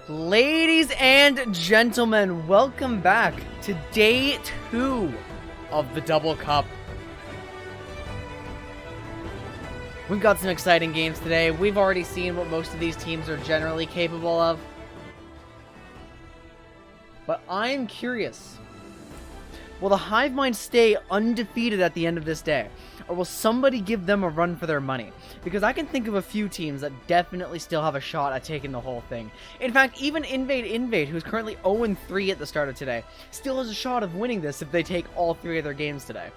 Ladies and gentlemen, welcome back to day 2 of the Double Cup. We've got some exciting games today. We've already seen what most of these teams are generally capable of. But I'm curious, will the Hivemind stay undefeated at the end of this day? Or will somebody give them a run for their money? Because I can think of a few teams that definitely still have a shot at taking the whole thing. In fact, even Invade, who's currently 0-3 at the start of today, still has a shot of winning this if they take all 3 of their games today.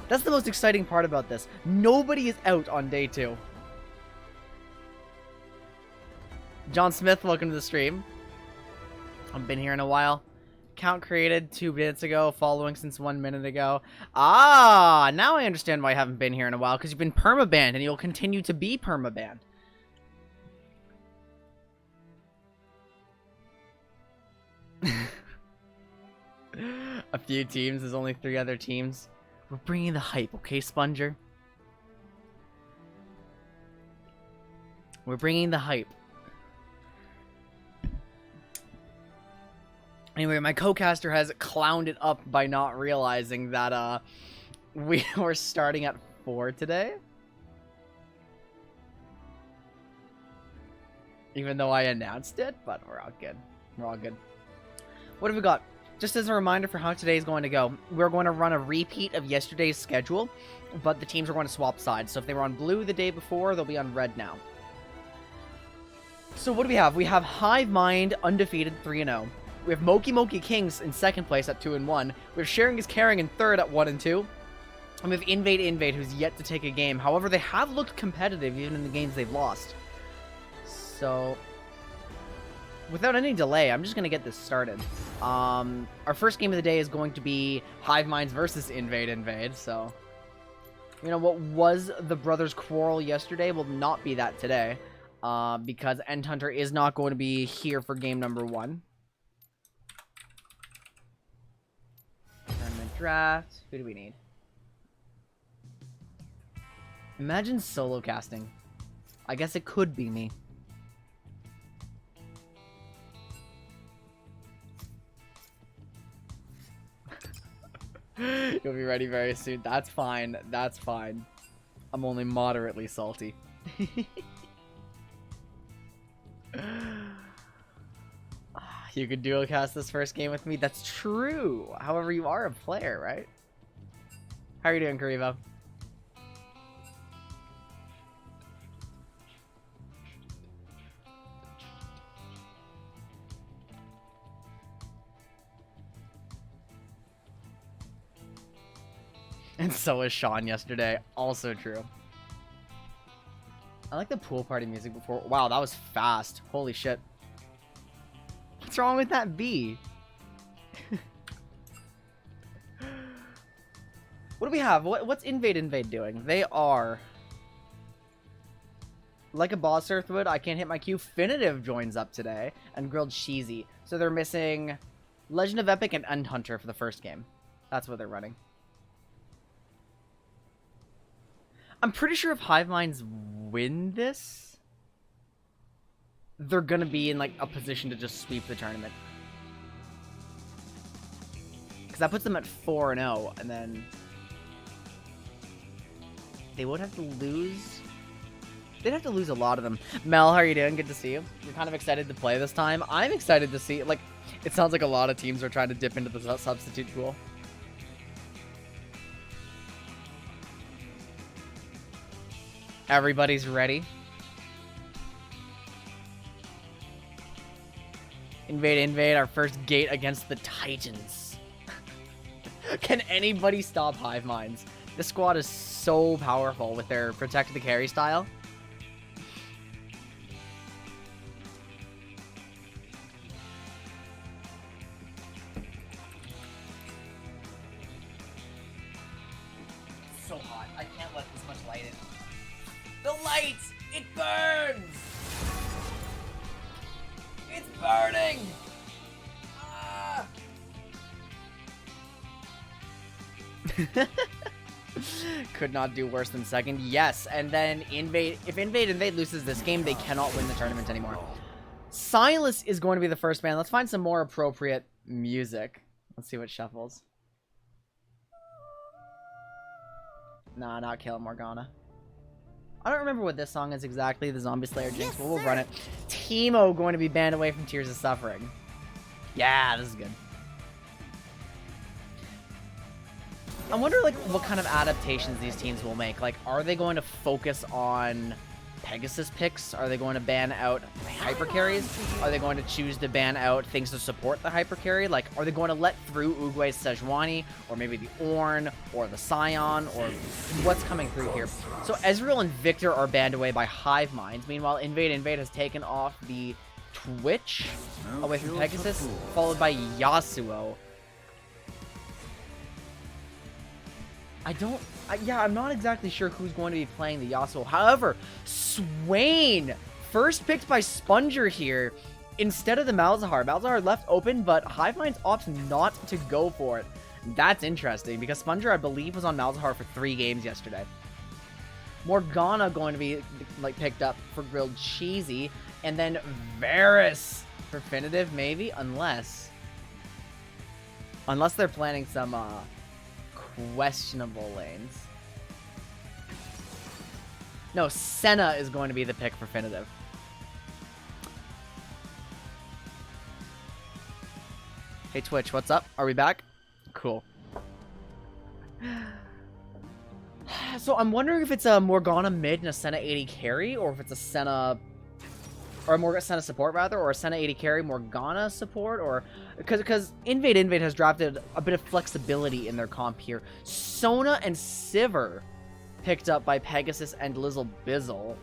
That's the most exciting part about this. Nobody is out on day 2. John Smith, welcome to the stream. I've been here in a while. Account created 2 minutes ago, following since 1 minute ago. Ah, now I understand why I haven't been here in a while, because you've been permabanned, and you'll continue to be permabanned. A few teams, there's only 3 other teams. We're bringing the hype, okay, Sponger? We're bringing the hype. Anyway, my co-caster has clowned it up by not realizing that we were starting at 4 today. Even though I announced it, but we're all good. We're all good. What have we got? Just as a reminder for how today is going to go, we're going to run a repeat of yesterday's schedule, but the teams are going to swap sides. So if they were on blue the day before, they'll be on red now. So what do we have? We have Hivemind undefeated 3-0. We have Moki Kings in 2nd place at 2-1. We have Sharing is Caring in 3rd at 1-2. And we have Invade, who's yet to take a game. However, they have looked competitive even in the games they've lost. So, without any delay, I'm just going to get this started. Our first game of the day is going to be Hiveminds versus Invade. So, you know, what was the brothers' quarrel yesterday will not be that today. Because End Hunter is not going to be here for game number 1. Draft. Who do we need? Imagine solo casting. I guess it could be me. You'll be ready very soon. That's fine. That's fine. I'm only moderately salty. You could dual cast this first game with me. That's true. However, you are a player, right? How are you doing, Karivo? And so was Sean yesterday. Also true. I like the pool party music before. Wow, that was fast. Holy shit. What's wrong with that bee? What do we have? What's Invade doing? They are... Like a boss Earthwood, I can't hit my Q. Finitive joins up today. And Grilled Cheesy. So they're missing Legend of Epic and End Hunter for the first game. That's what they're running. I'm pretty sure if Hiveminds win this, they're gonna be in like a position to just sweep the tournament. Because that puts them at 4-0, and then they would have to lose. They'd have to lose a lot of them. Mel, how are you doing? Good to see you. You're kind of excited to play this time. I'm excited to see, like, it sounds like a lot of teams are trying to dip into the substitute pool. Everybody's ready. Invade, our first gate against the Titans. Can anybody stop Hiveminds? This squad is so powerful with their Protect the Carry style. It's so hot. I can't let this much light in. The lights! It burns! It's burning! Ah! Could not do worse than 2nd. Yes, and then if Invade loses this game, they cannot win the tournament anymore. Silas is going to be the first ban. Let's find some more appropriate music. Let's see what shuffles. Nah, not Kale Morgana. I don't remember what this song is exactly, the Zombie Slayer Jinx, but we'll run it. Teemo going to be banned away from Tears of Suffering. Yeah, this is good. I wonder, like, what kind of adaptations these teams will make. Like, are they going to focus on Pegasus picks? Are they going to ban out hyper carries? Are they going to choose to ban out things to support the hyper carry? Like, are they going to let through Uguay's Sejuani, or maybe the Ornn, or the Scion, or what's coming through here? So Ezreal and Victor are banned away by Hivemind. Meanwhile, Invade has taken off the Twitch away from Pegasus, followed by Yasuo. I'm not exactly sure who's going to be playing the Yasuo. However, Swain, first picked by Sponger here, instead of the Malzahar. Malzahar left open, but Hivemind opts not to go for it. That's interesting, because Sponger, I believe, was on Malzahar for 3 games yesterday. Morgana going to be, like, picked up for Grilled Cheesy, and then Varus for Definitive, maybe, unless they're planning some, questionable lanes. No, Senna is going to be the pick for Definitive. Hey Twitch, what's up? Are we back? Cool. So I'm wondering if it's a Morgana mid and a Senna 80 carry, or if it's a Senna... or a Senna support, rather, or a Senna 80 carry Morgana support, or... Because Invade has drafted a bit of flexibility in their comp here. Sona and Sivir picked up by Pegasus and Lizzle Bizzle.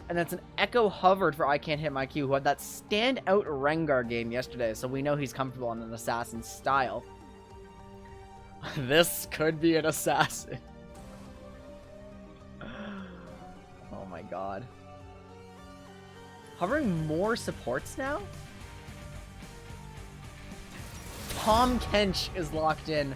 And that's an Echo Hovered for I Can't Hit My Q, who had that standout Rengar game yesterday, so we know he's comfortable in an assassin style. This could be an assassin. Oh my god. Hovering more supports now? Tom Kench is locked in.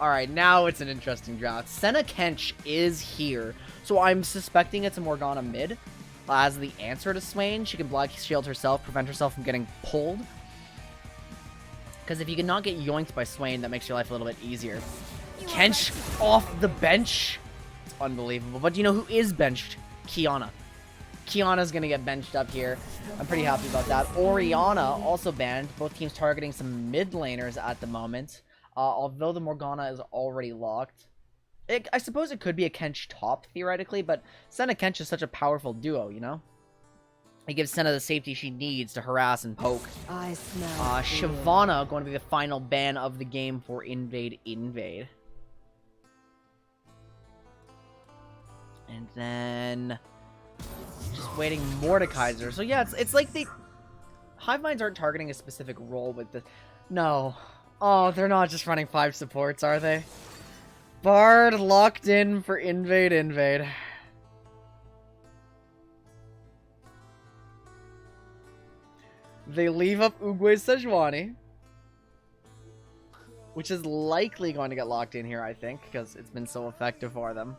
Alright, now it's an interesting draft. Senna Kench is here, so I'm suspecting it's a Morgana mid. As the answer to Swain, she can block shield herself, prevent herself from getting pulled. Because if you cannot get yoinked by Swain, that makes your life a little bit easier. Kench off the bench. It's unbelievable. But do you know who is benched? Kiana. Kiana's going to get benched up here. I'm pretty happy about that. Orianna also banned. Both teams targeting some mid laners at the moment. Although the Morgana is already locked. I suppose it could be a Kench top, theoretically, but Senna Kench is such a powerful duo, you know? It gives Senna the safety she needs to harass and poke. I smell Shyvana going to be the final ban of the game for Invade. And then... just waiting Mordekaiser. So yeah, it's like they... Hivemind's aren't targeting a specific role with the... No. Oh, they're not just running 5 supports, are they? Bard locked in for Invade. They leave up Uguay's Sejuani, which is likely going to get locked in here, I think, because it's been so effective for them.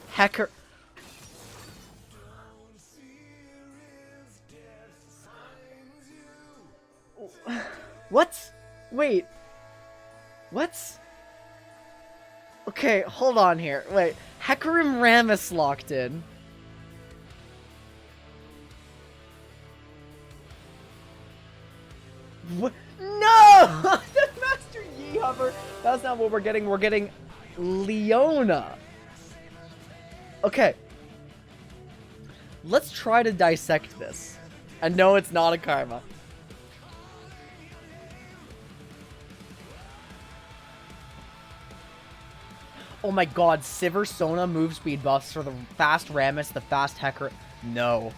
Hecker. What? Wait. What? Okay, hold on here. Wait. Hecarim Rammus locked in. What? No! Master Yi Hover. That's not what we're getting. We're getting Leona. Okay. Let's try to dissect this. And no, it's not a karma. Oh my god, Sivir Sona move speed buffs for the fast Rammus, the fast Hecker. No.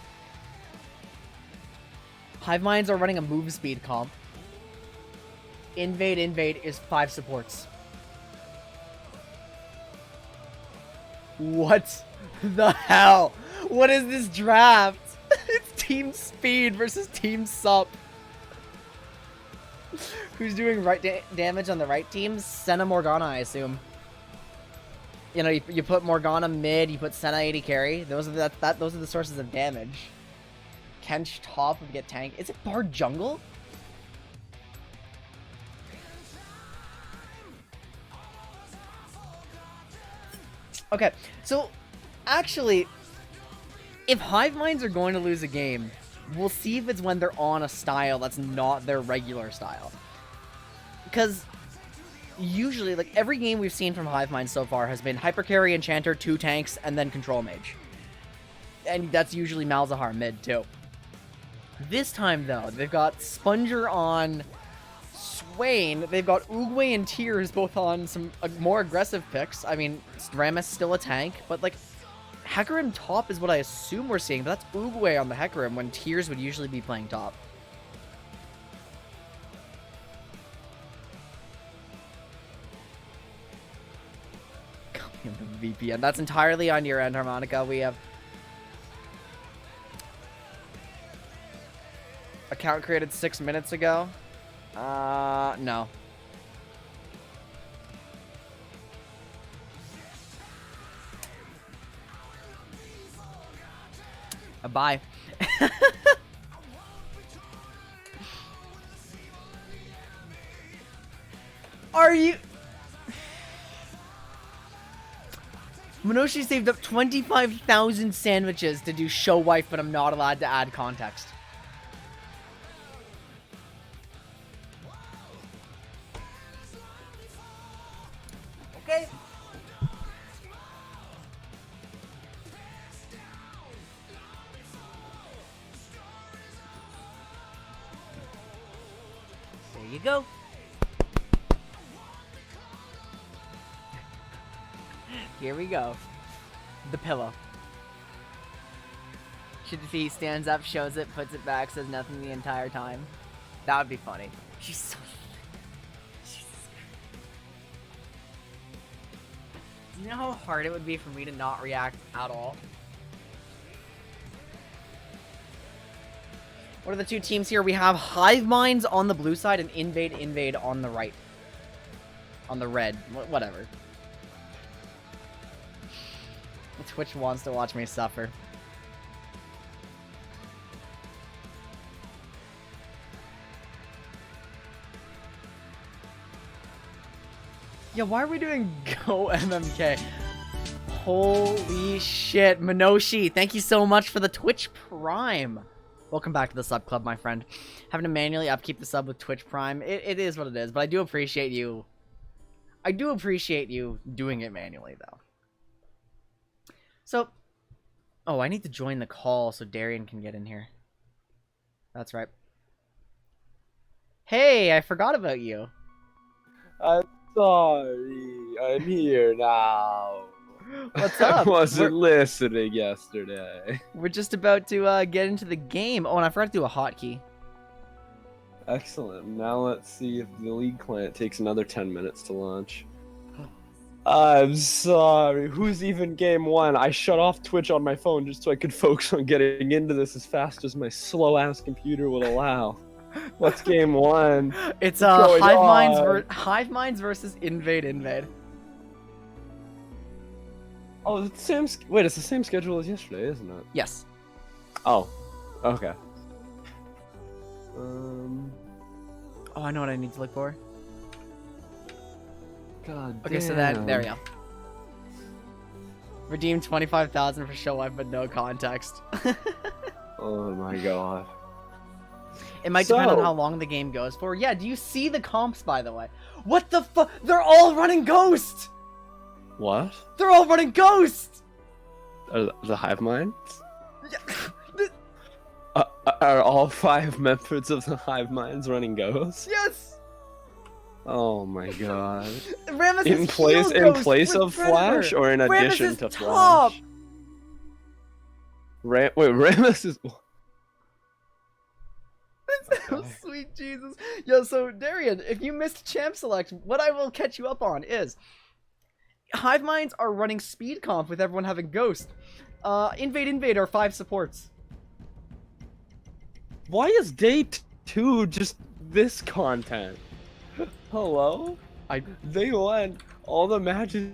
Hiveminds are running a move speed comp. Invade is 5 supports. What the hell? What is this draft? It's Team Speed versus Team Sup. Who's doing right damage on the right team? Senna Morgana, I assume. You know, you put Morgana mid, you put Senna AD carry. Those are those are the sources of damage. Kench top would get tank. Is it Bard jungle? Okay, so actually, if Hiveminds are going to lose a game, we'll see if it's when they're on a style that's not their regular style. Because usually, like, every game we've seen from Hivemind so far has been Hyper Carry, Enchanter, 2 tanks, and then Control Mage. And that's usually Malzahar mid, too. This time, though, they've got Sponger on Swain. They've got Oogway and Tears both on some more aggressive picks. I mean, Rammus still a tank, but, like, Hecarim top is what I assume we're seeing, but that's Oogway on the Hecarim when Tears would usually be playing top. VPN. That's entirely on your end, Harmonica. We have account created 6 minutes ago. No. Bye. Are you... Minoshi saved up 25,000 sandwiches to do show wife, but I'm not allowed to add context. Okay. There you go. Here we go. The pillow. Should he stands up, shows it, puts it back, says nothing the entire time. That would be funny. She's so... Do you know how hard it would be for me to not react at all? What are the two teams here? We have Hiveminds on the blue side and Invade on the right. On the red. Whatever. Twitch wants to watch me suffer. Yeah, why are we doing Go MMK? Holy shit, Minoshi, thank you so much for the Twitch Prime. Welcome back to the sub club, my friend. Having to manually upkeep the sub with Twitch Prime, it is what it is, but I do appreciate you. I do appreciate you doing it manually, though. So, oh, I need to join the call so Darian can get in here. That's right. Hey, I forgot about you. I'm sorry. I'm here now. What's up? I wasn't listening yesterday. We're just about to get into the game. Oh, and I forgot to do a hotkey. Excellent. Now let's see if the League client takes another 10 minutes to launch. I'm sorry. Who's even game one? I shut off Twitch on my phone just so I could focus on getting into this as fast as my slow-ass computer would allow. What's game one? It's Hiveminds versus Invade. Oh, it's the same. Wait, it's the same schedule as yesterday, isn't it? Yes. Oh, okay. Oh, I know what I need to look for. God okay, damn. so that there we go. Redeem 25,000 for show wife, but no context. Oh my god. It might depend on how long the game goes for. Yeah, do you see the comps, by the way? What the fuck? They're all running Ghost! What? They're all running Ghost! Are the Hiveminds? Are all 5 members of the Hiveminds running Ghost? Yes! Oh my god. Rammus in place of Flash or in addition to top. Flash? Wait, Rammus is... Oh, sweet Jesus. Yo, so Darian, if you missed Champ Select, what I will catch you up on is Hiveminds are running speed comp with everyone having Ghost. Invade are 5 supports. Why is day 2 just this content? Hello? They won all the matches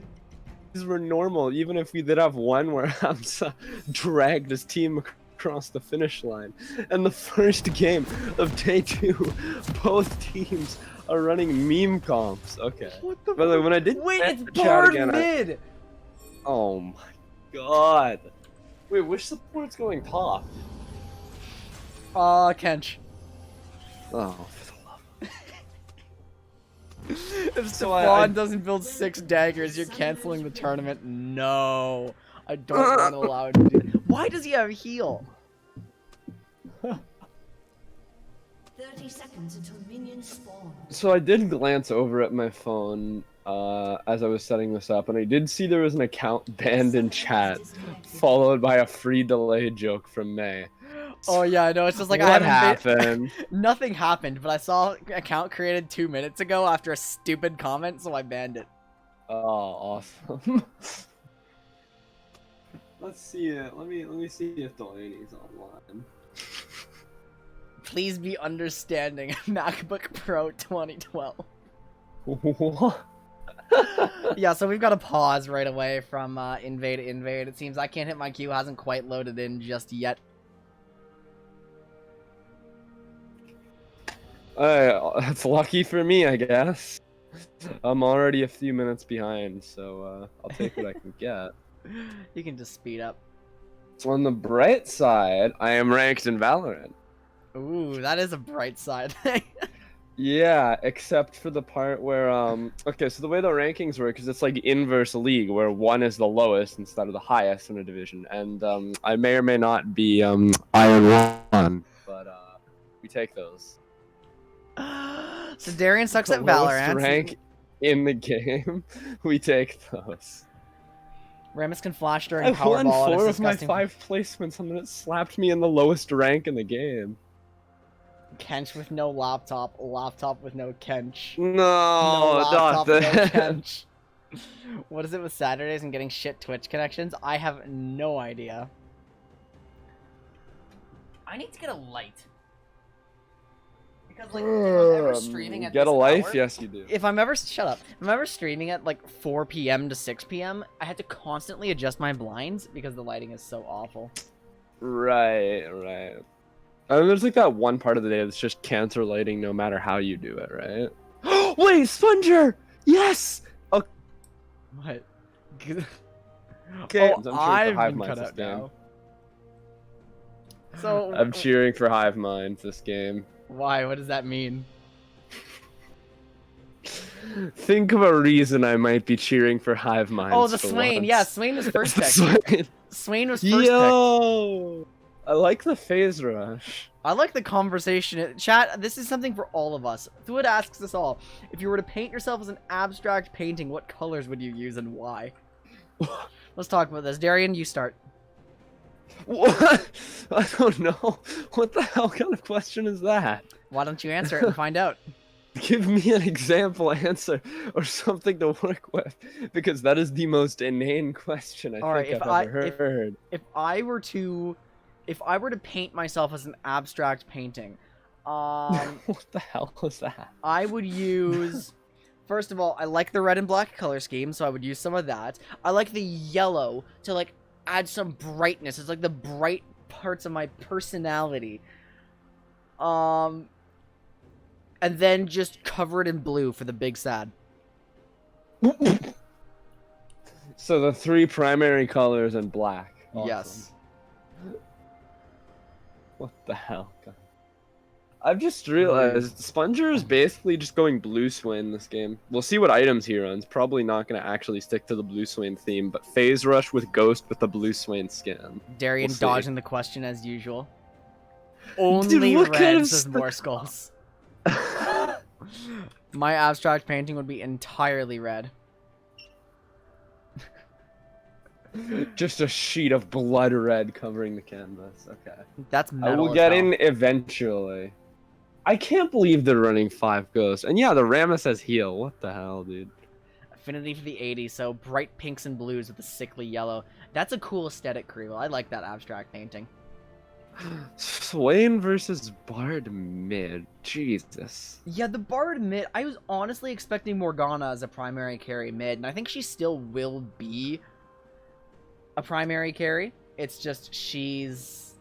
were normal, even if we did have one where Hamza dragged his team across the finish line. And the first game of day 2, both teams are running meme comps. Okay. What the By the way, when I did Wait, check it's the chat Bard again, mid! oh my god. Wait, which support's going top? Kench. Oh, for the love. If So Stefan doesn't build 6 daggers, you're canceling the tournament. No. I don't want to allow him to do that. Why does he have heal? 30 seconds until minions spawn. So I did glance over at my phone as I was setting this up, and I did see there was an account banned in chat, followed by a free delay joke from May. Oh yeah, I know. It's just like What I haven't happened? Nothing happened, but I saw an account created 2 minutes ago after a stupid comment, so I banned it. Oh, awesome. Let's see it. Let me see if Delaney's online. Please be understanding. MacBook Pro 2012. What? Yeah, so we've got to pause right away from invade. It seems I can't hit my queue. Hasn't quite loaded in just yet. That's lucky for me, I guess. I'm already a few minutes behind, so I'll take what I can get. You can just speed up. So on the bright side, I am ranked in Valorant. Ooh, that is a bright side thing. Yeah, except for the part where okay, so the way the rankings work is it's like inverse league, where 1 is the lowest instead of the highest in a division, and I may or may not be Iron 1, but we take those. So Darian sucks The at lowest Valorant. rank in the game, we take those. Ramus can flash during I won Powerball. 4 and of my disgusting. 5 placements, and then it slapped me in the lowest rank in the game. Kench with no laptop with no Kench. No, No laptop, not no that. Kench. What is it with Saturdays and getting shit Twitch connections? I have no idea. I need to get a light. Because like, if I'm ever streaming at Get this a life? hour, Yes, you do. if I'm ever shut up, if I'm ever streaming at like 4 p.m. to 6 p.m., I had to constantly adjust my blinds because the lighting is so awful. Right. I mean, there's like that one part of the day that's just cancer lighting, no matter how you do it, right? Wait, Sponger! Yes. Okay. What? Okay, Oh, I'm cheering for I've Hive been Minds cut this out game. now. So I'm cheering for Hive Minds this game. why? What does that mean? Think of a reason I might be cheering for Hive Minds. Oh, the for Swain. once. Yeah, Swain was first pick. Swain. Swain was first pick. Yo, I like the phase rush. I like the conversation. Chat, this is something for all of us. Thuid asks us all, if you were to paint yourself as an abstract painting, what colors would you use and why? Let's talk about this. Darian, you start. What? I don't know. What the hell kind of question is that? Why don't you answer it and find out? Give me an example answer or something to work with, because that is the most inane question All right, I've ever heard. If I were to paint myself as an abstract painting, What the hell was that? I would use. First of all, I like the red and black color scheme, so I would use some of that. I like the yellow to like add some brightness. It's like the bright parts of my personality. And then just cover it in blue for the big sad. So the 3 primary colors and black. Awesome. Yes. What the hell? I've just realized Sponger is basically just going blue Swain this game. We'll see what items he runs. Probably not going to actually stick to the blue Swain theme, but phase rush with Ghost with the blue Swain skin. Darian We'll see. dodging the question as usual. Only what kind red of says more skulls. My abstract painting would be entirely red. Just a sheet of blood red covering the canvas. Okay. That's I metal will as get hell. in eventually. I can't believe they're running 5 ghosts. And yeah, the Ramus has heal. What the hell, dude? Affinity for the 80s, so bright pinks and blues with a sickly yellow. That's a cool aesthetic, Kriegel. I like that abstract painting. Swain versus Bard mid. Jesus. Yeah, the Bard mid, I was honestly expecting Morgana as a primary carry mid, and I think she still will be a primary carry. It's just she's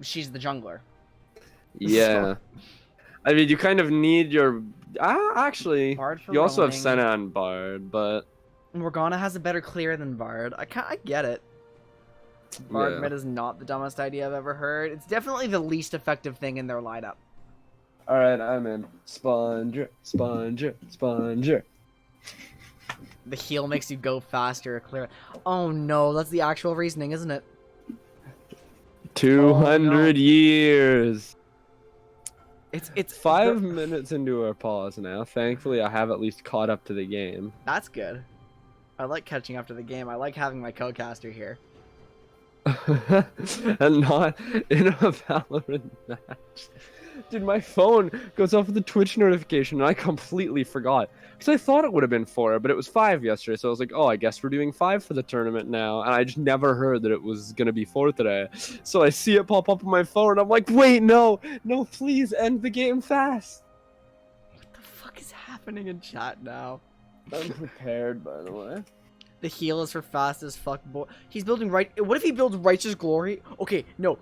the jungler. Yeah. I mean, you kind of need your... actually, Bard for you also have roaming. Senna and Bard, but... Morgana has a better clear than Bard. I get it. Bard Yeah. mid is not the dumbest idea I've ever heard. It's definitely the least effective thing in their lineup. Alright, I'm in. Sponger, Sponger, Sponger. The heal makes you go faster, clear. Oh no, that's the actual reasoning, isn't it? 200 years. It's 5 minutes into our pause now. Thankfully, I have at least caught up to the game. That's good. I like catching up to the game. I like having my co-caster here. And not in a Valorant match. Dude, my phone goes off with the Twitch notification, and I completely forgot. Because I thought it would have been 4, but it was 5 yesterday, so I was like, oh, I guess we're doing 5 for the tournament now. And I just never heard that it was going to be 4 today. So I see it pop up on my phone, and I'm like, wait, no, please end the game fast. What the fuck is happening in chat now? I'm prepared, by the way. The heal is for fast as fuck boy. He's building right. What if he builds Righteous Glory? Okay, no.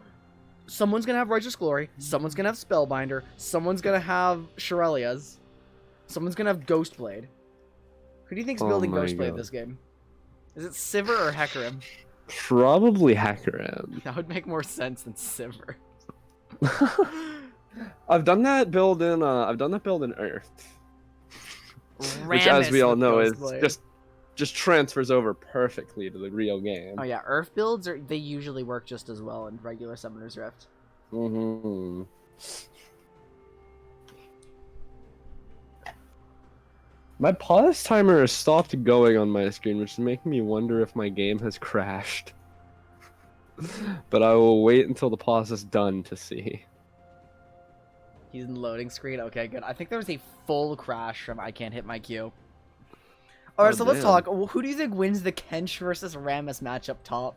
Someone's gonna have Righteous Glory. Someone's gonna have Spellbinder. Someone's gonna have Shirelia's. Someone's gonna have Ghostblade. Who do you think's building Ghostblade this game? Is it Sivir or Hecarim? Probably Hecarim. That would make more sense than Sivir. I've done that build in Earth. Which, Rammus as we all with know, Ghostblade. is just transfers over perfectly to the real game. Oh yeah, Earth builds they usually work just as well in regular Summoner's Rift. Mm-hmm. My pause timer has stopped going on my screen, which is making me wonder if my game has crashed. But I will wait until the pause is done to see. He's in loading screen. Okay, good. I think there was a full crash from I can't hit my Q. Alright, so let's talk. Who do you think wins the Kench versus Rammus match up top?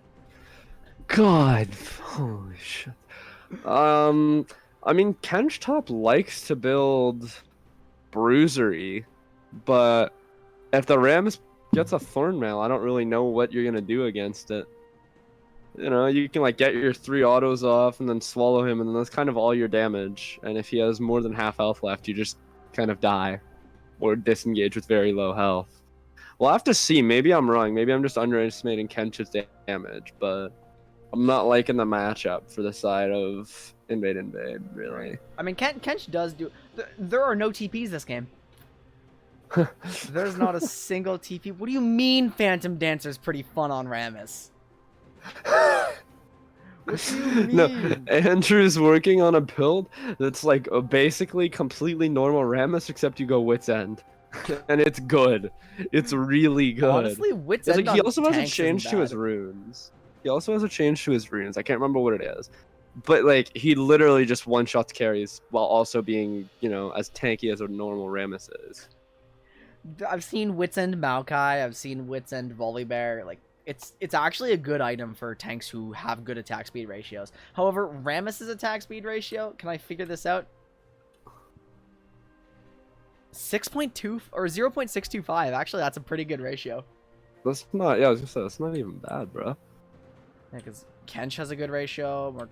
God, holy shit. I mean, Kench top likes to build bruisery, but if the Rammus gets a Thornmail, I don't really know what you're gonna do against it. You know, you can like get your 3 autos off and then swallow him, and then that's kind of all your damage. And if he has more than half health left, you just kind of die or disengage with very low health. We'll have to see. Maybe I'm wrong. Maybe I'm just underestimating Kench's damage, but I'm not liking the matchup for the side of Invade, really. I mean, Kench does do... There are no TPs this game. There's not a single TP. What do you mean Phantom Dancer's pretty fun on Rammus? What do you mean? No, Andrew's working on a build that's like basically completely normal Rammus, except you go Wit's End. And it's good. It's really good. Honestly, Wit's End like, he also has a tanks change isn't to bad. his runes. He also has a change to his runes. I can't remember what it is. But like he literally just one-shots carries while also being, you know, as tanky as a normal Rammus is. I've seen Wit's End Maokai. I've seen Wit's End Volibear. Like, it's actually a good item for tanks who have good attack speed ratios. However, Rammus's attack speed ratio, can I figure this out? 6.2 or 0.625. Actually, that's a pretty good ratio. That's not, yeah, I was gonna say, that's not even bad, bro. Yeah, because Kench has a good ratio. Or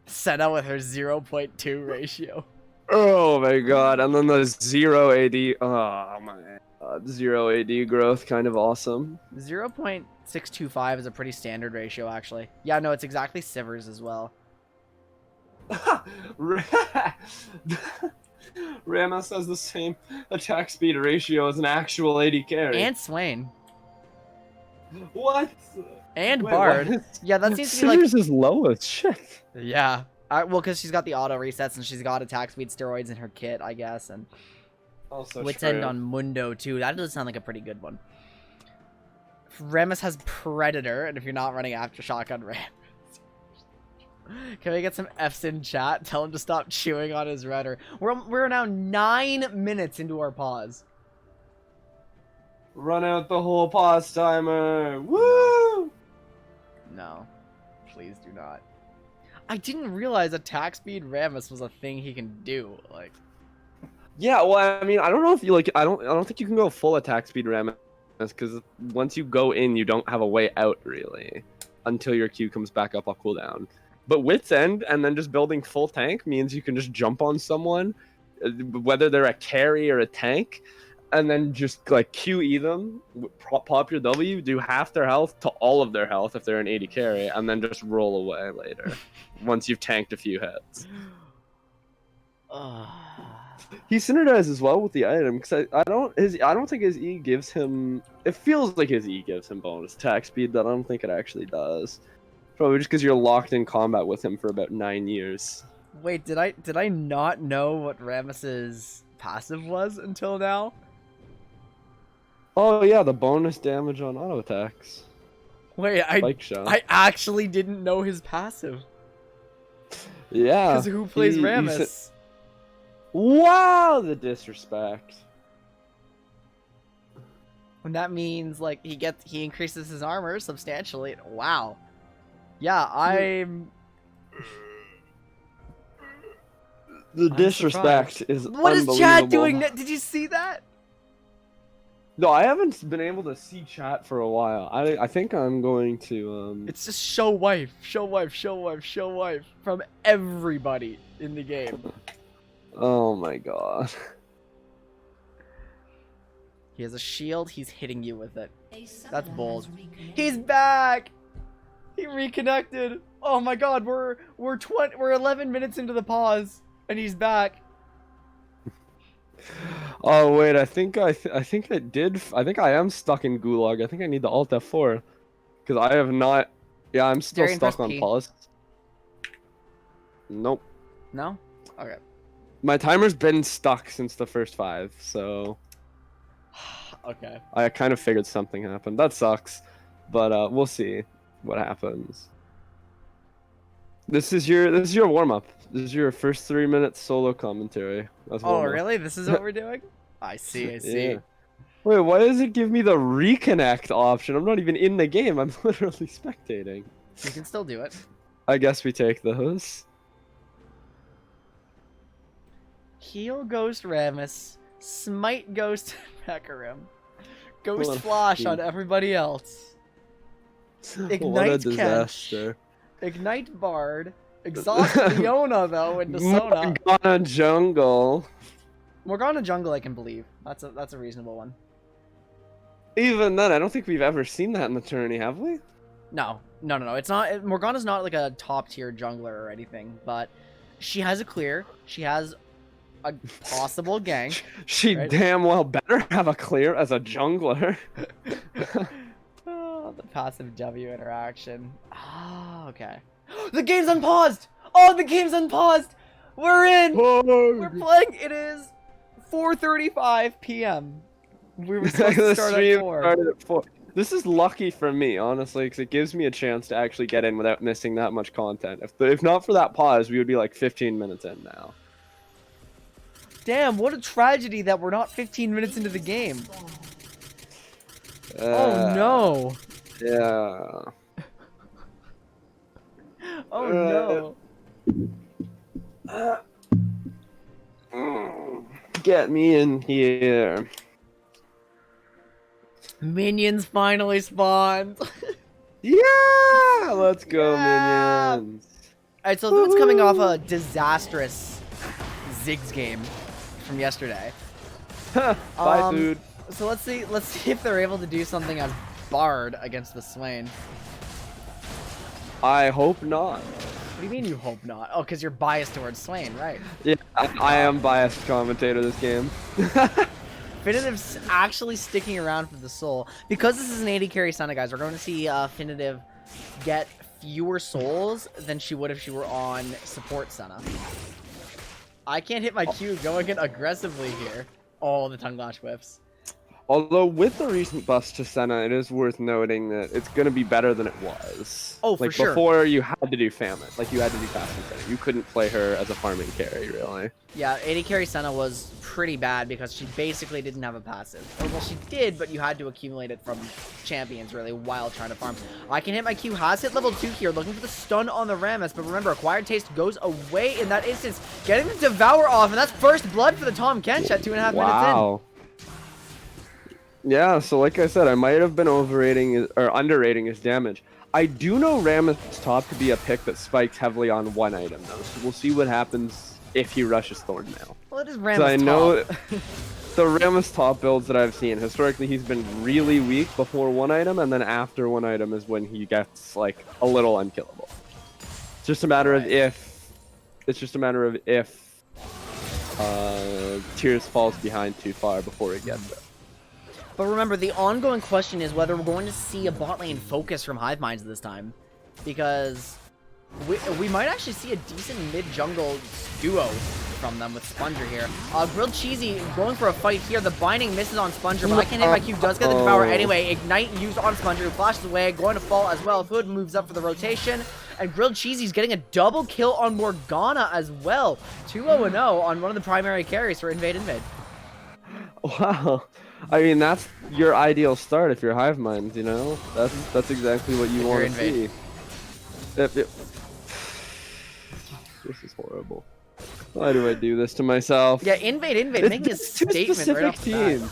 Senna with her 0.2 ratio. Oh my god, and then the 0 AD, oh my god, 0 AD growth, kind of awesome. 0.625 is a pretty standard ratio, actually. Yeah, no, it's exactly Sivir's as well. Rammus has the same attack speed ratio as an actual AD carry. And Swain. What? And Wait, Bard. what? Yeah, that seems to be like... Scissors is low as shit. Yeah. Well, because she's got the auto resets and she's got attack speed steroids in her kit, I guess. And Also Wit's true. End on Mundo, too. That does sound like a pretty good one. Rammus has Predator, and if you're not running Aftershock on Rammus... Can we get some F's in chat? Tell him to stop chewing on his rudder. We're now 9 minutes into our pause. Run out the whole pause timer. Woo! No. Please do not. I didn't realize attack speed Rammus was a thing he can do. Like, Yeah, well, I mean, I don't know if you like. I don't think you can go full attack speed Rammus because once you go in, you don't have a way out really until your Q comes back up on cooldown. But Wit's End and then just building full tank means you can just jump on someone, whether they're a carry or a tank, and then just like QE them, pop your W, do half their health to all of their health if they're an 80 carry, and then just roll away later once you've tanked a few hits. He synergizes well with the item because I don't think his E gives him. It feels like his E gives him bonus attack speed, but I don't think it actually does. Probably just because you're locked in combat with him for about 9 years. wait, did I not know what Rammus's passive was until now? Oh yeah, the bonus damage on auto attacks. Wait, I actually didn't know his passive. Yeah. Because who plays Rammus? Wow, the disrespect. And that means like he increases his armor substantially. Wow. Yeah, I'm disrespect is What is unbelievable. chat doing? Did you see that? No, I haven't been able to see chat for a while. I think I'm going to It's just show wife from everybody in the game. Oh my god. He has a shield, he's hitting you with it. A summoner That's bold. has reconnected. He's back! He reconnected. Oh my god, we're 11 minutes into the pause and he's back. Oh wait, I think I am stuck in Gulag. I think I need the Alt F4 because I have not. Yeah, I'm still Darian, stuck press on P. pause. Nope. No? Okay. My timer's been stuck since the first 5, so Okay. I kind of figured something happened. That sucks, but we'll see what happens. This is your warm up. This is your first 3 minutes solo commentary. That's Oh, warm-up. really? This is what we're doing? I see. Yeah. Wait, why does it give me the reconnect option? I'm not even in the game. I'm literally spectating. You can still do it. I guess we take those. Heal Ghost Rammus. Smite Ghost Hecarim. Ghost What a Flash on fiend. everybody else. What a Ignite Kench. disaster. Ignite Bard. Exhaust Leona, though, into Sona. Morgana Jungle. Morgana Jungle, I can believe. That's a reasonable one. Even then, I don't think we've ever seen that in the tourney, have we? No. It's not. Morgana's not like a top tier jungler or anything, but she has a clear. She has a possible gank. She right? damn well better have a clear as a jungler. Oh, the passive W interaction. Ah, okay. The game's unpaused! Oh, the game's unpaused! We're in! We're playing! It is 4:35 p.m. We were supposed to The start stream at 4. started at 4. This is lucky for me, honestly, because it gives me a chance to actually get in without missing that much content. If not for that pause, we would be like 15 minutes in now. Damn, what a tragedy that we're not 15 minutes into the game. Oh no! Yeah. Oh no. Get me in here. Minions finally spawned. Yeah! Let's go, Yeah! minions. Alright, so Lude's coming off a disastrous Ziggs game from yesterday. Bye, dude. So let's see if they're able to do something as Bard against the Swain. I hope not. What do you mean you hope not? Oh, because you're biased towards Swain, right? Yeah, I am biased commentator this game. Finitive's actually sticking around for the soul. Because this is an 80 carry Senna, guys, we're going to see Finitive get fewer souls than she would if she were on support Senna. I can't hit my Q going in aggressively here. Oh, the tongue lash whiffs. Although with the recent buffs to Senna, it is worth noting that it's going to be better than it was. Oh, for like sure. before, you had to do Famine. Like you had to do Fast and Senna. You couldn't play her as a farming carry, really. Yeah, AD carry Senna was pretty bad because she basically didn't have a passive. Or, well, she did, but you had to accumulate it from champions, really, while trying to farm. I can hit my Q. Has hit level 2 here, looking for the stun on the Rammus, but remember, Acquired Taste goes away in that instance, getting the Devour off, and that's first blood for the Tom Kench at 2.5 minutes in. Wow. Yeah, so like I said, I might have been overrating or underrating his damage. I do know Rammus top to be a pick that spikes heavily on one item, though, so we'll see what happens if he rushes Thornmail. Well, it is Rammus So I know top. the Rammus top builds that I've seen, historically he's been really weak before one item, and then after one item is when he gets, like, a little unkillable. It's just a matter of if... It's just a matter of if... Tears falls behind too far before it gets there. But remember, the ongoing question is whether we're going to see a bot lane focus from Hivemind this time. Because we might actually see a decent mid-jungle duo from them with Sponger here. Grilled Cheesy going for a fight here. The binding misses on Sponger, but I can hit my Q. Does get the Devour anyway. Ignite used on Sponger, who flashes away. Going to fall as well. Hood moves up for the rotation. And Grilled Cheesy's getting a double kill on Morgana as well. 2-0-0 on one of the primary carries for Invade. Wow. I mean, that's your ideal start if you're Hivemind, you know? That's exactly what you want to see. This is horrible. Why do I do this to myself? Yeah, Invade, making a statement right off the bat.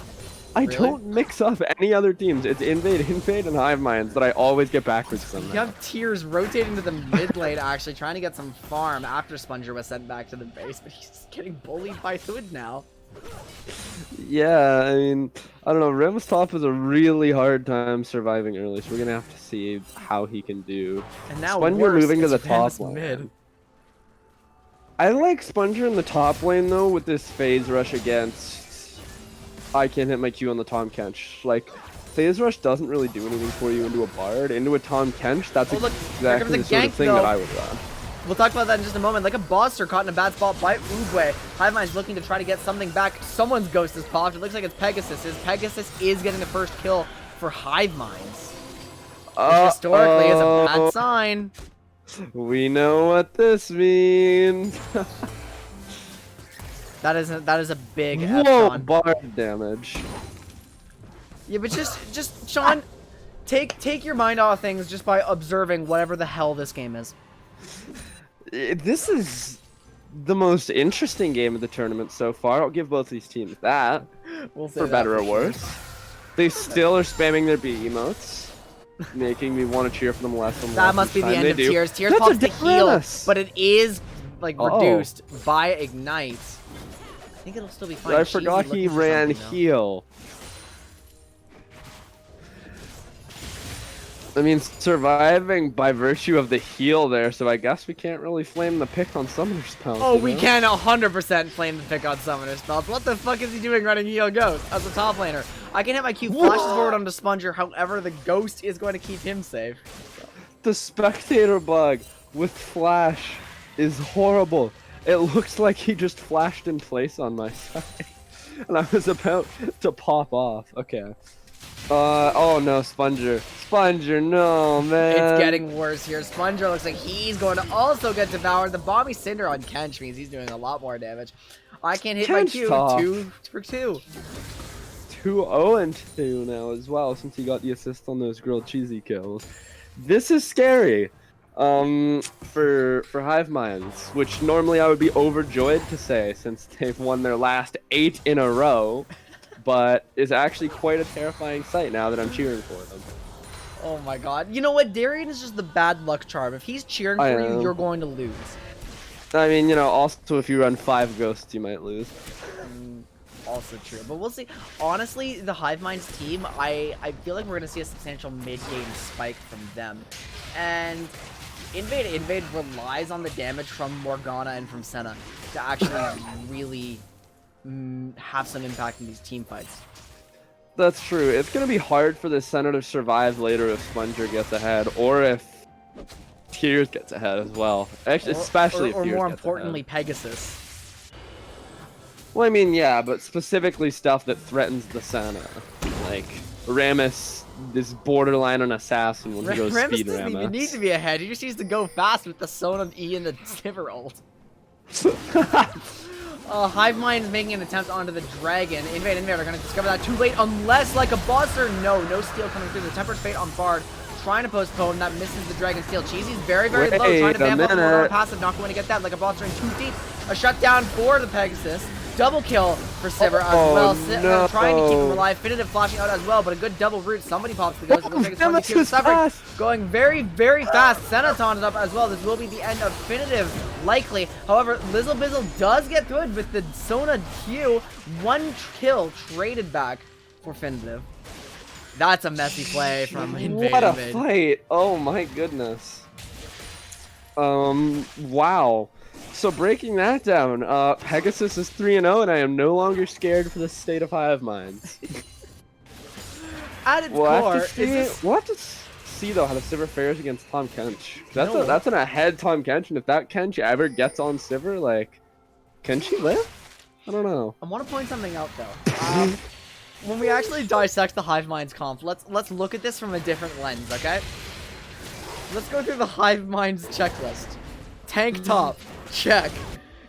I don't mix up any other teams. It's Invade, and Hivemind that I always get backwards from. You have Tears rotating to the mid lane, actually, trying to get some farm after Sponger was sent back to the base, but he's getting bullied by Hood now. Yeah, I mean, I don't know. Rammus top is a really hard time surviving early, so we're gonna have to see how he can do. And now Sponger moving to the top lane. lane. I like Sponger in the top lane though with this phase rush against. I can't hit my Q on the Tom Kench. Like, phase rush doesn't really do anything for you into a Bard. Into a Tom Kench, that's exactly the sort of thing that I would run. We'll talk about that in just a moment. Like a Boster caught in a bad spot by Oogway. Hivemind's looking to try to get something back. Someone's ghost is popped. It looks like it's Pegasus. Pegasus is getting the first kill for Hivemind's. Which historically is a bad sign. We know what this means. That is a big Whoa, F-Sean. Bard damage. Yeah, but just Sean, take your mind off things just by observing whatever the hell this game is. This is the most interesting game of the tournament so far. I'll give both these teams that. We'll say for that better for or worse. They still are spamming their B emotes, making me want to cheer for them less and less. That must be the end of Tears. Tears pops the heal, but it is like reduced by Ignite. I think it'll still be fine. I forgot he ran heal. I mean, surviving by virtue of the heal there, so I guess we can't really flame the pick on summoner spells. Oh, we can 100% flame the pick on summoner spells. What the fuck is he doing running heal ghost as a top laner? I can hit my Q, flashes forward onto Sponger, however the ghost is going to keep him safe. The spectator bug with flash is horrible. It looks like he just flashed in place on my side. And I was about to pop off. Okay. Oh no, Sponger. Sponger, no, man. It's getting worse here. Sponger looks like he's going to also get devoured. The Bomby Cinder on Kench means he's doing a lot more damage. I can't hit my Q. 2 for 2. 2-0-2 now as well, since he got the assist on those grilled cheesy kills. This is scary. For Hiveminds, which normally I would be overjoyed to say since they've won their last 8 in a row. But is actually quite a terrifying sight now that I'm cheering for them. Oh my god. You know what? Darian is just the bad luck charm. If he's cheering for you, you're going to lose. I mean, you know, also if you run 5 ghosts, you might lose. Also true. But we'll see. Honestly, the Hivemind's team, I feel like we're going to see a substantial mid-game spike from them. And Invade relies on the damage from Morgana and from Senna to actually really have some impact in these team fights. That's true. It's going to be hard for the Senna to survive later if Sponger gets ahead, or if Tears gets ahead as well. Actually, especially if Tears gets ahead. Or more importantly, Pegasus. Well, I mean, yeah, but specifically stuff that threatens the Senna. Like, Rammus is borderline an assassin when he goes Rammus speed doesn't even need Rammus. to be ahead. He just needs to go fast with the Sona E and the Sivir ult. Hivemind is making an attempt onto the dragon. Invade are going to discover that too late, unless like a Buster. No steal coming through. The Tempered Fate on Bard, trying to postpone. That misses the dragon steal. Cheesy's very low, trying to vamp up the Mortar passive. Not going to get that. Like a Buster in too deep. A shutdown for the Pegasus. Double kill for Sivir as well. No. Trying to keep him alive. Finitive flashing out as well, but a good double root. Somebody pops the ghost. Going very, very fast. Senaton it up as well. This will be the end of Finitive, likely. However, Lizzle Bizzle does get good with the Sona Q. 1 kill traded back for Finitive. That's a messy play from Invade. What a fight! Oh my goodness. Wow. So breaking that down, Pegasus is 3-0, and I am no longer scared for the state of Hivemind. At its We'll core, have to see though how the Sivir fares against Tom Kench. That's an ahead Tom Kench, and if that Kench ever gets on Sivir, like, can she live? I don't know. I want to point something out though. When we actually dissect the Hivemind's comp, let's look at this from a different lens, okay? Let's go through the Hivemind's checklist. Tank top, check.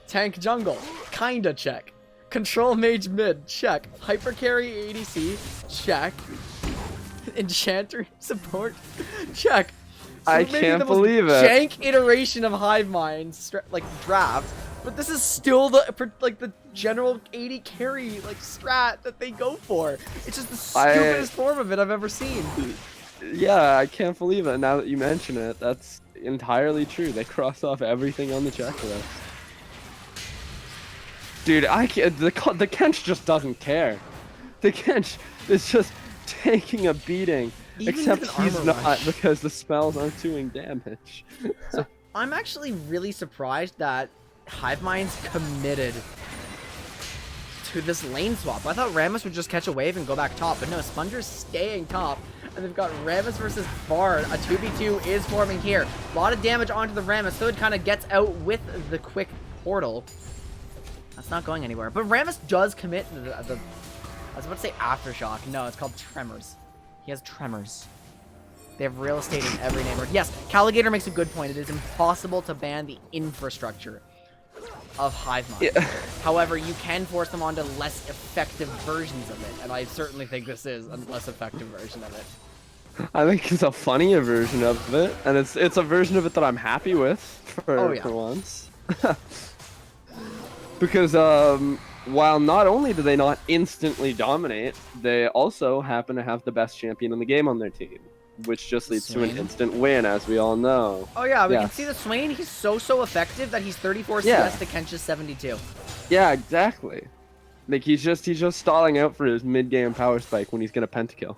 Tank jungle, kinda check. Control mage mid, check. Hyper carry ADC, check. Enchanter support, check. So I can't believe it. Jank iteration of Hivemind's like draft, but this is still the general 80 carry like strat that they go for. It's just the stupidest form of it I've ever seen. Yeah, I can't believe it. Now that you mention it, that's entirely true. They cross off everything on the checklist. Dude, I can't. The Kench just doesn't care. The Kench is just taking a beating. Even Except with an he's armor not, rush. because the spells aren't doing damage. So I'm actually really surprised that Hivemind's committed to this lane swap. I thought Rammus would just catch a wave and go back top, but no, Spunger's staying top. And they've got Rammus versus Bard. A 2v2 is forming here. A lot of damage onto the Rammus, so it kind of gets out with the quick portal. That's not going anywhere. But Rammus does commit the I was about to say Aftershock. No, it's called Tremors. He has Tremors. They have real estate in every neighborhood. Yes, Caligator makes a good point. It is impossible to ban the infrastructure of Hivemind. Yeah. However, you can force them onto less effective versions of it, and I certainly think this is a less effective version of it. I think it's a funnier version of it, and it's a version of it that I'm happy with for once. Because while not only do they not instantly dominate, they also happen to have the best champion in the game on their team, which just leads to an instant win, as we all know. Oh yeah, we can see the Swain. He's so effective that he's 34 CS to Kench's 72. Yeah, exactly. Like he's just stalling out for his mid-game power spike when he's gonna pentakill.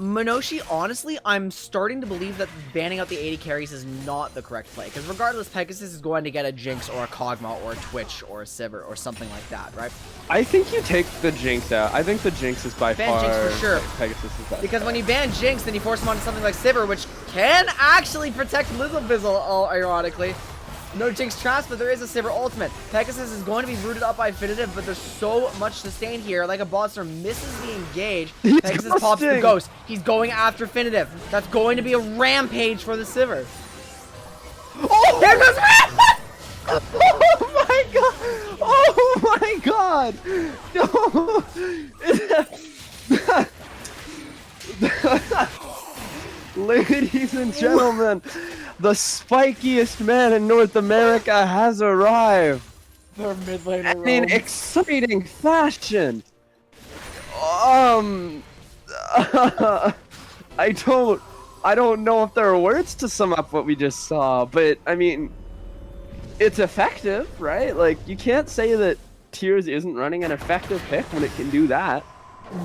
Minoshi, honestly, I'm starting to believe that banning out the 80 carries is not the correct play. Because regardless, Pegasus is going to get a Jinx or a Kog'Maw or a Twitch or a Sivir or something like that, right? I think you take the Jinx out. I think the Jinx is by far Jinx for sure. Pegasus' best. Because when you ban Jinx, then you force him onto something like Sivir, which can actually protect Lizzle Bizzle, ironically. No Jinx traps, but there is a Sivir ultimate. Pegasus is going to be rooted up by Finitive, but there's so much sustain here. Like a Monster misses the engage. Pegasus pops the ghost. He's going after Finitive. That's going to be a rampage for the Sivir. Oh! There goes Rammus! Oh my god! Oh my god! No! Ladies and gentlemen, the spikiest man in North America has arrived. Their mid laner in exciting fashion. I don't know if there are words to sum up what we just saw, but I mean, it's effective, right? Like, you can't say that Tears isn't running an effective pick when it can do that.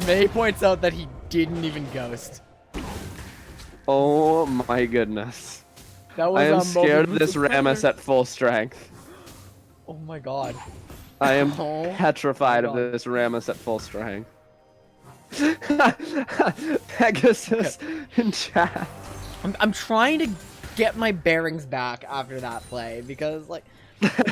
May points out that he didn't even ghost. Oh my goodness. That was I am scared of this Rammus at full strength. Oh my god. I am petrified of this Rammus at full strength. Pegasus in chat. I'm trying to get my bearings back after that play because, like,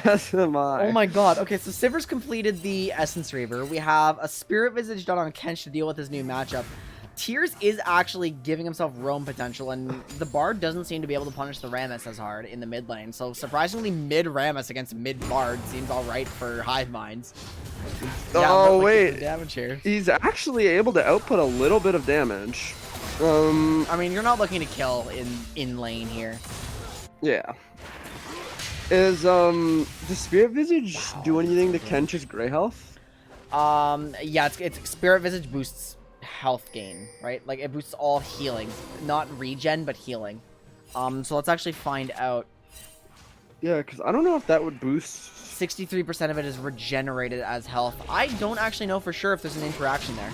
As am I. oh my god. Okay, so Sivir's completed the Essence Reaver. We have a Spirit Visage done on Kench to deal with his new matchup. Tears is actually giving himself roam potential, and the Bard doesn't seem to be able to punish the Rammus as hard in the mid lane. So surprisingly, mid Rammus against mid Bard seems alright for Hiveminds. Oh, wait. Damage here. He's actually able to output a little bit of damage. I mean, you're not looking to kill in lane here. Yeah. Does Spirit Visage do anything to Kench's Grey health? Yeah, it's Spirit Visage boosts health gain, right? Like, it boosts all healing. Not regen, but healing. So let's actually find out. Yeah, because I don't know if that would boost... 63% of it is regenerated as health. I don't actually know for sure if there's an interaction there.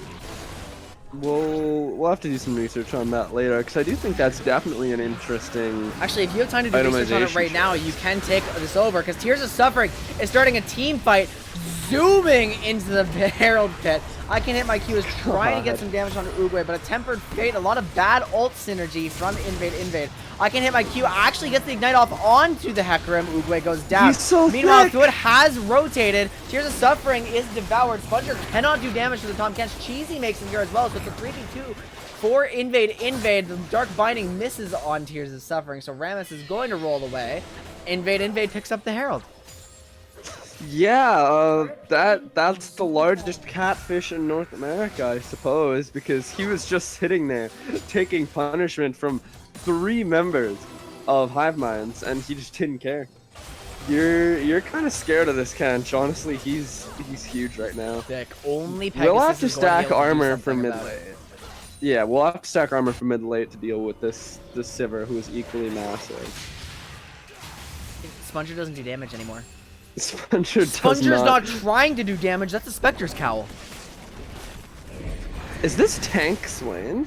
We'll have to do some research on that later, because I do think that's definitely an interesting... Actually, if you have time to do research on it right now, you can take this over, because Tears of Suffering is starting a team fight, zooming into the Herald Pit. I Can Hit My Q is trying to get some damage on Uguay, but a Tempered Fate, a lot of bad ult synergy from Invade. I Can Hit My Q actually gets the Ignite off onto the Hecarim. Uguay goes down. He's so Meanwhile, thick. Thwood has rotated. Tears of Suffering is devoured. Sponger cannot do damage to the Tahm Kench. Cheesy makes him here as well, so it's a 3v2 for Invade. The Dark Binding misses on Tears of Suffering, so Rammus is going to roll away. Invade picks up the Herald. Yeah, that's the largest catfish in North America, I suppose, because he was just sitting there taking punishment from 3 members of Hiveminds, and he just didn't care. You're kind of scared of this Kench. Honestly, he's huge right now. Thick. Only Pegasus We'll have to is going stack be able to do armor for something mid about lane. it. Yeah, we'll have to stack armor for mid lane to deal with this Sivir, who is equally massive. Sponger doesn't do damage anymore. Sponger's not trying to do damage. That's a Spectre's Cowl. Is this tank Swain?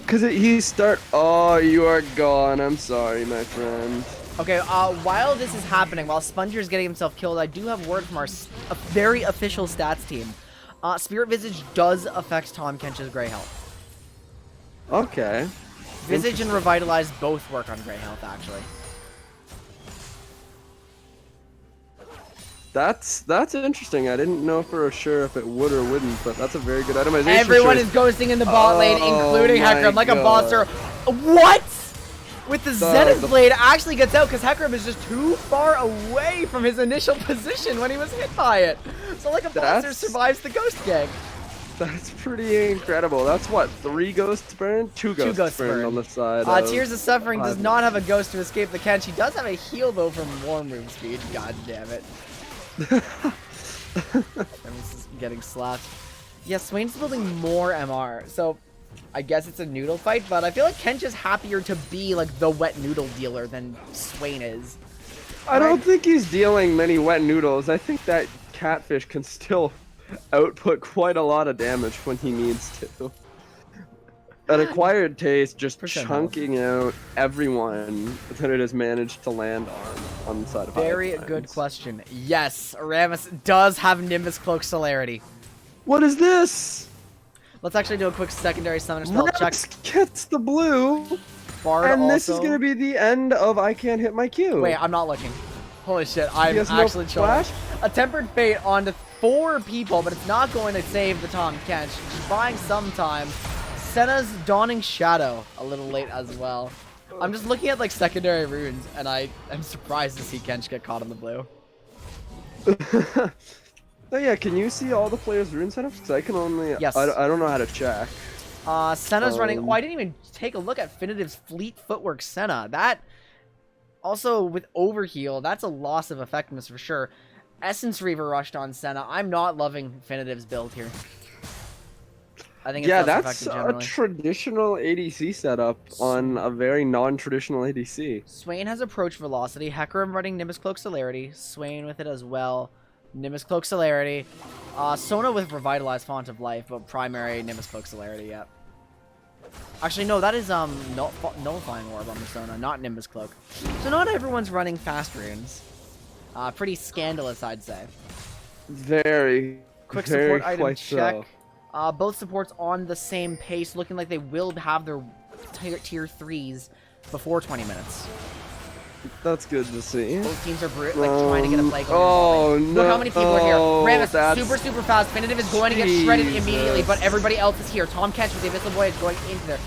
Cause he start. Oh, you are gone. I'm sorry, my friend. Okay, while this is happening, while Sponger's getting himself killed, I do have word from our very official stats team. Spirit Visage does affect Tahm Kench's Grey health. Okay. Visage and Revitalize both work on Grey health, actually. That's interesting. I didn't know for sure if it would or wouldn't, but that's a very good itemization. Everyone is ghosting in the bot lane, including Hecarim, like a monster. What? With the Zenith Blade actually gets out because Hecarim is just too far away from his initial position when he was hit by it. So like a monster survives the ghost gang. That's pretty incredible. That's what, 3 ghosts burned? 2 ghosts burned on the side. Tears of Suffering does not have a ghost to escape the Kench. He does have a heal though from Warm Room speed. God damn it. This is getting slapped. Yeah, Swain's building more MR, so I guess it's a noodle fight, but I feel like Kench is happier to be like the wet noodle dealer than Swain is. I don't think he's dealing many wet noodles. I think that catfish can still output quite a lot of damage when he needs to. An Acquired Taste just chunking out everyone that it has managed to land on the side of Very good question. Yes, Rammus does have Nimbus Cloak Celerity. What is this? Let's actually do a quick secondary summoner spell check. Gets the blue, Bard and also... this is going to be the end of I Can't Hit My Q. Wait, I'm not looking. Holy shit, I'm actually chilling. A Tempered Fate onto 4 people, but it's not going to save the Tahm Kench. Just buying some time. Senna's Dawning Shadow, a little late as well. I'm just looking at like secondary runes, and I'm surprised to see Kench get caught in the blue. Oh yeah, can you see all the players' rune setups? Because I can only... Yes. I don't know how to check. Senna's running... Oh, I didn't even take a look at Finitive's Fleet Footwork Senna. That... Also, with Overheal, that's a loss of effectiveness for sure. Essence Reaver rushed on Senna. I'm not loving Finitive's build here. I think it's that's a traditional ADC setup on a very non-traditional ADC. Swain has Approach Velocity. Hecarim running Nimbus Cloak Celerity. Swain with it as well. Nimbus Cloak Celerity. Sona with Revitalized Font of Life, but primary Nimbus Cloak Celerity, yep. Actually, no, that is Nullifying Orb on the Sona, not Nimbus Cloak. So not everyone's running fast runes. Pretty scandalous, I'd say. Very. Quick support item check. Both supports on the same pace, looking like they will have their tier 3s before 20 minutes. That's good to see. Both teams are trying to get a play going. Oh, no. Look how many people are here. Ramus, That's super fast. Finitive is going to get shredded immediately, Jesus. but everybody else is here. Tom Kench with the Abyssal Voyage going into there.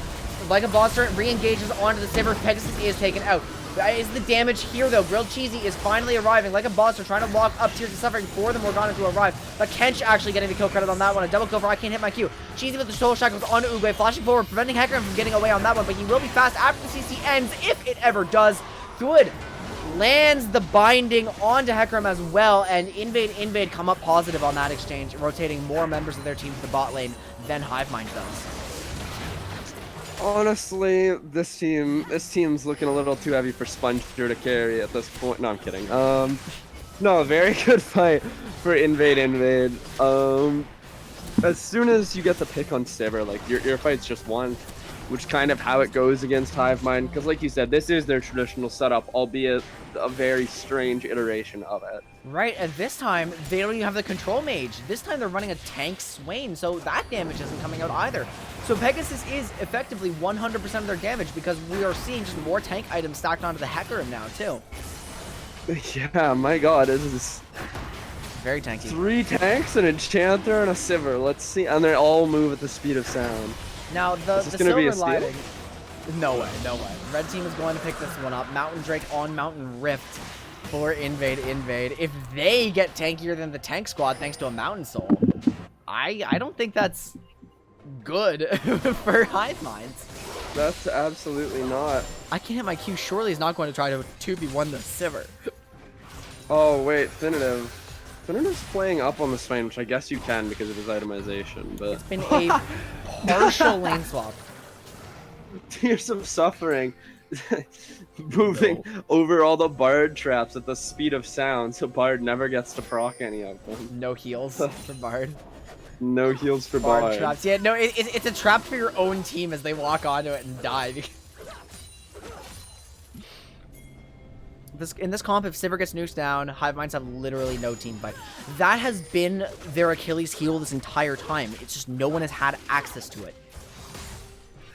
Like a Monster re-engages onto the Sivir. Pegasus is taken out. Is the damage here, though? Grilled Cheesy is finally arriving. Like a Monster trying to lock up Tears of Suffering for the Morgana to arrive. But Kench actually getting the kill credit on that one. A double kill for I Can't Hit My Q. Cheesy with the Soul Shackles onto Uguay, flashing forward, preventing Hecarim from getting away on that one. But he will be fast after the CC ends, if it ever does. Good. Lands the binding onto Hecarim as well, and Invade come up positive on that exchange, rotating more members of their team to the bot lane than Hivemind does. Honestly, this team's looking a little too heavy for Sponger to carry at this point. No, I'm kidding. No, very good fight for Invade. As soon as you get the pick on Sivir, like your fight's just won, which kind of how it goes against Hivemind, because like you said, this is their traditional setup, albeit a very strange iteration of it. Right, and this time, they don't even have the control mage. This time they're running a tank Swain, so that damage isn't coming out either. So Pegasus is effectively 100% of their damage, because we are seeing just more tank items stacked onto the Hecarim now, too. Yeah, my god, this is very tanky. 3 tanks, an Enchanter, and a Sivir. Let's see, and they all move at the speed of sound. Now, the Silver Silver Lighting... No way, no way. Red team is going to pick this one up. Mountain Drake on Mountain Rift for Invade. If they get tankier than the tank squad thanks to a Mountain Soul, I don't think that's good for Hivemind. That's absolutely not. I Can't Hit My Q surely is not going to try to 2v1 the Sivir. Oh, wait, Finitive's playing up on the Swain, which I guess you can because of his itemization, but... It's been a partial lane swap. Tears of Suffering moving over all the Bard traps at the speed of sound, so Bard never gets to proc any of them. No heals for Bard. No heals for Bard Bard. traps. Yeah, no, it's a trap for your own team as they walk onto it and die. In this comp, if Sivir gets nukes down, Hiveminds have literally no team fight. That has been their Achilles heel this entire time. It's just no one has had access to it.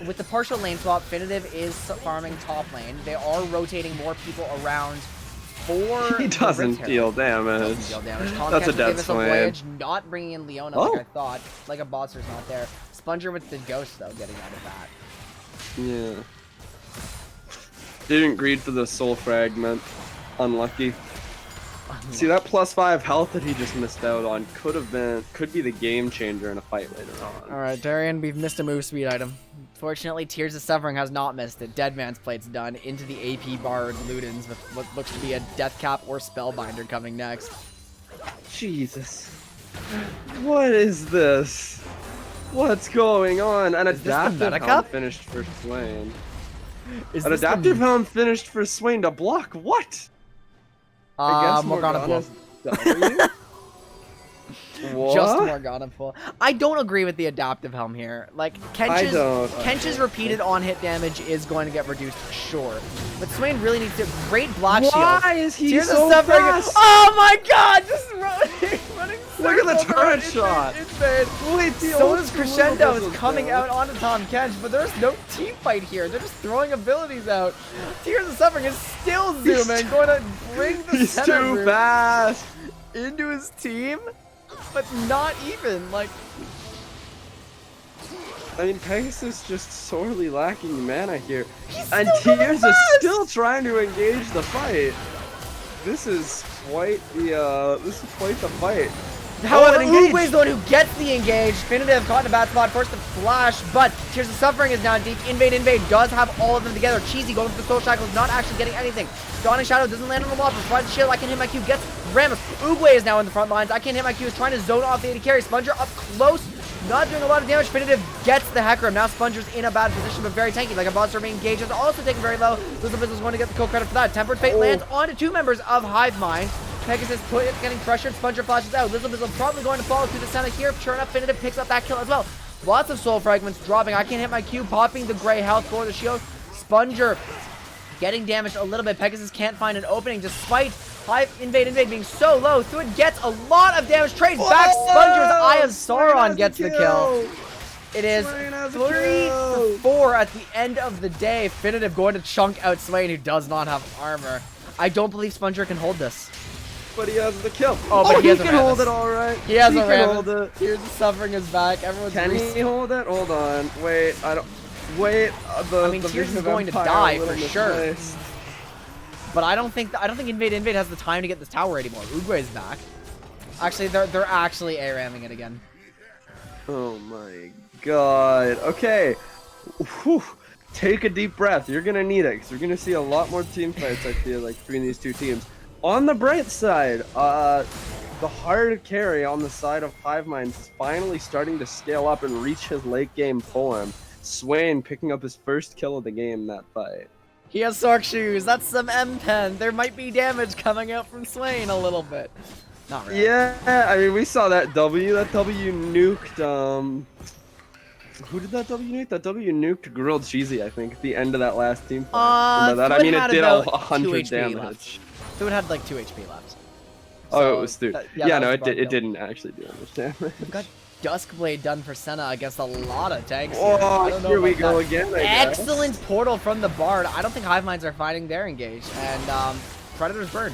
With the partial lane swap, Finitive is farming top lane. They are rotating more people around for... He doesn't deal damage. That's a dead Swain. Not bringing in Leona like I thought. Like a Botzer's not there. Sponger with the Ghost, though, getting out of that. Yeah. Didn't greed for the Soul Fragment. Unlucky. See, that +5 health that he just missed out on could be the game changer in a fight later on. Alright, Darian, we've missed a move speed item. Fortunately, Tears of Suffering has not missed it. Dead Man's Plate's done. Into the AP Bard Ludens with what looks to be a Death Cap or Spellbinder coming next. Jesus. What is this? What's going on? An Adaptive Helm finished for Swain. An Adaptive Helm finished for Swain to block what? I guess Morgana Pool. What? Just Morgana Pool. I don't agree with the Adaptive Helm here. Like, Kench's repeated on-hit damage is going to get reduced, sure. But Swain really needs to... Great Black Shield. Why is he Tears so fast? Oh my god! Just running Look at the turret shot! Insane. Wait, Sona's Crescendo is coming out onto Tom Kench, but there's no team fight here. They're just throwing abilities out. Tears of Suffering is still zooming, going to bring the center too fast into his team, but not even, like... I mean, Pegasus just sorely lacking mana here. He's and Tears is still trying to engage the fight. This is quite the fight. However, Uguay is the one who gets the engage. Finitive caught in a bad spot, forced the flash, but Tears of Suffering is now deep. Invade does have all of them together. Cheesy going for the Soul Shackles, not actually getting anything. Dawning Shadow doesn't land on the wall, provides the shield. I Can't Hit My Q, gets Ramus. Uguay is now in the front lines. I Can't Hit My Q is trying to zone off the AD carry. Sponger up close, not doing a lot of damage. Finitive gets the Hecarim. Now Sponger's in a bad position, but very tanky. Like a monster being engaged, is also taken very low. Elizabeth is going to get the kill credit for that. Tempered Fate lands onto 2 members of Hivemind. Pegasus getting pressured, Sponger flashes out. Elizabeth is probably going to follow through the center here. Sure enough, Finitive picks up that kill as well. Lots of soul fragments dropping. I Can't Hit My Q, popping the gray health for the shield. Sponger getting damaged a little bit. Pegasus can't find an opening despite Invade being so low. Thuid gets a lot of damage. Trades back. Sponger's Eye of Sauron gets the kill. It is Swain has a 3 kill. for 4 at the end of the day. Definitive going to chunk out Swain, who does not have armor. I don't believe Sponger can hold this. But he has the kill. Oh, but he has a can hold Rammus. it all right. He has a can hold Rammus. it. Here's the suffering is back. Everyone's Can he hold it? Hold on. Wait, I don't. Wait. I mean, Tears is going to die for sure. But I don't think Invade has the time to get this tower anymore. Uguay's back. Actually, they're actually A-ramming it again. Oh my god. Okay. Whew. Take a deep breath. You're gonna need it, because we're gonna see a lot more team fights, I feel like, between these two teams. On the bright side, the hard carry on the side of Hivemind is finally starting to scale up and reach his late game form. Swain picking up his first kill of the game in that fight. He has Sork Shoes. That's some M10. There might be damage coming out from Swain a little bit. Not really. Yeah, I mean, we saw that W. That W nuked, who did that W nuke? That W nuked Grilled Cheesy, I think, at the end of that last team fight. By that, I mean, it did 100 damage. Left. So it had like 2 HP left. Oh, So, it was 3. yeah, no, it didn't actually do much damage. We've got Duskblade done for Senna against a lot of tanks. Oh, here, here we go again, I guess. Excellent portal from the Bard. I don't think Hiveminds are fighting their engage. And Predator's Bird.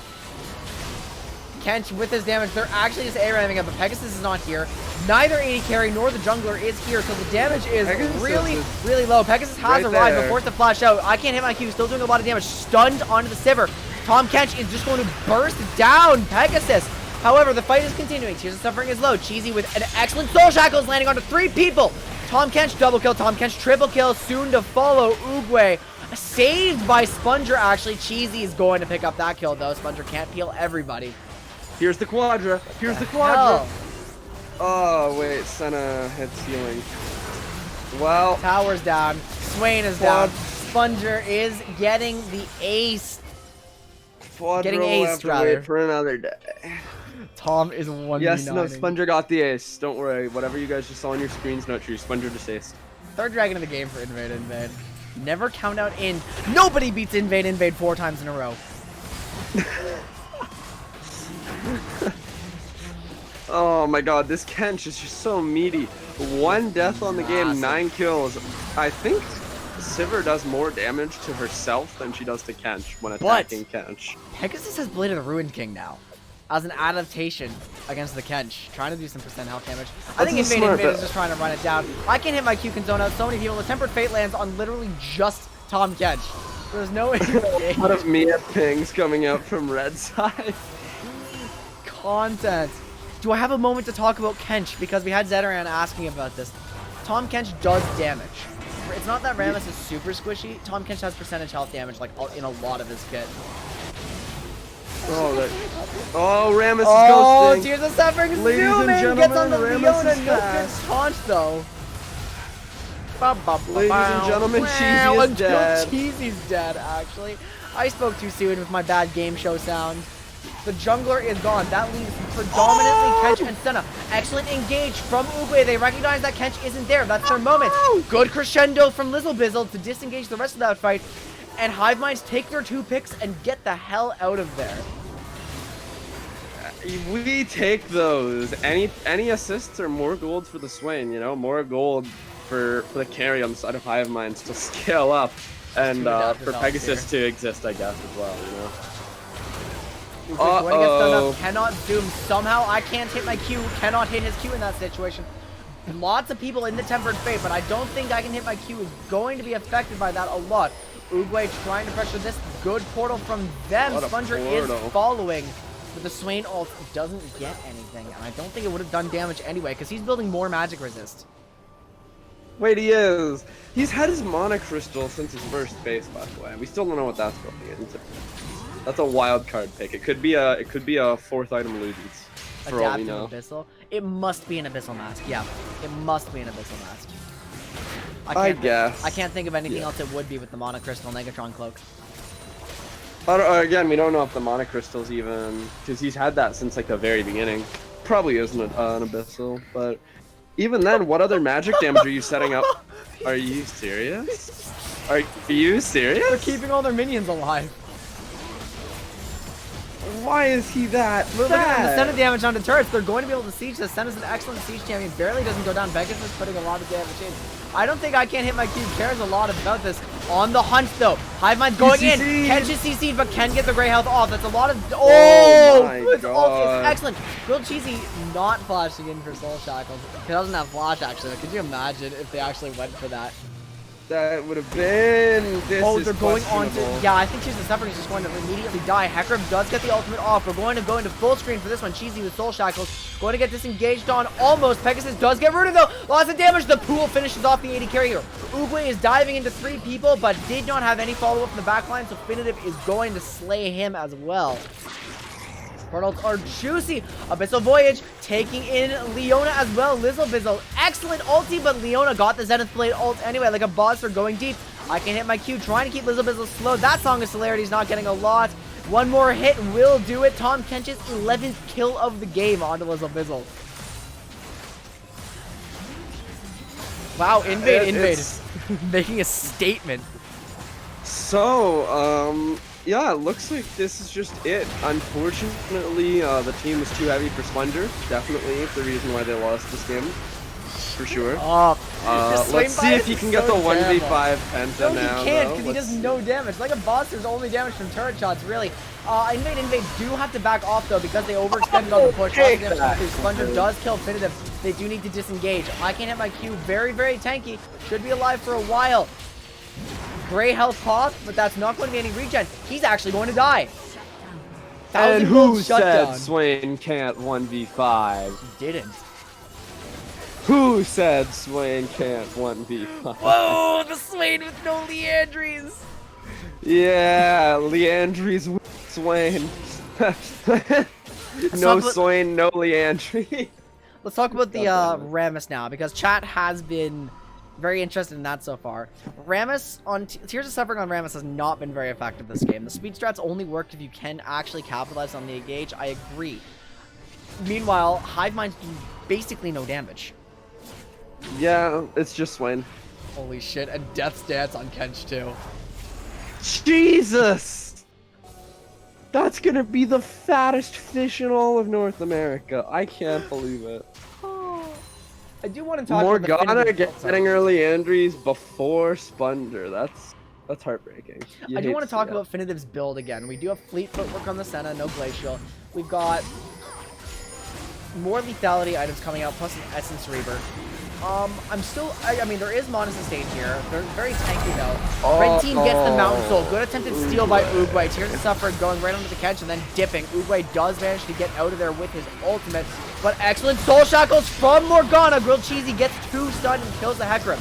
Kench with his damage, they're actually just A-ramming it, but Pegasus is not here. Neither AD carry nor the jungler is here, so the damage is really low. Pegasus has arrived, but forced to flash out. I can't hit my Q, still doing a lot of damage. Stunned onto the Sivir. Tom Kench is just going to burst down Pegasus. However, the fight is continuing. Tears of Suffering is low. Cheesy with an excellent Soul Shackles landing onto 3 people. Tom Kench double kill. Tom Kench triple kill. Soon to follow. Uguay saved by Sponger, actually. Cheesy is going to pick up that kill, though. Sponger can't peel everybody. Here's the Quadra. Here's the Quadra. Oh, wait. Senna hits healing. Well. Tower's down. Swain is down. Sponger is getting the ace. Getting ace, rather. Wait for another day. Tom is 1v9. Yes, no, Sponger got the ace. Don't worry. Whatever you guys just saw on your screen's not true. Sponger just aced. Third dragon of the game for Invade. Never count out in. Nobody beats Invade 4 times in a row. Oh my god, this Kench is just so meaty. 1 death on the game, 9 kills. I think Sivir does more damage to herself than she does to Kench when attacking Kench. Pegasus has Blade of the Ruined King now, as an adaptation against the Kench, trying to do some percent health damage. I think Invade is just trying to run it down. I can hit my Q, can zone out so many people. The Tempered Fate lands on literally just Tom Kench. There's no way. A lot of Mia pings coming out from red side. Content. Do I have a moment to talk about Kench? Because we had Zedaran asking about this. Tom Kench does damage. It's not that Rammus is super squishy. Tom Kench has percentage health damage like in a lot of his kit. Oh, Rammus is ghosting. Oh, Tears of Suffering. Ladies and gentlemen, gets on the Rammus Leona. is No fast. good taunt though. Ladies and gentlemen, Cheesy is dead. Cheesy's dead, actually. I spoke too soon with my bad game show sound. The jungler is gone. That leaves predominantly Kench and Senna. Excellent engage from Uguay. They recognize that Kench isn't there. That's their moment. Good crescendo from Lizzlebizzle to disengage the rest of that fight. And Hiveminds take their 2 picks and get the hell out of there. We take those. Any assists or more gold for the Swain, you know? More gold for the carry on the side of Hivemind to scale up. And for Pegasus to exist, I guess, as well, you know? When he gets done up, cannot zoom. Somehow I can't hit my Q, cannot hit his Q in that situation. Lots of people in the Tempered Fate, but I don't think I can hit my Q is going to be affected by that a lot. Uguay trying to pressure this. Good portal from them. Sponger is following. But the Swain ult doesn't get anything, and I don't think it would have done damage anyway, because he's building more magic resist. Wait, he is. He's had his Mana Crystal since his first base, by the way. We still don't know what that's going into. That's a wild card pick. It could be a 4th item Ludens, for all we know. Abyssal? It must be an Abyssal Mask. Yeah, it must be an Abyssal Mask. I guess. I can't think of anything else it would be with the Mana Crystal Negatron Cloak. Again, we don't know if the Mana Crystal's even, because he's had that since like the very beginning. Probably isn't an Abyssal, but even then, what other magic damage are you setting up? Are you serious? Are you serious? They're keeping all their minions alive. Why is he that? Look at the Senna damage onto turrets. They're going to be able to siege this. Senna's an excellent siege champion. Barely doesn't go down. Vegas is putting a lot of damage in. I don't think I Can't Hit My Cube cares a lot about this. On the hunt, though. Hivemind going in. Kench is CC'd, but can get the gray health off. That's a lot of... Oh my it's God. It's excellent. Grilled Cheesy not flashing in for Soul Shackles. He doesn't have flash, actually. Could you imagine if they actually went for that? That would have been. Oh, they're going on to. Yeah, I think Cheesy Suffering is just going to immediately die. Hecarim does get the ultimate off. We're going to go into full screen for this one. Cheesy with Soul Shackles. Going to get disengaged on almost. Pegasus does get rooted though. Lots of damage. The pool finishes off the 80 carry here. Uguay is diving into 3 people, but did not have any follow-up from the backline, so Definitive is going to slay him as well. Portals are juicy. Abyssal Voyage taking in Leona as well. Lizzle Bizzle. Excellent ulti, but Leona got the Zenith Blade ult anyway, like a boss for going deep. I Can Hit My Q, trying to keep Lizzle Bizzle slow. That Song of Celerity is not getting a lot. One more hit will do it. Tom Kench's 11th kill of the game onto Lizzle Bizzle. Wow, Invade. Making a statement. So, yeah, it looks like this is just it. Unfortunately, the team was too heavy for Splendor. Definitely the reason why they lost this game. For sure. Let's see if he can get the 1v5 Penta now. No, he can't, because he does no damage. Like a boss, there's only damage from turret shots, really. Invade do have to back off, though, because they overextended on the push. Splendor does kill Definitive. They do need to disengage. I Can Hit My Q. Very, very tanky. Should be alive for a while. Gray health pop, but that's not going to be any regen. He's actually going to die. And who said Swain can't 1v5? He didn't. Who said Swain can't 1v5? Whoa, the Swain with no Leandries. Yeah, Leandries with Swain. No Swain, no Leandry. Let's talk about the Rammus now, because chat has been very interested in that so far. Rammus on Tears of Suffering on Rammus has not been very effective this game. The speed strats only work if you can actually capitalize on the engage. I agree. Meanwhile, Hivemind's doing basically no damage. Yeah, it's just Swain. Holy shit, and Death's Dance on Kench too. Jesus! That's gonna be the fattest fish in all of North America. I can't believe it. I do want to talk Morgana about getting early Andries before Splendor. That's heartbreaking. I do want to talk about Definitive's build again. We do have Fleet Footwork on the Senna, no Glacial. We've got more lethality items coming out, plus an Essence Reaver. I mean, there is Mana Sustain here. They're very tanky, though. Red team gets the Mountain Soul. Good attempted steal by Uguay. Tears of Suffering going right onto the catch and then dipping. Uguay does manage to get out of there with his ultimate. But excellent Soul Shackles from Morgana. Grilled Cheesy gets 2 stunned and kills the Hecarim.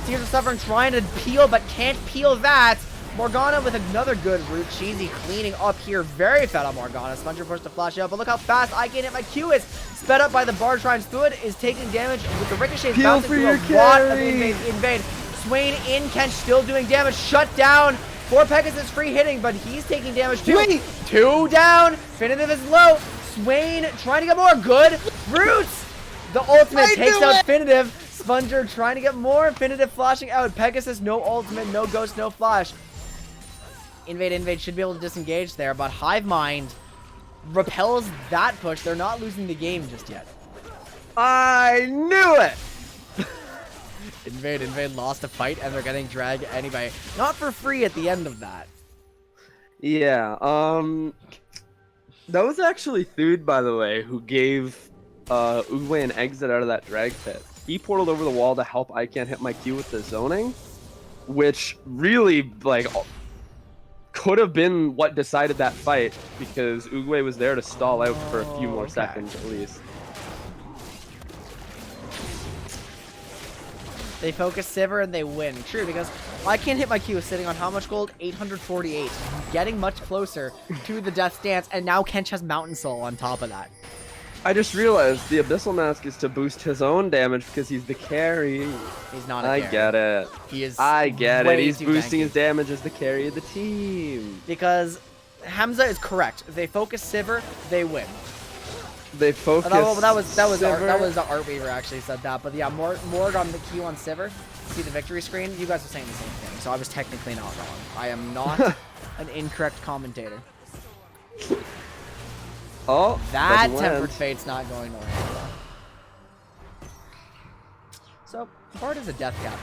Tears of Suffering trying to peel, but can't peel that. Morgana with another good root. Cheesy cleaning up here. Very fed on Morgana. Sponger pushed to flash out, but look how fast I Can Hit My Q is. Sped up by the Bar Shrine's Food is taking damage with the ricochets bouncing through a lot of invade. Swain in, Kench still doing damage. Shut down. 4 Pegasus free hitting, but he's taking damage too. Wait. 2 down. Definitive is low. Swain trying to get more. Good. Roots. The ultimate takes out Definitive. Sponger trying to get more. Definitive flashing out. Pegasus, no ultimate, no ghost, no flash. Invade should be able to disengage there, but Hivemind repels that push. They're not losing the game just yet. I knew it! Invade lost a fight, and they're getting dragged anyway. Not for free at the end of that. Yeah, that was actually Thude, by the way, who gave Uguay an exit out of that drag pit. He portaled over the wall to help I Can't Hit My Q with the zoning, which really, like, could have been what decided that fight, because Uguay was there to stall out for a few more seconds at least. They focus Sivir and they win. True, because I Can't Hit My Q sitting on how much gold? 848. Getting much closer to the Death's Dance, and now Kench has Mountain Soul on top of that. I just realized the Abyssal Mask is to boost his own damage because he's the carry. He's not a carry. I get it. He is. I get it. He's boosting tanky. his damage as the carry of the team. Because Hamza is correct. If they focus Sivir, they win. They focus. That was Art Weaver actually said that. But yeah, Morg on the Q on Sivir. See the victory screen? You guys are saying the same thing, so I was technically not wrong. I am not an incorrect commentator. Oh, That doesn't Tempered land. Fate's not going to land. So, Bard is a death cap.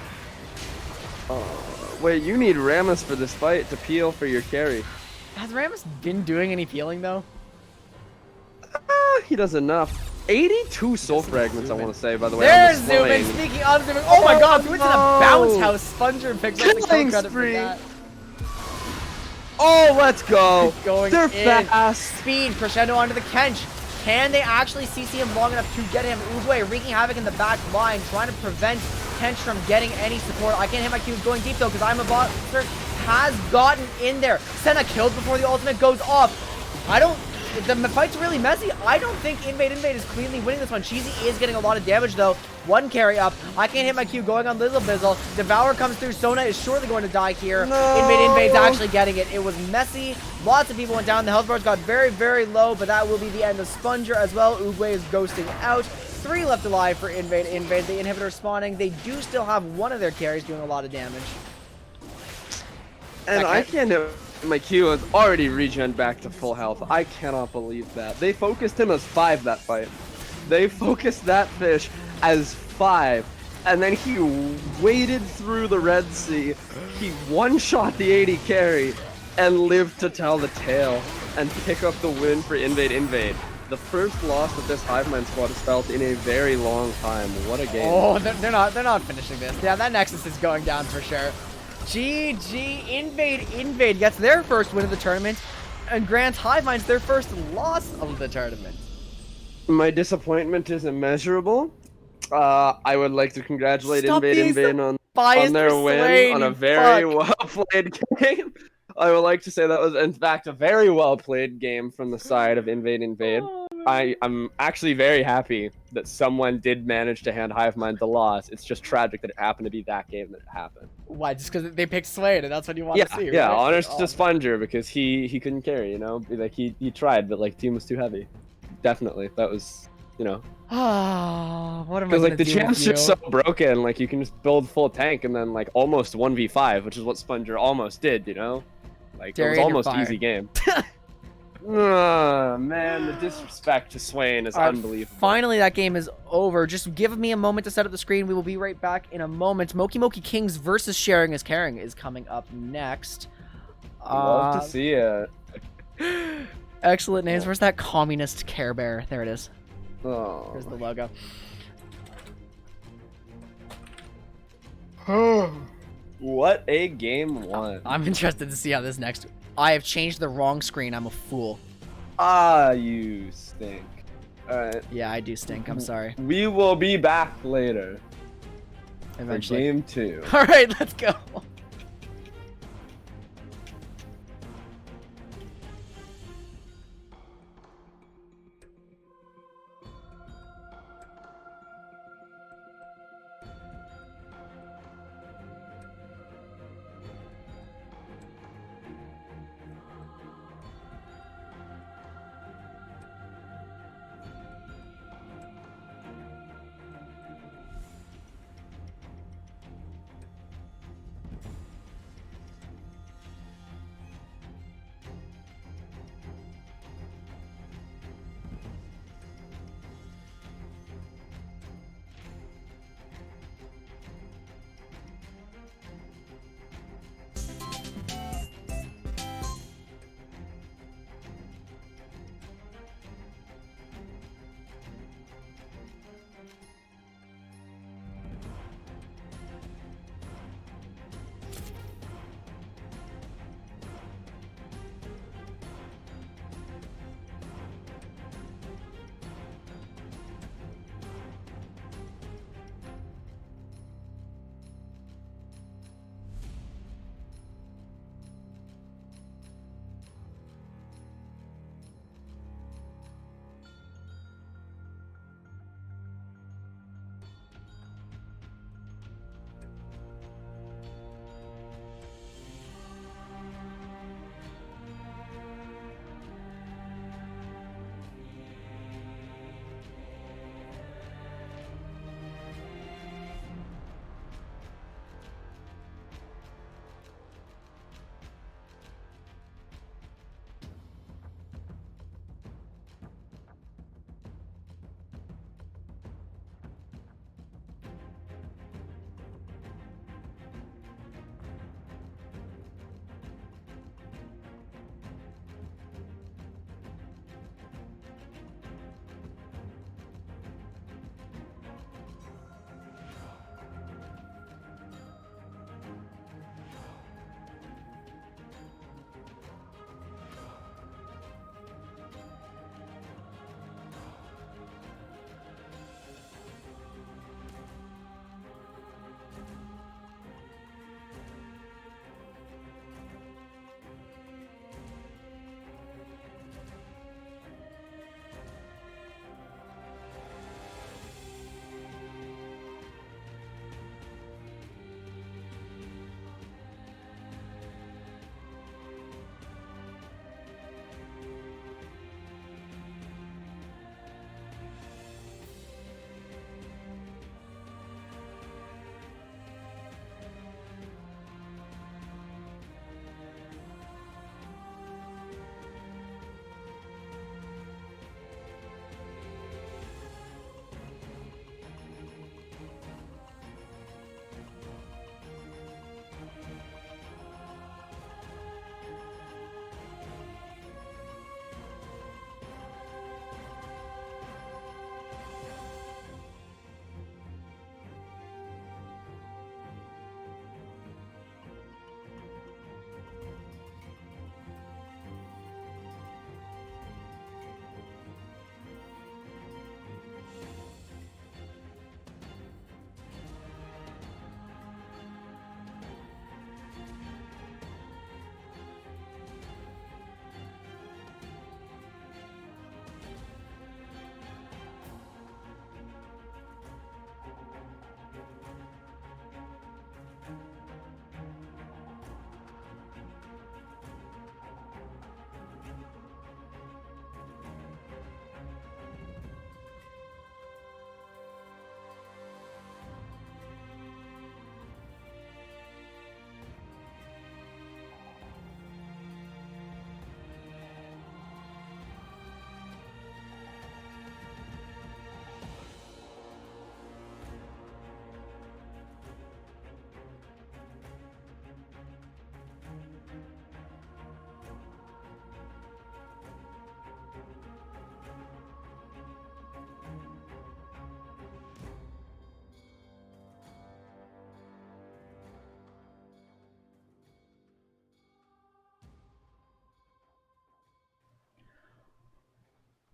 Oh, wait, you need Rammus for this fight to peel for your carry. Has Rammus been doing any peeling, though? He does enough. 82 soul fragments, I want to say, by the way. There's on the zooming. slaying. Speaking of zooming. Oh my god, we went to the bounce no. house. Sponger picks up the kill Killing credit for spree. that. Oh, let's go. Going They're in. fast. Speed, crescendo onto the Kench. Can they actually CC him long enough to get him? Uguay wreaking havoc in the back line, trying to prevent Kench from getting any support. I can't hit my Qs going deep though, because I'm a boxer. Has gotten in there. Senna killed before the ultimate goes off. The fight's really messy. I don't think Invade is cleanly winning this one. Cheesy is getting a lot of damage though. One carry up. I can't hit my Q going on Lizzle Bizzle. Devour comes through. Sona is surely going to die here. No. Invade's actually getting it. It was messy. Lots of people went down. The health bars got very, very low, but that will be the end of Sponger as well. Uguay is ghosting out. 3 left alive for Invade. The inhibitor spawning. They do still have one of their carries doing a lot of damage. And I can't hit my Q is already regen back to full health. I cannot believe that. They focused him as 5 that fight. They focused that fish as 5. And then he waded through the Red Sea. He one-shot the 80 carry and lived to tell the tale and pick up the win for Invade. The first loss that this Hivemind squad has felt in a very long time. What a game. Oh, they're not finishing this. Yeah, that Nexus is going down for sure. GG, Invade gets their first win of the tournament, and grants Hivemind's their first loss of the tournament. My disappointment is immeasurable. I would like to congratulate Invade on their win on a very well-played game. I would like to say that was, in fact, a very well-played game from the side of Invade. I'm actually very happy that someone did manage to hand Hivemind the loss. It's just tragic that it happened to be that game that it happened. Why? Just because they picked Slade, and that's what you want to see, Yeah, right? honors to Sponger, because he couldn't carry, you know? Like, he tried, but, like, team was too heavy. Definitely. That was, you know... Ah, what am I Because, gonna like, the do champ's with you? just so broken, like, you can just build full tank and then, like, almost 1v5, which is what Sponger almost did, you know? Like, it was almost an easy game. Man, the disrespect to Swain is unbelievable. Finally, that game is over. Just give me a moment to set up the screen. We will be right back in a moment. Moki Kings versus Sharing is Caring is coming up next. Love to see it. Excellent names. Where's that communist Care Bear? There it is. Oh. There's the logo. What a game one. I'm interested to see how this next... I have changed the wrong screen. I'm a fool. Ah, you stink. Alright. Yeah, I do stink. I'm sorry. We will be back later. Eventually. For game 2. Alright, let's go.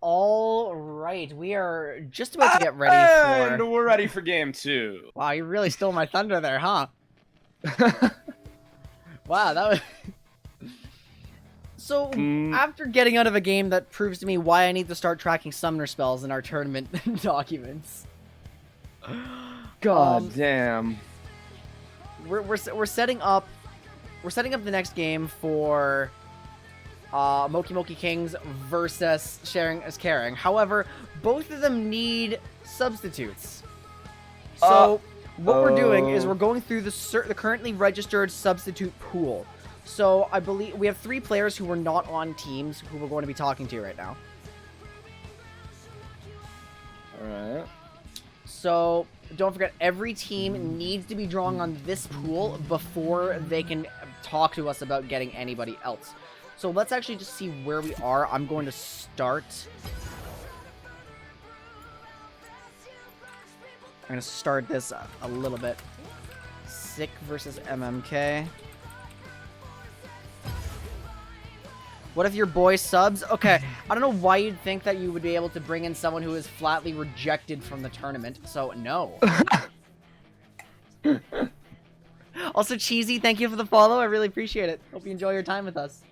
All right, we are just about to get ready And for. we're ready for game 2. Wow, you really stole my thunder there, huh? Wow, that was. So, after getting out of a game that proves to me why I need to start tracking summoner spells in our tournament documents. God damn. We're setting up the next game for Moki Moki Kings versus Sharing is Caring. However, both of them need substitutes. So what we're doing is we're going through the currently registered substitute pool. So I believe we have 3 players who were not on teams who we're going to be talking to right now. Alright. So don't forget, every team needs to be drawing on this pool before they can talk to us about getting anybody else. So let's actually just see where we are. I'm going to start. I'm going to start this a little bit. Sick versus MMK. What if your boy subs? Okay, I don't know why you'd think that you would be able to bring in someone who is flatly rejected from the tournament, so no. Also, Cheesy, thank you for the follow. I really appreciate it. Hope you enjoy your time with us.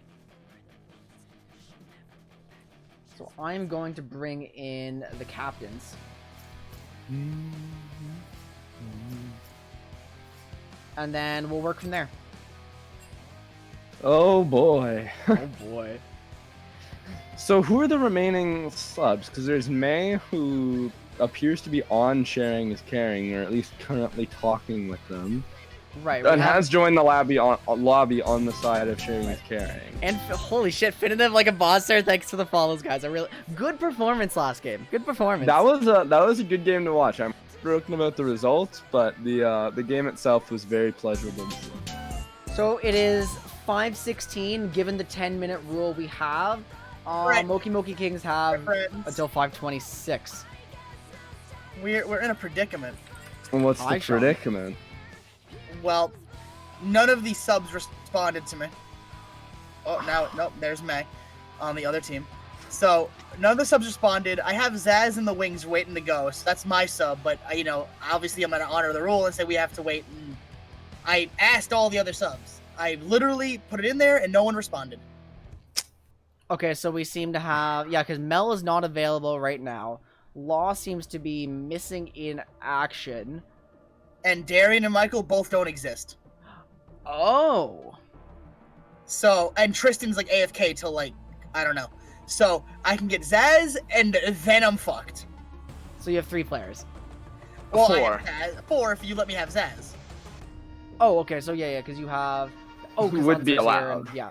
So I'm going to bring in the captains. And then we'll work from there. Oh boy. Oh boy. So who are the remaining subs? Because there's May, who appears to be on Sharing is Caring, or at least currently talking with them. Right. And has joined the lobby on the side of Sharing is Caring. And holy shit, Finitive like a boss there. Thanks for the follows, guys. I really good performance last game. Good performance. That was a good game to watch. I'm broken about the results, but the game itself was very pleasurable. So it is 5:16. Given the 10-minute rule we have, Moki Moki Kings have until 5:26. We're in a predicament. And what's the Sean. predicament? Well, none of these subs responded to me. Oh, nope, there's May on the other team. So, none of the subs responded. I have Zaz in the wings waiting to go, so that's my sub, but, obviously I'm going to honor the rule and say we have to wait. And I asked all the other subs. I literally put it in there and no one responded. Okay, so we seem to have because Mel is not available right now. Law seems to be missing in action. And Darian and Michael both don't exist. Oh. So, and Tristan's like AFK till I don't know. So, I can get Zaz and then I'm fucked. So you have 3 players. Well, 4. I have 4 if you let me have Zaz. Oh, okay, so yeah, because you have... Oh, Who would be Uncer's here allowed. and, yeah.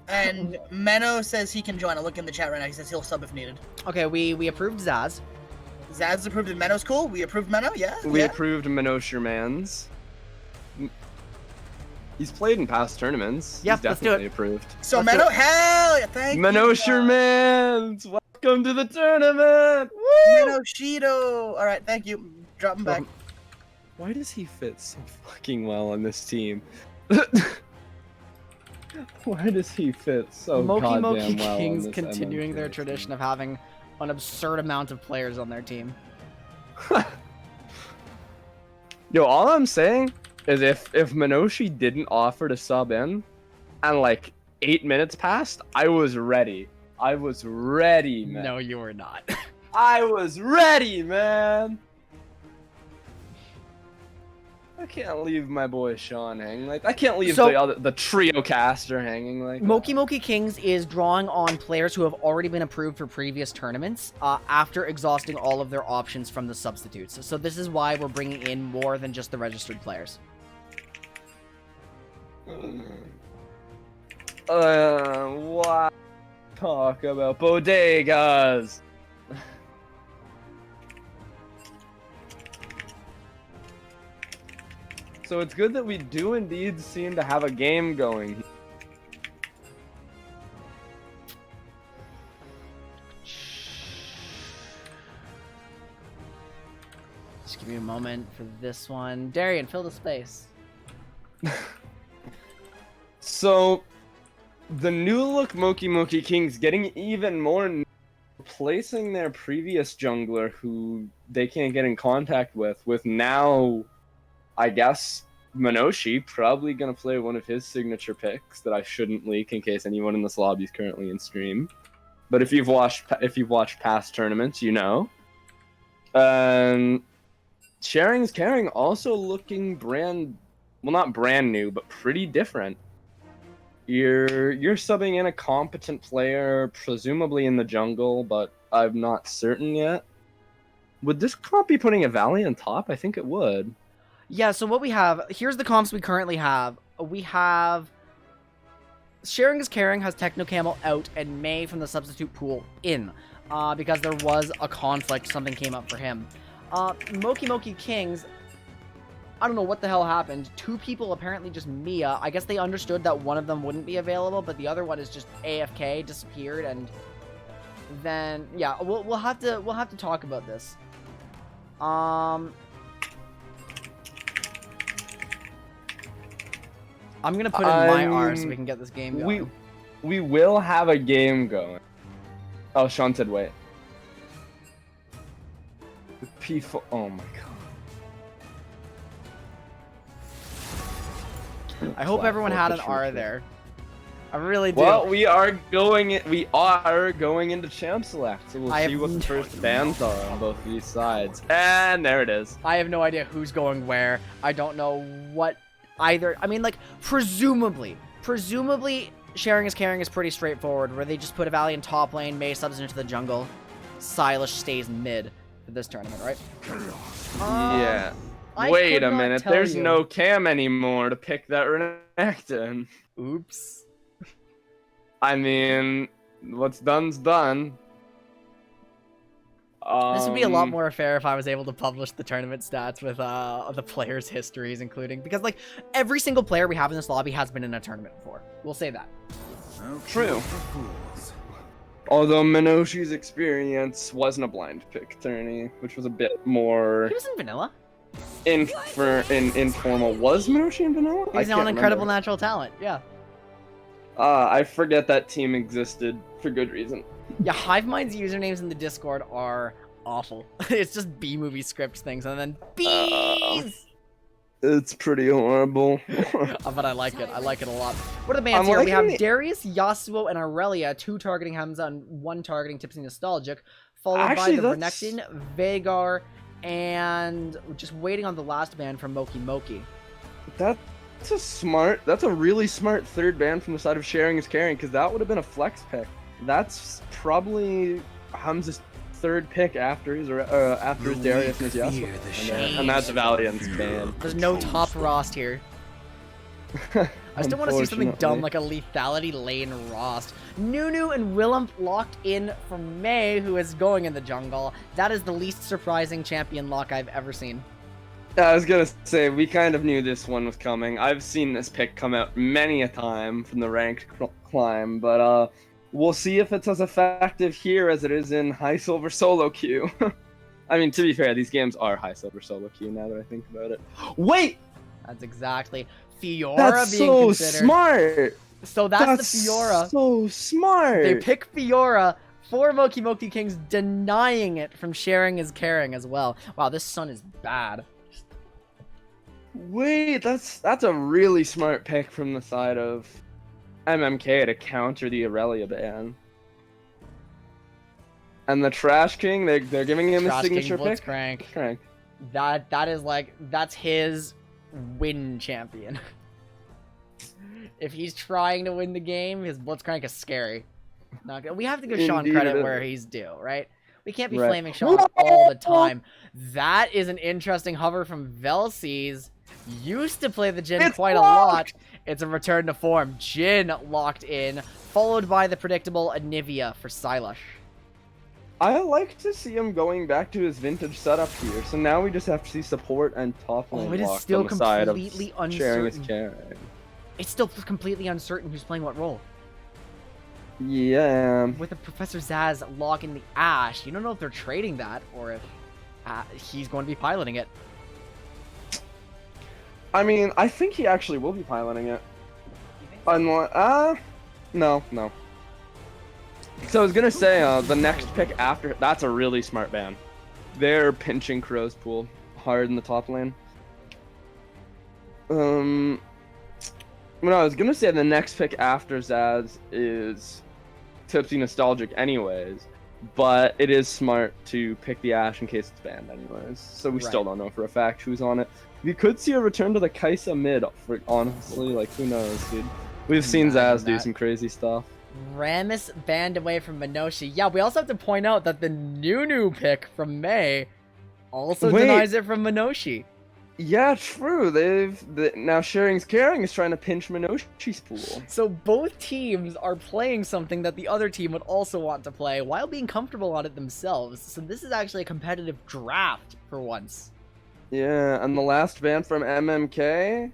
And Menno says he can join. I'll look in the chat right now. He says he'll sub if needed. Okay, we approved Zaz. Zaz approved and Menno's cool. We approved Menno, yeah? We yeah. approved Minosher Mans. He's played in past tournaments. Yeah, He's let's do definitely it. approved. So Let's do Menno, it. hell yeah, thank you. Minosher Mans! Welcome to the tournament! Woo! Menno Shido. All right, thank you. Drop him back. Why does he fit so fucking well on this team? Why does he fit so Moki goddamn Moki well Kings on this continuing their MMK tradition team? of having an absurd amount of players on their team. Yo, all I'm saying is if Minoshi didn't offer to sub in, and 8 minutes passed, I was ready. I was ready, man. No, you were not. I was ready, man. I can't leave my boy Sean hanging. I can't leave the trio caster hanging like Moki Moki Kings is drawing on players who have already been approved for previous tournaments after exhausting all of their options from the substitutes. So this is why we're bringing in more than just the registered players. What? Talk about bodegas. So it's good that we do indeed seem to have a game going. Just give me a moment for this one. Darian, fill the space. So, the new look Moki Moki Kings getting even more, replacing their previous jungler who they can't get in contact with now, I guess, Minoshi probably gonna play one of his signature picks that I shouldn't leak in case anyone in this lobby is currently in stream. But if you've watched past tournaments, you know. Sharing is caring, also looking not brand new, but pretty different. You're subbing in a competent player, presumably in the jungle, but I'm not certain yet. Would this comp be putting a Valiant top? I think it would. Yeah, so what we have, here's the comps we currently have. We have Sharing is Caring has Techno Camel out and May from the substitute pool in, because there was a conflict, something came up for him. Moki Moki Kings, I don't know what the hell happened. 2 people, apparently just Mia. I guess they understood that one of them wouldn't be available, but the other one is just AFK, disappeared, and then yeah, we'll have to talk about this. I'm gonna put in my R so we can get this game going. We will have a game going. Oh, Sean said wait. The P4. Oh my god. I hope everyone had an R there. I really do. Well, we are going into Champ Select, so we'll see what the first bans are on both these sides. And there it is. I have no idea who's going where. I don't know what either. I mean, like, presumably, Sharing is Caring is pretty straightforward, where they just put a Valiant top lane, Mei subs into the jungle, Silas stays mid for this tournament, right? Yeah. Wait a minute, there's no cam anymore to pick that Renekton. Oops. I mean, what's done's done. This would be a lot more fair if I was able to publish the tournament stats with the players' histories, including, because like every single player we have in this lobby has been in a tournament before. We'll say that. True. Although Minoshi's experience wasn't a blind pick tourney, which was a bit more. He was in vanilla. Informal. Was Minoshi in vanilla? He's now an incredible natural talent. Yeah. I forget that team existed for good reason. Yeah, Hivemind's usernames in the Discord are awful. It's just B-movie script things, and then bees! It's pretty horrible. But I like it. I like it a lot. What are the bans here? We have Darius, Yasuo, and Aurelia, 2 targeting Hamza and 1 targeting Tipsy Nostalgic, followed by the Renekton, Veigar, and just waiting on the last ban from Moki Moki. That's a really smart third ban from the side of Sharing is Caring, because that would have been a flex pick. That's probably Hamza's third pick after his Darius and his Yasuo. And that's Valiant's ban. There's no top Rost here. I still want to see something dumb like a lethality lane Rost. Nunu and Willem locked in from May, who is going in the jungle. That is the least surprising champion lock I've ever seen. I was gonna say, we kind of knew this one was coming. I've seen this pick come out many a time from the ranked climb, but we'll see if it's as effective here as it is in High Silver Solo Queue. I mean, to be fair, these games are High Silver Solo Queue now that I think about it. Wait! That's exactly. Fiora that's being so considered. Smart! So that's the Fiora. So smart! They pick Fiora for Moki Moki Kings, denying it from Sharing is Caring as well. Wow, this Sun is bad. Wait, that's a really smart pick from the side of MMK to counter the Aurelia ban. And the Trash King, they're giving him his signature pick. Blitzcrank. That is like, that's his win champion. If he's trying to win the game, his Blitzcrank is scary. Not good. We have to give Sean credit where he's due, right? We can't be flaming Sean all the time. That is an interesting hover from Velsies. Used to play the Jhin quite a lot. It's a return to form. Jhin locked in, followed by the predictable Anivia for Silas. I like to see him going back to his vintage setup here. So now we just have to see support and top lane it is locked still on the side of completely Sharing is uncertain. Caring. It's still completely uncertain who's playing what role. Yeah. With the Professor Zaz locking the Ashe, you don't know if they're trading that or if he's going to be piloting it. I mean, I think he actually will be piloting it. No, no. So I was gonna say, the next pick after, that's a really smart ban. They're pinching Crow's Pool hard in the top lane. Well, I was gonna say the next pick after Zaz is Tipsy Nostalgic anyways, but it is smart to pick the Ashe in case it's banned anyways. So we still don't know for a fact who's on it. We could see a return to the Kaisa mid, for honestly, like who knows, dude. We've seen Zaz do some crazy stuff. Rammus banned away from Minoshi. Yeah, we also have to point out that the Nunu pick from May also denies it from Minoshi. Yeah, true. Now Sharing's Caring is trying to pinch Minoshi's pool. So both teams are playing something that the other team would also want to play while being comfortable on it themselves. So this is actually a competitive draft for once. Yeah, and the last ban from MMK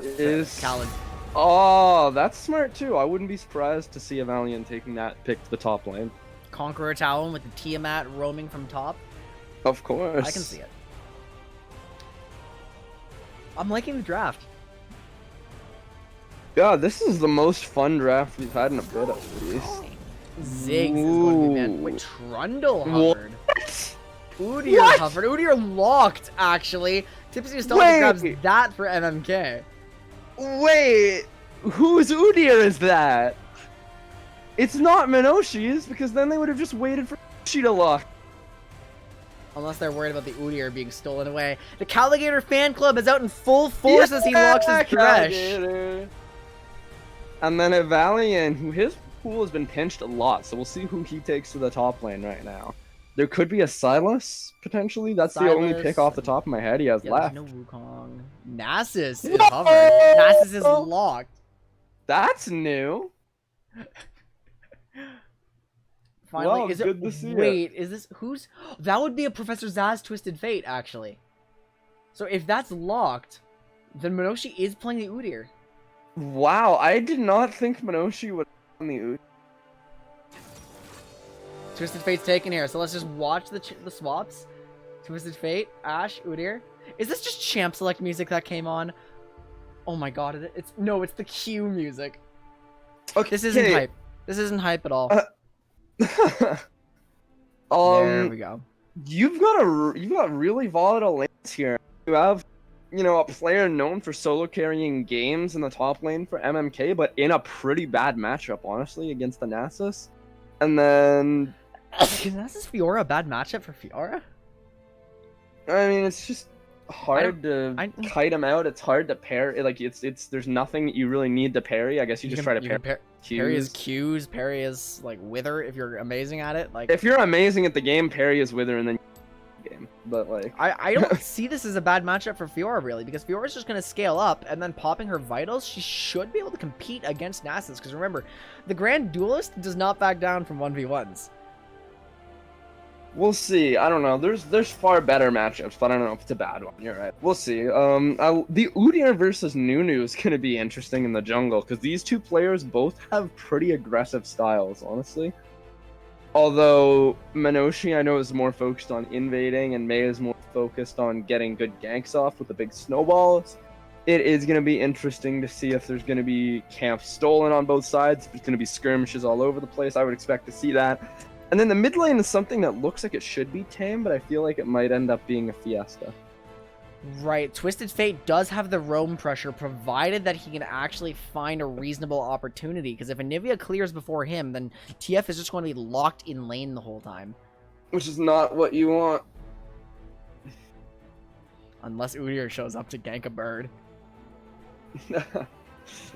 is Khaled. Oh, that's smart too. I wouldn't be surprised to see a Valiant taking that pick to the top lane. Conqueror Talon with the Tiamat roaming from top. Of course. I can see it. I'm liking the draft. Yeah, this is the most fun draft we've had in a bit, at least. Ziggs is going to be banned. Wait, Trundle hovered. Udyr hovered. Udyr locked, actually. Tipsy Nostalgia grabs that for MMK. Wait, whose Udyr is that? It's not Minoshi's, because then they would have just waited for Minoshi to lock. Unless they're worried about the Udyr being stolen away. The Caligator fan club is out in full force as he locks his Thresh. And then a Valiant, who his pool has been pinched a lot, so we'll see who he takes to the top lane right now. There could be a Silas, potentially. That's the only pick off the top of my head he has left. There's no Wukong. Nasus is hovered. Nasus is locked. That's new. Finally, well, is good it? To see wait, is this who's? That would be a Professor Zaz Twisted Fate, actually. So if that's locked, then Minoshi is playing the Udyr. Wow, I did not think Minoshi would on the Udyr. Twisted Fate's taken here, so let's just watch the swaps. Twisted Fate, Ashe, Udyr. Is this just champ select music that came on? Oh my god, it's the Q music. Okay. This isn't hype. This isn't hype at all. There we go. You've got really volatile lanes here. You have, a player known for solo carrying games in the top lane for MMK, but in a pretty bad matchup, honestly, against the Nasus. And then is Nasus Fiora a bad matchup for Fiora? I mean, it's just hard to kite him out. It's hard to parry. Like there's nothing you really need to parry. I guess you just try to parry. Parry is Qs, parry is like Wither if you're amazing at it. Like if you're amazing at the game, parry is Wither, and then game. But like I don't see this as a bad matchup for Fiora really, because Fiora's just gonna scale up and then popping her vitals, she should be able to compete against Nasus. Because remember, the Grand Duelist does not back down from 1v1s. We'll see. I don't know. There's far better matchups, but I don't know if it's a bad one. You're right. We'll see. The Udyr versus Nunu is gonna be interesting in the jungle because these two players both have pretty aggressive styles, honestly. Although Minoshi, I know, is more focused on invading, and May is more focused on getting good ganks off with the big snowballs. It is gonna be interesting to see if there's gonna be camps stolen on both sides. If there's gonna be skirmishes all over the place, I would expect to see that. And then the mid lane is something that looks like it should be tame, but I feel like it might end up being a fiesta. Right, Twisted Fate does have the roam pressure, provided that he can actually find a reasonable opportunity, because if Anivia clears before him, then TF is just going to be locked in lane the whole time. Which is not what you want. Unless Udyr shows up to gank a bird. Your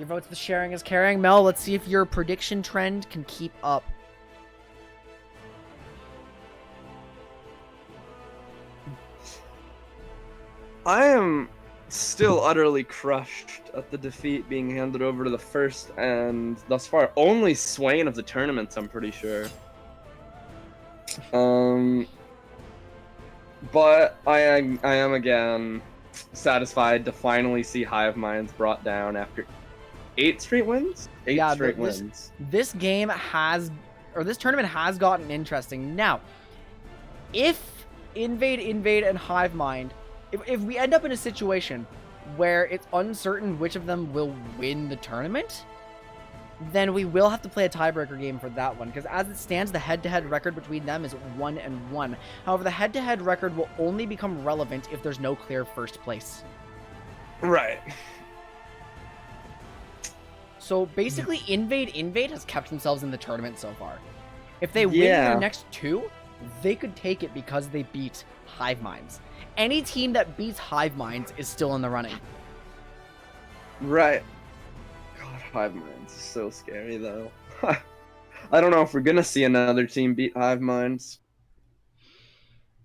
votes the sharing is carrying. Mel, let's see if your prediction trend can keep up. I am still utterly crushed at the defeat being handed over to the first and thus far only Swain of the tournaments, I'm pretty sure. But I am again satisfied to finally see Hivemind brought down after 8 straight wins? 8 straight wins. This game has, or this tournament has gotten interesting. Now, if Invade, and Hivemind, if we end up in a situation where it's uncertain which of them will win the tournament, then we will have to play a tiebreaker game for that one, because as it stands, the head-to-head record between them is 1-1. However, the head-to-head record will only become relevant if there's no clear first place. Right. So basically, Invade has kept themselves in the tournament so far. If they win Yeah. their next two, they could take it because they beat Hiveminds. Any team that beats Hiveminds is still in the running. Right. God, Hivemind is so scary though. I don't know if we're gonna see another team beat Hivemind.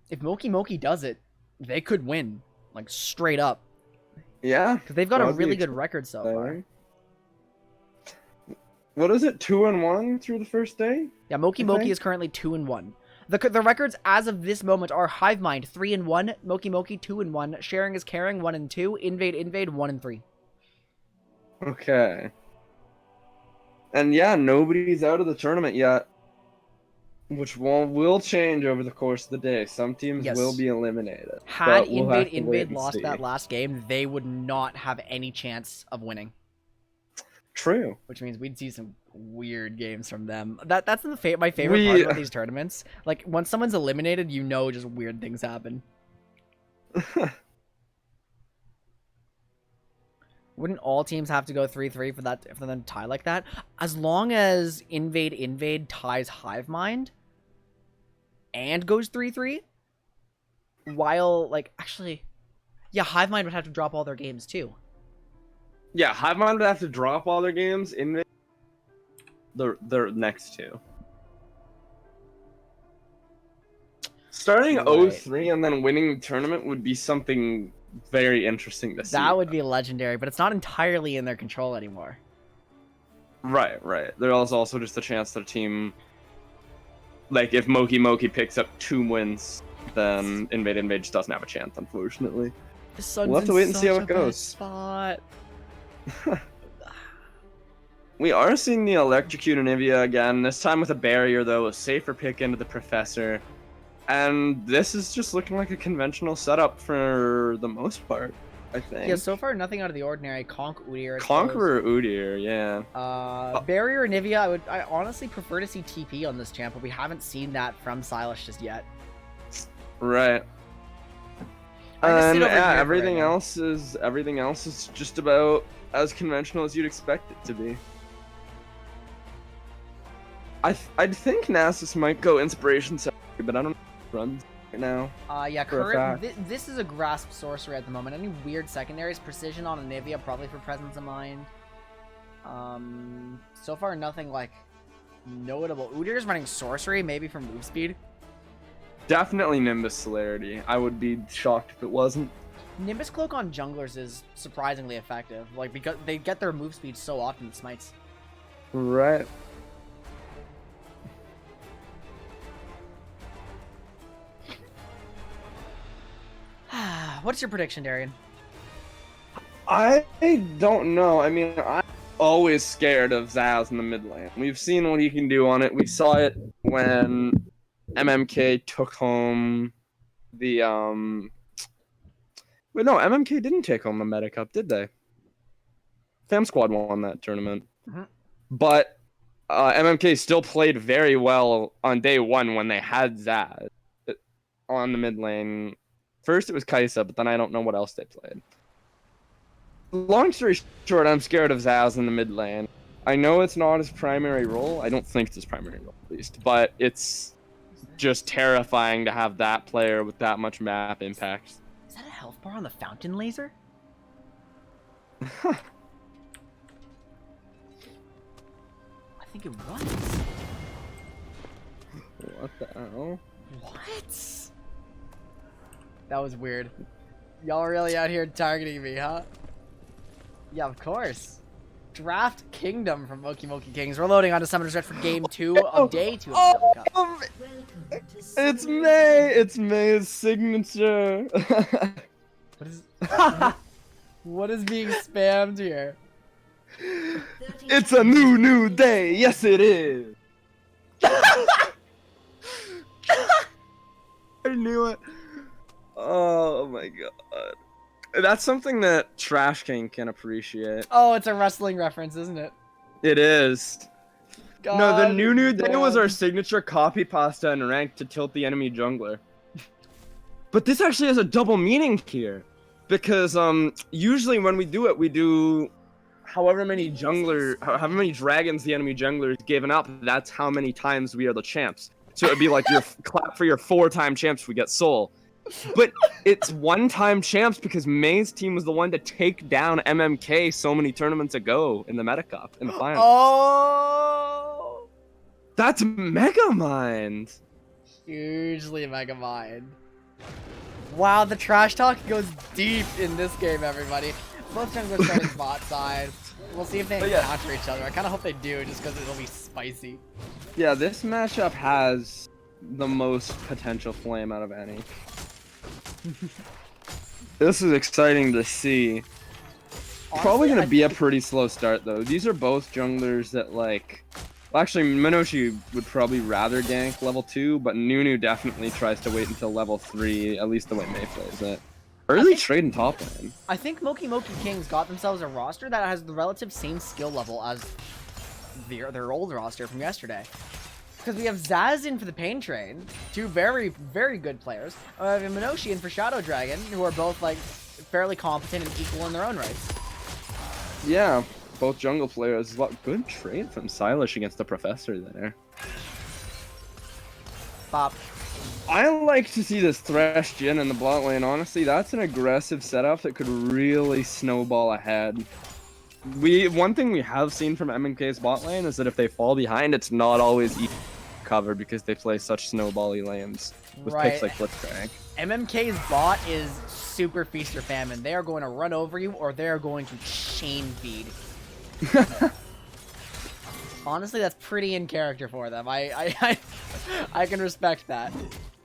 If Moki Moki does it, they could win, like straight up, Yeah. because they've got a That'd be really good record so far. What is it? 2-1 through the first day? Yeah, Moki I Moki think. is currently 2-1. The records as of this moment are Hivemind 3-1, Moki Moki 2-1, Sharing is Caring 1-2, Invade 1-3. Okay. And yeah, nobody's out of the tournament yet. Which will change over the course of the day. Some teams Yes. will be eliminated. Had but we'll have to wait Invade and lost see. that last game, they would not have any chance of winning. True. Which means we'd see some weird games from them. That's my favorite part about these tournaments. Like, once someone's eliminated, you know just weird things happen. Wouldn't all teams have to go 3-3 for them to tie like that? As long as Invade ties Hivemind and goes 3-3, while, like, actually, yeah, Hivemind would have to drop all their games too. Yeah, Hivemind would have to drop all their games in their next two. Starting Right. 0-3 and then winning the tournament would be something very interesting to see. That would be legendary, but it's not entirely in their control anymore. Right. There's also just a chance that a team, like if Moki Moki picks up 2 wins, then Invade just doesn't have a chance, unfortunately. The Sun's We'll have to in wait and see how such it a bad goes. Spot. We are seeing the Electrocute Anivia again, this time with a barrier though, a safer pick into the Professor. And this is just looking like a conventional setup for the most part, I think. Yeah, so far nothing out of the ordinary. Conk Udyr. I suppose. Conqueror Udyr, yeah. Barrier Anivia, I honestly prefer to see TP on this champ, but we haven't seen that from Silas just yet. Right. I just sit And over here yeah, for everything right now. else is just about as conventional as you'd expect it to be. I'd think Nasus might go Inspiration Secretary, but I don't know if it runs right now. Yeah, For a fact. this is a Grasp Sorcery at the moment. Any weird secondaries? Precision on Anivia, probably for Presence of Mind. So far nothing like notable. Udyr's running Sorcery, maybe for move speed. Definitely Nimbus Celerity. I would be shocked if it wasn't. Nimbus Cloak on junglers is surprisingly effective, like because they get their move speed so often with smites. Right. What's your prediction, Darian? I don't know. I mean, I'm always scared of Zaz in the mid lane. We've seen what he can do on it. We saw it when MMK took home the Wait, no, MMK didn't take home the Meta Cup, did they? Fam Squad won that tournament. Mm-hmm. But MMK still played very well on day one when they had Zaz on the mid lane. First it was Kaisa, but then I don't know what else they played. Long story short, I'm scared of Zaz in the mid lane. I know it's not his primary role. I don't think it's his primary role, at least. But it's just terrifying to have that player with that much map impact. Is that a health bar on the fountain laser? Huh. I think it was. What the hell? What? That was weird. Y'all are really out here targeting me, huh? Yeah, of course. Draft Kingdom from Moki Moki Kings. We're loading onto Summoner's Rift for game 2 of day 2 of the Double Cup. Welcome to It's May! It's May's signature! What is... what is being spammed here? It's a new day! Yes, it is! I knew it! Oh my god. That's something that Trash King can appreciate. Oh, it's a wrestling reference, isn't it? It is. No, the God Nunu thing was damn. our signature copy pasta and rank to tilt the enemy jungler. But this actually has a double meaning here. Because usually when we do it, we do however many dragons the enemy jungler is given up, that's how many times we are the champs. So it'd be like your clap for your 4-time champs we get soul. But it's 1-time champs because May's team was the one to take down MMK so many tournaments ago in the Meta Cup, in the finals. Oh! That's Megamind! Hugely Megamind. Wow, the trash talk goes deep in this game, everybody. Both junglers starting bot side. We'll see if they encounter each other. I kind of hope they do, just because it'll be spicy. Yeah, this matchup has the most potential flame out of any. This is exciting to see. Honestly, Probably gonna be a pretty slow start though. These are both junglers that like. Well, actually, Minoshi would probably rather gank level 2, but Nunu definitely tries to wait until level 3, at least the way May plays it. Early trade in top lane. I think Moki Kings got themselves a roster that has the relative same skill level as their old roster from yesterday. Because we have Zaz in for the Pain Train, two very, very good players. We have Minoshi in for Shadow Dragon, who are both like fairly competent and equal in their own rights. Yeah, both jungle players. What good trade from Silas against the Professor there. Bop. I like to see this Thresh Jhin in the bot lane. Honestly, that's an aggressive setup that could really snowball ahead. One thing we have seen from MMK's bot lane is that if they fall behind, it's not always easy to cover because they play such snowbally lanes with picks like Blitzcrank. MMK's bot is super feast or famine. They are going to run over you, or they are going to chain feed. Honestly, that's pretty in character for them. I can respect that.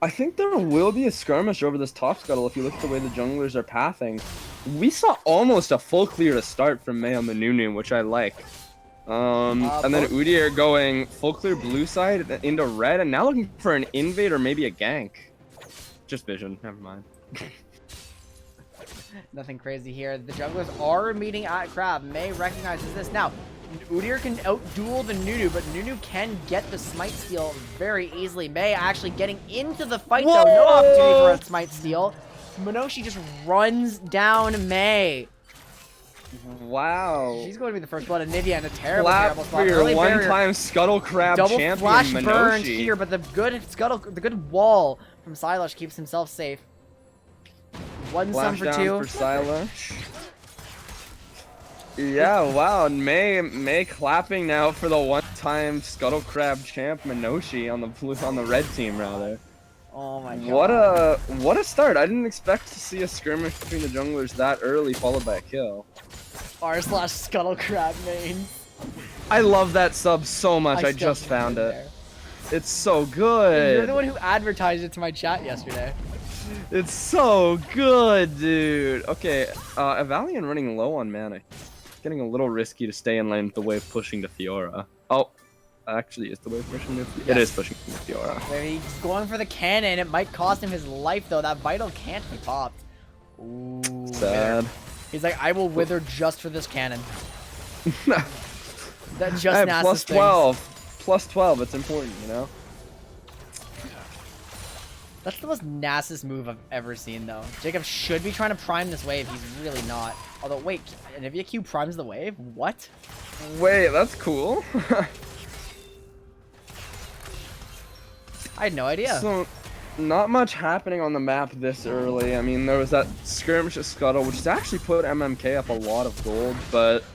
I think there will be a skirmish over this top scuttle if you look at the way the junglers are pathing. We saw almost a full clear to start from May on the Nunu, which I like. And then Udyr going full clear blue side into red, and now looking for an invade or maybe a gank. Just vision, never mind. Nothing crazy here. The junglers are meeting at Crab. May recognizes this. Now, Udyr can out-duel the Nunu, but Nunu can get the Smite Steal very easily. May actually getting into the fight, though. No opportunity for a Smite Steal. Minoshi just runs down May. Wow. She's going to be the first blood, and Nivea in a terrible For spot. your one-time Scuttle Crab Double champion, flash Minoshi. burned here, but the good wall from Silash keeps himself safe. One Flash sum for down 2. for Silash. Yeah, wow, and May clapping now for the one-time Scuttle Crab champ Minoshi on the red team rather. Oh my god. What a start. I didn't expect to see a skirmish between the junglers that early followed by a kill. R/Scuttle Crab main. I love that sub so much. I just found it. It's so good. You're the one who advertised it to my chat yesterday. It's so good, dude. Okay, Evalian running low on mana. Getting a little risky to stay in lane with the wave pushing to Fiora. Oh, actually, is the wave pushing to Fiora? It is pushing to Fiora. He's going for the cannon. It might cost him his life, though. That vital can't be popped. Ooh, sad. He's like, I will wither just for this cannon. That just hey, Nasus plus 12. Plus 12, it's important, you know? That's the most Nasus move I've ever seen, though. Jacob should be trying to prime this wave. He's really not. Although, wait, Nivea Q primes the wave? What? Wait, that's cool. I had no idea. So, not much happening on the map this early. I mean, there was that skirmish at Scuttle, which has actually put MMK up a lot of gold, but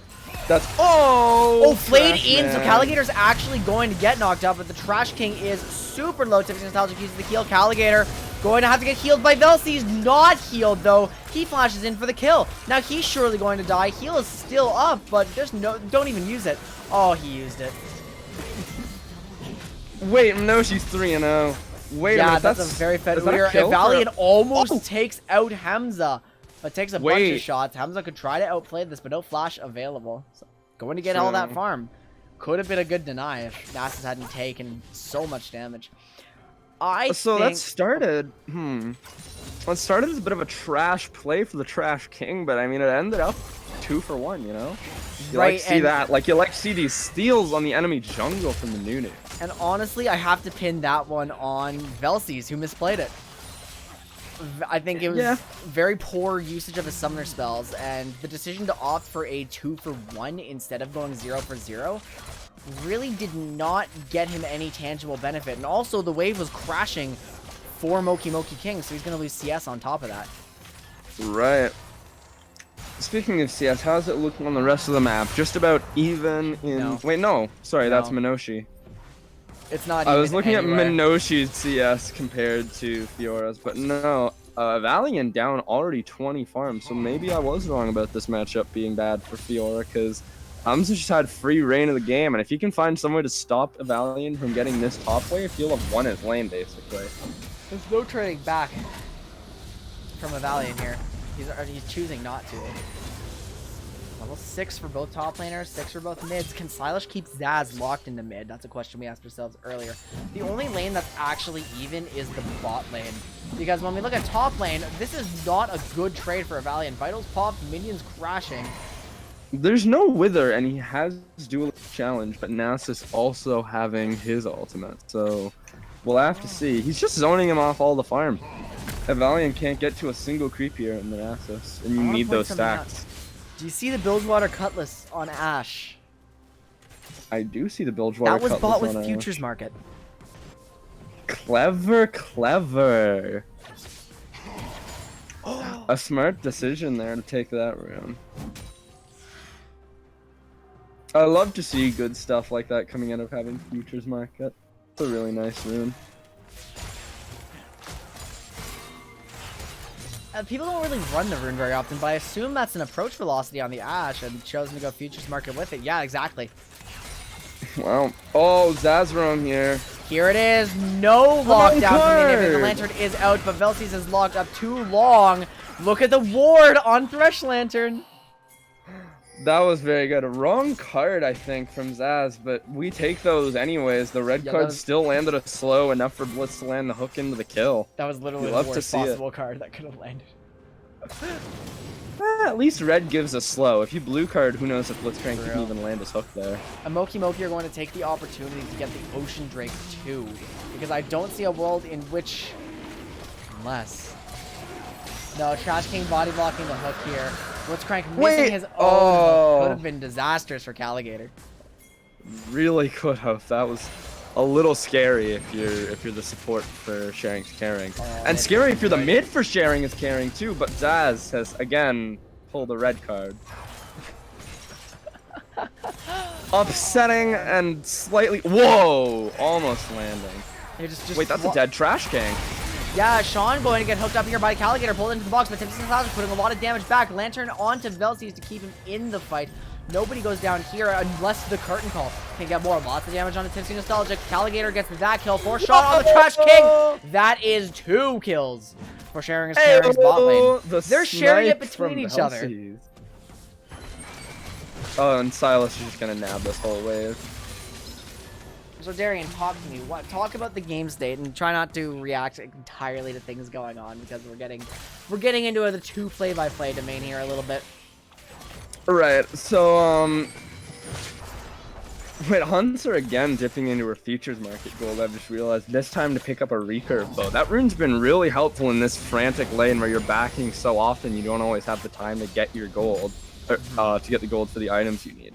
that's... Oh, flayed in, so Caligator's actually going to get knocked out, but the Trash King is super low. Tipping Nostalgic uses the heal. Caligator going to have to get healed by Velcy. He's not healed, though. He flashes in for the kill. Now he's surely going to die. Heal is still up, but there's no... Don't even use it. Oh, he used it. Wait, no, she's 3-0. Wait a minute, that's a very fed weird. Valiant almost takes out Hamza, but takes a bunch of shots. Hamza could try to outplay this, but no flash available. So going to get all that farm. Could have been a good deny if Nasus hadn't taken so much damage. That started as a bit of a trash play for the Trash King, but I mean it ended up 2-for-1, you know? You Right, like to see and- that. Like, you like to see these steals on the enemy jungle from the Nunu. And honestly, I have to pin that one on Velces, who misplayed it. I think it was very poor usage of his summoner spells, and the decision to opt for a 2-for-1 instead of going 0-for-0 really did not get him any tangible benefit. And also, the wave was crashing for Moki King, so he's going to lose CS on top of that. Right. Speaking of CS, how's it looking on the rest of the map? Just about even in... No. Wait, no. Sorry, that's No. Minoshi. It's not I even was looking anywhere. at Minoshi's CS compared to Fiora's, but no. Valiant down already 20 farms, so maybe I was wrong about this matchup being bad for Fiora, because Hamza just had free reign of the game, and if he can find some way to stop a Valiant from getting this top wave, he'll have won his lane, basically. There's no trading back from a Valiant here. He's choosing not to. Level 6 for both top laners, 6 for both mids. Can Silas keep Zaz locked into mid? That's a question we asked ourselves earlier. The only lane that's actually even is the bot lane. Because when we look at top lane, this is not a good trade for a Valiant. Vitals popped, minions crashing. There's no Wither, and he has dual challenge, but Nasus also having his ultimate, so we'll have to see. He's just zoning him off all the farm. A Valiant can't get to a single creep here in the Nasus, and you need those stacks. Do you see the Bilgewater Cutlass on Ashe? I do see the Bilgewater That was Cutlass bought with on Futures Ashe. Market. Clever, clever. A smart decision there to take that rune. I love to see good stuff like that coming out of having Futures Market. It's a really nice rune. People don't really run the rune very often, but I assume that's an approach velocity on the Ashe and chosen to go Futures Market with it. Yeah, exactly. Wow. Oh, Zazron here. Here it is. No lockdown from the inhibitor. The card. Lantern is out, but Velces is locked up too long. Look at the ward on Thresh Lantern. That was very good. Wrong card, I think, from Zaz, but we take those anyways. The red card still landed a slow enough for Blitz to land the hook into the kill. That was literally You the love to worst see it. possible card that could have landed. At least red gives a slow. If you blue card, who knows if Blitzcrank For can real. even land his hook there. And Moki are going to take the opportunity to get the Ocean Drake too, because I don't see a world in which, unless, no, Trash King body blocking the hook here. Blitzcrank missing his own hook could have been disastrous for Caligator. Really could have. That was a little scary if you're the support for sharing's caring. And scary if you're the mid for sharing is caring too, but Zaz has again pulled a red card. Upsetting and slightly whoa! Almost landing. Wait, that's a dead Trash King. Yeah, Sean going to get hooked up here by Caligator, pulled into the box, but Tipsy Nostalgic putting a lot of damage back. Lantern onto Velces to keep him in the fight. Nobody goes down here unless the curtain call can get more. Lots of damage onto Tipsy Nostalgic. Caligator gets that kill. 4 shot on the Trash King. That is 2 kills for sharing his Caring's bot lane. They're sharing it between each other. Oh, and Silas is just gonna nab this whole wave. So Darian, talk to me. Talk about the game state and try not to react entirely to things going on because we're getting into the 2 play-by-play domain here a little bit. Right. So wait, Hunts are again dipping into her Futures Market gold. I've just realized this time to pick up a recurve bow. That rune's been really helpful in this frantic lane where you're backing so often you don't always have the time to get your gold, or, to get the gold for the items you need.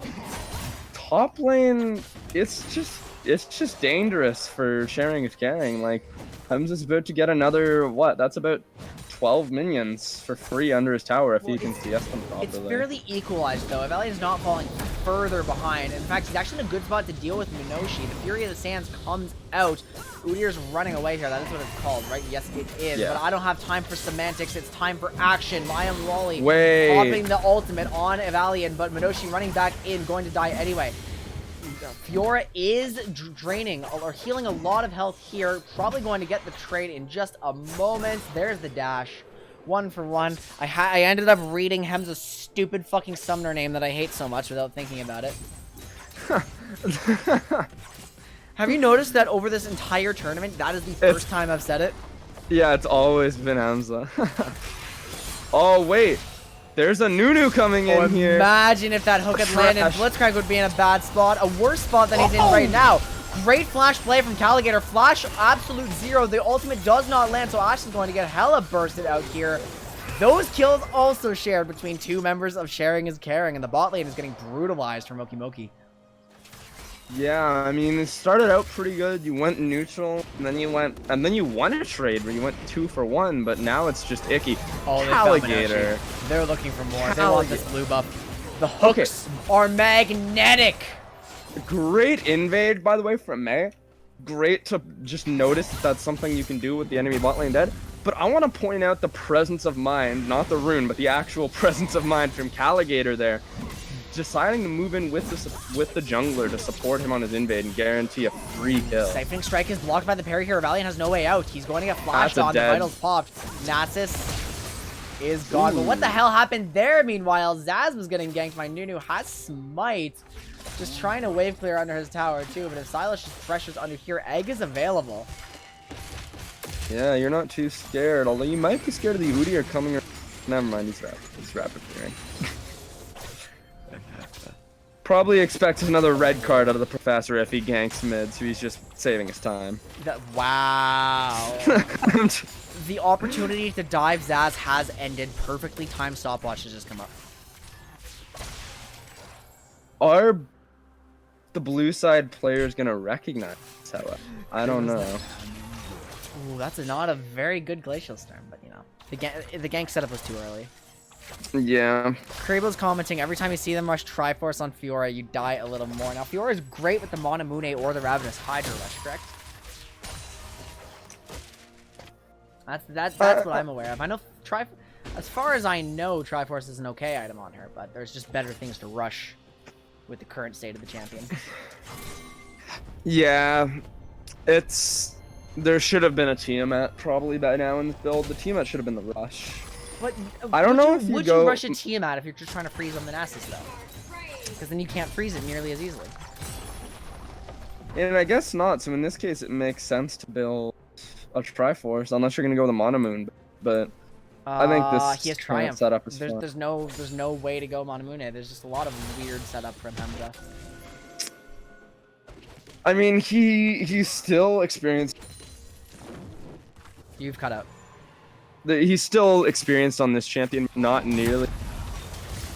Top lane, it's just dangerous for sharing is caring. Like, Hamza's about to get another, what? That's about 12 minions for free under his tower if he can CS them properly. It's fairly equalized, though. Valiant's not falling further behind. In fact, he's actually in a good spot to deal with Minoshi. The Fury of the Sands comes out. Udir's running away here. That is what it's called, right? Yes, it is. Yeah. But I don't have time for semantics. It's time for action. I am Lolly Wait. popping the ultimate on Valiant, but Minoshi running back in, going to die anyway. Fiora is draining or healing a lot of health here. Probably going to get the trade in just a moment. There's the dash. 1 for 1. I ended up reading Hem's stupid fucking summoner name that I hate so much without thinking about it. Have you noticed that over this entire tournament, that is the first time I've said it? Yeah, it's always been Hamza. Oh, wait. There's a Nunu coming in here. Imagine if that hook had landed. Blitzcrank would be in a bad spot. A worse spot than he's in right now. Great flash play from Caligator. Flash absolute zero. The ultimate does not land, so Ash is going to get hella bursted out here. Those kills also shared between two members of Sharing is Caring, and the bot lane is getting brutalized from Moki. Yeah, I mean, it started out pretty good. You went neutral, and then you won a trade where you went 2 for 1, but now it's just icky. Oh, Caligator. They're looking for more. They want this blue buff. The hooks are magnetic. Great invade, by the way, from May. Great to just notice that that's something you can do with the enemy bot lane dead. But I want to point out the presence of mind, not the rune, but the actual presence of mind from Caligator there. Deciding to move in with the jungler to support him on his invade and guarantee a free kill. Siphoning Strike is blocked by the parry here. Valiant has no way out. He's going to get flashed on. The vitals popped. Nasus is gone. But what the hell happened there? Meanwhile, Zaz was getting ganked by Nunu. Has smite. Just trying to wave clear under his tower too. But if Silas just pressures under here, Egg is available. Yeah, you're not too scared. Although you might be scared of the Udyr coming. Never mind. He's rapid clearing. Probably expect another red card out of the professor if he ganks mid, so he's just saving his time. Wow. The opportunity to dive Zaz has ended. Perfectly timed stopwatch has just come up. Are the blue side players gonna recognize Sella? I don't know. Ooh, that's not a very good Glacial Storm, but you know, the gank setup was too early. Yeah. Krable's commenting, every time you see them rush Triforce on Fiora, you die a little more. Now, Fiora is great with the Monamune or the Ravenous Hydra rush, correct? That's what I'm aware of. I know as far as I know, Triforce is an okay item on her, but there's just better things to rush with the current state of the champion. Yeah. There should have been a Tiamat probably by now in the build. The Tiamat should have been the rush. But I don't know if would you rush a Tiamat if you're just trying to freeze on the Nasus though? Because then you can't freeze it nearly as easily. And I guess not. So in this case, it makes sense to build a Triforce unless you're gonna go with a Monomoon. But I think this current setup is fun. There's no way to go Monamune. There's just a lot of weird setup from Hamza. I mean, he's still experienced. You've cut out. He's still experienced on this champion, not nearly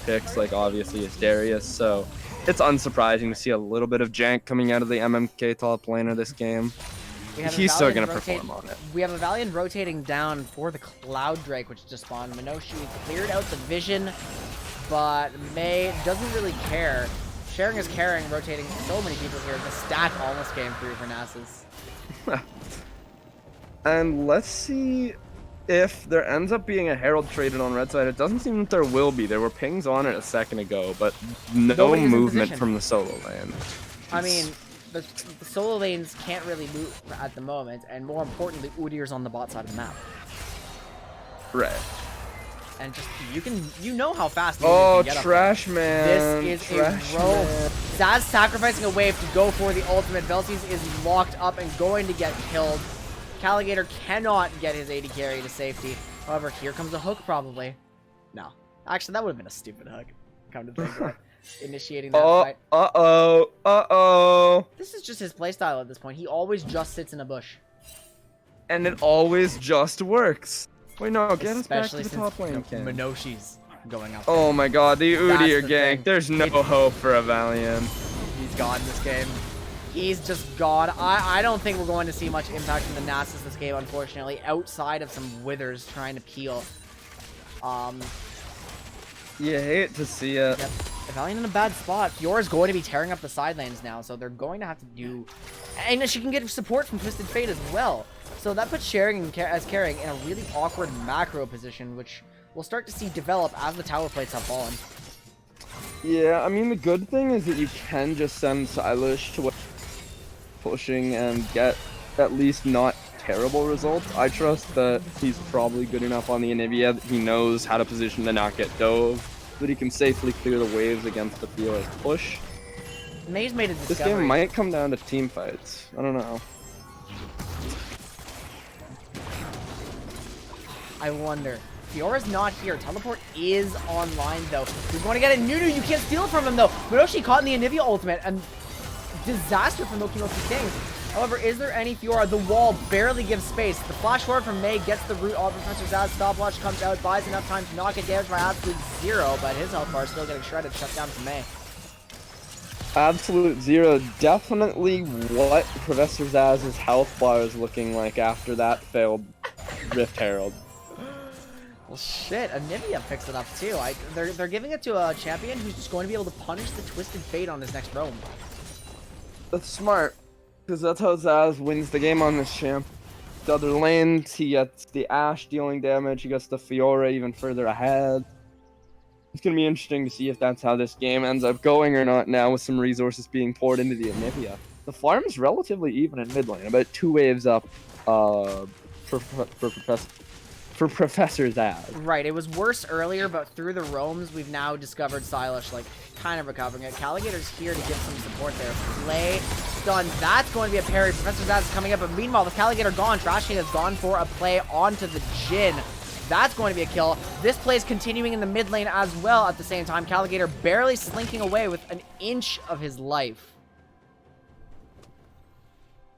picks like obviously as Darius, so it's unsurprising to see a little bit of jank coming out of the MMK top laner this game. He's still gonna perform on it. We have a Valiant rotating down for the Cloud Drake, which just spawned. Minoshi cleared out the vision, but May doesn't really care. Sharing is Caring, rotating so many people here. The stack almost came through for Nasus. And let's see if there ends up being a Herald traded on red side. It doesn't seem that there will be. There were pings on it a second ago, but no movement from the solo lane. I mean, the solo lanes can't really move at the moment, and more importantly, Udyr's on the bot side of the map. Right. And just, you know how fast oh, can get Trash Man. This is a roll. Zaz sacrificing a wave to go for the ultimate. Velsies is locked up and going to get killed. Caligator cannot get his AD carry to safety. However, here comes a hook probably. No. Actually, that would have been a stupid hook. Come to think of it. Initiating that fight. Uh-oh. This is just his playstyle at this point. He always just sits in a bush. And it always just works. Wait, no, get us back to the Especially top lane, Ken. Minoshi's going up. Oh my god, the Udyr the gank. thing. There's no hope for a Valiant. He's gone this game. He's just gone. I don't think we're going to see much impact from the Nasus this game, unfortunately, outside of some withers trying to peel. You hate to see it. Yep. Valiant in a bad spot. Fiora's going to be tearing up the side lanes now, so they're going to have to do... And she can get support from Twisted Fate as well. So that puts Sharing as Caring in a really awkward macro position, which we'll start to see develop as the tower plates have fallen. Yeah, I mean, the good thing is that you can just send Silas to pushing and get at least not terrible results. I trust that he's probably good enough on the Anivia that he knows how to position to not get dove, that he can safely clear the waves against the Fiora's push. May's made a discovery. This game might come down to team fights. I don't know. I wonder. Fiora's not here. Teleport is online, though. He's going to get it. Nunu, you can't steal it from him, though. Minoshi caught in the Anivia ultimate, and disaster from Moki Kings. However, is there any Fiora? The wall barely gives space. The flash forward from May gets the root off Professor Zaz. Stopwatch comes out, buys enough time to not get damaged by absolute zero, but his health bar is still getting shredded. Shut down to May. Absolute zero. Definitely what Professor Zaz's health bar is looking like after that failed Rift Herald. Well, shit. Anivia picks it up, too. They're giving it to a champion who's just going to be able to punish the Twisted Fate on his next roam. That's smart, because that's how Zaz wins the game on this champ. The other lanes, he gets the Ashe dealing damage, he gets the Fiora even further ahead. It's going to be interesting to see if that's how this game ends up going or not now, with some resources being poured into the Anivia. The farm is relatively even in mid lane, about 2 waves up for Professor Zaz. Right, it was worse earlier, but through the roams, we've now discovered Silas, like, kind of recovering it. Caligator's here to give some support there. Play, stun, that's going to be a parry. Professor Zaz is coming up, but meanwhile, with Caligator gone, Trash King has gone for a play onto the Jhin. That's going to be a kill. This play is continuing in the mid lane as well at the same time. Caligator barely slinking away with an inch of his life.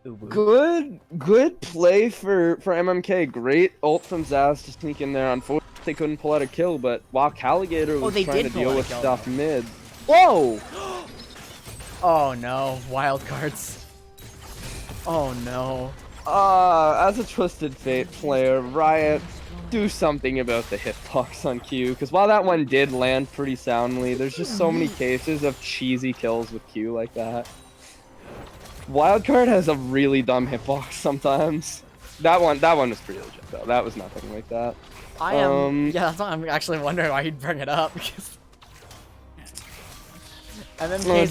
Good play for MMK. Great ult from Zaz to sneak in there. Unfortunately, they couldn't pull out a kill, but while Caligator was trying to deal with stuff mid. Whoa! Oh no, wild cards. Oh no. As a Twisted Fate player, Riot, do something about the hitbox on Q, because while that one did land pretty soundly, there's just so many cases of cheesy kills with Q like that. Wildcard has a really dumb hitbox sometimes. That one was pretty legit though. That was nothing like that. I am. Yeah, that's why I'm actually wondering why he'd bring it up. Because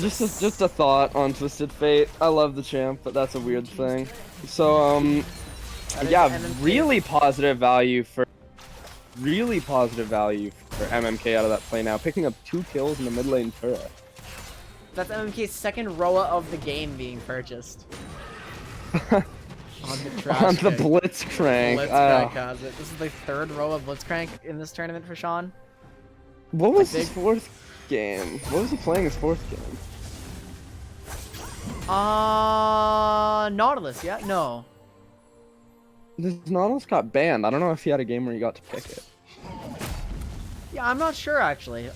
just a thought on Twisted Fate. I love the champ, but that's a weird thing. So yeah, really positive value for MMK out of that play now, picking up 2 kills in the mid lane turret. That's MMK's second Roa of the game being purchased. On the trash on the pick. Blitzcrank. Blitzcrank has it. This is the 3rd Roa Blitzcrank in this tournament for Sean. What was his 4th game? What was he playing his 4th game? Nautilus, yeah? No. This Nautilus got banned. I don't know if he had a game where he got to pick it. Yeah, I'm not sure actually.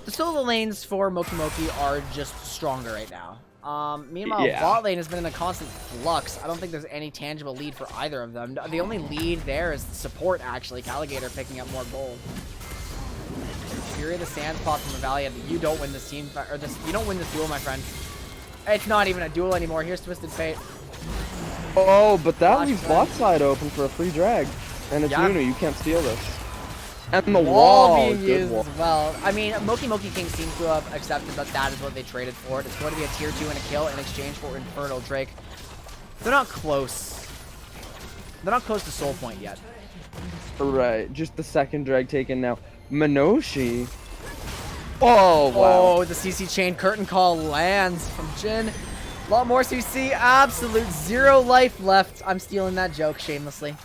The solo lanes for Moki are just stronger right now. Meanwhile, bot lane has been in a constant flux. I don't think there's any tangible lead for either of them. The only lead there is support, actually. Caligator picking up more gold. Fury the Sand Spot from Revalia. You don't win this team, or this. You don't win this duel, my friend. It's not even a duel anymore. Here's Twisted Fate. Oh, but that leaves bot side open for a free drag, and it's Nunu. You can't steal this. And the wall being used as well. I mean, Moki King seems to have accepted that that is what they traded for. It's going to be a tier 2 and a kill in exchange for Infernal Drake. They're not close. They're not close to Soul Point yet. Right, just the second drag taken now. Minoshi. Oh, wow. Oh, the CC chain curtain call lands from Jhin. A lot more CC. Absolute 0 life left. I'm stealing that joke shamelessly.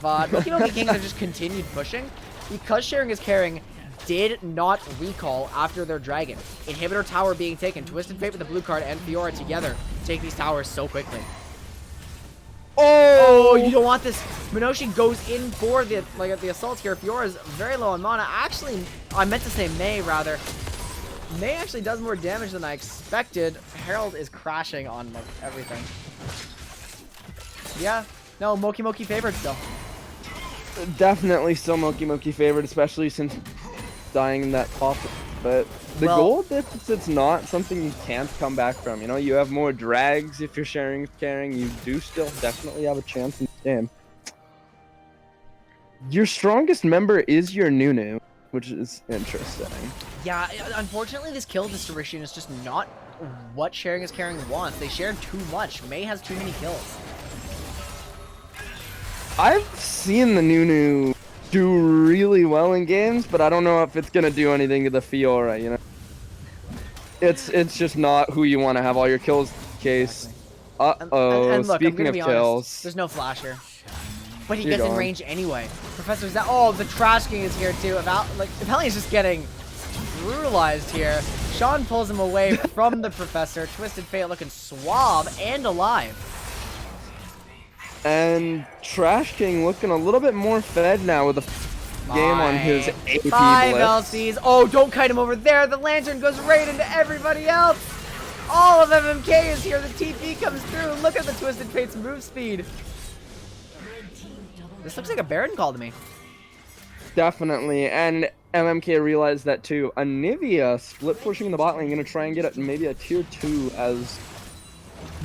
But Moki Kings have just continued pushing. Because sharing is caring did not recall after their dragon. Inhibitor tower being taken. Twisted Fate with the blue card and Fiora together take these towers so quickly. Oh, you don't want this. Minoshi goes in for the assault here. Fiora is very low on mana. Actually, I meant to say May rather. May actually does more damage than I expected. Herald is crashing on like everything. Yeah, no, Moki favored still. Definitely still Moki favored, especially since dying in that top. But the gold deficit's not something you can't come back from. You know, you have more drags if you're sharing with caring. You do still definitely have a chance in the game. Your strongest member is your Nunu, which is interesting. Yeah, unfortunately, this kill distribution is just not what sharing is caring wants. They shared too much. May has too many kills. I've seen the Nunu do really well in games, but I don't know if it's gonna do anything to the Fiora, you know? It's just not who you want to have all your kills case. And look, speaking of kills. Honest, there's no flash here. But he You're gets in gone. range anyway. Professor Zap. Oh, the Trash King is here too. Valiant's just getting brutalized here. Sean pulls him away from the Professor. Twisted Fate looking suave and alive. And Trash King looking a little bit more fed now with the game on his AP 5 blitz. LCs. Oh, don't kite him over there. The Lantern goes right into everybody else. All of MMK is here. The TP comes through. Look at the Twisted Fate's move speed. This looks like a Baron call to me. Definitely, and MMK realized that too. Anivia split pushing the bot lane, gonna try and get maybe a tier 2 as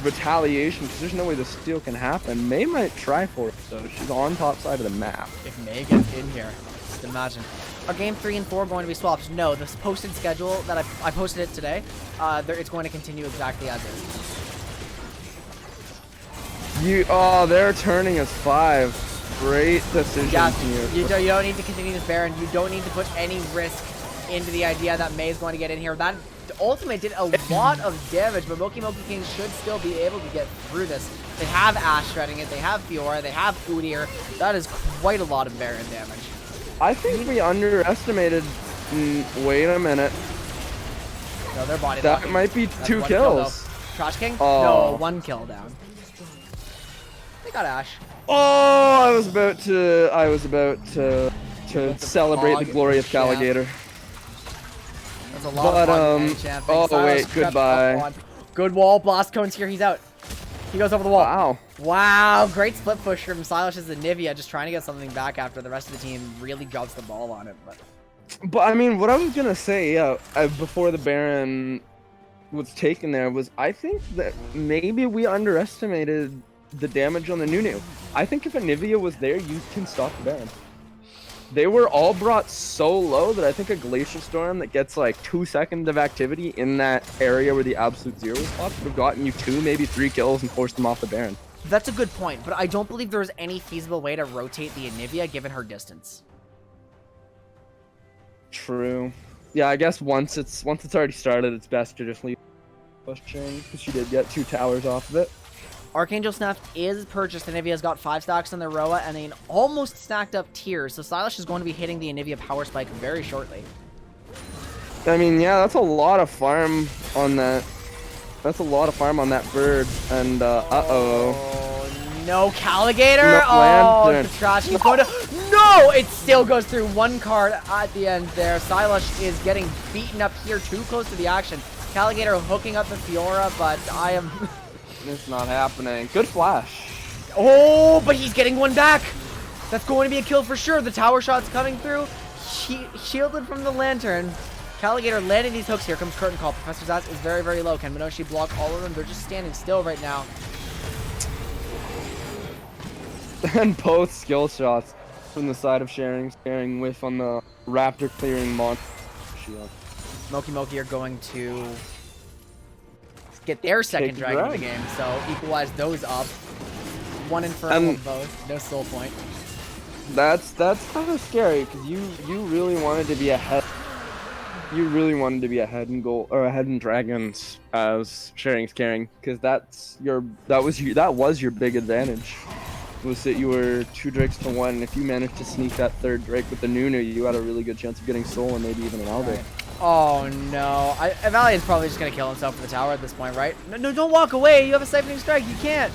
retaliation, because there's no way the steal can happen. May might try for it though. She's on top side of the map. If May gets in here, just imagine. Are game 3 and 4 going to be swapped? No, this posted schedule that I posted it today, it's going to continue exactly as is. They're turning us 5. Great decision Yeah, here. you don't need to continue this Baron. You don't need to put any risk into the idea that May is going to get in here. That ultimate did a lot of damage, but Moki King should still be able to get through this. They have Ashe shredding it, they have Fiora, they have Udyr. That is quite a lot of Baron damage. I think we underestimated. Wait a minute. No, their body That blocking. might be That's 2 one kill, kills. though. Trash King? Oh. No, 1 kill down. They got Ashe. Oh, I was about to celebrate the Fog glory of champ. Caligator. That's a lot But, of fog champ. oh, Silas wait, crept goodbye. up on. Good wall. Blast Cone's here. He's out. He goes over the wall. Wow. Wow. Great split push from Silas as the Nivea, just trying to get something back after the rest of the team really drops the ball on it. But I mean, what I was gonna say, before the Baron was taken there was, I think that maybe we underestimated the damage on the Nunu. I think if Anivia was there, you can stop the Baron. They were all brought so low that I think a Glacial Storm that gets like 2 seconds of activity in that area where the Absolute Zero spots would have gotten you 2, maybe 3 kills and forced them off the Baron. That's a good point, but I don't believe there is any feasible way to rotate the Anivia given her distance. True. Yeah, I guess once it's already started, it's best to just leave pushing, because she did get 2 towers off of it. Archangel Snap is purchased. Anivia's got 5 stacks on their Roa and an almost stacked up tiers, so Silas is going to be hitting the Anivia power spike very shortly. I mean, yeah, that's a lot of farm on that. That's a lot of farm on that bird, and uh-oh. Oh, no, Caligator! No Oh, lantern. the trash is going to... No! It still goes through 1 card at the end there. Silas is getting beaten up here, too close to the action. Caligator hooking up the Fiora, but I am... It's not happening. Good flash. Oh, but he's getting 1 back. That's going to be a kill for sure. The tower shot's coming through. Shielded from the lantern. Caligator landing these hooks. Here comes Curtain Call. Professor Zaz is very, very low. Can Minoshi block all of them? They're just standing still right now. And both skill shots from the side of sharing whiff on the Raptor clearing monster shield. Moki are going to get their second Take the dragon of the dragon. game, so equalize those up. 1 Infernal of both. No soul point. That's kind of scary, because you really wanted to be ahead. You really wanted to be ahead in goal or ahead in dragons as sharing's carrying, because that was your big advantage. Was that you were 2 drakes to 1, and if you managed to sneak that 3rd drake with the Nunu, you had a really good chance of getting soul and maybe even an Alder. Right. Oh no. Valiant's probably just gonna kill himself for the tower at this point, right? No, don't walk away. You have a siphoning strike. You can't.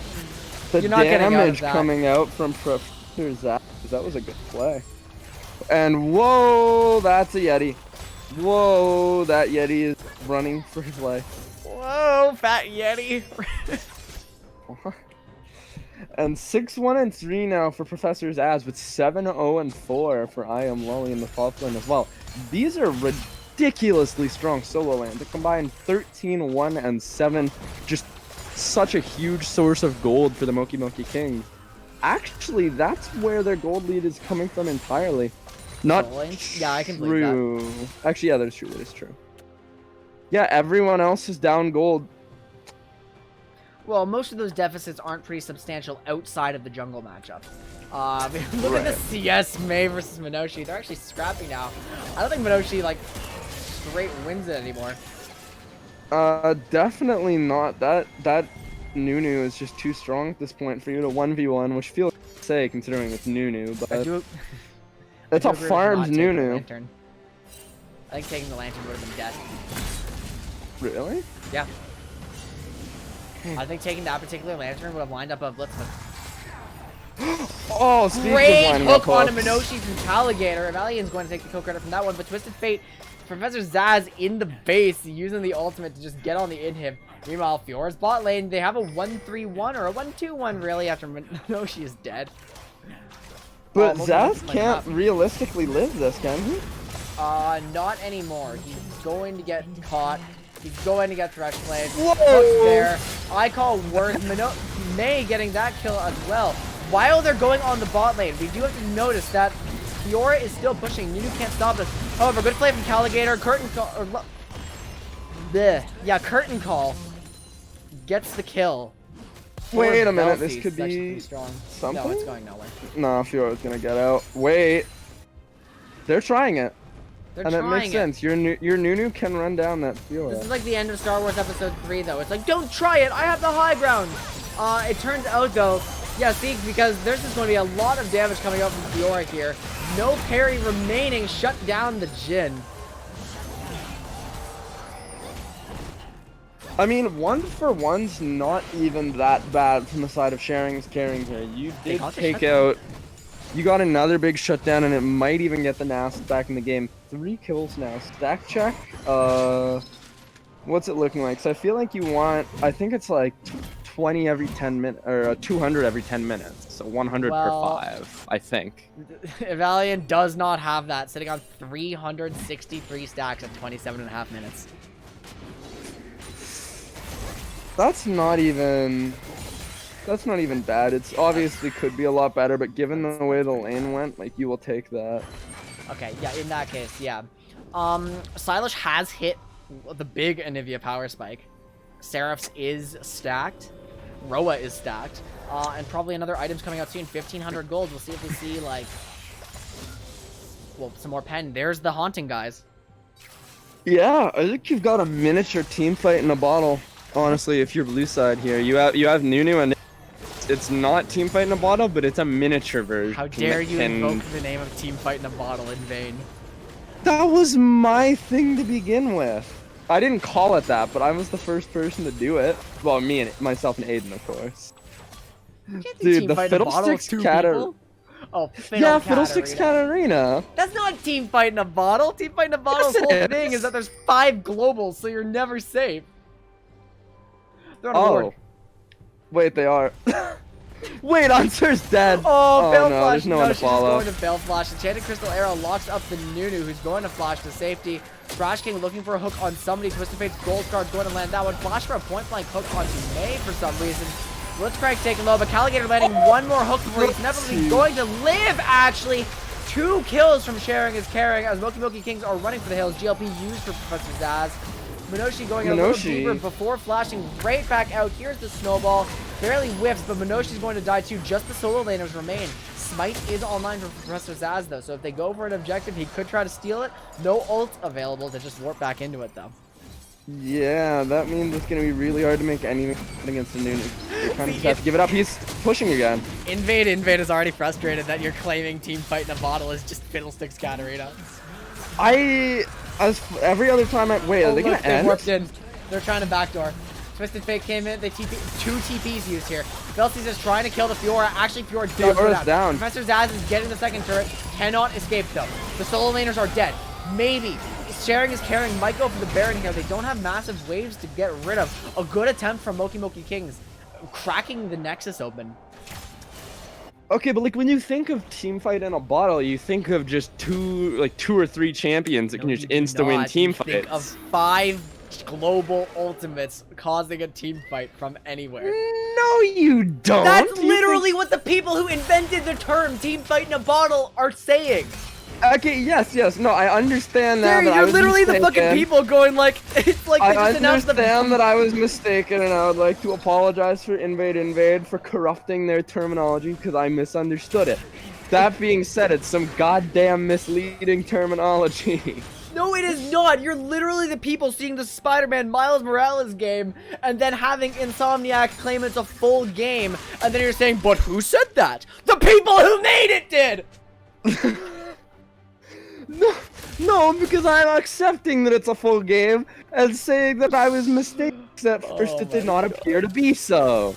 The You're not getting out of damage that. coming out from Professor Zaz, that was a good play. And whoa, that's a Yeti. Whoa, that Yeti is running for his life. Whoa, fat Yeti. And 6-1-3 now for Professor Zaz, with 7-0-4 for I Am Lolly in the top lane as well. These are ridiculously strong solo lanes. They combine 13-1-7, just such a huge source of gold for the Moki Kings. Actually, that's where their gold lead is coming from entirely. Not Solo lanes? Yeah, I can believe that. true. Actually, yeah, that is true. That is true. Yeah, everyone else is down gold. Well, most of those deficits aren't pretty substantial outside of the jungle matchup. Look at the CS May versus Minoshi. They're actually scrapping now. I don't think Minoshi, like, straight wins it anymore. Definitely not. That Nunu is just too strong at this point for you to 1v1, which feels say considering it's Nunu, but I do it's a agree with farmed not taking the Nunu. lantern. I think taking the lantern would have been death. Really? Yeah. I think taking that particular lantern would have lined up a blitz. Oh, speaking of Great lining up hook on a hooks. Minoshi from Caligator. Valiant's going to take the kill credit from that one, but Twisted Fate, Professor Zaz in the base, using the ultimate to just get on the inhib. Meanwhile, Fiora's bot lane, they have a 1-3-1 or a 1-2-1 really after Minoshi is dead. But Moki Zaz Moki's can't like realistically live this, can he? not anymore. He's going to get caught. He's going to get Thresh Blade. Whoa! Hook there. I call worth. May getting that kill as well. While they're going on the bot lane, we do have to notice that Fiora is still pushing. Nunu can't stop this. However, good play from Caligator. Curtain call. Yeah, Curtain Call gets the kill. Wait a minute, Belfies. this could It's actually be pretty strong. something? No, it's going nowhere. No, Fiora's gonna get out. Wait. They're trying it. They're And it trying makes sense. Your Nunu can run down that Fiora. This is like the end of Star Wars Episode 3, though. It's like, don't try it! I have the high ground! It turns out, though, yeah, see, because there's just going to be a lot of damage coming out from Fiora here. No parry remaining, shut down the Jhin. I mean, 1-for-1's not even that bad from the side of Sharing's carrying here. You did caught the take shutdown. out... You got another big shutdown, and it might even get the Nas back in the game. 3 kills now. Stack check? What's it looking like? So I feel like you want... I think it's like 20 every 10 minutes, or 200 every 10 minutes. So 100 Well, per 5, I think. Valiant does not have that, sitting on 363 stacks at 27.5 minutes. That's not even bad. It's obviously could be a lot better, but given the way the lane went, like, you will take that. Okay, yeah, in that case, yeah. Silash has hit the big Anivia power spike. Seraph's is stacked. Roa is stacked. And probably another item's coming out soon. 1,500 gold. We'll see if we see, like... Well, some more pen. There's the Haunting guys. Yeah, I think you've got a miniature team fight in a bottle. Honestly, if you're blue side here, you have Nunu, and it's not team fight in a bottle, but it's a miniature version. How dare you And invoke the name of Team Fight in a Bottle in vain. that was my thing to begin with. I didn't call it that, but I was the first person to do it. Well, me and myself and Aiden, of course. Dude, Team the Fight in a Bottle with Fiddlesticks two Cat. people? Oh, Yeah, Fiddlesticks Katarina. That's not Team Fight in a Bottle. Team Fight in a Bottle's Yes, it whole is. thing is that there's 5 globals, so you're never safe. They're on a board. Oh. Wait, they are. Wait, Answer's dead. Oh, Veil no, Flash. there's no one to she's follow. just going to Veil Flash. Enchanted Crystal Arrow locks up the Nunu, who's going to flash to safety. Thrash King looking for a hook on somebody. Twisted Fate's Gold Card's going to land that one. Flash for a point-blank hook onto May for some reason. Blitzcrank taking low, but Caligator landing one more hook before he's inevitably going to live, actually. 2 kills from Sharing is carrying as Moki Kings are running for the hills. GLP used for Professor Zaz. Minoshi going a little deeper before flashing right back out. Here's the snowball. Barely whiffs, but Minoshi's going to die too. Just the solo laners remain. Smite is online for Professor Zaz, though, so if they go for an objective, he could try to steal it. No ult available to just warp back into it, though. Yeah, that means it's going to be really hard to make any against the Nunu. You kind of just have to give it up. He's pushing again. Invade is already frustrated that you're claiming Team Fight in a Bottle is just Fiddlesticks Katarina. Every other time wait, are they going Look, to they end? warped in. They're trying to backdoor. Twisted Fate came in. They TP, 2 TPs used here. Belsies is trying to kill the Fiora. Actually, Fiora does go Fiora's down. Professor Zaz is getting the second turret. Cannot escape, though. The solo laners are dead. Maybe. Sharing is carrying. Might go for the Baron here. They don't have massive waves to get rid of. A good attempt from Moki Kings. Cracking the Nexus open. Okay, but like when you think of team fight in a bottle, you think of just 2 or 3 champions that can just insta-win team fights. Think of 5 global ultimates causing a team fight from anywhere. No, you don't. That's literally what the people who invented the term team fight in a bottle are saying. Okay, yes. No, I understand that. You're literally the fucking people going like, it's like they just announced the... I understand that I was mistaken, and I would like to apologize for Invade for corrupting their terminology because I misunderstood it. That being said, it's some goddamn misleading terminology. No, it is not. You're literally the people seeing the Spider-Man Miles Morales game and then having Insomniac claim it's a full game, and then you're saying, but who said that? The people who made it did! No, because I'm accepting that it's a full game and saying that I was mistaken. At first, it did not appear to be so.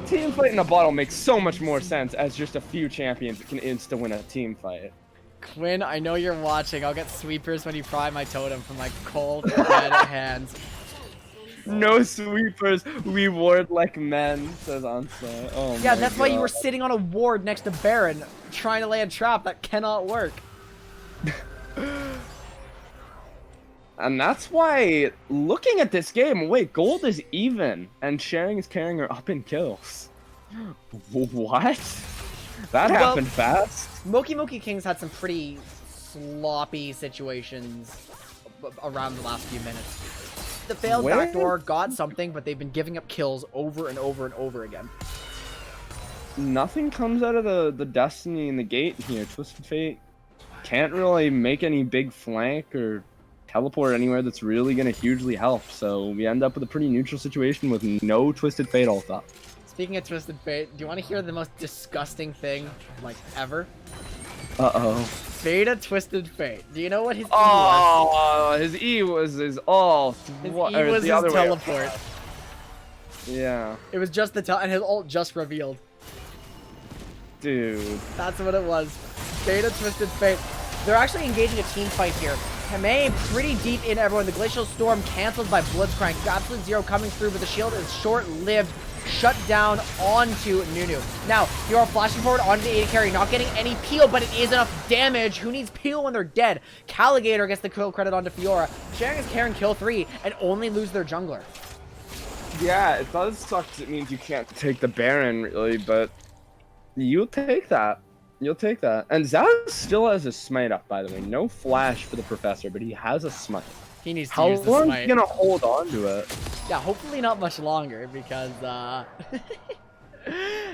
Team fight in a bottle makes so much more sense as just a few champions that can insta-win a team fight. Quinn, I know you're watching. I'll get sweepers when you pry my totem from my cold, red hands. No sweepers, we ward like men, says Ansa. Oh Yeah, my that's why you were God. sitting on a ward next to Baron, trying to lay a trap that cannot work. And that's why, looking at this game, wait, gold is even, and sharing is carrying her up in kills. What? That happened fast. Moki Moki Kings had some pretty sloppy situations around the last few minutes. The failed backdoor got something, but they've been giving up kills over and over and over again. Nothing comes out of the Destiny in the gate here. Twisted Fate can't really make any big flank or teleport anywhere that's really going to hugely help. So we end up with a pretty neutral situation with no Twisted Fate ult up. Speaking of Twisted Fate, do you want to hear the most disgusting thing, like, ever? Uh-oh. Beta Twisted Fate. Do you know what his E was? Oh, his E was his ult. His What, E or was the his other way teleport. around. Yeah. It was just the and his ult just revealed. Dude. That's what it was. Beta Twisted Fate. They're actually engaging a team fight here. Hame pretty deep in everyone. The Glacial Storm canceled by Blitzcrank. Absolute Zero coming through, but the shield is short-lived. Shut down onto Nunu. Now, you are flashing forward onto the AD carry, not getting any peel, but it is enough damage. Who needs peel when they're dead? Caligator gets the kill credit onto Fiora. Sharing is carrying kill 3 and only lose their jungler. Yeah, it does suck 'cause it means you can't take the Baron, really, but you'll take that. You'll take that. And Zaz still has a smite up, by the way. No flash for the Professor, but he has a smite. He needs to How use the long is smite. he gonna hold on to it? Yeah, hopefully not much longer, because,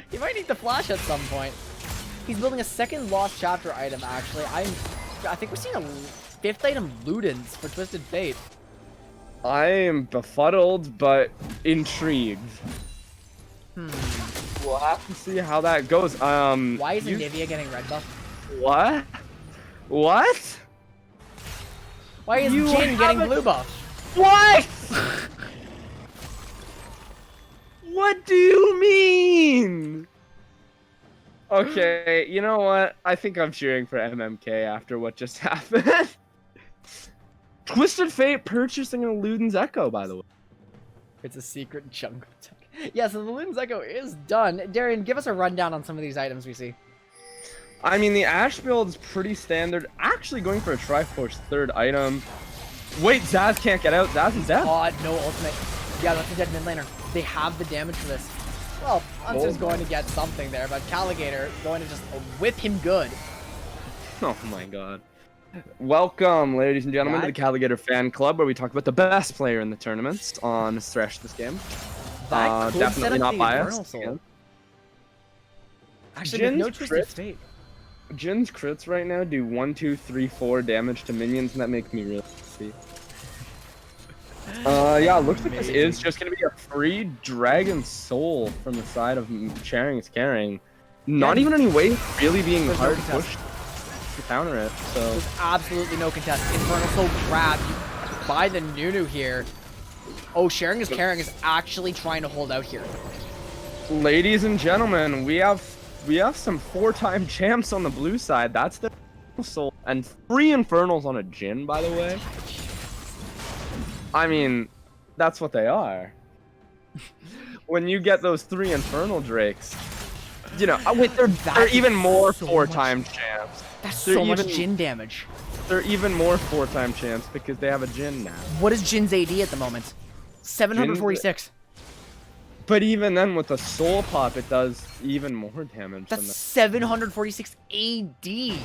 he might need to flash at some point. He's building a second Lost Chapter item, actually. I think we're seeing a 5th item Ludens for Twisted Fate. I am befuddled, but intrigued. We'll have to see how that goes. Why isn't Nivea getting red buff? What? What? Why is You Jin getting haven't- blue buff? What? What do you mean? Okay, you know what? I think I'm cheering for MMK after what just happened. Twisted Fate purchasing a Luden's Echo, by the way. It's a secret jungle tech. Yeah, so the Luden's Echo is done. Darian, give us a rundown on some of these items we see. I mean, the Ashe build is pretty standard. Actually going for a Triforce 3rd item. Wait, Zaz can't get out. Zaz is dead. God, no ultimate. Yeah, that's a dead mid laner. They have the damage for this. Well, Hunter's going to get something there, but Caligator going to just whip him good. Oh my god. Welcome, ladies and gentlemen, to the Caligator Fan Club, where we talk about the best player in the tournaments on Thresh this game. That could Definitely set up not the biased. Eternal Soul. Again. Actually, Jin's no Twisted crit. Fate. Jin's crits right now do 1, 2, 3, 4 damage to minions, and that makes me really happy. Yeah, looks like this is just gonna be a free Dragon Soul from the side of Sharing is Carrying. Not even any way really being There's no hard contest. pushed to counter it, so... There's absolutely no contest. Infernal Soul grabbed by the Nunu here. Oh, Sharing is Carrying is actually trying to hold out here. Ladies and gentlemen, we have some 4-time champs on the blue side. That's the Soul. And 3 Infernals on a Jhin, by the way. I mean, that's what they are. When you get those 3 Infernal Drakes, you know, wait, they're even more so 4-time champs. That's They're so much even- Jhin damage. They're even more 4-time champs because they have a Jhin now. What is Jin's AD at the moment? 746. But even then, with a Soul Pop, it does even more damage than That's that. 746 AD.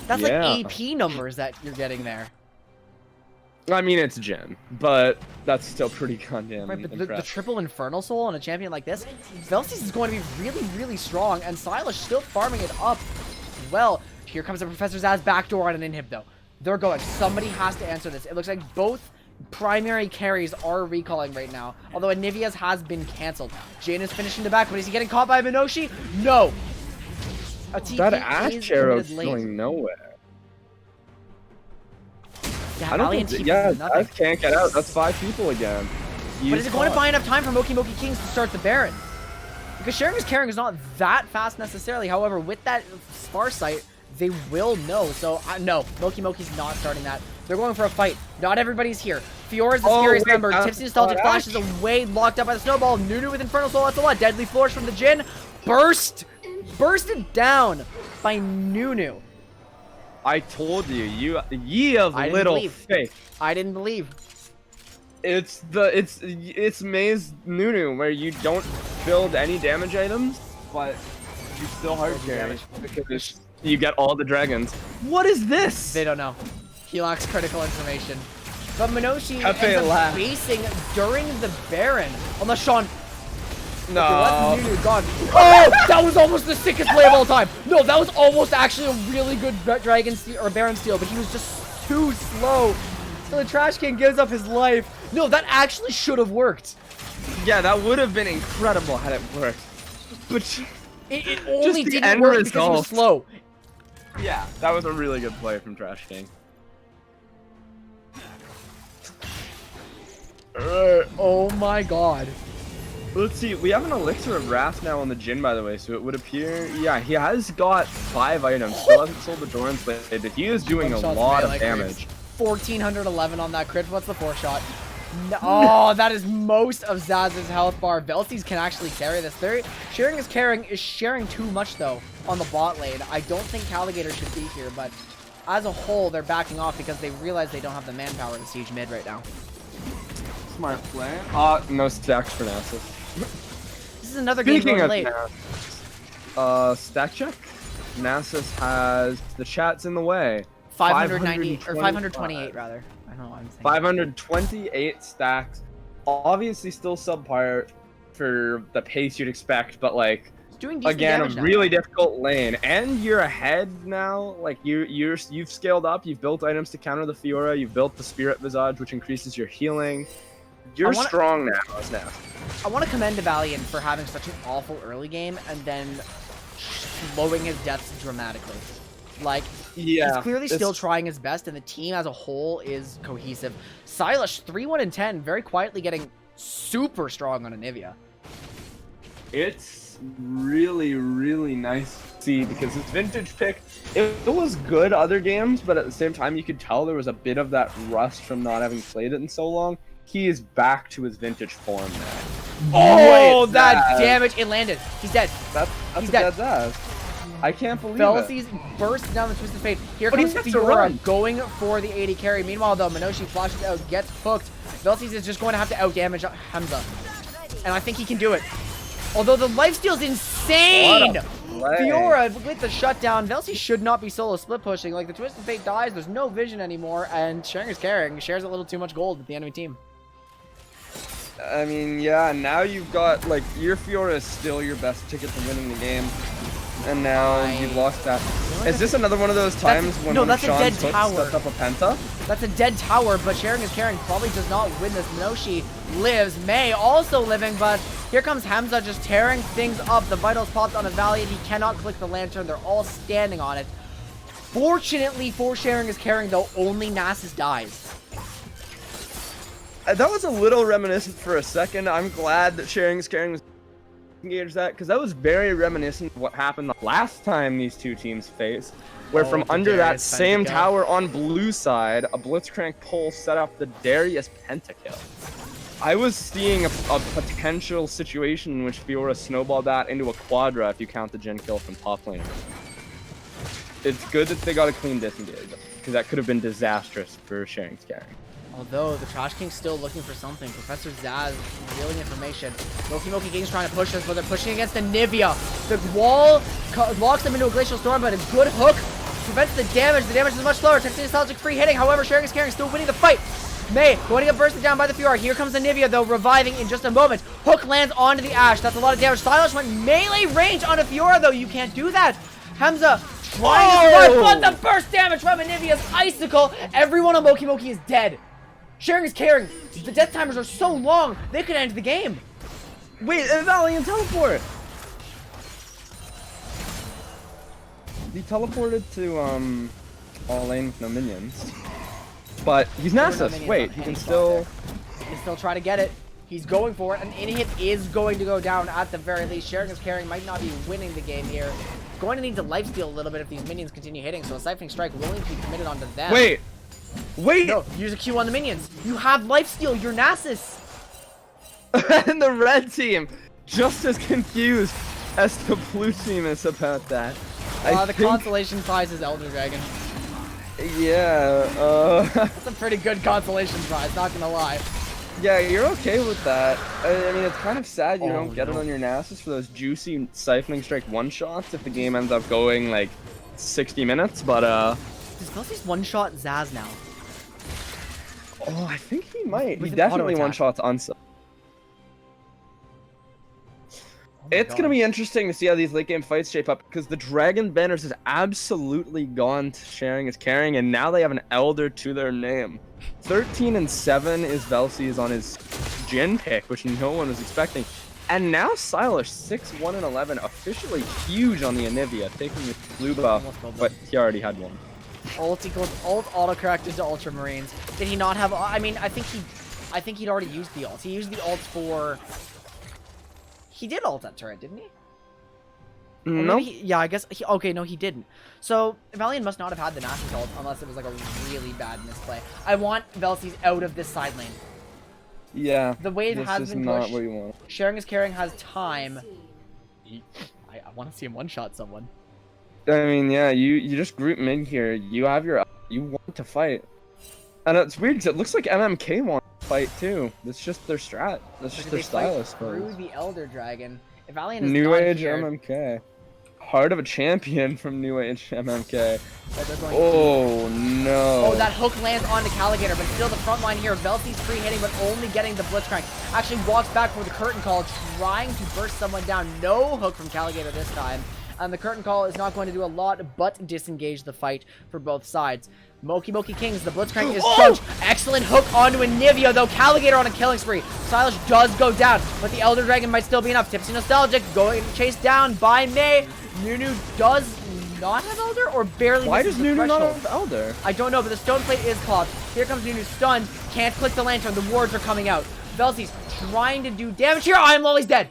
That's Yeah. like AP numbers that you're getting there. I mean, it's Jin, but that's still pretty goddamn Right, but the impressive. triple Infernal Soul on a champion like this, Velces is going to be really, really strong, and Silas still farming it up well. Here comes the Professor Zaz backdoor on an inhib, though. They're going. Somebody has to answer this. It looks like both primary carries are recalling right now, although Anivia's has been canceled. Jane is finishing the back, but is he getting caught by Minoshi? No! A TP That is Ash Arrow's committed late. going nowhere. Yeah, I don't Valiant think, TP yeah, is nothing. Zaz can't get out. That's 5 people again. But is it going to buy enough time for Moki Moki Kings to start the Baron? Because sharing his carrying is not that fast necessarily. However, with that Farsight, they will know. So, no, Moki Moki's not starting that. They're going for a fight. Not everybody's here. Fiora's the scariest member. Tipsy Nostalgic flashes away, locked up by the snowball. Nunu with Infernal Soul. That's a lot. Deadly Flourish from the Jin. Bursted down by Nunu. I told you, ye of little faith. I didn't believe. It's Maze Nunu, where you don't build any damage items, but you still hard carry because you get all the dragons. What is this? They don't know. He lacks critical information. But Minoshi Pepe ends up laughed. basing during the Baron. Unless Sean... No. Okay, Nunu gone. Oh! That was almost the sickest play of all time. No, that was almost actually a really good Dragon Steal, or Baron Steal, but he was just too slow. So the Trash King gives up his life. No, that actually should have worked. Yeah, that would have been incredible had it worked. But It only the didn't end work because he result. was slow. yeah, that was a really good play from Trash King. Oh my god. Let's see, we have an Elixir of Wrath now on the Jin, by the way, so it would appear, yeah, he has got 5 items, still hasn't sold the Doran's Blade, but he is doing a lot of damage. 1411 on that crit. What's the 4 shot? No, oh, that is most of Zaz's health bar. Velces can actually carry this. Sharing is sharing too much, though, on the bot lane. I don't think Caligator should be here, but as a whole, they're backing off because they realize they don't have the manpower to siege mid right now. Smart play. No stacks for Nasus. This is another game Speaking going of late. Nasus, stack check. Nasus has the chat's in the way. 590 or 528 rather. I don't know what I'm saying. 528 stacks. Obviously still subpar for the pace you'd expect, but like Doing decent again a damage now. really difficult lane. And you're ahead now. Like you've scaled up. You've built items to counter the Fiora. You've built the Spirit Visage, which increases your healing. You're strong now, as Nasus. I want to commend Valiant for having such an awful early game and then slowing his deaths dramatically. Like, Yeah, he's clearly still trying his best, and the team as a whole is cohesive. Silas, 3-1-10, very quietly getting super strong on Anivia. It's really, really nice to see because this vintage pick, it was good other games, but at the same time, you could tell there was a bit of that rust from not having played it in so long. He is back to his vintage form now. Oh, that damage! It landed. He's dead. That's He's a dead. dead ass. I can't believe Velces it. bursts down the Twisted Fate. Here But he comes has to Fiora run. going for the 80 carry. Meanwhile, though, Minoshi flashes out, gets hooked. Velces is just going to have to out-damage Hamza. And I think he can do it. Although the lifesteal's insane! Fiora with the shutdown. Velces should not be solo split pushing. Like, the Twisted Fate dies, there's no vision anymore, and sharing is carrying. Shares a little too much gold with the enemy team. I mean, yeah, now you've got, like, your Fiora is still your best ticket to winning the game. And now you've lost that. Is this another one of those times when that's a Sean dead Cook tower. stepped up a penta? That's a dead tower, but sharing is carrying probably does not win this. Minoshi lives. May also living, but here comes Hamza just tearing things up. The vitals popped on a Valiant. He cannot click the lantern. They're all standing on it. Fortunately for sharing is carrying, though, only Nasus dies. That was a little reminiscent for a second. I'm glad that Sharing is Caring was engaged that, because that was very reminiscent of what happened the last time these two teams faced, where from under that same tower on blue side, a Blitzcrank pull set up the Darius pentakill. I was seeing a potential situation in which Fiora snowballed that into a quadra if you count the gen kill from top lane. It's good that they got a clean disengage, because that could have been disastrous for Sharing is Caring. Although, the Trash King's still looking for something. Professor Zaz revealing information. Moki Moki King's trying to push us, but they're pushing against the Nivea. The wall locks them into a Glacial Storm, but a good hook prevents the damage. The damage is much slower. Texas Nostalgic free hitting. However, Sharing is Carrying still winning the fight. May going to get bursted down by the Fiora. Here comes Anivia, though, reviving in just a moment. Hook lands onto the Ash. That's a lot of damage. Stylish went melee range on a Fiora, though. You can't do that. Hamza trying to survive, but the burst damage from Anivia's Icicle. Everyone on Moki Moki is dead. Sharing is caring. The death timers are so long, they could end the game. Wait, Valiant teleport! He teleported to, all lane with no minions. But he's Nasus. Wait, he can still... He can still try to get it. He's going for it. An in-hit is going to go down at the very least. Sharing is caring might not be winning the game here. Going to need to lifesteal a little bit if these minions continue hitting, so a Siphoning Strike will need to be committed onto them. Wait! No, use a Q on the minions. You have lifesteal, you're Nasus. And the red team, just as confused as the blue team is about that. The consolation prize is Elder Dragon. Yeah, That's a pretty good consolation prize, not gonna lie. yeah, you're okay with that. I mean, it's kind of sad you don't get it on your Nasus for those juicy Siphoning Strike one-shots if the game ends up going, like, 60 minutes, but, Does Velcy's one-shot Zaz now? Oh, I think he might. With He an definitely auto-attack. one-shots on... my It's gonna be interesting to see how these late game fights shape up because the Dragon Banners has absolutely gone to Sharing is Caring, and now they have an Elder to their name. 13 and 7 is Velcy's on his Jin pick, which no one was expecting. And now Silas 6-1 and 11, officially huge on the Anivia, taking the blue buff, but he already had one. Ult equals ult autocorrected to Ultramarines. Did he not have? I mean, I think he'd already used the ult. He used the ult for. He did ult that turret, didn't he? No. Yeah, I guess. Okay, no, he didn't. So Valiant must not have had the Nasus ult unless it was like a really bad misplay. I want Velcy's out of this side lane. Yeah. The wave this has is been not pushed. what you want. Sharing is Caring has time. I want to see him one-shot someone. I mean, yeah, you just group mid here. You have your... You want to fight. And it's weird because it looks like MMK wants to fight too. That's just their strat. That's just their style, I suppose. Through the Elder Dragon. If Valiant is New not Age here, MMK. Heart of a Champion from New Age MMK. they're going Oh, no. Oh, that hook lands onto Caligator, but still the front line here. Velcy's free hitting, but only getting the Blitzcrank. Actually walks back for the Curtain Call, trying to burst someone down. No hook from Caligator this time. And the Curtain Call is not going to do a lot but disengage the fight for both sides. Moki Moki Kings, the Blitzcrank is charged. Excellent hook onto Anivia, though. Caligator on a killing spree. Stylish does go down, but the Elder Dragon might still be enough. Tipsy Nostalgic going chased down by May. Nunu does not have Elder, or barely Why misses does the Nunu not threshold. have Elder? I don't know, but the stone plate is clogged. Here comes Nunu stunned. Can't click the lantern. The wards are coming out. Velcy's trying to do damage here. I am Lolly's dead.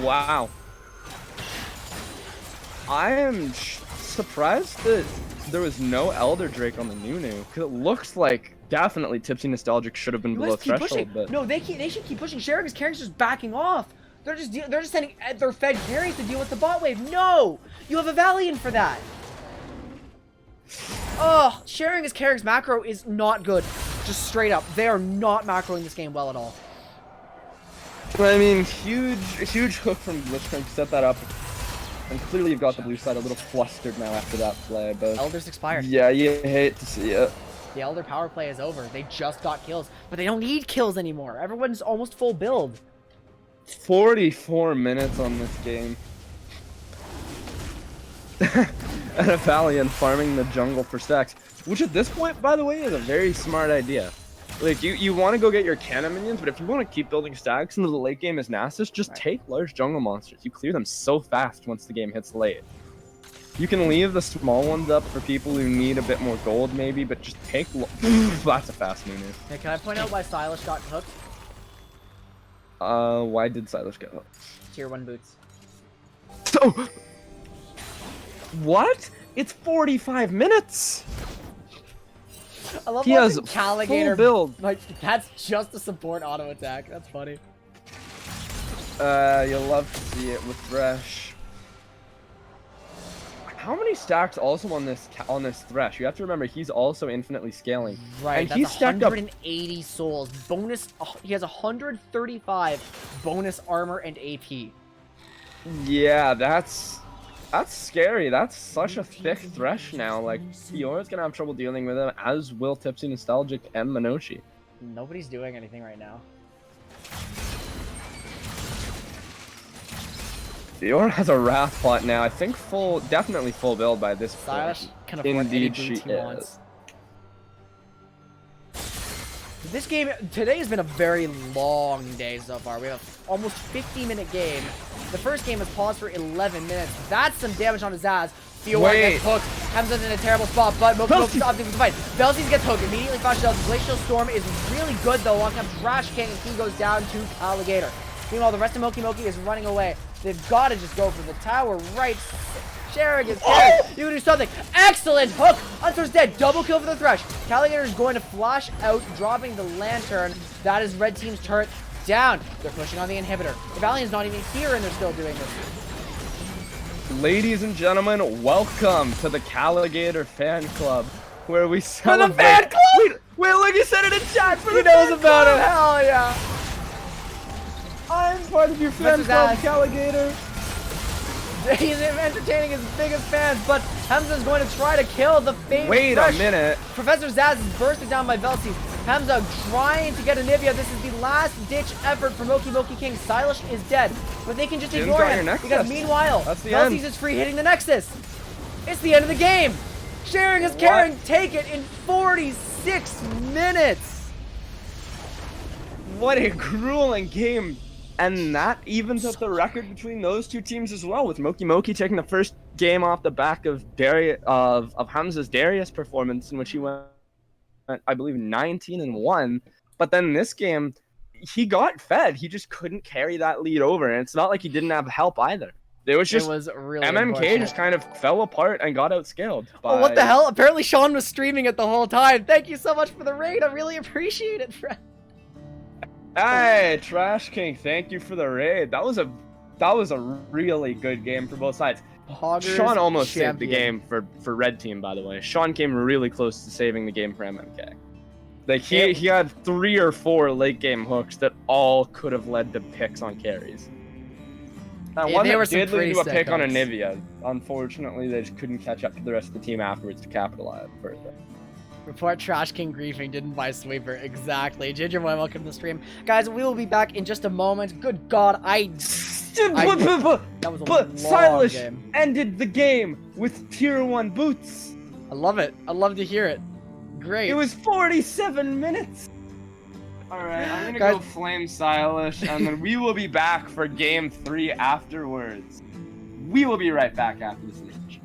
Wow. I am surprised that there was no Elder Drake on the Nunu, because it looks like definitely Tipsy Nostalgic should have been You below guys keep threshold, pushing. but... No, they should keep pushing. Sharing his carries just backing off. They're just sending their fed carries to deal with the bot wave. No, you have a Valiant for that. Oh, Sharing his carries macro is not good. Just straight up, they are not macroing this game well at all. I mean, huge hook from Blitzcrank to set that up. And clearly you've got the blue side a little flustered now after that play, but... Elder's expired. Yeah, you hate to see it. The Elder power play is over. They just got kills, but they don't need kills anymore. Everyone's almost full build. 44 minutes on this game. And a Valiant farming the jungle for stacks. Which at this point, by the way, is a very smart idea. Like, you want to go get your cannon minions, but if you want to keep building stacks into the late game as Nasus, just take large jungle monsters. You clear them so fast once the game hits late. You can leave the small ones up for people who need a bit more gold, maybe, but just take... That's a fast Nunu. Hey, can I point out why Silas got hooked? Why did Silas get hooked? Tier 1 boots. So... What? It's 45 minutes! I love He has watching Caligator full build. Like, that's just a support auto attack. That's funny. You'll love to see it with Thresh. How many stacks also on this Thresh? You have to remember he's also infinitely scaling. Right, and that's he's stacked up 180 souls. Bonus, he has 135 bonus armor and AP. Yeah, that's That's scary. That's such a thick Thresh now. Like, Fiora's gonna have trouble dealing with him, as will Tipsy Nostalgic and Minoshi. Nobody's doing anything right now. Fiora has a Wrath Plot now. I think definitely full build by this Silas point. can afford any Indeed, boots she he is. wants. This game, today has been a very long day so far. We have an almost 50-minute game. The first game was paused for 11 minutes. That's some damage on his ass. Fiora gets hooked. Hamza's in a terrible spot, but Moki's opting for the fight. Velsies gets hooked, immediately flashes out. Glacial Storm is really good though. Long time Trash King, and he goes down to Alligator. Meanwhile, the rest of Moki is running away. They've got to just go for the tower right. Sharing is dead. You can do something. Excellent hook. Unsor's dead. Double kill for the Thresh. Alligator is going to flash out, dropping the Lantern. That is red team's turret down. They're pushing on the inhibitor. The Valiant's not even here, and they're still doing this. Ladies and gentlemen, welcome to the Alligator Fan Club, where we celebrate. For the fan club? Wait, look, he said it in chat. For He the knows fan about club. it. Hell yeah. I'm part of your fan club, Alligator. He's entertaining his biggest fans, but Hamza's going to try to kill the favorite. Wait Thresh. a minute. Professor Zaz is bursted down by Velsies. Hamza trying to get Anivia. This is the last-ditch effort for Moki King. Silas is dead, but they can just Jim's ignore got your him Nexus. because meanwhile, That's the Velsies end. is free hitting the Nexus. It's the end of the game. Sharing is carrying. Take it in 46 minutes. What a grueling game. And that evens up the record between those two teams as well, with Moki taking the first game off the back of Hamza's Darius performance, in which he went, I believe, 19-1. But then this game, he got fed. He just couldn't carry that lead over, and it's not like he didn't have help either. It was really MMK unfortunate. just kind of fell apart and got outscaled. Oh, what the hell? Apparently Sean was streaming it the whole time. Thank you so much for the raid. I really appreciate it, friend. Hey, Trash King, thank you for the raid. That was a really good game for both sides. Hoggers Sean almost saved the champion. game for Red Team, by the way. Sean came really close to saving the game for MMK. Like, he had 3 or 4 late game hooks that all could have led to picks on carries. That one there were that some did lead pretty to a sick pick on hooks. Anivia. Unfortunately, they just couldn't catch up to the rest of the team afterwards to capitalize further. Report Trash King griefing, didn't buy Sweeper. Exactly. Ginger Boy, welcome to the stream. Guys, we will be back in just a moment. Good God, that was a long Silas game. ended the game with tier 1 boots. I love it. I love to hear it. Great. It was 47 minutes. Alright, I'm gonna Guys- go flame Silas, and then we will be back for game 3 afterwards. We will be right back after this match.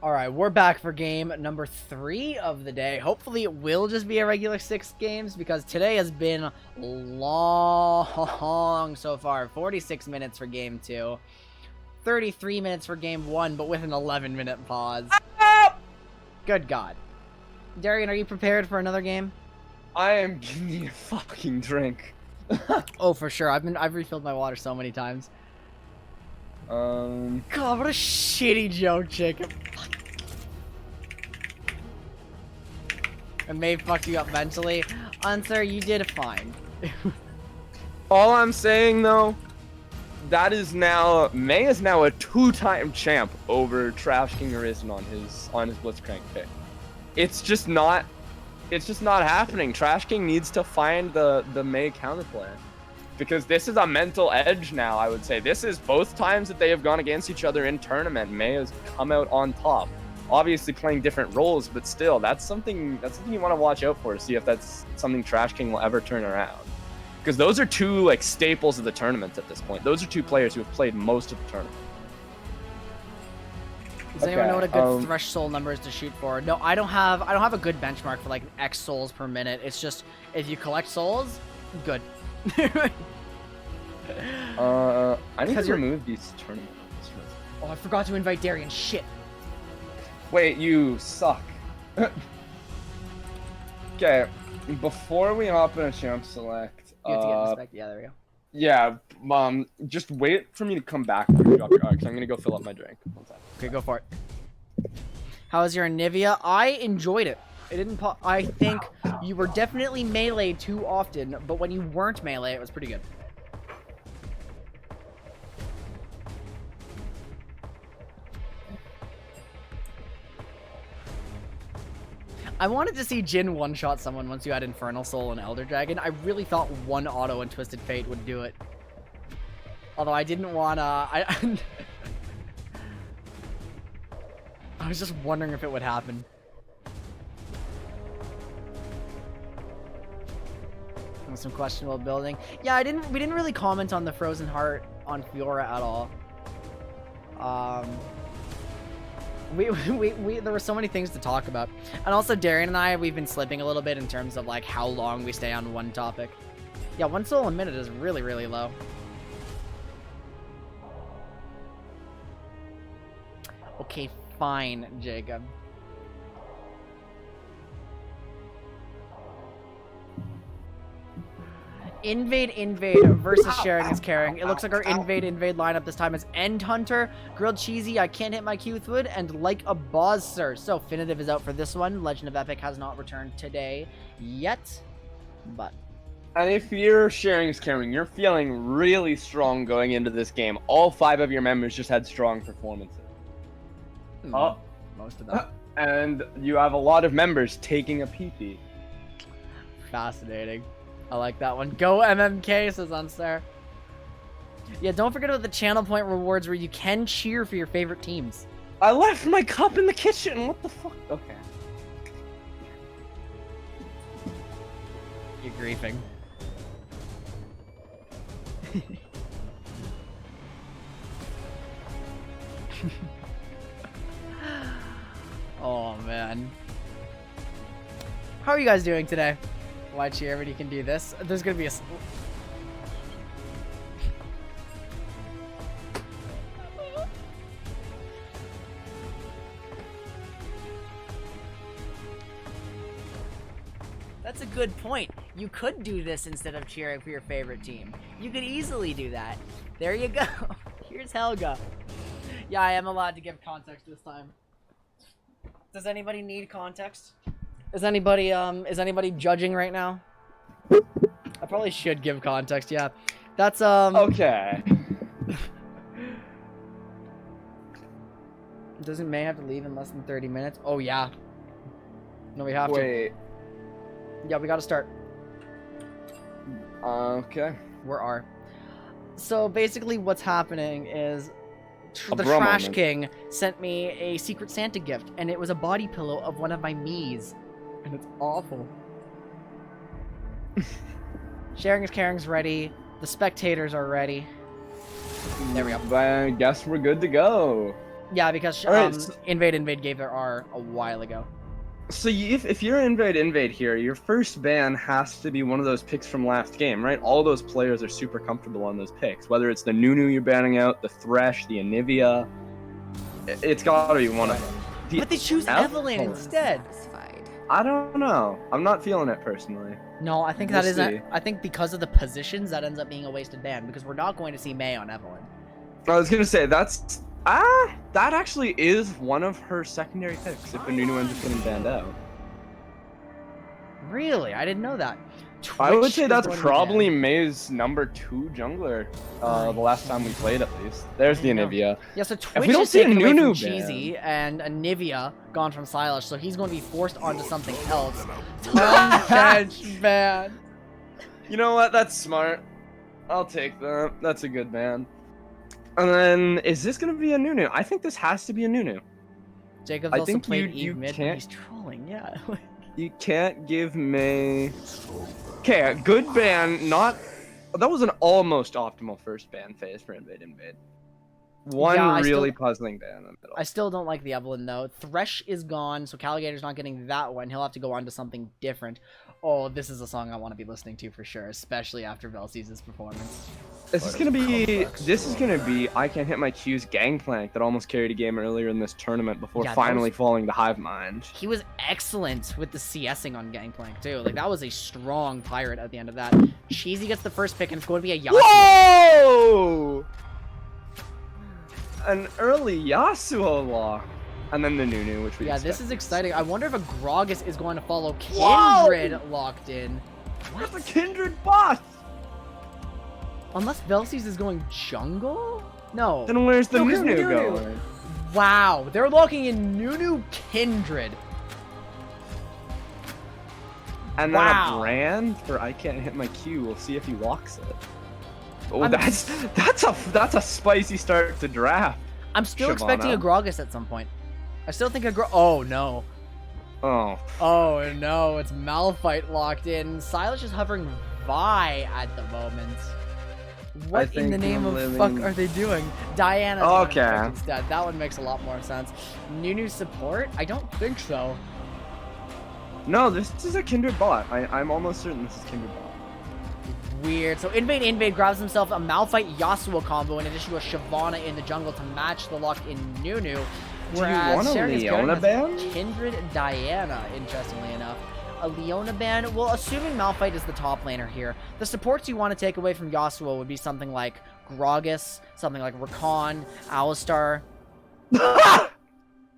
All right, we're back for game number 3 of the day. Hopefully it will just be a regular 6 games because today has been long so far. 46 minutes for game 2, 33 minutes for game 1, but with an 11-minute pause. Good God. Darian, are you prepared for another game? I am giving you a fucking drink. Oh, for sure. I've refilled my water so many times. God, what a shitty joke, chicken. And May fucked you up mentally. Answer, you did fine. All I'm saying though, that is now May is now a 2-time champ over Trash King Arisen on his Blitzcrank pick. It's just not happening. Trash King needs to find the May counterplayer. Because this is a mental edge now, I would say. This is both times that they have gone against each other in tournament. May has come out on top. Obviously playing different roles, but still, that's something you want to watch out for to see if that's something Trash King will ever turn around. Because those are two like staples of the tournament at this point. Those are two players who have played most of the tournament. Does anyone know what a good thresh soul number is to shoot for? No, I don't have a good benchmark for like X souls per minute. It's just if you collect souls, good. I need to remove these tournaments. Oh, I forgot to invite Darian. Shit. Wait, you suck. Okay, before we hop in a champ select, You have to get this back. Yeah, there we go. yeah, just wait for me to come back when you drop your arcs. I'm gonna go fill up my drink. Okay, go for it. How was your Nivea? I enjoyed it. It didn't pop. I think you were definitely melee too often, but when you weren't melee, it was pretty good. I wanted to see Jin one-shot someone once you had Infernal Soul and Elder Dragon. I really thought one auto and Twisted Fate would do it. Although I didn't want to... I was just wondering if it would happen. Some questionable building. Yeah, we didn't really comment on the Frozen Heart on Fiora at all. There were so many things to talk about. And also Darian and I, we've been slipping a little bit in terms of like how long we stay on one topic. Yeah, 1 soul a minute is really, really low. Okay, fine, Jacob. Invade versus sharing is caring. It looks like our invade lineup this time is End Hunter, Grilled Cheesy, I Can't Hit My Cute Food, and Like a Boss Sir. So Finitive is out for this one. Legend of Epic has not returned today yet, but. And if you're sharing is caring, you're feeling really strong going into this game. All 5 of your members just had strong performances. Most of them. And you have a lot of members taking a pee-pee. Fascinating. I like that one. Go MMK, says Unstar. Yeah, don't forget about the channel point rewards where you can cheer for your favorite teams. I left my cup in the kitchen. What the fuck? Okay. You're griefing. Oh, man. How are you guys doing today? Why cheer when you can do this? There's gonna be a... That's a good point. You could do this instead of cheering for your favorite team. You could easily do that. There you go. Here's Helga. Yeah, I am allowed to give context this time. Does anybody need context? Is anybody judging right now? I probably should give context, yeah. That's, Okay. Doesn't May have to leave in less than 30 minutes? Oh, yeah. No, we have Wait. to. Yeah, we gotta start. Okay. Where are? So, basically what's happening is... the bro Trash moment. King sent me a Secret Santa gift, and it was a body pillow of one of my Miis. And it's awful. Sharing is caring's ready. The spectators are ready. There we go. I guess we're good to go. Yeah, because Alright, so- Invade gave their R a while ago. So if you're invade here, your first ban has to be one of those picks from last game, right? All those players are super comfortable on those picks. Whether it's the Nunu you're banning out, the Thresh, the Anivia, it's gotta be one of them. But they choose Evelyn instead. I don't know. I'm not feeling it personally. No, I think We'll that is. see. I think because of the positions, that ends up being a wasted ban because we're not going to see Mei on Evelyn. I was gonna say that actually is one of her secondary picks if the Nunu ends up getting banned out. Really, I didn't know that. I would Twitch say is that's going to be probably banned. May's number 2 jungler. The last time we played, at least. There's the I know. Anivia. Yeah, so Twitch we don't is see a taken away from Nunu Cheesy and Anivia gone from Silas, so he's going to be forced onto something else. Bench ban. You know what? That's smart. I'll take that. That's a good ban. And then, is this gonna be a Nunu? I think this has to be a Nunu. Jacob's I also think played you Eve mid, but can't- he's trolling, yeah. You can't give May. Okay, a good ban. Not. That was an almost optimal first ban phase for Invade. One Yeah, I really still- puzzling ban in the middle. I still don't like the Evelyn though. Thresh is gone, so Caligator's not getting that one. He'll have to go on to something different. Oh, this is a song I want to be listening to for sure, especially after Velce's performance. This is gonna be. I can't hit my Q's Gangplank that almost carried a game earlier in this tournament before Yeah, that finally was- falling to Hivemind. He was excellent with the CSing on Gangplank too. Like that was a strong pirate at the end of that. Cheesy gets the first pick, and it's going to be a Yasuo. Whoa! An early Yasuo lock. And then the Nunu, which we Yeah, this expected. is exciting. I wonder if a Gragas is going to follow Whoa! Kindred locked in. Where's the Kindred bot? Unless Velce's is going jungle? No. Then where's the No, 'cause Nunu Nunu. going? Wow, they're locking in Nunu Kindred. And then Wow. a brand for I can't hit my Q. We'll see if he locks it. Oh, I'm- that's a spicy start to draft. I'm still Shyvana. expecting a Gragas at some point. I still think Oh no. Oh, Oh no, it's Malphite locked in. Silas is hovering Vi at the moment. What in the think name we're of living- fuck are they doing? Diana's Okay. on pick instead. That one makes a lot more sense. Nunu support? I don't think so. no, this is a Kindred bot. I'm almost certain this is Kindred bot. Weird. So Invade grabs himself a Malphite Yasuo combo in addition to a Shyvana in the jungle to match the locked in Nunu. Whereas want a Sharon is Leona carrying ban? Kindred Diana, interestingly enough. A Leona ban? Well, assuming Malphite is the top laner here, the supports you want to take away from Yasuo would be something like Gragas, something like Rakan, Alistar.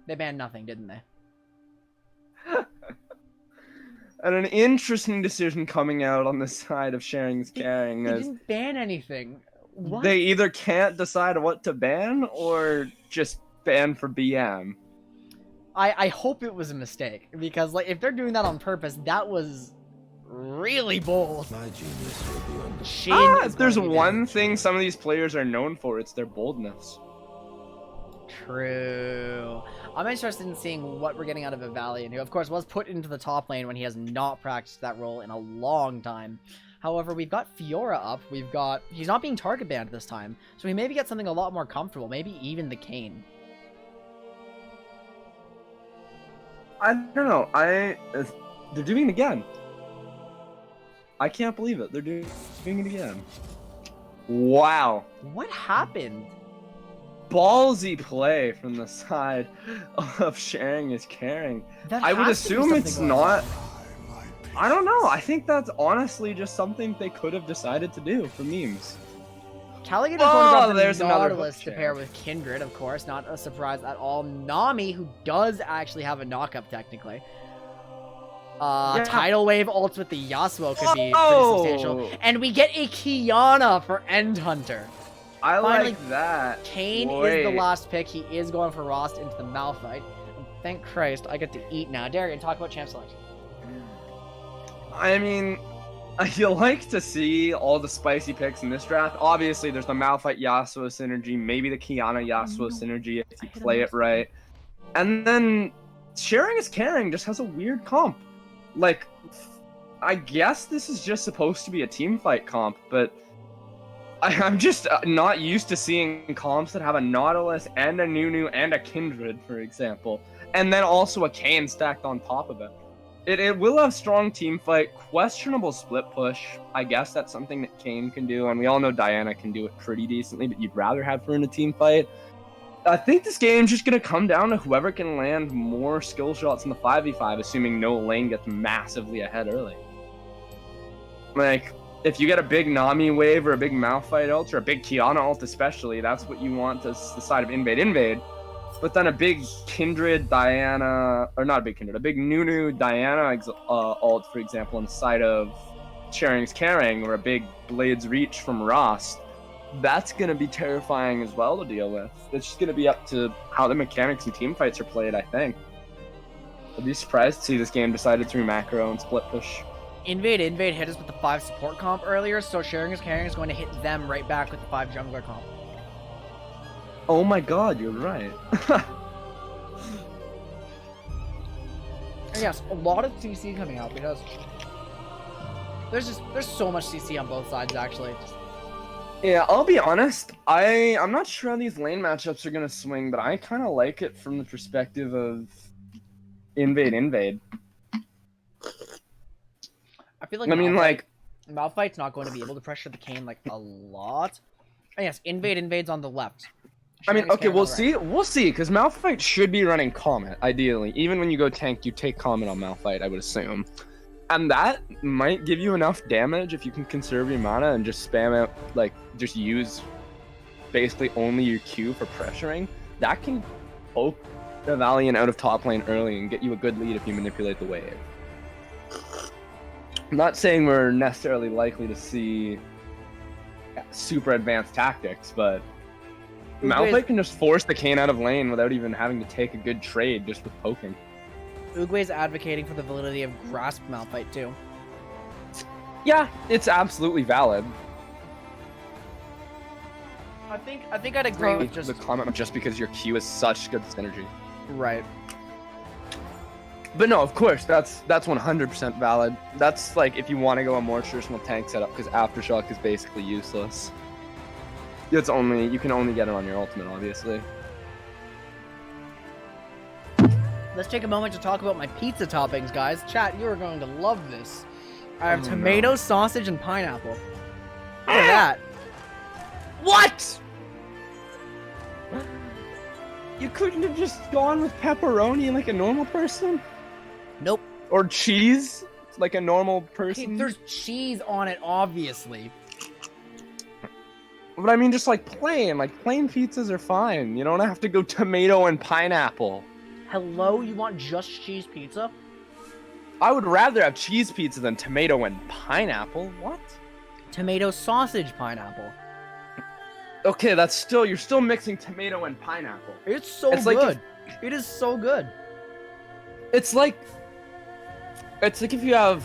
They banned nothing, didn't they? And an interesting decision coming out on the side of sharing is caring They as didn't ban anything. What? they either can't decide what to ban or just ban for BM. I hope it was a mistake, because like if they're doing that on purpose, that was really bold. My genius will be under. Shin is If there's going to be one thing some of these players are known for, it's their boldness. True. I'm interested in seeing what we're getting out of a Valiant, who of course was put into the top lane when he has not practiced that role in a long time. However, we've got Fiora up, he's not being target banned this time, so he maybe gets something a lot more comfortable, maybe even the Kayn. I don't know. They're doing it again. I can't believe it. They're doing it again. Wow. What happened? Ballsy play from the side of sharing is caring. That I would has to be assume something it's going not. on. I don't know. I think that's honestly just something they could have decided to do for memes. Caligator's Oh, going to grab the there's another Nautilus hook to chair. pair with Kindred, of course, not a surprise at all. Nami, who does actually have a knock-up technically. Yeah. Tidal Wave ults with the Yasuo could be pretty Whoa! substantial. And we get a Kiana for End Hunter. I Finally, like that. Kane is Wait. the last pick. He is going for Rost into the Malphite. And thank Christ, I get to eat now. Darian, talk about champ selection. I mean, you like to see all the spicy picks in this draft. Obviously, there's the Malphite Yasuo synergy, maybe the Kiana Yasuo synergy if you play it right. And then sharing is caring just has a weird comp. Like, I guess this is just supposed to be a team fight comp, but I'm just not used to seeing comps that have a Nautilus and a Nunu and a Kindred, for example, and then also a Kayn stacked on top of it. It will have strong team fight, questionable split push. I guess that's something that Kayn can do, and we all know Diana can do it pretty decently, but you'd rather have her in a team fight. I think this game's just going to come down to whoever can land more skill shots in the 5v5, assuming no lane gets massively ahead early. Like, if you get a big Nami wave or a big Malphite ult, or a big Kiana ult especially, that's what you want to the side of invade. But then a big Kindred Diana, or not a big Kindred, a big Nunu Diana ult, for example, on the side of Sharing's Caring, or a big Blades Reach from Rost, that's going to be terrifying as well to deal with. It's just going to be up to how the mechanics and team fights are played, I think. I'd be surprised to see this game decided through macro and split push. Invade hit us with the 5 support comp earlier, so Sharing is Caring is going to hit them right back with the 5 jungler comp. Oh my god, you're right. And yes, a lot of CC coming out because there's so much CC on both sides actually. Yeah, I'll be honest, I'm not sure how these lane matchups are gonna swing, but I kinda like it from the perspective of invade. I feel like Malphite's not going to be able to pressure the Kayn like a lot. And yes, invades on the left. I mean, okay, we'll see, because Malphite should be running Comet, ideally. Even when you go tank, you take Comet on Malphite, I would assume. And that might give you enough damage if you can conserve your mana and just spam it, like, just use basically only your Q for pressuring. That can poke the Valiant out of top lane early and get you a good lead if you manipulate the wave. I'm not saying we're necessarily likely to see super advanced tactics, but Malphite can just force the Kayn out of lane without even having to take a good trade just with poking. Uguay's advocating for the validity of Grasp Malphite too. Yeah, it's absolutely valid. I think I'd agree with just the comment just because your Q is such good synergy. Right. But no, of course, that's 100% valid. That's like if you want to go a more traditional tank setup, because Aftershock is basically useless. You can only get it on your ultimate, obviously. Let's take a moment to talk about my pizza toppings, guys. Chat, you are going to love this. I have tomato, sausage, and pineapple. Look at that. What? You couldn't have just gone with pepperoni like a normal person? Nope. Or cheese like a normal person? Okay, there's cheese on it, obviously. But I mean, just like plain pizzas are fine. You don't have to go tomato and pineapple. Hello, you want just cheese pizza? I would rather have cheese pizza than tomato and pineapple. What? Tomato, sausage, pineapple. Okay, you're still mixing tomato and pineapple. It's so good. It is so good. It's like if you have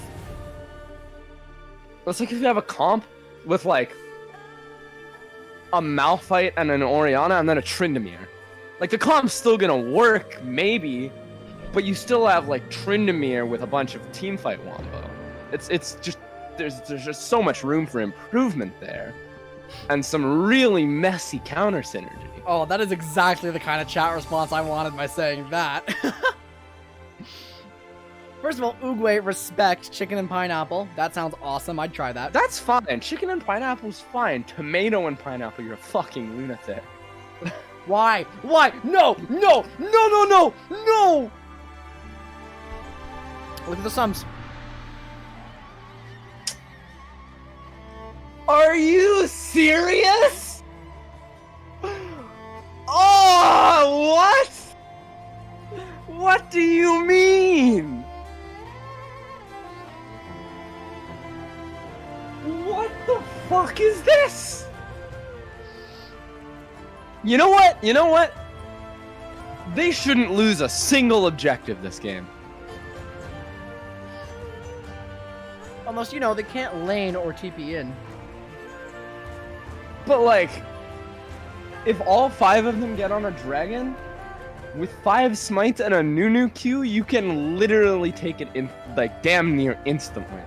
a comp with like a Malphite and an Orianna and then a Tryndamere. Like the comp's still gonna work, maybe, but you still have like Tryndamere with a bunch of teamfight wombo. It's just there's just so much room for improvement there. And some really messy counter synergy. Oh, that is exactly the kind of chat response I wanted by saying that. First of all, Uguay, respect chicken and pineapple. That sounds awesome. I'd try that. That's fine. Chicken and pineapple's fine. Tomato and pineapple, you're a fucking lunatic. Why? Why? No! No! No! No! No! No! Look at the sums. Are you serious? Oh, what? What do you mean? What the fuck is this? You know what? They shouldn't lose a single objective this game. Almost, they can't lane or TP in. But like, if all 5 of them get on a dragon, with 5 smites and a Nunu Q, you can literally take it in like damn near instantly.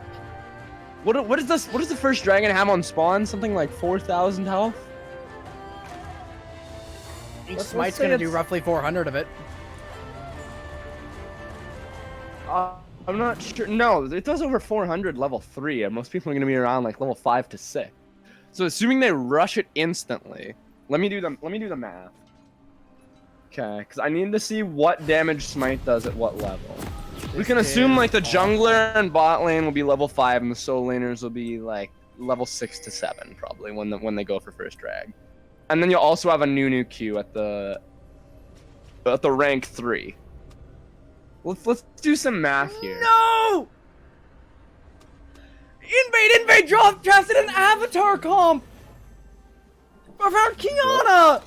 What is this? What does the first dragon have on spawn? Something like 4,000 health. Each Let's smite's say gonna do it's- roughly 400 of it. I'm not sure. No, it does over 400 level 3, and most people are gonna be around like level 5 to 6. So assuming they rush it instantly, let me do the math. Okay, because I need to see what damage smite does at what level. We can assume like the jungler and bot lane will be level 5, and the solo laners will be like level 6 to 7 probably when they go for first drag. And then you'll also have a Nunu Q at the rank 3. Let's do some math here. No! Invade drafted an avatar comp! I found Kiana!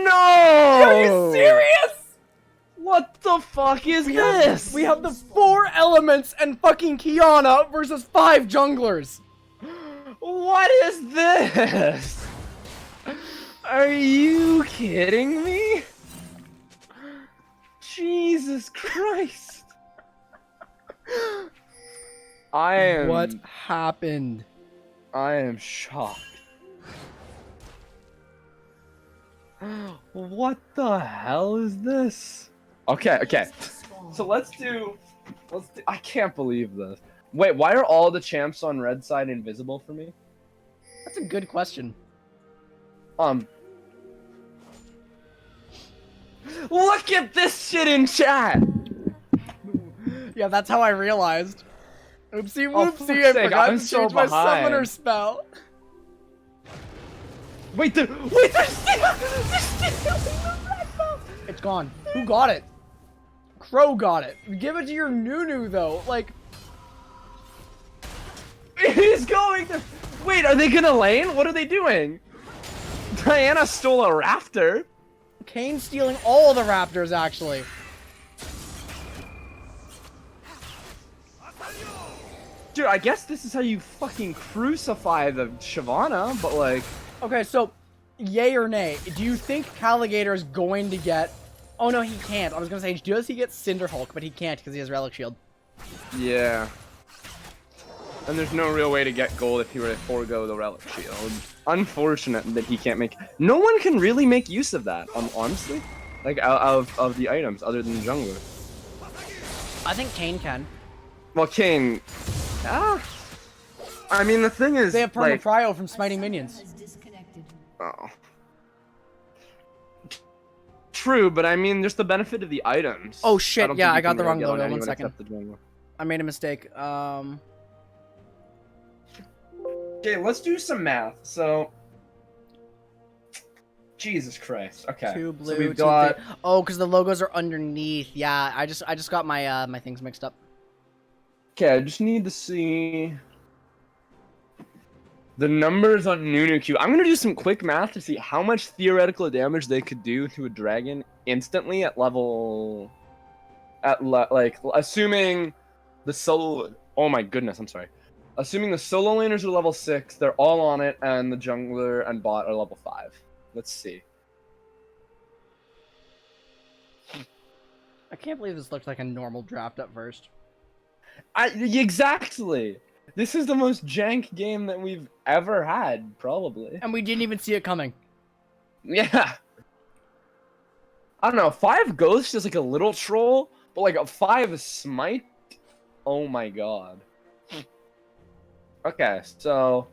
No! Are you serious? What the fuck is this? We have the 4 elements and fucking Kiana versus 5 junglers. What is this? Are you kidding me? Jesus Christ. I am... What happened? I am shocked. What the hell is this? Okay. So let's do... I can't believe this. Wait, why are all the champs on red side invisible for me? That's a good question. Look at this shit in chat! Yeah, that's how I realized. Oopsie Oh, whoopsie, fuck's I sake, forgot I'm to so change my behind. summoner spell. Wait, they're stealing the red buff! It's gone. Who got it? Crow got it. Give it to your Nunu though. Like, He's going to... Wait, are they gonna lane? What are they doing? Diana stole a raptor. Kane's stealing all the raptors actually. Dude, I guess this is how you fucking crucify the Shyvana, but like... Okay, so, yay or nay, do you think Caligator is going to get... Oh no, he can't. I was gonna say, does he get Cinderhulk? But he can't because he has Relic Shield. Yeah. And there's no real way to get gold if he were to forego the Relic Shield. Unfortunate that he can't make... No one can really make use of that, honestly. Like, of the items, other than the jungler. I think Kane can. Well, Kane... Ah. I mean, the thing is, They have like... Perma-Prio from smiting minions. Disconnected. Oh. True, but I mean, there's the benefit of the items. Oh shit, don't yeah, think you I got can the really wrong get on logo, one anyone second. except the jungler. I made a mistake. Okay, let's do some math. So, Jesus Christ. Okay. 2 blue, so we've 2 got... green. Oh, because the logos are underneath. Yeah, I just got my my things mixed up. Okay, I just need to see the numbers on Nunu Q. I'm gonna do some quick math to see how much theoretical damage they could do to a dragon instantly at level... like, assuming the solo... Oh my goodness, I'm sorry. Assuming the solo laners are level 6, they're all on it, and the jungler and bot are level 5. Let's see. I can't believe this looks like a normal draft at first. Exactly! This is the most jank game that we've ever had, probably. And we didn't even see it coming. Yeah. I don't know, 5 Ghost is like a little troll, but like a 5 Smite? Oh my god. Okay, so...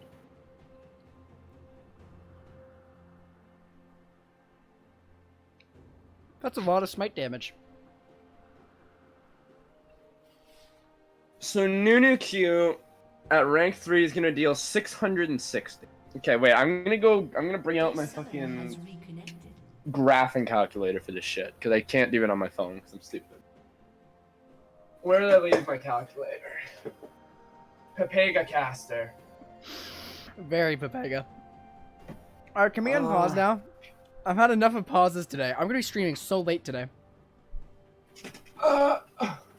That's a lot of smite damage. So Nunu Q at rank 3 is gonna deal 660. Okay, wait, I'm gonna bring out my fucking graphing calculator for this shit, because I can't do it on my phone, because I'm stupid. Where did I leave my calculator? Pepega caster. Very Pepega. Alright, can we unpause now? I've had enough of pauses today. I'm gonna be streaming so late today.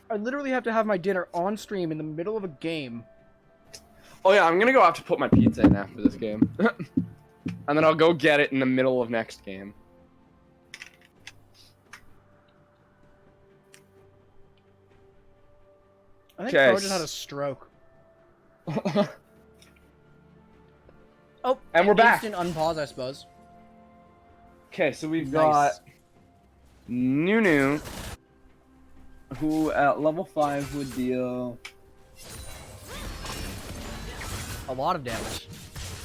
I literally have to have my dinner on stream in the middle of a game. Oh yeah, I'm gonna go have to put my pizza in after this game. And then I'll go get it in the middle of next game. I think Okay. Crow just had a stroke. Oh, And we're back. Instant unpause, I suppose. Okay, so we've Nice. got Nunu, who at level 5 would deal A lot of damage.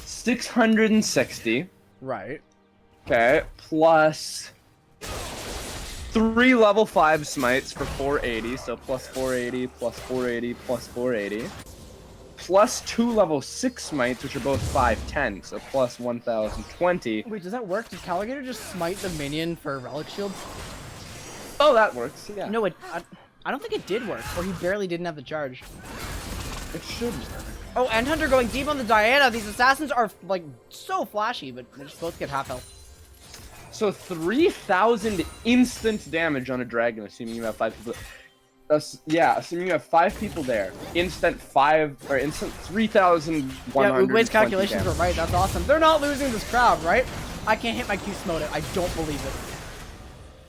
660. Right. Okay, plus 3 level 5 smites for 480, so plus 480, plus 480, plus 480. Plus 2 level 6 smites, which are both 510, so plus 1020. Wait, does that work? Did Caligator just smite the minion for Relic Shield? Oh, that works, yeah. No, I don't think it did work, or he barely didn't have the charge. It should work. Oh, and Hunter going deep on the Diana. These assassins are, like, so flashy, but they just both get half health. So 3,000 instant damage on a dragon, assuming you have 5 people. Yeah, assuming you have 5 people there. Instant 3,100. Yeah, Uguay's calculations were right. That's awesome. They're not losing this crowd, right? I can't hit my Q smote it. I don't believe it.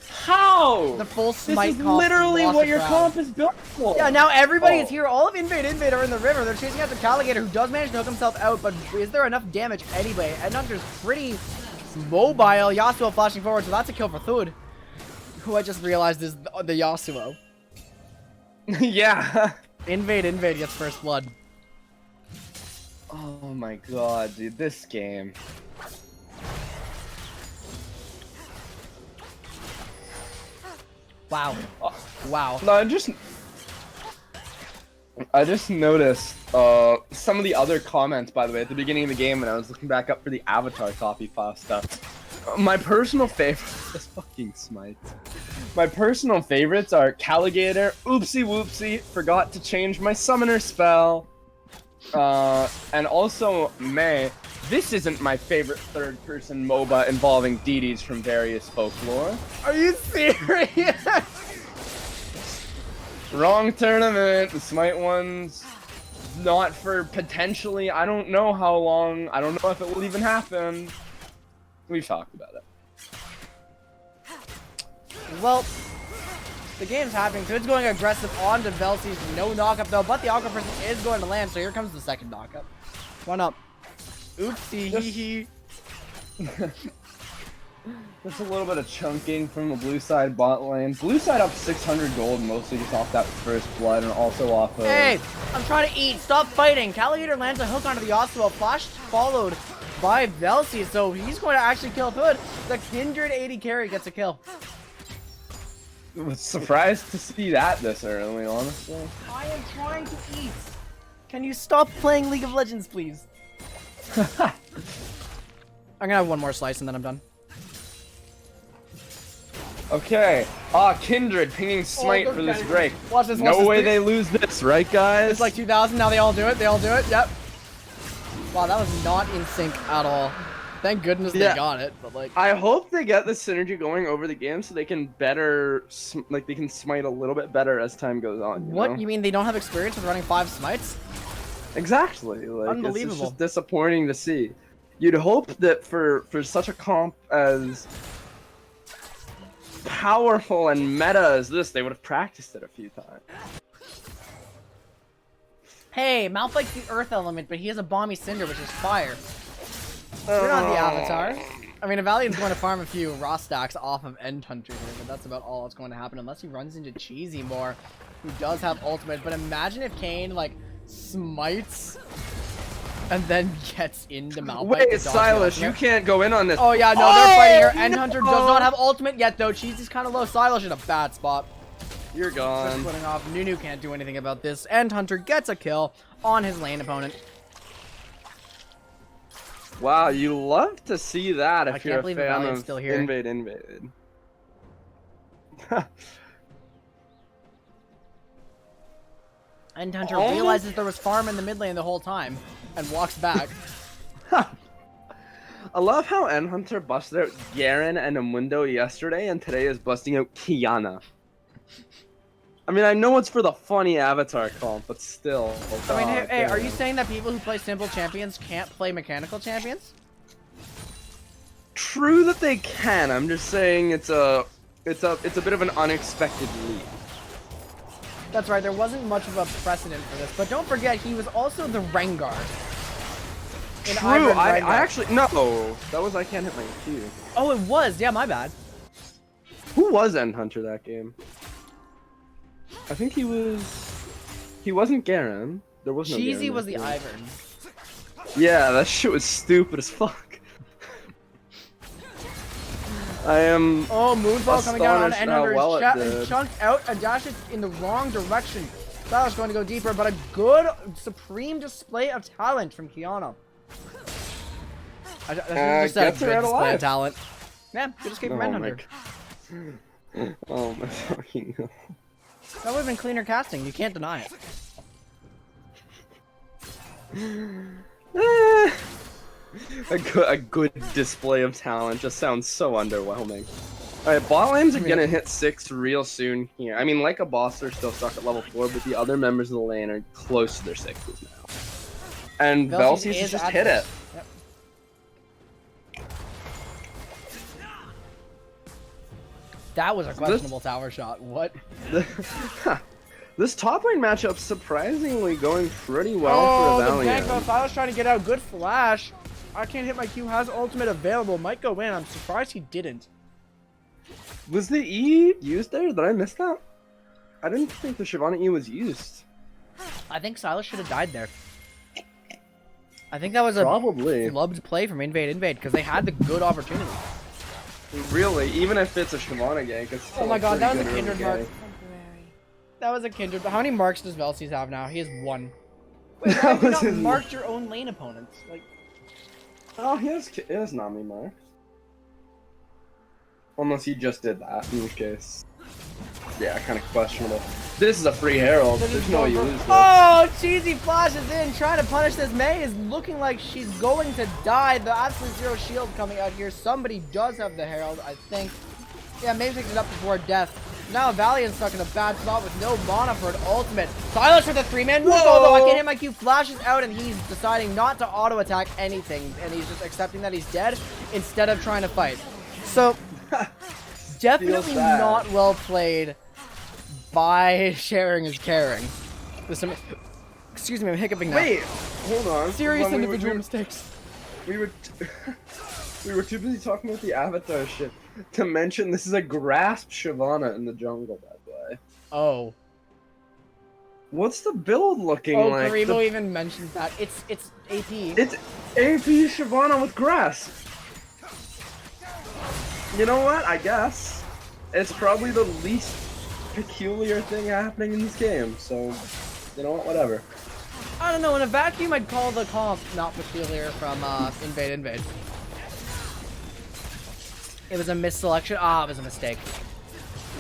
How? The full This smite is comp literally lost what the your crowd. comp is built for. Yeah, now everybody is Oh. here. All of Invade are in the river. They're chasing after Caligator, who does manage to hook himself out, but is there enough damage anyway? And Hunter's pretty mobile. Yasuo flashing forward, so that's a kill for Thud, who I just realized is the Yasuo. Yeah. Invade gets first blood. Oh my god, dude, this game. Wow. Wow. No, I just noticed some of the other comments, by the way, at the beginning of the game when I was looking back up for the avatar copy pasta. My personal favorite is fucking smite. My personal favorites are Caligator, oopsie whoopsie, forgot to change my summoner spell, and also May. This isn't my favorite third-person MOBA involving deities from various folklore. Are you serious? Wrong tournament. The Smite one's not for potentially. I don't know how long. I don't know if it will even happen. We've talked about it. Well, the game's happening. So it's going aggressive on to Velsi's. No knockup though, but the Aqua person is going to land. So here comes the second knockup. One up. Oopsie hee hee. Just a little bit of chunking from the blue side bot lane. Blue side up 600 gold, mostly just off that first blood and also off of... Hey, I'm trying to eat. Stop fighting. Caligator lands a hook onto the Yasuo. Flash followed by Velsi. So he's going to actually kill Thud. The Kindred 80 carry gets a kill. I was surprised to see that this early, honestly. I am trying to eat. Can you stop playing League of Legends, please? I'm gonna have one more slice and then I'm done. Okay. Kindred pinging Smite for this break. Watch this, watch No this, way please. they lose this, right, guys? It's like 2000, now they all do it, yep. Wow, that was not in sync at all. Thank goodness they got it, but like... I hope they get the synergy going over the game so they can better, they can smite a little bit better as time goes on. What? Know? You mean they don't have experience with running 5 smites? Exactly. Like, Unbelievable. It's just disappointing to see. You'd hope that for such a comp as powerful and meta as this, they would have practiced it a few times. Hey, Mouth likes the earth element, but he has a Bomby Cinder, which is fire. You're not the Avatar. I mean, Valiant's going to farm a few raw stacks off of End Hunter here, but that's about all that's going to happen, unless he runs into Cheesy more, who does have ultimate. But imagine if Kane, like, smites and then gets into Malphite. Wait, Silas, you can't go in on this. Oh yeah, no, they're fighting here. End Hunter does not have ultimate yet, though. Cheesy's kind of low. Silas in a bad spot. You're Just gone. splitting off. Nunu can't do anything about this. End Hunter gets a kill on his lane opponent. Wow, you love to see that I if can't you're a believe fan Valiant's of still here. Invade. End Hunter realizes there was farm in the mid lane the whole time and walks back. I love how End Hunter busted out Garen and Amundo yesterday, and today is busting out Kiana. I mean, I know it's for the funny avatar comp, but still. I mean, God hey, are damn. you saying that people who play simple champions can't play mechanical champions? True that they can. I'm just saying it's a bit of an unexpected leap. That's right, there wasn't much of a precedent for this, but don't forget, he was also the Rengar. True, I actually, no, that was I can't hit my Q. Oh, it was, yeah, my bad. Who was End Hunter that game? I think he wasn't Garen. There was no Cheesy Garen was that the game. Ivern. Yeah, that shit was stupid as fuck. I am. Oh, Moonfall coming down on astonished how Endhunter's well it chat did. and chunked out and dashed it in the wrong direction. That was going to go deeper, but a good supreme display of talent from Kiana. I just said gets her good out display alive. of talent. Yeah, good escape from Endhunter. Oh my fucking god. That would have been cleaner casting. You can't deny it. A good display of talent just sounds so underwhelming. Alright, bot lanes are gonna hit 6 real soon here. I mean, like a boss, they're still stuck at level 4, but the other members of the lane are close to their 6s now. And Velcy's is just at hit it. this. Yep. That was a questionable tower shot. What? This top lane matchup surprisingly going pretty well Oh, for the Valiant. gank I was trying to get out. Good flash. I can't hit my Q. Has ultimate available. Might go in. I'm surprised he didn't. Was the E used there? Did I miss that? I didn't think the Shyvana E was used. I think Silas should have died there. I think that was a Probably. flubbed play from Invade because they had the good opportunity. Really, even if it's a Shyvana gank, it's still Oh my god, that was a pretty good kindred mark. early That was a kindred. How many marks does Velcy's have now? He has 1. Wait, That why have you was not his- marked your own lane opponents? Like, Oh, he has Nami marks. Unless he just did that, in which case, yeah, kind of questionable. This is a free Herald. this is There's no way you over. lose this. Oh, Cheesy flashes in, trying to punish this. May is looking like she's going to die. The absolute zero shield coming out here. Somebody does have the Herald, I think. Yeah, May picked it up before death. Now Valiant's stuck in a bad spot with no mana for an ultimate. Silas with a 3-man move, although I can't hit my Q. Flashes out, and he's deciding not to auto-attack anything, and he's just accepting that he's dead instead of trying to fight. So, definitely bad. not well played by sharing is caring. There's some... Excuse me, I'm hiccuping now. Wait, hold on. Serious Hold on, individual mistakes. We were too busy talking about the Avatar shit to mention this is a grasp Shyvana in the jungle, by the way. Oh. What's the build looking Oh, like? Karibo even mentioned that. It's AP. It's AP Shyvana with grasp. You know what? I guess it's probably the least peculiar thing happening in this game. So, you know what? Whatever. I don't know, in a vacuum I'd call the comp not peculiar from Invade. It was a misselection. Ah, it was a mistake.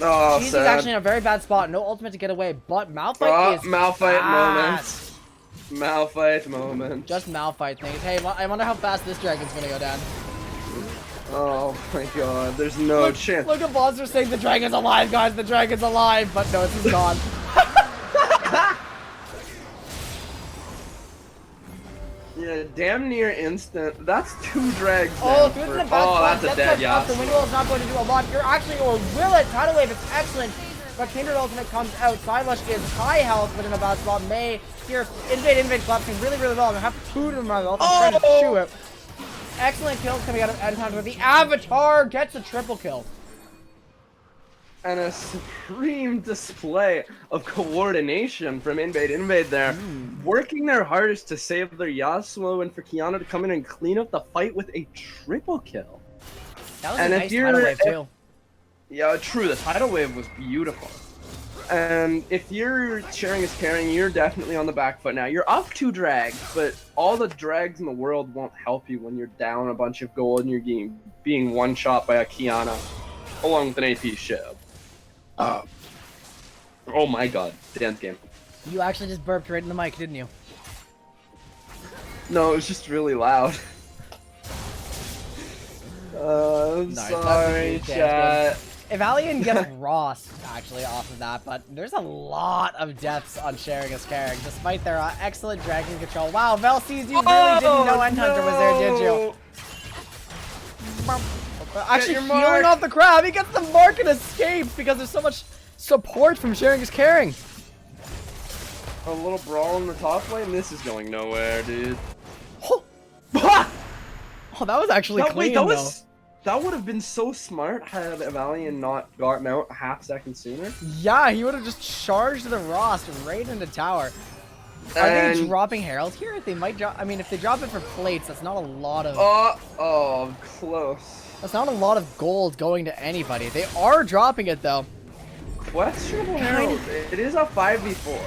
Oh, Cheesy's sad. actually in a very bad spot. No ultimate to get away, but Malphite Oh, is Malphite fast. moment. Malphite moment. Just Malphite things. Hey, I wonder how fast this dragon's gonna go down. Oh my god, there's no chance. Look at Monster saying the dragon's alive, guys. The dragon's alive, but no, it's gone. Yeah, damn near instant. That's 2 drags. Oh, down through to for- the back Oh, spot. that's a Gets dead us up. The Yasuo. Windwall is not going to do a lot. You're actually, or will it? Tidal Wave is excellent. But Kindred Ultimate comes out. Sidelush is high health, but in a bad spot. May here, Invade collapsing really well. I have 2 to my health. I'm trying to chew it. Excellent kills coming out of Endhunter. The Avatar gets a triple kill. And a supreme display of coordination from Invade there. Working their hardest to save their Yasuo and for Kiana to come in and clean up the fight with a triple kill. That was And a if nice you're- tidal wave, too. Yeah, true, the tidal wave was beautiful. And if you're sharing is caring, you're definitely on the back foot now. You're up 2 drags, but all the drags in the world won't help you when you're down a bunch of gold and you're being one-shot by a Kiana, along with an AP shiv. Oh my god, the end game. You actually just burped right in the mic, didn't you? No, it was just really loud. I'm Nice, sorry, that's a good chat. Valiant gets Ross, actually, off of that, but there's a lot of deaths on sharing is caring, despite their excellent dragon control. Wow, Vel sees you really didn't know Endhunter was there, did you? Actually, your healing mark. off the crab, he gets the mark and escapes because there's so much support from sharing is caring. a little brawl in the top lane. This is going nowhere, dude. Oh, oh that was actually clean, that would have been so smart had Valiant not gotten out a half second sooner. Yeah, he would have just charged the Rost right into tower. Are they dropping Herald here? They might drop. I mean, if they drop it for plates, that's not a lot of. Oh, close. That's not a lot of gold going to anybody. They are dropping it though. Questionable Herald. It is a 5v4.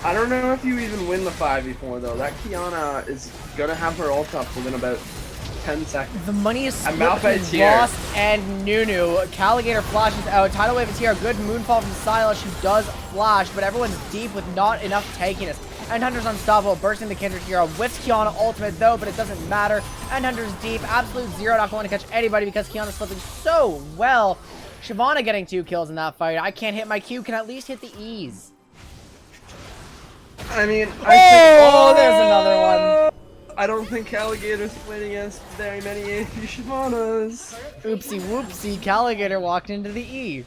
I don't know if you even win the 5v4 though. That Kiana is gonna have her ult up within about 10 seconds. The money is split Malphite's between here. Rost and Nunu. Caligator flashes out. Tidal Wave is here. Good moonfall from Silas, who does flash, but everyone's deep with not enough tankiness. Endhunter's unstoppable, bursting the Kindred Hero. Whiffs Kiana ultimate though, but it doesn't matter. Endhunter's deep. Absolute zero, not going to catch anybody because Kiana's slipping so well. Shyvana getting 2 kills in that fight. I can't hit my Q, can at least hit the E's. I mean, there's another one. I don't think Caligator's played against very many AP Shyvanas. Oopsie whoopsie, Caligator walked into the E.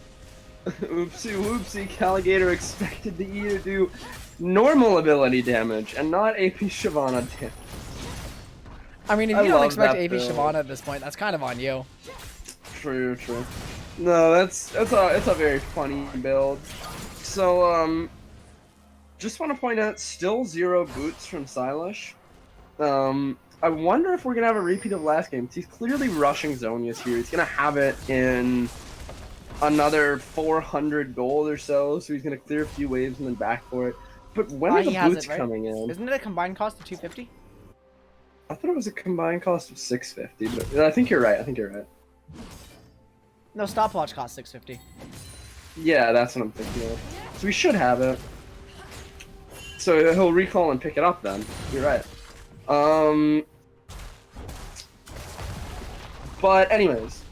Oopsie whoopsie, Caligator expected the E to do normal ability damage and not AP Shyvana damage. I mean, if you don't expect AP Shyvana at this point, that's kind of on you. True. No, it's a very funny build. So, just want to point out, still 0 boots from Silas. I wonder if we're gonna have a repeat of last game. He's clearly rushing Zonia's here. He's gonna have it in another 400 gold or so, so he's gonna clear a few waves and then back for it. But when are the boots coming in? Isn't it a combined cost of 250? I thought it was a combined cost of 650, but I think you're right. No, stopwatch costs 650. Yeah, that's what I'm thinking of. So we should have it. So he'll recall and pick it up then. You're right. But anyways.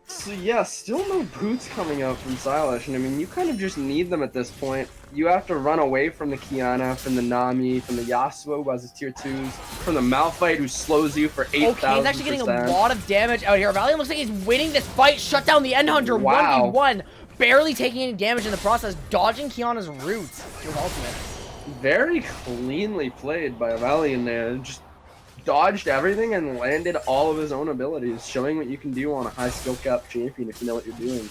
So yeah, still no boots coming out from Silas, and I mean, you kind of just need them at this point. You have to run away from the Kiana, from the Nami, from the Yasuo who has his tier 2s, from the Malphite who slows you for 8,000%. Okay, he's actually getting a lot of damage out here. Valiant looks like he's winning this fight. Shut down the Endhunter 1v1. Barely taking any damage in the process, dodging Kiana's roots with ultimate. Very cleanly played by Valiant there. Just dodged everything and landed all of his own abilities, showing what you can do on a high skill cap champion if you know what you're doing.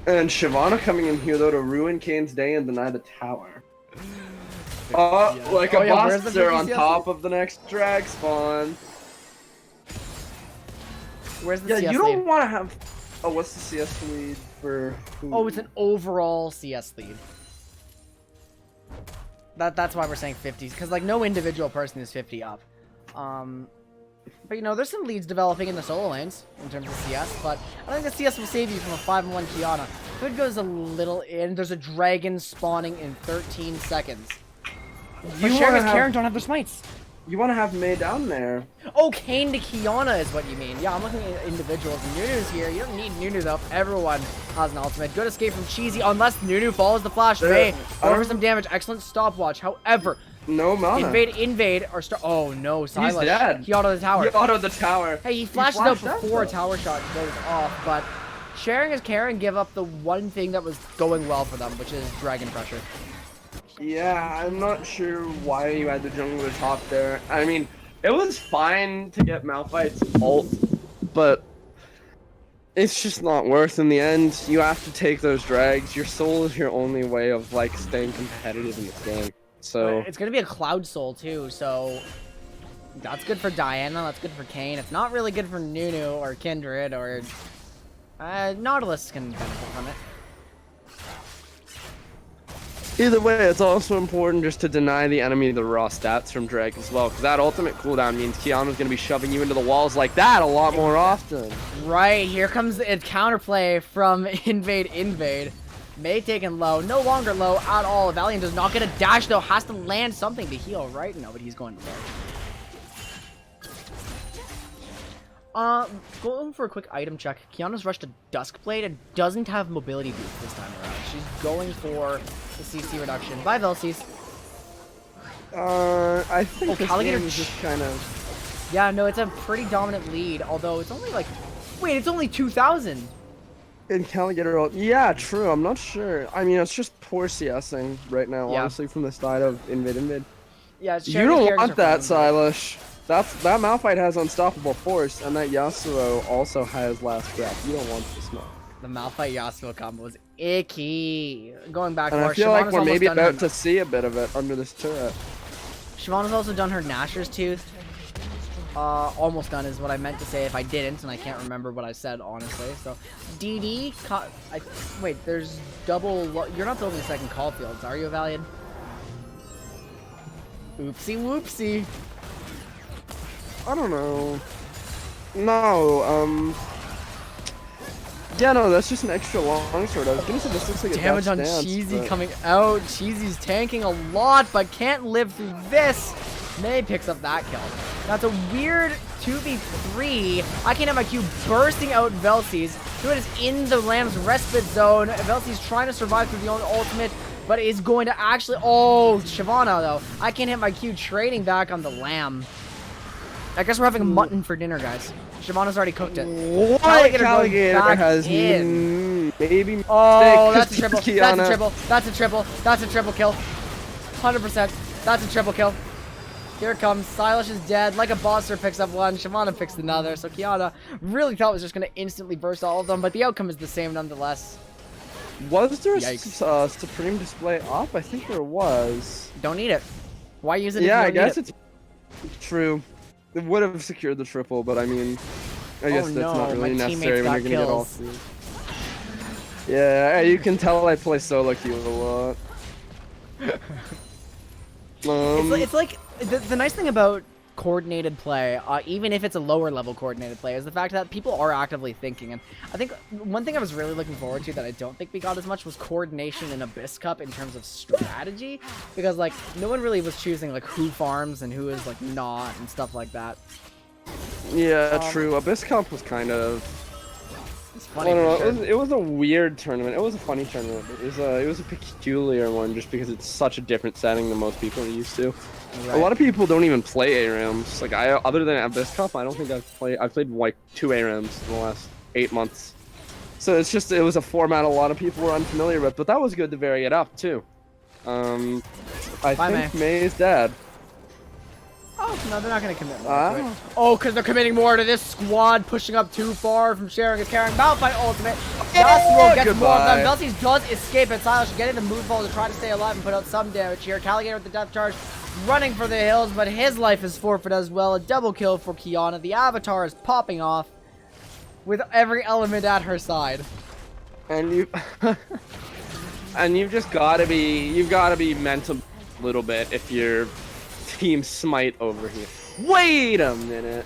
And Shyvana coming in here though to ruin Kane's day and deny the tower. Like a buster on top of the next drag spawn. Where's the CS you don't lead? want to have... Oh, what's the CS lead for who? Oh, it's an overall CS lead. That's why we're saying 50s, because like no individual person is 50 up. But you know, there's some leads developing in the solo lanes in terms of CS, but I think the CS will save you from a 5-1 Kiana. Hood goes a little in. There's a dragon spawning in 13 seconds. But Sharon and Karen don't have their smites. You want to have Mei down there. Oh, Kane to Kiana is what you mean. Yeah, I'm looking at individuals. Nunu's here. You don't need Nunu though. Everyone has an ultimate. Good escape from Cheesy, unless Nunu follows the flash. Mei, over some damage. Excellent stopwatch. However, no mana. Invade, or start. Oh no, Silas. He's dead. He autoed the tower. He autoed the tower. Hey, he flashed out before a tower shot goes off, but sharing his Karen give up the one thing that was going well for them, which is dragon pressure. Yeah, I'm not sure why you had the jungler top there. I mean, it was fine to get Malphite's ult, but it's just not worth in the end. You have to take those drags. Your soul is your only way of like staying competitive in this game. So it's gonna be a Cloud Soul too, so that's good for Diana, that's good for Kane. It's not really good for Nunu or Kindred or Nautilus can benefit from it. Either way, it's also important just to deny the enemy the raw stats from Drake as well, because that ultimate cooldown means Kiana's going to be shoving you into the walls like that a lot more often. Right, here comes the counterplay from Invade. Mei taken low, no longer low at all. Valiant does not get a dash though, has to land something to heal, right? No, but he's going to low. Going for a quick item check. Kiana's rushed a Duskblade and doesn't have mobility boost this time around. She's going for the CC reduction. Bye, Velcies. I think this game is just kind of... Yeah, no, it's a pretty dominant lead, although it's only like... Wait, it's only 2,000! In Calligator, yeah, true. I'm not sure. I mean, it's just poor CSing right now, Yeah. honestly, from the side of Invade. Yeah, You sharing his don't characters want are that, fine, Silas. That Malphite has unstoppable force, and that Yasuo also has last breath. You don't want this Malphite. but the Malphite Yasuo combo was icky. Going back And far, I feel like Shyvana's we're almost maybe done her. about to see a bit of it under this turret. Shyvana's also done her Gnasher's Tooth. Almost done is what I meant to say if I didn't, and I can't remember what I said, honestly. So, DD, wait, there's double, you're not building second call fields, are you, Valiant? Oopsie whoopsie. I don't know. No, yeah, no, that's just an extra long sword. I was gonna say this looks like a Damage on Death's Dance, Cheesy but- coming out. Cheesy's tanking a lot, but can't live through this. May picks up that kill. That's a weird 2v3. I can't have my Q bursting out Velcy's. Druid is in the Lamb's respite zone. Velcy's trying to survive through the ultimate, but is going to actually... Oh, Shyvana, though. I can't hit my Q trading back on the Lamb. I guess we're having mutton for dinner, guys. Shyvana's already cooked it. What? Calligator Calligator going back has in. maybe. Oh, that's a mistake, triple. Kiana. That's a triple. That's a triple. That's a triple kill. 100%. That's a triple kill. Here it comes. Silas is dead. Like a Boster picks up one. Shyvana picks another. So Kiana really thought it was just going to instantly burst all of them, but the outcome is the same nonetheless. Was there a Yikes. Supreme display up? I think there was. Don't need it. Why use it Yeah, I if you don't guess need it? it's true. It would have secured the triple, but I mean, I guess that's no, not really my necessary teammates when you're got gonna get all kills. three. Yeah, you can tell I play solo queue a lot. It's like the nice thing about coordinated play, even if it's a lower level coordinated play, is the fact that people are actively thinking. And I think one thing I was really looking forward to that I don't think we got as much was coordination in Abyss Cup in terms of strategy, because like no one really was choosing like who farms and who is like not and stuff like that. Yeah, true. Abyss Cup was kind of. It's I funny. don't For know. sure. It was a weird tournament. It was a funny tournament. It was a peculiar one just because it's such a different setting than most people are used to. Right. A lot of people don't even play ARAMs. Like other than Abyss Cup, I don't think I've played like 2 ARAMs in the last 8 months. So it was a format a lot of people were unfamiliar with, but that was good to vary it up too. I think May is dead. Oh, no, they're not going to commit more to it. Oh, because they're committing more to this squad, pushing up too far from sharing his carrying. Malphite ultimate. Yasuo gets more of them. Velcy's does escape, and Silas should get into move ball to try to stay alive and put out some damage here. Calligator with the death charge, running for the hills, but his life is forfeit as well. A double kill for Kiana. The Avatar is popping off with every element at her side. And you... and you've got to be mental a little bit if you're Team Smite over here. Wait a minute.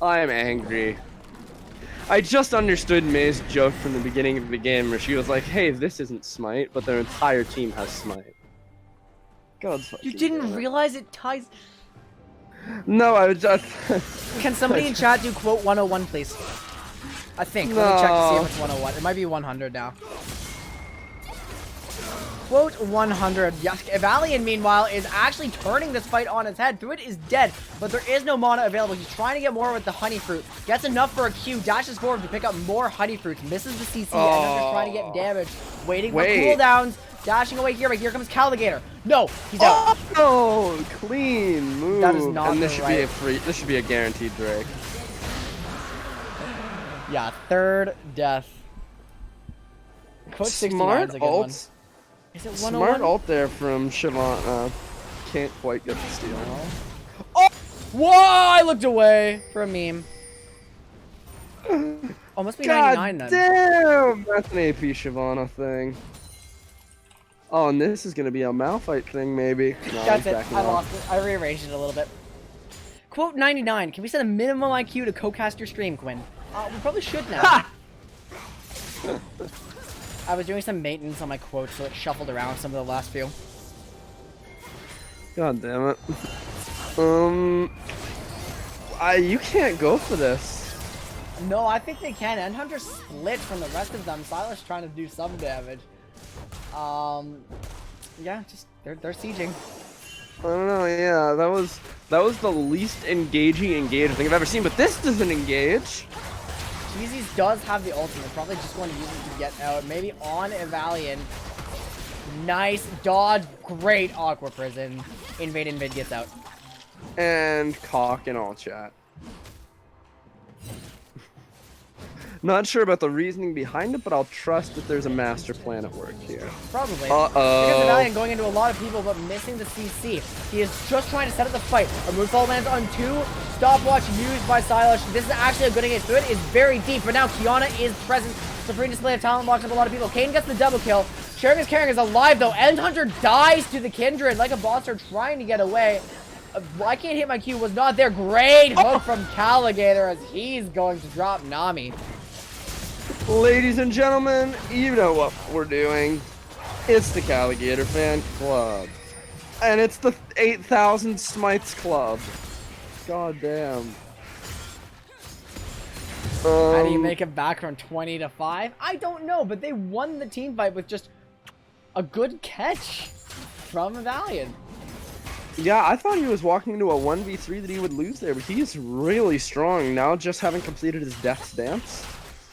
I am angry. I just understood May's joke from the beginning of the game where she was like, hey, this isn't Smite, but their entire team has Smite. God fucking You didn't damn it. realize it ties... No, I was just... Can somebody in chat do quote 101, please? I think. Let me check to see if it's 101. It might be 100 now. Quote 100. Valiant, meanwhile, is actually turning this fight on its head. Druid is dead, but there is no mana available. He's trying to get more with the honey fruit. Gets enough for a Q. Dashes forward to pick up more honey fruits. Misses the CC. And then just trying to get damage. Waiting for cooldowns. Dashing away here, but here comes Calligator. No, he's out. Oh, clean move. That is not and this the should be a free. This should be a guaranteed Drake. Yeah, third death. Quote 69 is a good one. Is it 101? Smart ult there from Shyvana. Can't quite get the steal. Oh! Whoa! I looked away for a meme. Oh, must be 99 then. Damn! That's an AP Shyvana thing. Oh, and this is gonna be a Malphite thing, maybe. No, That's he's it. backing I off. lost it. I rearranged it a little bit. Quote 99. Can we set a minimum IQ to co-cast your stream, Quinn? We probably should now. I was doing some maintenance on my quotes, so it shuffled around some of the last few. God damn it. You can't go for this. No, I think they can. Endhunter split from the rest of them. Silas trying to do some damage. Yeah, just they're sieging. I don't know. Yeah, that was the least engaging thing I've ever seen. But this doesn't engage. Cheesy's does have the ultimate. Probably just going to use it to get out. Maybe on Evalian. Nice dodge. Great Aqua Prison. Invade gets out. And cock in all chat. Not sure about the reasoning behind it, but I'll trust that there's a master plan at work here. Probably. Uh-oh. Because Evalian going into a lot of people, but missing the CC. He is just trying to set up the fight. A Moonfall lands on 2. Stopwatch used by Silas. This is actually a good engage. Threat is very deep, but now Kiana is present. Supreme display of talent locks up a lot of people. Kane gets the double kill. Sharing his carrying is alive, though. Endhunter dies to the Kindred like a boss are trying to get away. I can't hit my Q. Was not there. Great hook from Caligator as he's going to drop Nami. Ladies and gentlemen, you know what we're doing. It's the Caligator Fan Club. And it's the 8,000 Smites Club. God damn. How do you make it back from 20 to 5? I don't know, but they won the team fight with just a good catch from Evalian. Yeah, I thought he was walking into a 1v3 that he would lose there, but he's really strong now, just having completed his Death's Dance.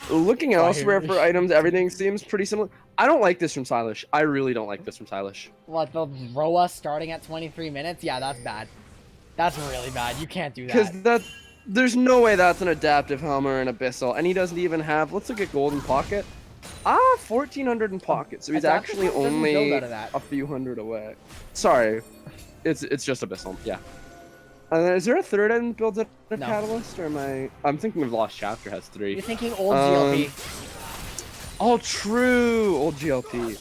Looking elsewhere for items, everything seems pretty similar. I don't like this from Silas. I really don't like this from Silas. What, the Roa starting at 23 minutes? Yeah, that's bad. That's really bad. You can't do Because that. there's no way that's an adaptive helmet or an abyssal, and he doesn't even have. Let's look at golden pocket. 1,400 in pocket, so he's Adaptive actually helmet doesn't build only out of that. a few hundred away. Sorry, it's just abyssal. Yeah. Is there a third item built at a No. catalyst, or am I? I'm thinking of Lost Chapter has 3. You're thinking old GLP. Oh, true, old GLP.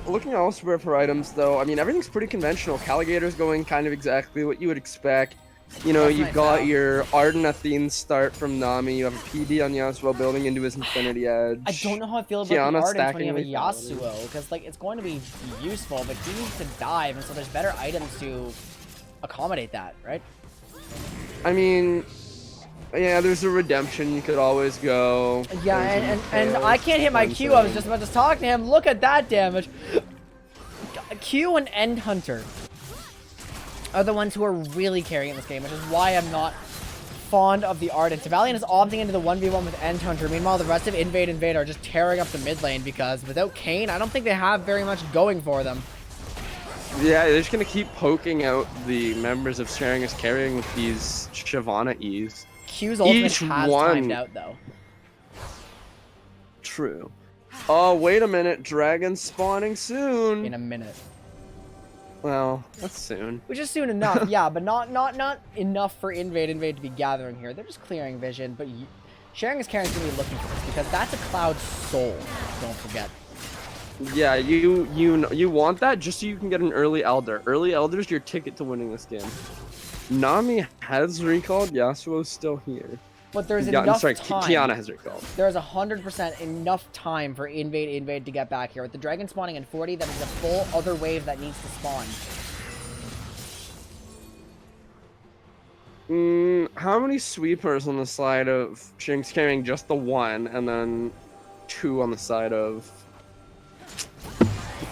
Looking elsewhere for items, though, I mean, everything's pretty conventional. Caligator's going kind of exactly what you would expect. You know, That's you've nice got now. your Arden Athene start from Nami. You have a PD on Yasuo building into his Infinity Edge. I don't know how I feel about Kiana the Ardent when stacking you have a with Paladin. Yasuo, because like it's going to be useful, but he needs to dive, and so there's better items to accommodate that, right? I mean, yeah, there's a redemption. You could always go. Yeah, and I can't hit my Q. I was just about to talk to him. Look at that damage. Q and End Hunter are the ones who are really carrying in this game, which is why I'm not fond of the Ardent. Evalian is opting into the 1v1 with End Hunter. Meanwhile, the rest of Invade are just tearing up the mid lane because without Kane, I don't think they have very much going for them. Yeah, they're just gonna keep poking out the members of Sharing is Carrying with these Shyvana E's. Q's ultimate Each has one. timed out, though. True. Oh, wait a minute. Dragon spawning soon. In a minute. Well, that's soon. Which is soon enough, yeah, but not enough for Invade to be gathering here. They're just clearing vision, but Sharing is Carrying is going to be looking for this because that's a Cloud Soul, don't forget. Yeah, you want that just so you can get an early Elder. Early Elder's your ticket to winning this game. Nami has recalled. Yasuo's still here. But there's I'm enough sorry, time. Kiana has recalled. There's 100% enough time for Invade to get back here. With the Dragon spawning in 40, that is a full other wave that needs to spawn. How many sweepers on the side of Sharing's Carrying? Just the one, and then 2 on the side of...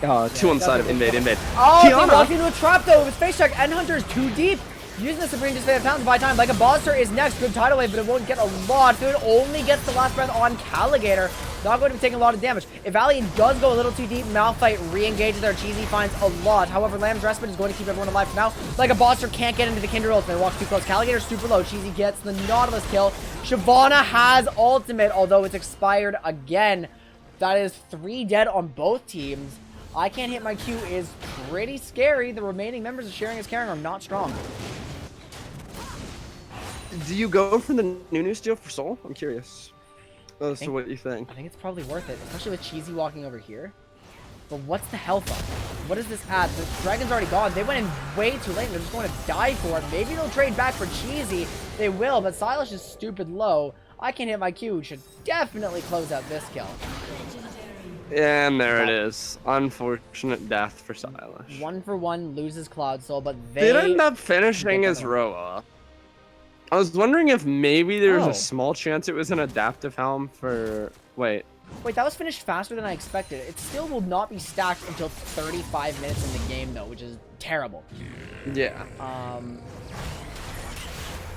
2 on the side of Invade. Oh, he Kiana! walked into a trap though. With Face Check, End Hunter is too deep. Using the Supreme Display of Talent to buy time. Like a Monster is next. Good tidal wave, but it won't get a lot. So it only gets the last breath on Caligator. Not going to be taking a lot of damage. If Valiant does go a little too deep, Malphite re-engages there. Cheesy finds a lot. However, Lamb's Respite is going to keep everyone alive for now. Like a Monster can't get into the Kindred ultimate. Walks too close. Caligator super low. Cheesy gets the Nautilus kill. Shyvana has ultimate, although it's expired again. That is 3 dead on both teams. I can't hit my Q is pretty scary. The remaining members of Sharing is Carrying are not strong. Do you go for the Nunu steal for Soul? I'm curious as to what you think. I think it's probably worth it, especially with Cheesy walking over here. But what's the health up? What does this add? The Dragon's already gone. They went in way too late. They're just going to die for it. Maybe they'll trade back for Cheesy. They will, but Silas is stupid low. I can't hit my Q. Should definitely close out this kill. And there it is. Unfortunate death for Silas. 1-for-1 loses Cloud Soul, but they Did end up finishing get as the- Roa. I was wondering if maybe there was Oh. a small chance it was an adaptive helm for... Wait. Wait, that was finished faster than I expected. It still will not be stacked until 35 minutes in the game, though, which is terrible. Yeah.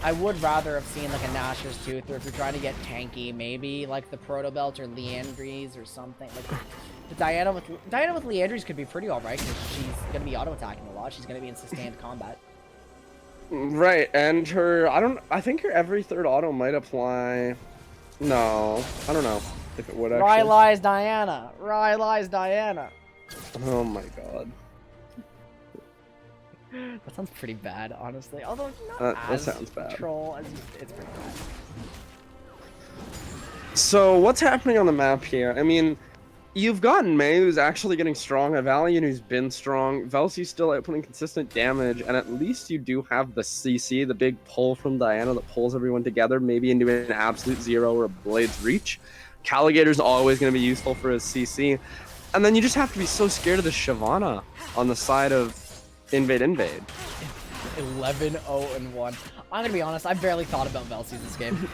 I would rather have seen like a Nashor's Tooth, or if you're trying to get tanky, maybe like the Proto Belt or Leandries or something. Like the Diana with Leandries could be pretty alright because she's gonna be auto attacking a lot. She's gonna be in sustained combat. Right, and I think her every third auto might apply. No, I don't know if it would actually. Rylai's Diana. Rylai's Diana. Oh my god. That sounds pretty bad, honestly. Although not That as sounds bad. troll as it's pretty bad. So what's happening on the map here? I mean, you've gotten Mei, who's actually getting strong, a Valiant who's been strong, Velcy's still outputting consistent damage, and at least you do have the CC, the big pull from Diana that pulls everyone together, maybe into an Absolute Zero or a Blade's Reach. Caligator's always going to be useful for his CC. And then you just have to be so scared of the Shyvana on the side of Invade. 11-0-1. I'm gonna be honest, I barely thought about Velcy's this game.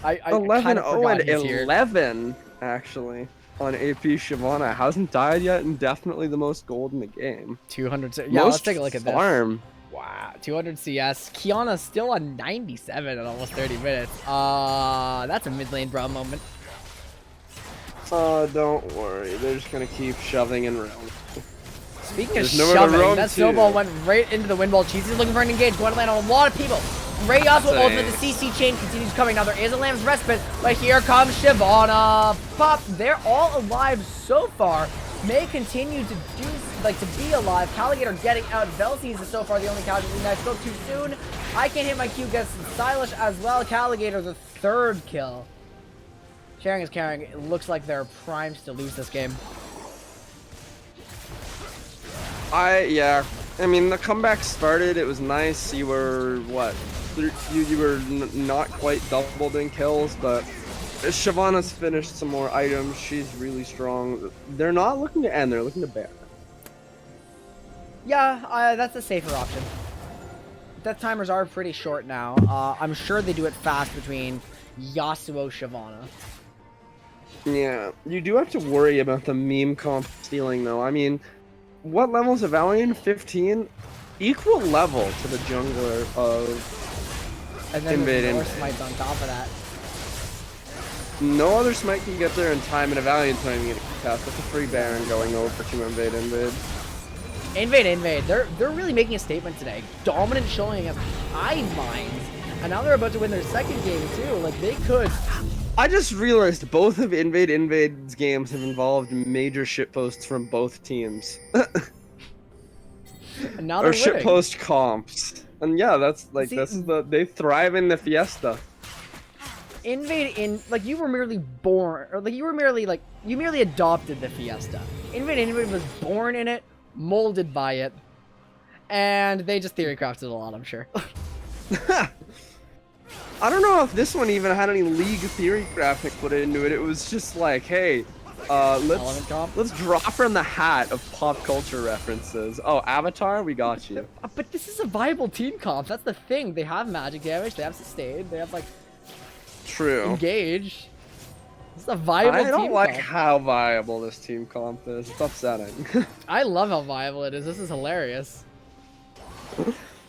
I 11-0-11, actually. On AP Shyvana hasn't died yet and definitely the most gold in the game. 200. Yeah, let's take a look at this. Farm. Wow, 200 CS. Kiana's still on 97 in almost 30 minutes. That's a mid lane bro moment. Don't worry. They're just gonna keep shoving and round. Speaking of There's nowhere to shoving, roam that to. snowball went right into the wind wall. Cheese is looking for an engage, going to land on a lot of people. Ray Yasuo ultimate, the CC chain continues coming. Now there is a Lamb's Respite, but here comes Shyvana. Pop, they're all alive so far. May continue to be alive. Caligator getting out. Velcy's is so far the only casualty. I spoke too soon. I can't hit my Q, gets Stylish as well. Caligator the third kill. Sharing is carrying. It looks like they're primed to lose this game. Yeah. I mean, the comeback started. It was nice. You were what? You were not quite doubled in kills, but Shyvana's finished some more items. She's really strong. They're not looking to end. They're looking to ban. Yeah, that's a safer option. Death timers are pretty short now. I'm sure they do it fast between Yasuo Shyvana. Yeah, you do have to worry about the meme comp stealing, though. I mean, what level is a Valiant? 15? Equal level to the jungler of And then Invade. the Norse Smite's on top of that. No other smite can get there in time, and a Valiant's not even gonna cast. That's a free Baron going over to Invade. Invade. They're really making a statement today. Dominant showing against Hivemind, and now they're about to win their second game too. Like they could. I just realized both of Invade's games have involved major shitposts from both teams. And now or they're winning. shitpost comps. And yeah, they thrive in the fiesta. Like you were merely born, or like you merely adopted the fiesta. Invade was born in it, molded by it, and they just theory crafted a lot, I'm sure. I don't know if this one even had any League theory graphic put into it. It was just like, hey, let's draw from the hat of pop culture references. Oh, Avatar, we got you. But this is a viable team comp. That's the thing. They have magic damage. They have sustain. They have like True. engage. This is a viable team comp. I don't like how viable this team comp is. It's upsetting. I love how viable it is. This is hilarious.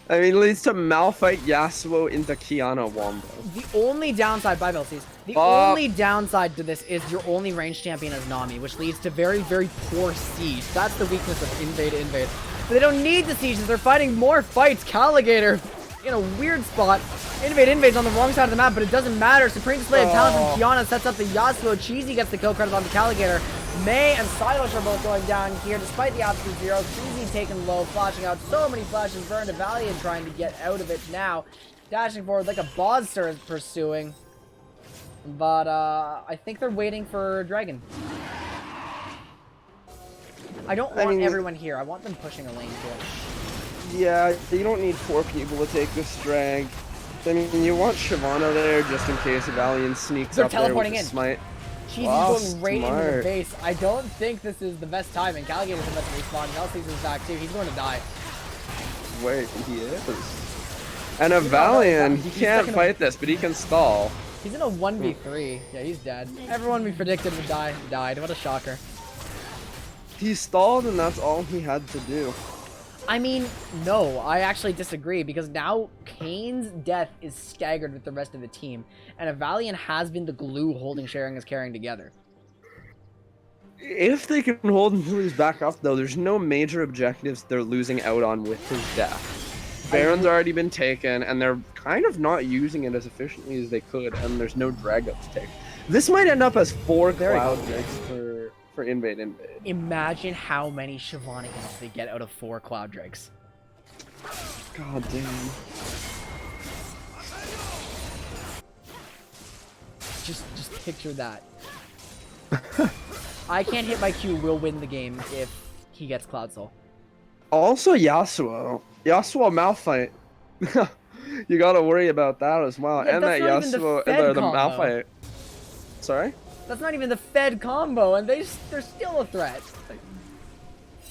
I mean, it leads to Malphite Yasuo into Kiana wombo. The only downside, by Velcy's, only downside to this is your only ranged champion is Nami, which leads to very, very poor siege. That's the weakness of Invade. But they don't need the sieges. They're fighting more fights. Caligator in a weird spot. Invade's on the wrong side of the map, but it doesn't matter. Supreme Display of Talent from Kiana sets up the Yasuo. Cheesy gets the kill credit on the Caligator. May and Stylish are both going down here, despite the Absolute Zero. Cheesy taken low, flashing out so many flashes. Burned a Valiant trying to get out of it now. Dashing forward like a Bodster is pursuing. But, I think they're waiting for Dragon. I don't want everyone here. I want them pushing a lane too. Yeah, you don't need 4 people to take this drag. I mean, you want Shyvana there just in case a Valiant sneaks up there with a smite. Cheesy's going right into the base. I don't think this is the best timing. Caligator's about to respawn. Velcy's is back too. He's going to die. Wait, he is. And a Valiant, he can't fight this, but he can stall. He's in a 1v3. Yeah, he's dead. Everyone we predicted would die died. What a shocker. He stalled, and that's all he had to do. I mean, no, I actually disagree because now Kane's death is staggered with the rest of the team, and Avalian has been the glue holding Sharing is Carrying together. If they can hold Achilles back up, though, there's no major objectives they're losing out on with his death. Baron's already been taken, and they're kind of not using it as efficiently as they could, and there's no drag up to take. This might end up as 4 Cloud Drakes for Invade. Imagine how many Shenanigans they get out of 4 Cloud Drakes. God damn. Just picture that. I can't hit my Q will win the game if he gets Cloud Soul. Also, Yasuo Malphite. You gotta worry about that as well. Yeah, and that Yasuo, the Malphite. Sorry? That's not even the Fed combo, and they're still a threat.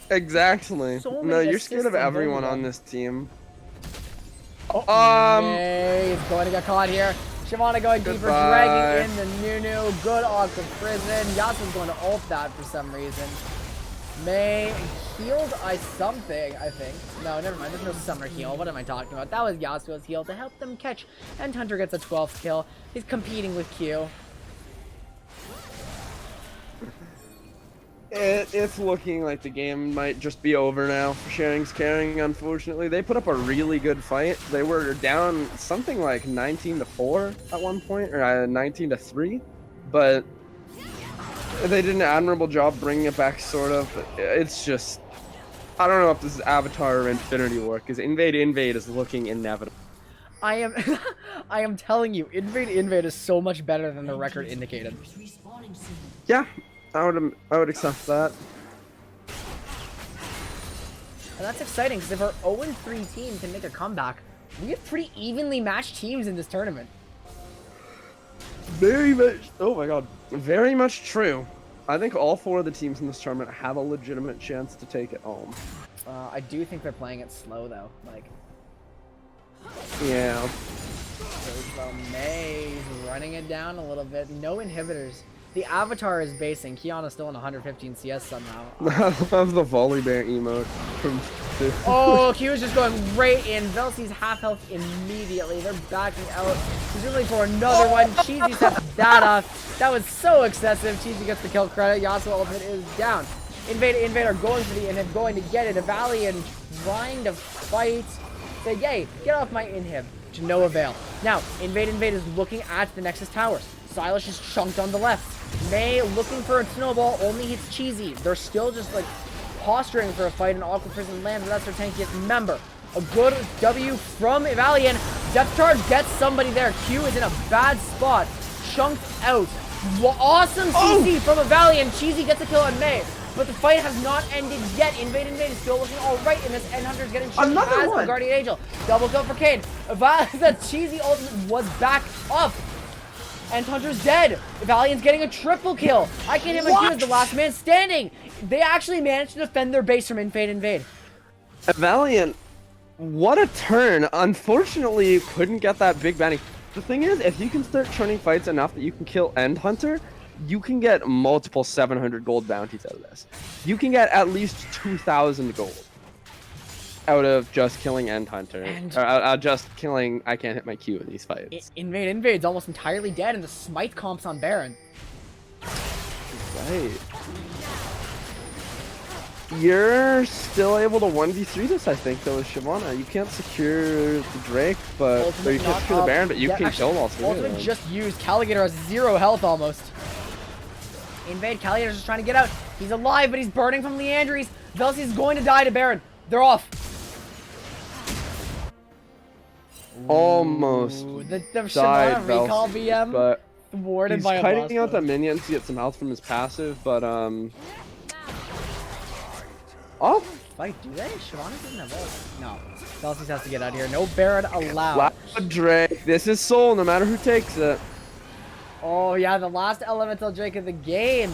Exactly. So No, many you're scared of assists on everyone both of on them. this team. May is going to get caught here. Shyvana going deeper, Goodbye. dragging in the Nunu. Good off the prison. Yasuo's going to ult that for some reason. May healed something, I think. No, never mind. There's no summer heal. What am I talking about? That was Yasuo's heal to help them catch. And Hunter gets a 12th kill. He's competing with Q. It's looking like the game might just be over now for Sharing's Carrying, unfortunately. They put up a really good fight. They were down something like 19-4 at one point, or 19-3, but they did an admirable job bringing it back, sort of. It's just, I don't know if this is Avatar or Infinity War, because Invade is looking inevitable. I am telling you, Invade is so much better than the record indicated. Yeah. I would accept that. And that's exciting, because if our 0-3 team can make a comeback, we have pretty evenly matched teams in this tournament. Very much, oh my god, very much true. I think all 4 of the teams in this tournament have a legitimate chance to take it home. I do think they're playing it slow, though. Like, yeah. so May's running it down a little bit. No inhibitors. The Avatar is basing. Kiana's still in 115 CS somehow. I love the volley bear emote from Oh, Q is just going right in. Velcy's half health immediately. They're backing out. Presumably for another one. Cheesy sets that off. That was so excessive. Cheesy gets the kill credit. Yasuo ultimate is down. Invade are going for the inhib, going to get it. Avalian trying to fight. Say, yay, get off my inhib. To no avail. Now, Invade is looking at the Nexus towers. Silas is chunked on the left. May looking for a snowball, only hits Cheesy. They're still just like posturing for a fight in Aqua Prison Land, but that's their tankiest member. A good W from Avalian. Depth charge gets somebody there. Q is in a bad spot. Chunked out. Awesome CC from Avalian. Cheesy gets a kill on May. But the fight has not ended yet. Invade is still looking alright in this. End Hunter's getting shot as a Guardian Angel. Double kill for Kane. The Cheesy ultimate was back up. And Hunter's dead. Valiant's getting a triple kill. I can't hit my Q as the last man standing. They actually managed to defend their base from Invade. Valiant, what a turn. Unfortunately, you couldn't get that big bounty. The thing is, if you can start turning fights enough that you can kill End Hunter, you can get multiple 700 gold bounties out of this. You can get at least 2,000 gold out of just killing End Hunter. Or just killing I can't hit my Q in these fights. Invade's almost entirely dead, and the smite comps on Baron. Right. You're still able to 1v3 this, I think, though, with Shyvana. You can't secure the Drake, but or you can't secure the Baron, but you can kill all 3 of them. Ultimate just used. Caligator has 0 health almost. Invade, Caligator's just trying to get out. He's alive, but he's burning from Leandries. Velcy's going to die to Baron. They're off. Almost The died, Shyvana recall BM but thwarted he's by a kiting out boss. the minions to get some health from his passive, but oh, Fight, do they? Shyvana doesn't have ult. No. Velcy's has to get out of here. No Baron allowed. Loud Drake. This is Soul, no matter who takes it. Oh yeah, the last elemental Drake of the game.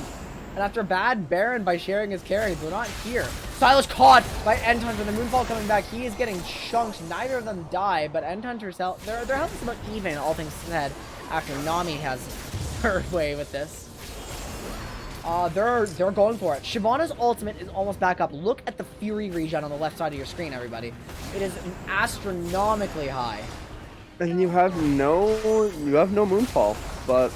And after a bad Baron by sharing his carries, they're not here. Silas caught by End Hunter. The Moonfall coming back. He is getting chunked. Neither of them die, but End Hunter's health, their health is about even, all things said, after Nami has her way with this. They're going for it. Shyvana's ultimate is almost back up. Look at the Fury regen on the left side of your screen, everybody. It is astronomically high. And you have no Moonfall, but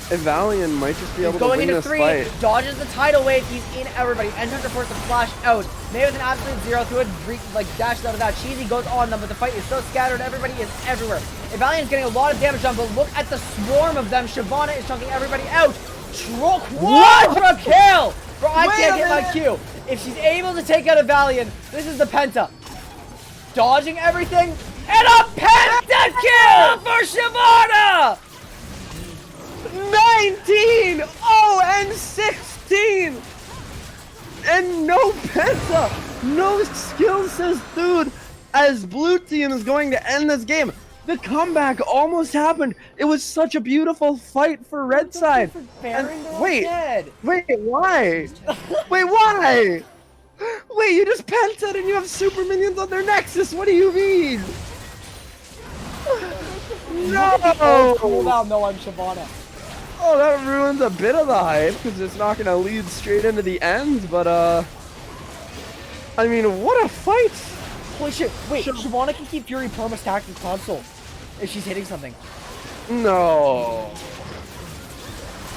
Evalian might just be able to Going win into this 3, fight. dodges the tidal wave. He's in everybody. Endhunter forced to flash out. May with an absolute 0 through it, like dashes out of that. Cheesy goes on them, but the fight is so scattered. Everybody is everywhere. Evalian is getting a lot of damage on, but look at the swarm of them. Shyvana is chunking everybody out. Quadra kill! Bro, I can't hit my Q. If she's able to take out Evalian, this is the penta. Dodging everything, and a penta kill for Shyvana! 19! Oh, and 16! And no penta! No skill, says dude, as blue team is going to end this game. The comeback almost happened. It was such a beautiful fight for red side. Wait, why? Wait, why? Wait, you just pented and you have super minions on their Nexus. What do you mean? No! Cooldown, no, I'm Shyvana. Oh, that ruins a bit of the hype because it's not gonna lead straight into the end. But I mean, what a fight! Holy shit! Wait, Shyvana can keep Fury perma-stacked in console if she's hitting something. No,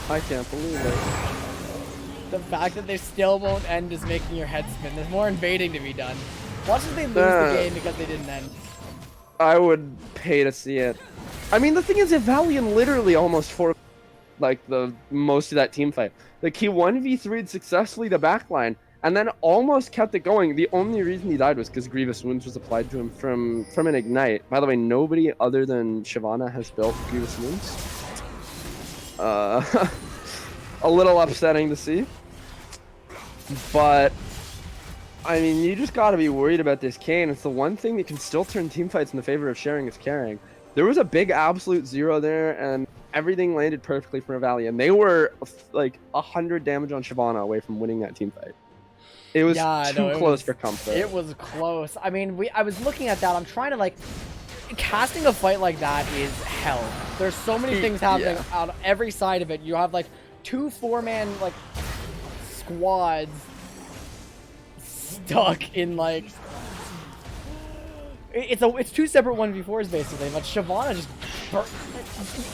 I can't believe it. The fact that they still won't end is making your head spin. There's more invading to be done. Watch as they lose the game because they didn't end. I would pay to see it. I mean, the thing is, Evalian literally almost forced like the most of that team fight. Like he 1v3'd successfully the backline and then almost kept it going. The only reason he died was because Grievous Wounds was applied to him from an Ignite. By the way, nobody other than Shyvana has built Grievous Wounds. A little upsetting to see. But I mean, you just gotta be worried about this Kayn. It's the one thing that can still turn team fights in the favor of sharing is carrying. There was a big absolute 0 there, and everything landed perfectly for Evalian. They were like 100 damage on Shyvana away from winning that team fight. It was too close for comfort. It was close. I mean, I was looking at that. I'm trying to like, casting a fight like that is hell. There's so many things happening on every side of it. You have like 2 4-man like squads stuck in like. It's 2 separate 1v4s basically, but Shyvana just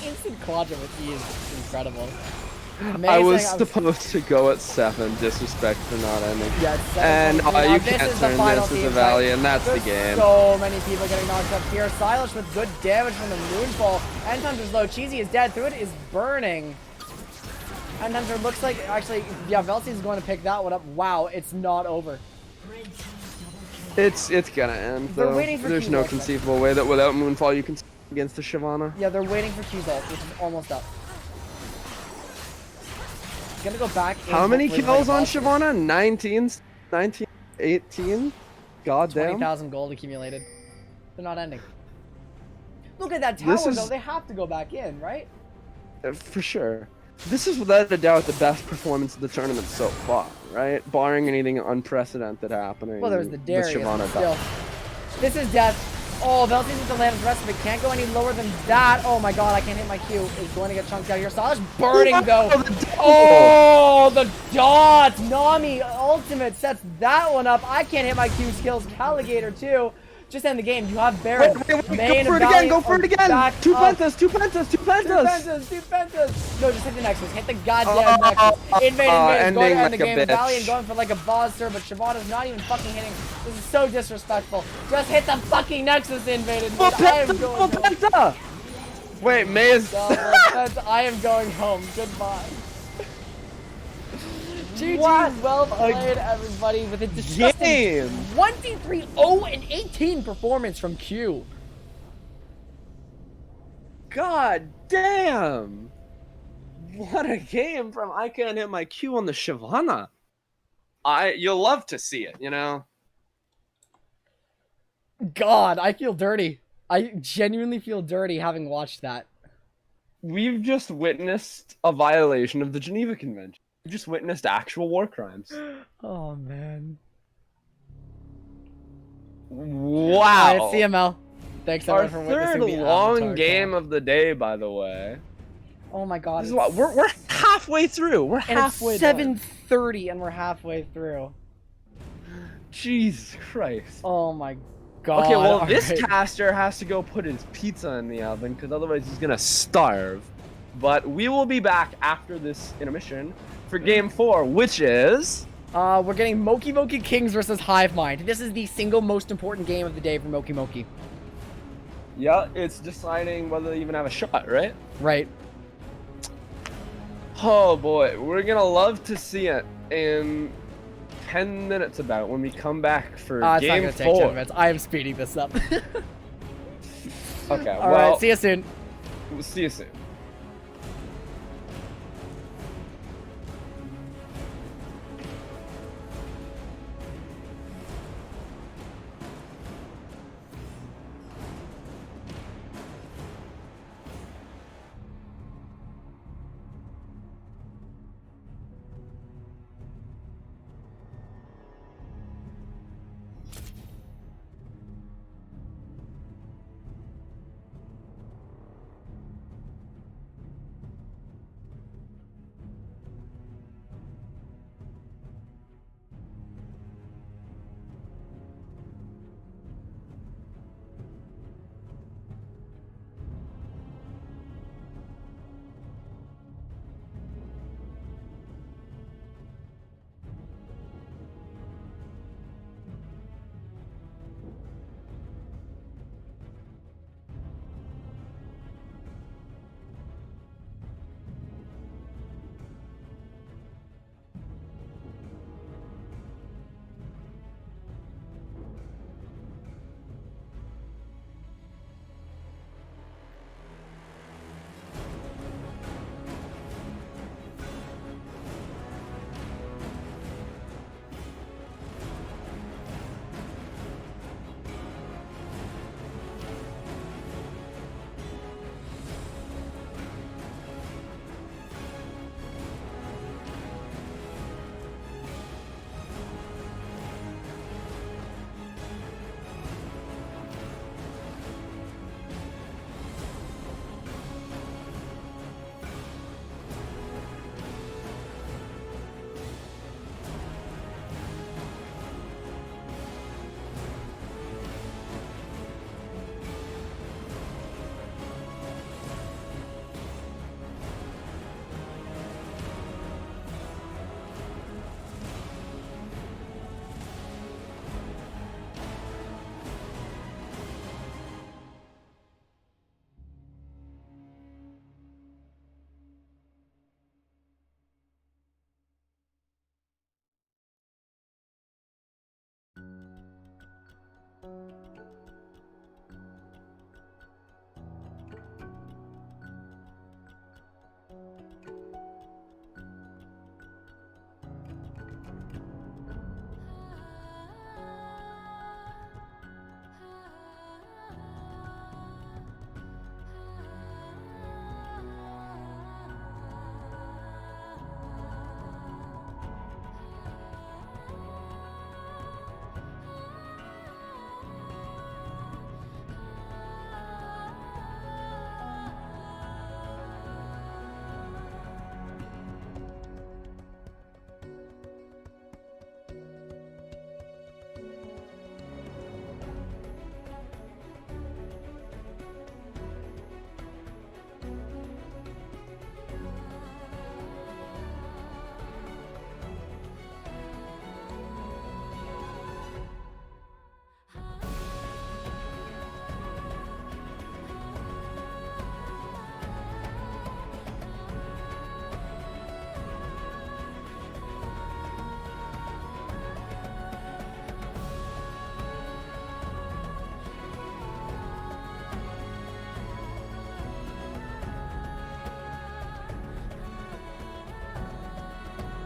instant quadra with E is incredible. Amazing. I was supposed to go at 7, disrespect for not ending. Yeah, and you can't is turn this as a Valley, and that's the game. So many people getting knocked up here. Silas with good damage from the Moonfall. Endhunter's low. Cheesy is dead. Through it is burning. Endhunter looks like, actually, yeah, Velcy is going to pick that one up. Wow, it's not over. It's gonna end, though. There's no conceivable way that without Moonfall you can against the Shyvana. Yeah, they're waiting for Q's ult, which is almost up. Gonna go back. How many kills on Shyvana? 19? 19? 18? God damn. 20,000 gold accumulated. They're not ending. Look at that tower, though. They have to go back in, right? For sure. This is without a doubt the best performance of the tournament so far, right? Barring anything unprecedented happening. Well, there's the Darius, Shyvana still. This is death. Oh, Velcy needs to land his rest of it. Can't go any lower than that. Oh my god, I can't hit my Q. Is going to get chunked out here. Silas burning, though. Oh, the dots. Nami ultimate sets that one up. I can't hit my Q skills. Caligator, too. Just end the game. You have Baron. Wait, go for it again. Go for it again. 2 pentas, 2 pentas, 2 pentas. 2 pentas. No, just hit the Nexus. Hit the goddamn Nexus. Invade is going to end the game. Valiant going for like a boss, sir, but Shyvana's not even fucking hitting. This is so disrespectful. Just hit the fucking Nexus, Invaded. I am going home. Wait, May is... I am going home. Goodbye. GG, well played, everybody, with a disgusting 23-0-18 performance from Q. God damn! What a game from I Can't Hit My Q on the Shyvana. You'll love to see it, you know? God, I feel dirty. I genuinely feel dirty having watched that. We've just witnessed a violation of the Geneva Convention. We just witnessed actual war crimes. Oh, man. Wow. Alright, CML. Thanks, everyone, for witnessing the third long game of the day, by the way. Oh my god. This is what, we're half halfway through. We're And it's halfway done. 7:30 and we're halfway through. Jesus Christ. Oh my god. Okay, well, this alright. caster has to go put his pizza in the oven because otherwise he's gonna starve. But we will be back after this intermission for game 4, which is... We're getting Moki Moki Kings versus Hivemind. This is the single most important game of the day for Moki Moki. Yeah, it's deciding whether they even have a shot, right? Right. Oh boy, we're gonna love to see it in 10 minutes about when we come back for It's not game gonna take 4. 10 minutes. I am speeding this up. Okay, Alright, well, see you soon. we'll see you soon.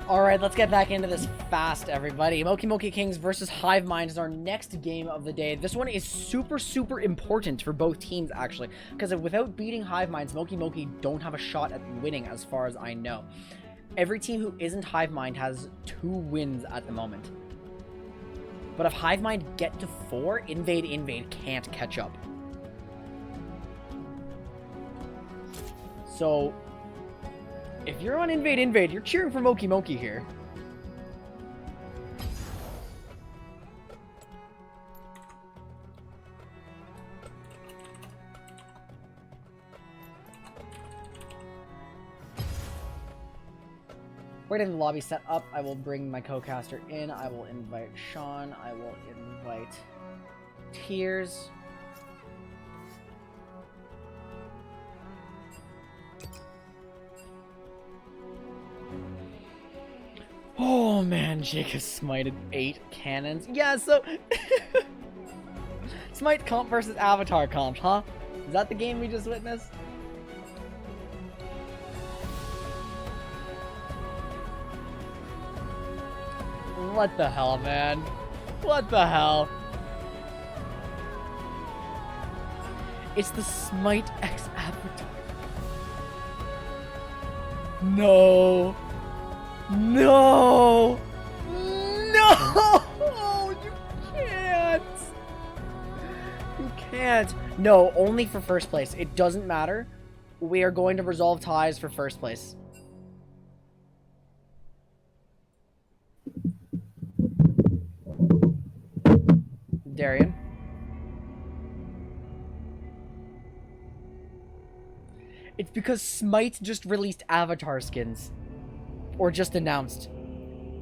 Alright, let's get back into this fast, everybody. Moki Moki Kings versus Hivemind is our next game of the day. This one is super, super important for both teams, actually, because without beating Hivemind's, Moki Moki don't have a shot at winning, as far as I know. Every team who isn't Hivemind has 2 wins at the moment. But if Hivemind get to 4, Invade can't catch up. If you're on Invade, you're cheering for Moki Moki here. We're getting the lobby set up. I will bring my co-caster in. I will invite Sean. I will invite Tears. Oh man, Jake has smited 8 cannons. Yeah, so Smite comp versus Avatar comp, huh? Is that the game we just witnessed? What the hell, man? What the hell? It's the Smite X Avatar. No. No! No! You can't! You can't! No, only for first place. It doesn't matter. We are going to resolve ties for first place. Darian? It's because Smite just released Avatar skins. Or just announced.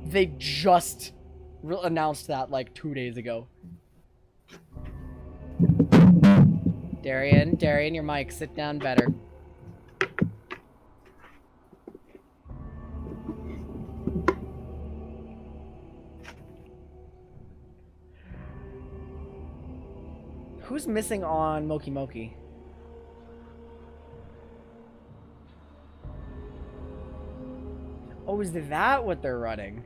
They just announced that like 2 days ago. Darian, your mic, sit down better. Who's missing on Moki Moki? Oh, is that what they're running?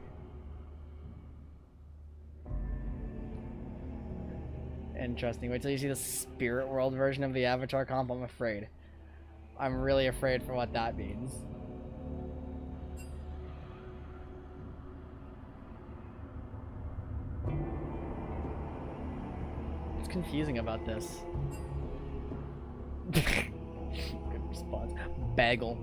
Interesting. Wait till you see the Spirit World version of the Avatar comp. I'm afraid. I'm really afraid for what that means. What's confusing about this? Good response. Bagel.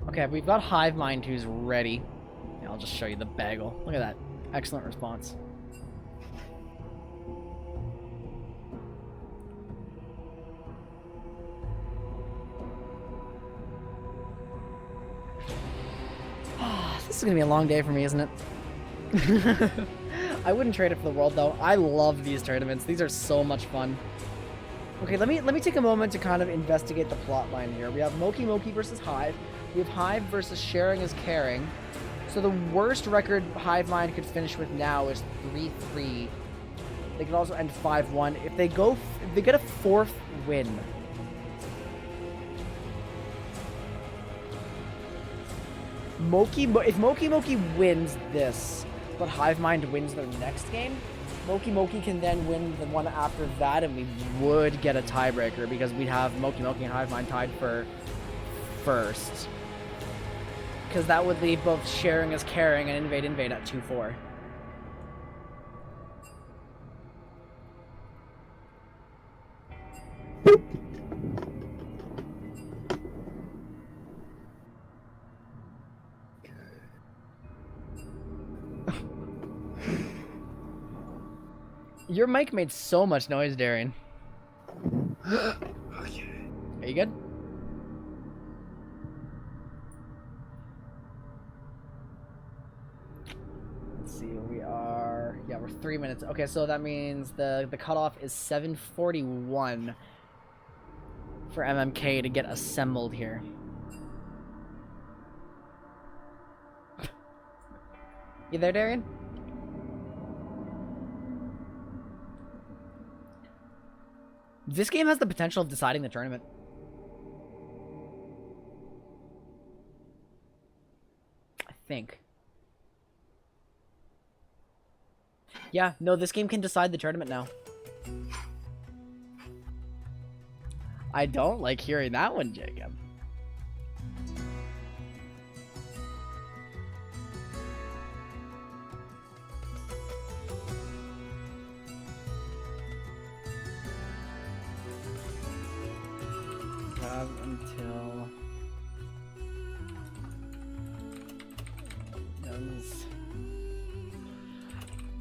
Okay, we've got Hivemind who's ready. Yeah, I'll just show you the bagel. Look at that. Excellent response. This is gonna be a long day for me, isn't it? I wouldn't trade it for the world, though. I love these tournaments. These are so much fun. Okay, let me take a moment to kind of investigate the plot line here. We have Moki Moki versus Hive. We have Hive versus Sharing is Caring. So the worst record Hivemind could finish with now is 3-3. They could also end 5-1. If they get a 4th win. If Moki Moki wins this, but Hivemind wins their next game, Moki Moki can then win the one after that, and we would get a tiebreaker because we'd have Moki Moki and Hivemind tied for first. Because that would leave both Sharing as Caring and Invade at 2-4. Your mic made so much noise, Darian. Okay. Are you good? Let's see, we're 3 minutes. Okay, so that means the cutoff is 7:41 for MMK to get assembled here. You there, Darian? This game has the potential of deciding the tournament. I think. Yeah, no, this game can decide the tournament now. I don't like hearing that one, Jacob. until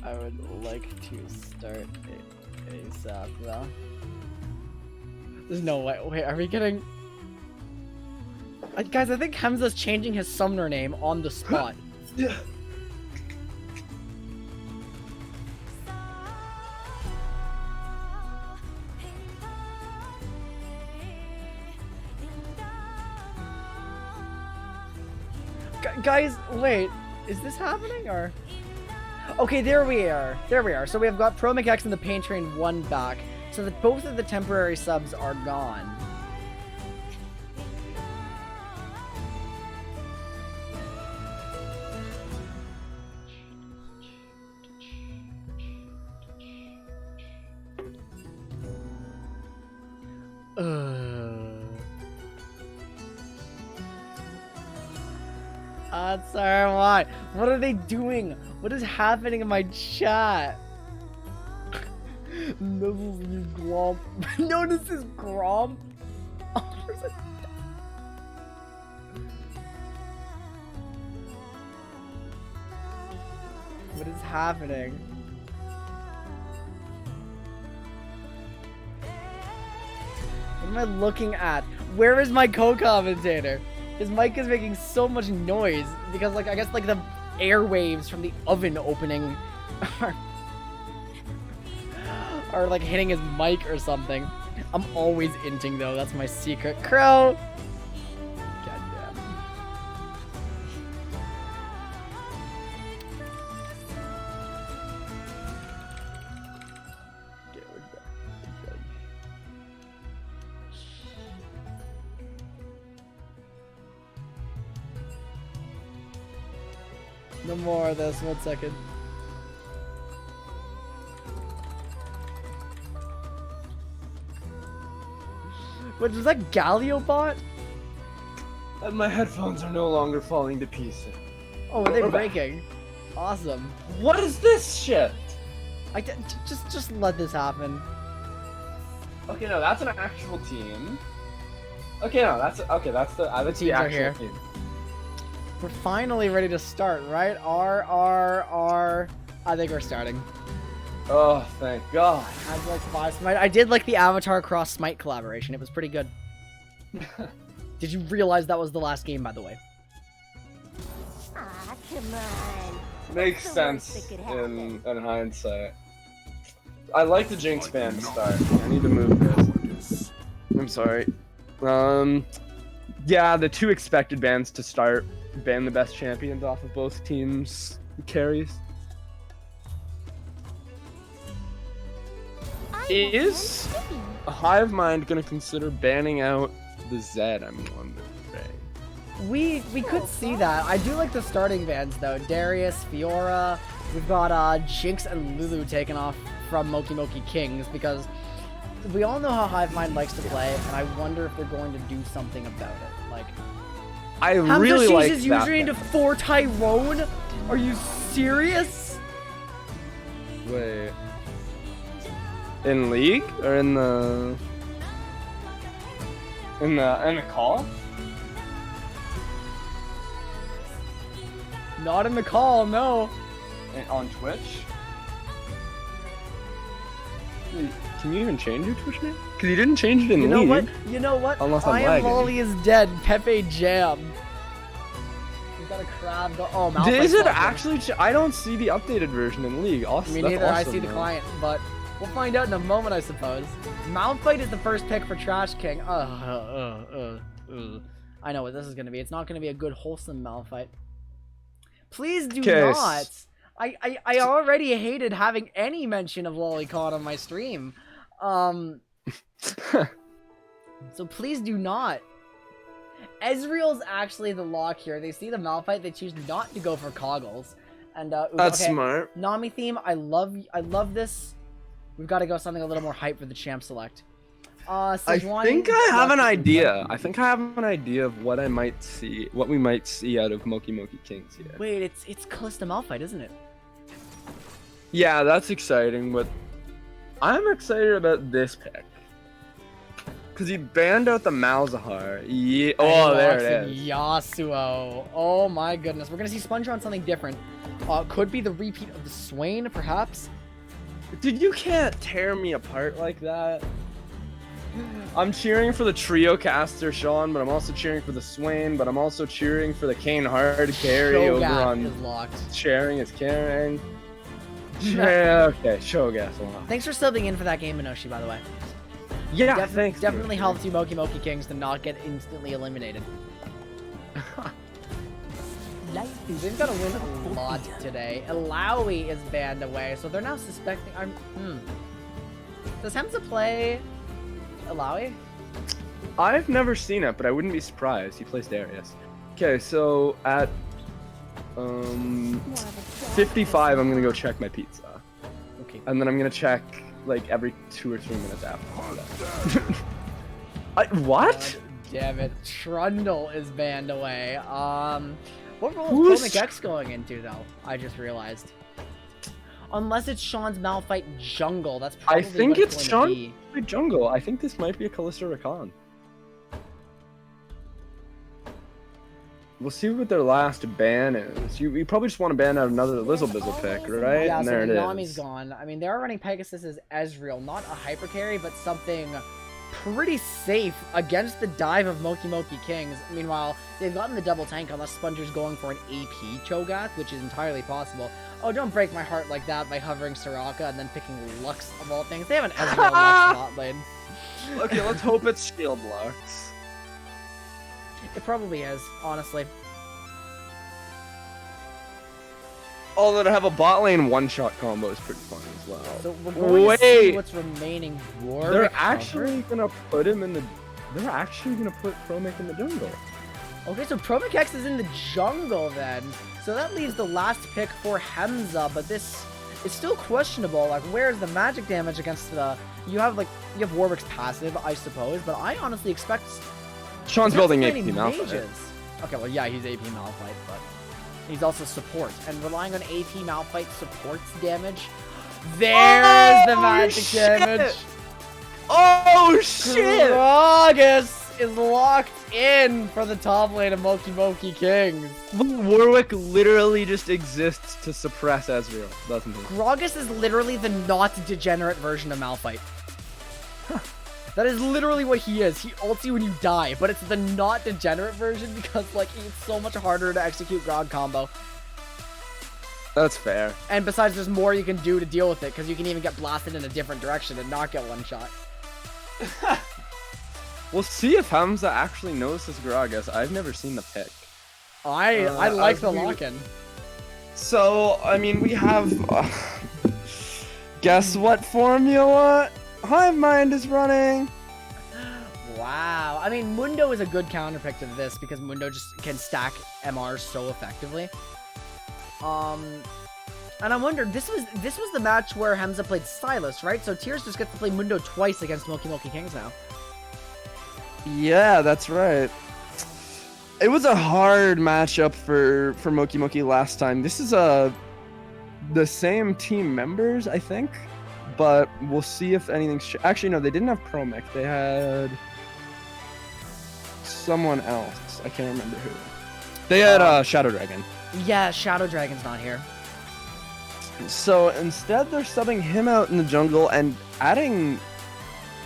I would like to start ASAP though. There's no way. Wait, are we getting? Guys, I think Hamza's changing his summoner name on the spot. Yeah. Guys, wait, is this happening or? Okay, there we are. There we are. So we have got Pro McX and the Pain Train 1 back, so that both of the temporary subs are gone. Sorry, what? What are they doing? What is happening in my chat? This is Gromp. No, this is Gromp. Oh, there's a... What is happening? What am I looking at? Where is my co-commentator? His mic is making so much noise because, like, I guess, like, the airwaves from the oven opening are like hitting his mic or something. I'm always inting though. That's my secret. Crow. Goddamn. Okay, we're done. No more of this. 1 second. What was that, Galliobot? And my headphones are no longer falling to pieces. Oh, are they breaking? Awesome. What is this shit? Just let this happen. Okay, no, that's an actual team. Okay, no, that's the teams are actual here. team. We're finally ready to start, right? R. I think we're starting. Oh, thank God. I have like 5 Smite. I did like the Avatar Cross Smite collaboration. It was pretty good. Did you realize that was the last game, by the way? Ah, come on. Makes What's the sense worst that could in happen? hindsight. I like the Jinx ban to start. I need to move this. I'm sorry. Yeah, the 2 expected bans to start ban the best champions off of both teams' carries. Is Hivemind gonna consider banning out the Zed? I'm wondering. We could see that. I do like the starting bans though. Darius, Fiora. We've got Jinx and Lulu taken off from Moki Moki Kings because we all know how Hivemind likes to play, and I wonder if they're going to do something about it. Like, I really like his that username to ban. 4 Tyrone? Are you serious? Wait. In League or in the call? Not in the call, no. On Twitch? Wait, can you even change your Twitch name? Because you didn't change it in You know League. what? You know what? Unless I'm I am lagging. Lolly is dead. Pepe Jam. We've got a crab. Oh, Malphite's Is it blocking. actually? I don't see the updated version in League. Awesome. Me That's neither. I awesome, see the though. client, but we'll find out in a moment, I suppose. Malphite is the first pick for Trash King. I know what this is going to be. It's not going to be a good, wholesome Malphite. Please do not. I already hated having any mention of Lolicon on my stream. So please do not. Ezreal's actually the lock here. They see the Malphite, they choose not to go for Coggles. And That's smart. Nami theme, I love this. We've got to go something a little more hype for the champ select. I Sejuani, think I have an Lucky, idea. I think I have an idea of what I might see, what we might see out of Moki Moki Kings here. Wait, it's Calista Malphite, isn't it? Yeah, that's exciting, but I'm excited about this pick. Because he banned out the Malzahar. Yeah. And Oh, he there locks it in is. Yasuo. Oh my goodness. We're gonna see Sponge on something different. Could be the repeat of the Swain, perhaps. Dude, you can't tear me apart like that. I'm cheering for the trio caster Sean, but I'm also cheering for the Swain, but I'm also cheering for the Kane hard carry over Shogat on is locked. sharing is caring. Yeah, okay, Shogat's locked. Thanks for subbing in for that game, Minoshi, by the way. Yeah, thanks. Definitely dude. helps you Moki Moki Kings to not get instantly eliminated. They've got to win a lot today. Ilaoi is banned away, so they're now suspecting. Does Hamza play Ilaoi? I've never seen it, but I wouldn't be surprised. He plays Darius. Okay, so at 55, I'm gonna go check my pizza, Okay. and then I'm gonna check like every 2 or 3 minutes after that. What? God damn it. Trundle is banned away. What role Who's is Chromic X going into, though? I just realized. Unless it's Sean's Malphite jungle, that's probably I think what it's going Sean to be. my jungle. I think this might be a Callisto Rakan. We'll see what their last ban is. You probably just want to ban out another Lizzlebizzle pick, right? Yeah, and so there it Nami's is. gone. I mean, they are running Pegasus as Ezreal, not a hyper carry, but something pretty safe against the dive of Moki Moki Kings. Meanwhile, they've gotten the double tank unless Sponger's going for an AP Cho'Gath, which is entirely possible. Oh, don't break my heart like that by hovering Soraka and then picking Lux of all things. They have an Ezreal Lux bot lane. Okay, let's hope it's Shield Lux. It probably is, honestly. Although to have a bot lane one-shot combo is pretty fun as well. So we're going to see Wait. what's remaining. Warwick They're cover. actually gonna put him in the. They're actually gonna put Chromic in the jungle. Okay, so Chromic X is in the jungle then. So that leaves the last pick for Hamza, but this is still questionable. Like, where's the magic damage against the... You have Warwick's passive, I suppose, but I honestly expect... Sean's Not building so AP many Malphite. mages. Okay, well, yeah, he's AP Malphite, but he's also support. And relying on AP Malphite support's damage... There's the magic shit! damage! Oh shit! Gragas is locked in for the top lane of Moki Moki Kings. Warwick literally just exists to suppress Ezreal, doesn't he? Gragas is literally the not degenerate version of Malphite. That is literally what he is. He ults you when you die, but it's the not degenerate version because, like, it's so much harder to execute Grog combo. That's fair. And besides, there's more you can do to deal with it, because you can even get blasted in a different direction and not get one shot. We'll see if Hamza actually knows his Gragas. I've never seen the pick. I like as the we- lock-in. So, I mean, we have... guess what formula Hivemind is running? Wow. I mean, Mundo is a good counter pick to this because Mundo just can stack MRs so effectively. And I wondered, this was the match where Hamza played Stylus, right? So Tears just gets to play Mundo twice against Moki Moki Kings now. Yeah, that's right. It was a hard matchup for Moki Moki last time. This is the same team members, I think, but we'll see if anything's actually no, they didn't have Promic. They had someone else. I can't remember who. They had Shadow Dragon. Yeah, Shadow Dragon's not here. So instead, they're subbing him out in the jungle and adding,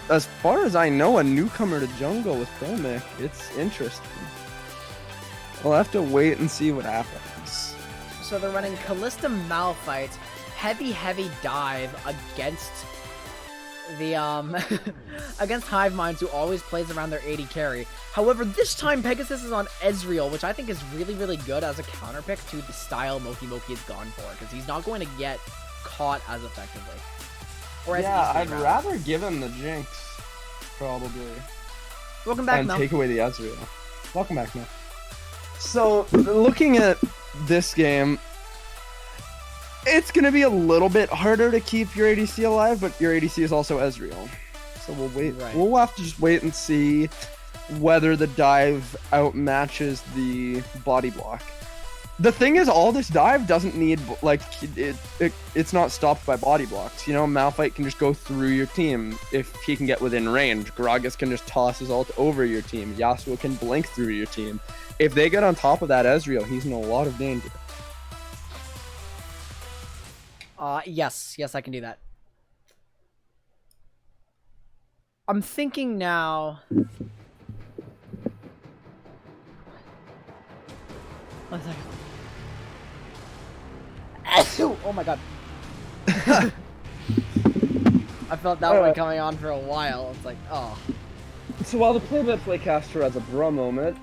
as far as I know, a newcomer to jungle with Promic. It's interesting. We'll have to wait and see what happens. So they're running Callista Malphite, heavy dive against the against Hivemind, who always plays around their 80 carry. However, this time Pegasus is on Ezreal, which I think is really good as a counter pick to the style Moki Moki has gone for, because he's not going to get caught as effectively. Or as Yeah, easily, I'd rather give him the Jinx, probably, Welcome back, and Mel. take away the Ezreal. Welcome back, Mel. So, looking at this game, it's going to be a little bit harder to keep your ADC alive, but your ADC is also Ezreal. So we'll wait. Right. We'll have to just wait and see whether the dive outmatches the body block. The thing is, all this dive doesn't need, like, it's not stopped by body blocks. You know, Malphite can just go through your team if he can get within range. Gragas can just toss his ult over your team. Yasuo can blink through your team. If they get on top of that Ezreal, he's in a lot of danger. Yes, I can do that. I'm thinking now. One second. Oh my god. I felt that one coming on for a while. It's like, oh. So while the play-by-play caster has a bro moment,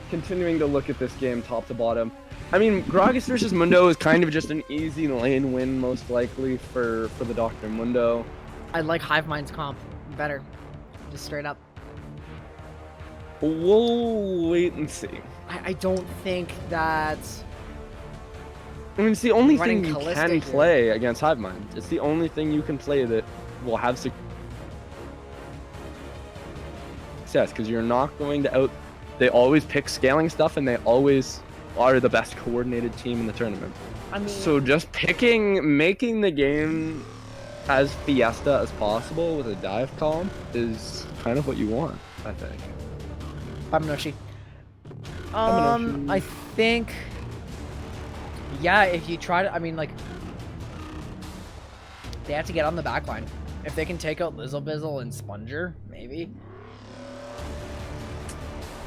continuing to look at this game top to bottom, I mean, Gragas versus Mundo is kind of just an easy lane win, most likely, for the Dr. Mundo. I like Hivemind's comp better. Just straight up. We'll wait and see. I don't think that... I mean, it's the only Running thing you Callista can here. play against Hivemind. It's the only thing you can play that will have success, because you're not going to out... They always pick scaling stuff, and they always are the best coordinated team in the tournament. I mean... So just making the game as Fiesta as possible with a dive column is kind of what you want, I think. Bamanoshi. I think... Yeah, if you try to... I mean, like... They have to get on the back line. If they can take out Lizzlebizzle and Sponger, maybe.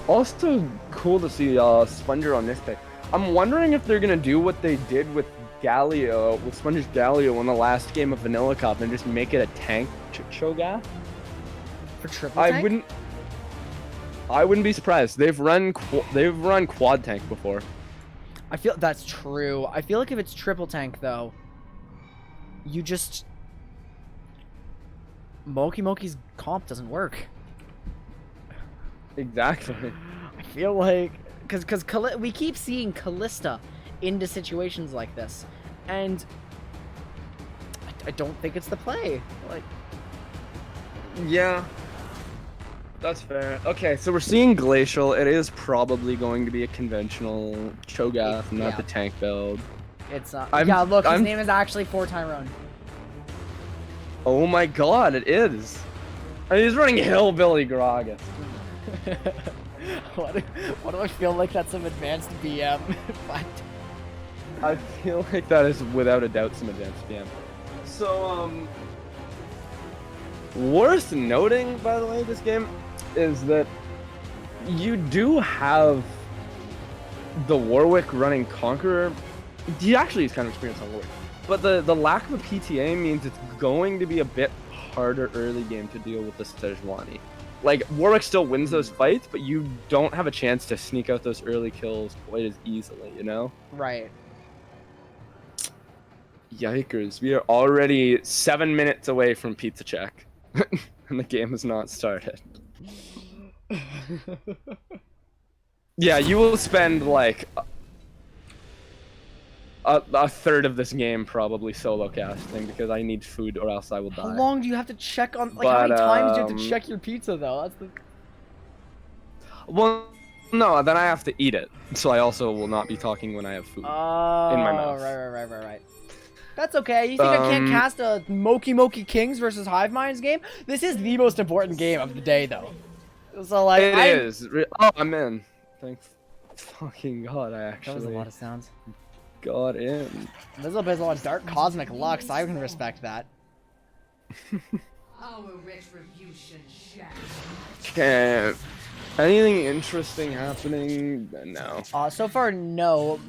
Also cool to see Sponger on this pick. I'm wondering if they're going to do what they did with Galio, with Sponger's Galio in the last game of Vanilla Cup and just make it a tank Cho'Gath. For triple tank? I wouldn't be surprised. They've run quad tank before. I feel that's true. I feel like if it's triple tank though, you just Moki's comp doesn't work. Exactly. I feel like because we keep seeing Callista into situations like this, and I don't think it's the play. Like, yeah. That's fair. Okay, so we're seeing Glacial. It is probably going to be a conventional Cho'Gath, not Yeah. the tank build. it's yeah. Look, his I'm- name is actually for Tyrone. Oh my god, it is. And he's running Hillbilly Gragas. What do I feel like that's some advanced BM? But I feel like that is without a doubt some advanced PM. So, worth noting, by the way, this game is that you do have the Warwick running Conqueror. He actually is kind of experienced on Warwick. But the lack of a PTA means it's going to be a bit harder early game to deal with the Sejuani. Like, Warwick still wins those fights, but you don't have a chance to sneak out those early kills quite as easily, you know? right. Yikers, we are already 7 minutes away from pizza check. And the game has not started. Yeah, you will spend like a third of this game probably solo casting because I need food or else I will die. How long do you have to check on? Like, how many times do you have to check your pizza though? That's the. Well, no, then I have to eat it. So I also will not be talking when I have food in my mouth. Right. That's okay. You think I can't cast a Moki Kings versus Hivemind's game? This is the most important game of the day, though. So like, It is. Oh, I'm in. Thank fucking god, I actually. That was a lot of sounds. Got in. Lizzlebizzle and Dark Cosmic Lux. I can respect that. Our retribution shall. Okay. Anything interesting happening? No. So far, no.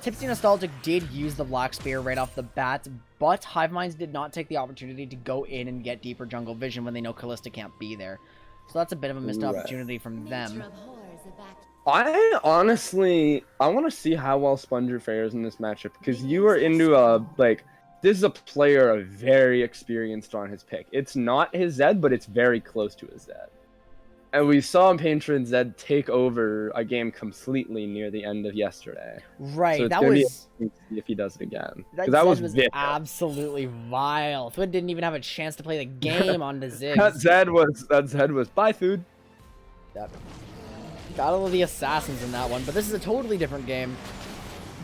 Tipsy Nostalgic did use the Black Spear right off the bat, but Hivemind's did not take the opportunity to go in and get deeper jungle vision when they know Callista can't be there. So that's a bit of a missed opportunity from them. I honestly, I want to see how well Sponger fares in this matchup because you are into a, like, this is a player very experienced on his pick. It's not his Zed, but it's very close to his Zed. And we saw Patron Zed take over a game completely near the end of yesterday. Right, So it's that gonna be was... interesting to see if he does it again. That 'Cause that was was vicious. absolutely vile. Thwin didn't even have a chance to play the game on the Ziggs. That Zed was buy food. Yep. Got all of the assassins in that one, but this is a totally different game.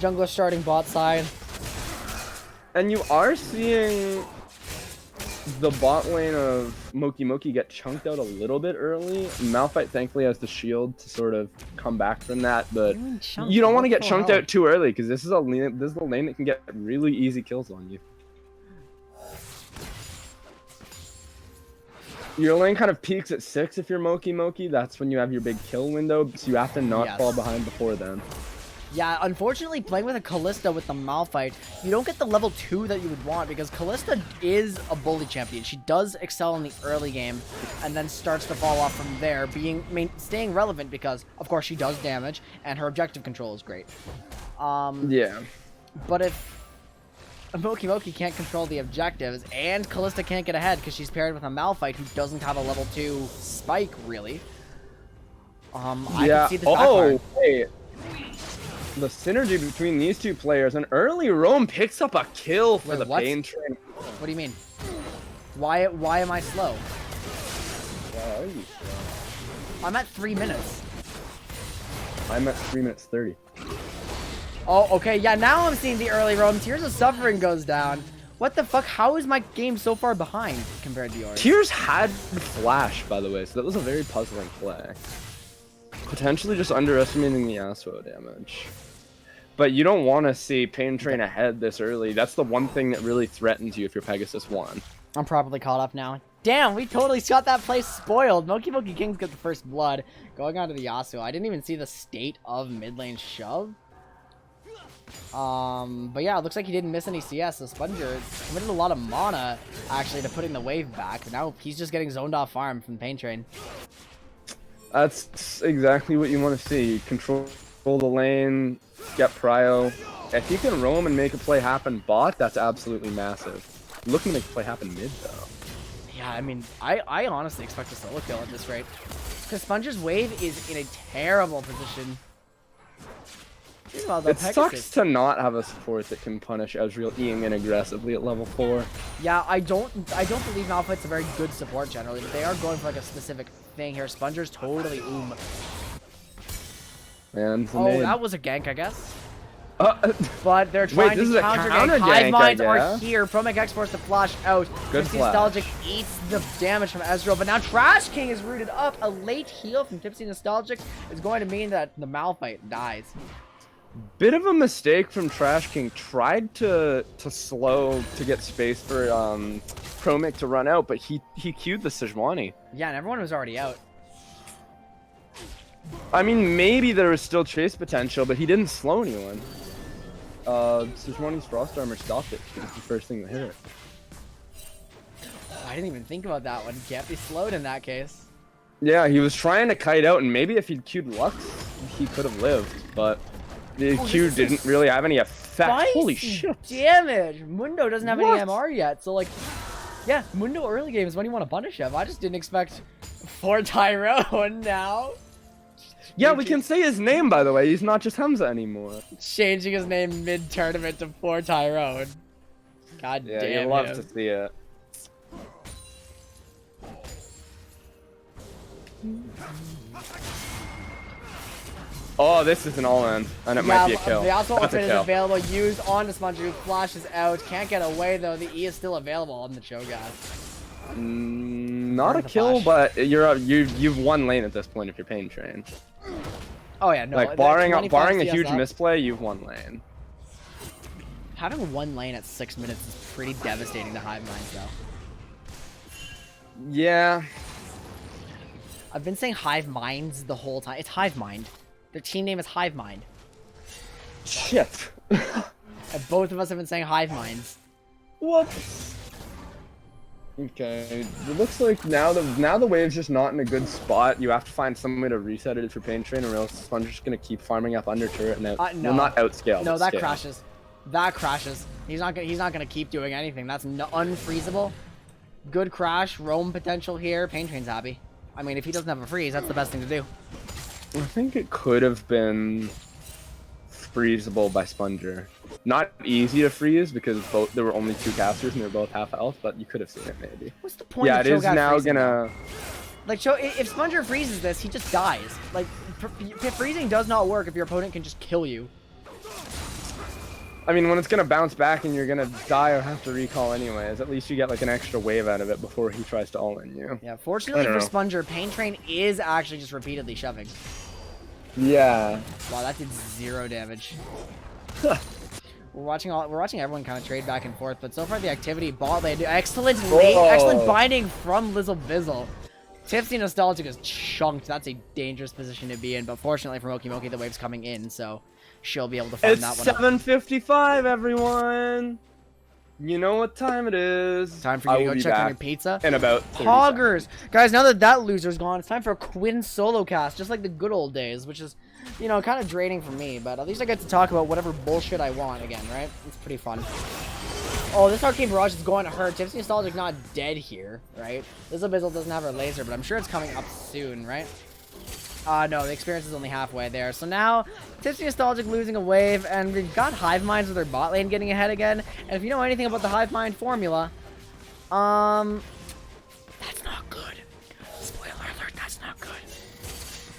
Jungler starting bot side. And you are seeing the bot lane of Moki Moki get chunked out a little bit early. Malphite thankfully has the shield to sort of come back from that, but you don't want to get chunked out too early because this is the lane that can get really easy kills on you. Your lane kind of peaks at 6 if you're Moki Moki. That's when you have your big kill window, so you have to not fall behind before then. Yeah, unfortunately, playing with a Kalista with the Malphite, you don't get the level 2 that you would want because Kalista is a bully champion. She does excel in the early game and then starts to fall off from there, staying relevant because, of course, she does damage and her objective control is great. Yeah. But if Moki Moki can't control the objectives and Kalista can't get ahead because she's paired with a Malphite who doesn't have a level 2 spike, really, I can see this backfiring. Wait. The synergy between these two players, an early roam picks up a kill for the Pain Train. What do you mean? Why am I slow? Why are you slow? I'm at 3 minutes. I'm at 3 minutes 30. Oh, okay, yeah, now I'm seeing the early roam. Tears of Suffering goes down. What the fuck? How is my game so far behind compared to yours? Tears had flash, by the way, so that was a very puzzling play. Potentially just underestimating the Yasuo damage. But you don't want to see Pain Train ahead this early. That's the one thing that really threatens you if you're Pegasus 1. I'm probably caught up now. Damn, we totally got that place spoiled. Moki Moki Kings get the first blood. Going on to the Yasuo. I didn't even see the state of mid lane shove. But yeah, it looks like he didn't miss any CS, so Sponger committed a lot of mana, actually, to putting the wave back. Now he's just getting zoned off farm from Pain Train. That's exactly what you want to see. Control the lane, get prio. If you can roam and make a play happen bot, that's absolutely massive. Looking to make a play happen mid, though. Yeah, I mean, I honestly expect a solo kill at this rate. Because Sponger's wave is in a terrible position. It sucks to not have a support that can punish Ezreal Eing in aggressively at level 4. Yeah, I don't believe Malphite's a very good support generally, but they are going for like a specific thing here. Sponger's totally And that was a gank, I guess. But they're trying to counter gank. Hiveminds are here. Promac X forced to flash out. Good flash. Nostalgic eats the damage from Ezreal, but now Trash King is rooted up. A late heal from Tipsy Nostalgic is going to mean that the Malphite dies. Bit of a mistake from Trash King. Tried to slow to get space for Promic to run out, but he queued the Sejuani. Yeah, and everyone was already out. I mean, maybe there was still chase potential, but he didn't slow anyone. Sejuani's Frost Armor stopped it. It was the first thing that hit it. Oh, I didn't even think about that one. Can't be slowed in that case. Yeah, he was trying to kite out, and maybe if he'd queued Lux, he could have lived, but the Q didn't really have any effect. Holy shit. Damage! Mundo doesn't have any MR yet, so like, yeah, Mundo early game is when you want to punish him. I just didn't expect 4 Tyrone now. Yeah, we can say his name, by the way. He's not just Hamza anymore. Changing his name mid-tournament to 4 Tyrone. God damn Yeah, you love to see it. Oh, this is an all-in, and it might be a kill. The Oswald That's a ultimate is kill. available. Used on the Sponger, who flashes out. Can't get away, though. The E is still available on the Cho'Gath. Not a kill, but you've won lane at this point if you're Pain Train. Oh yeah, no. Like barring a CS huge up. misplay, you've won lane. Having 1 lane at 6 minutes is pretty devastating to Hivemind, though. Yeah. I've been saying Hiveminds the whole time. It's Hivemind. Their team name is Hivemind. Shit. And both of us have been saying Hiveminds. What? Okay, it looks like now the wave's just not in a good spot. You have to find some way to reset it if you're Pain Train, or else Sponge's just gonna keep farming up under turret and no. will not outscale. No, that scale. crashes. That crashes. He's not gonna keep doing anything. That's unfreezable. Good crash, roam potential here. Pain Train's happy. I mean, if he doesn't have a freeze, that's the best thing to do. I think it could have been freezable by Sponger. Not easy to freeze because there were only 2 casters and they're both half health, but you could have seen it maybe. What's the point? Yeah, of it is Cho'Gath now freezing, gonna. Like, if Sponger freezes this, he just dies. Like, freezing does not work if your opponent can just kill you. I mean, when it's gonna bounce back and you're gonna die or have to recall anyways, at least you get like an extra wave out of it before he tries to all-in you. Yeah, fortunately I for don't know. Sponger, Pain Train is actually just repeatedly shoving. Yeah. Wow, that did 0 damage. We're watching everyone kind of trade back and forth, but so far the activity bot lane, excellent binding from Lizzle Bizzle. Tipsy Nostalgic is chunked. That's a dangerous position to be in, but fortunately for Moki Moki, the wave's coming in, so she'll be able to farm It's that one up. 7:55, everyone. You know what time it is. Time for you to go check on your pizza. In about 30 Poggers! seconds. Guys, now that that loser's gone, it's time for a Quinn solo cast, just like the good old days, which is, you know, kind of draining for me, but at least I get to talk about whatever bullshit I want again, right? It's pretty fun. Oh, this Arcane Barrage is going to hurt. Tipsy Nostalgic not dead here, right? Lizzle Bizzle doesn't have her laser, but I'm sure it's coming up soon, right? No, the experience is only halfway there. So now, Tipsy Nostalgic losing a wave, and we've got Hiveminds with their bot lane getting ahead again. And if you know anything about the Hivemind formula, that's not good. Spoiler alert, that's not good.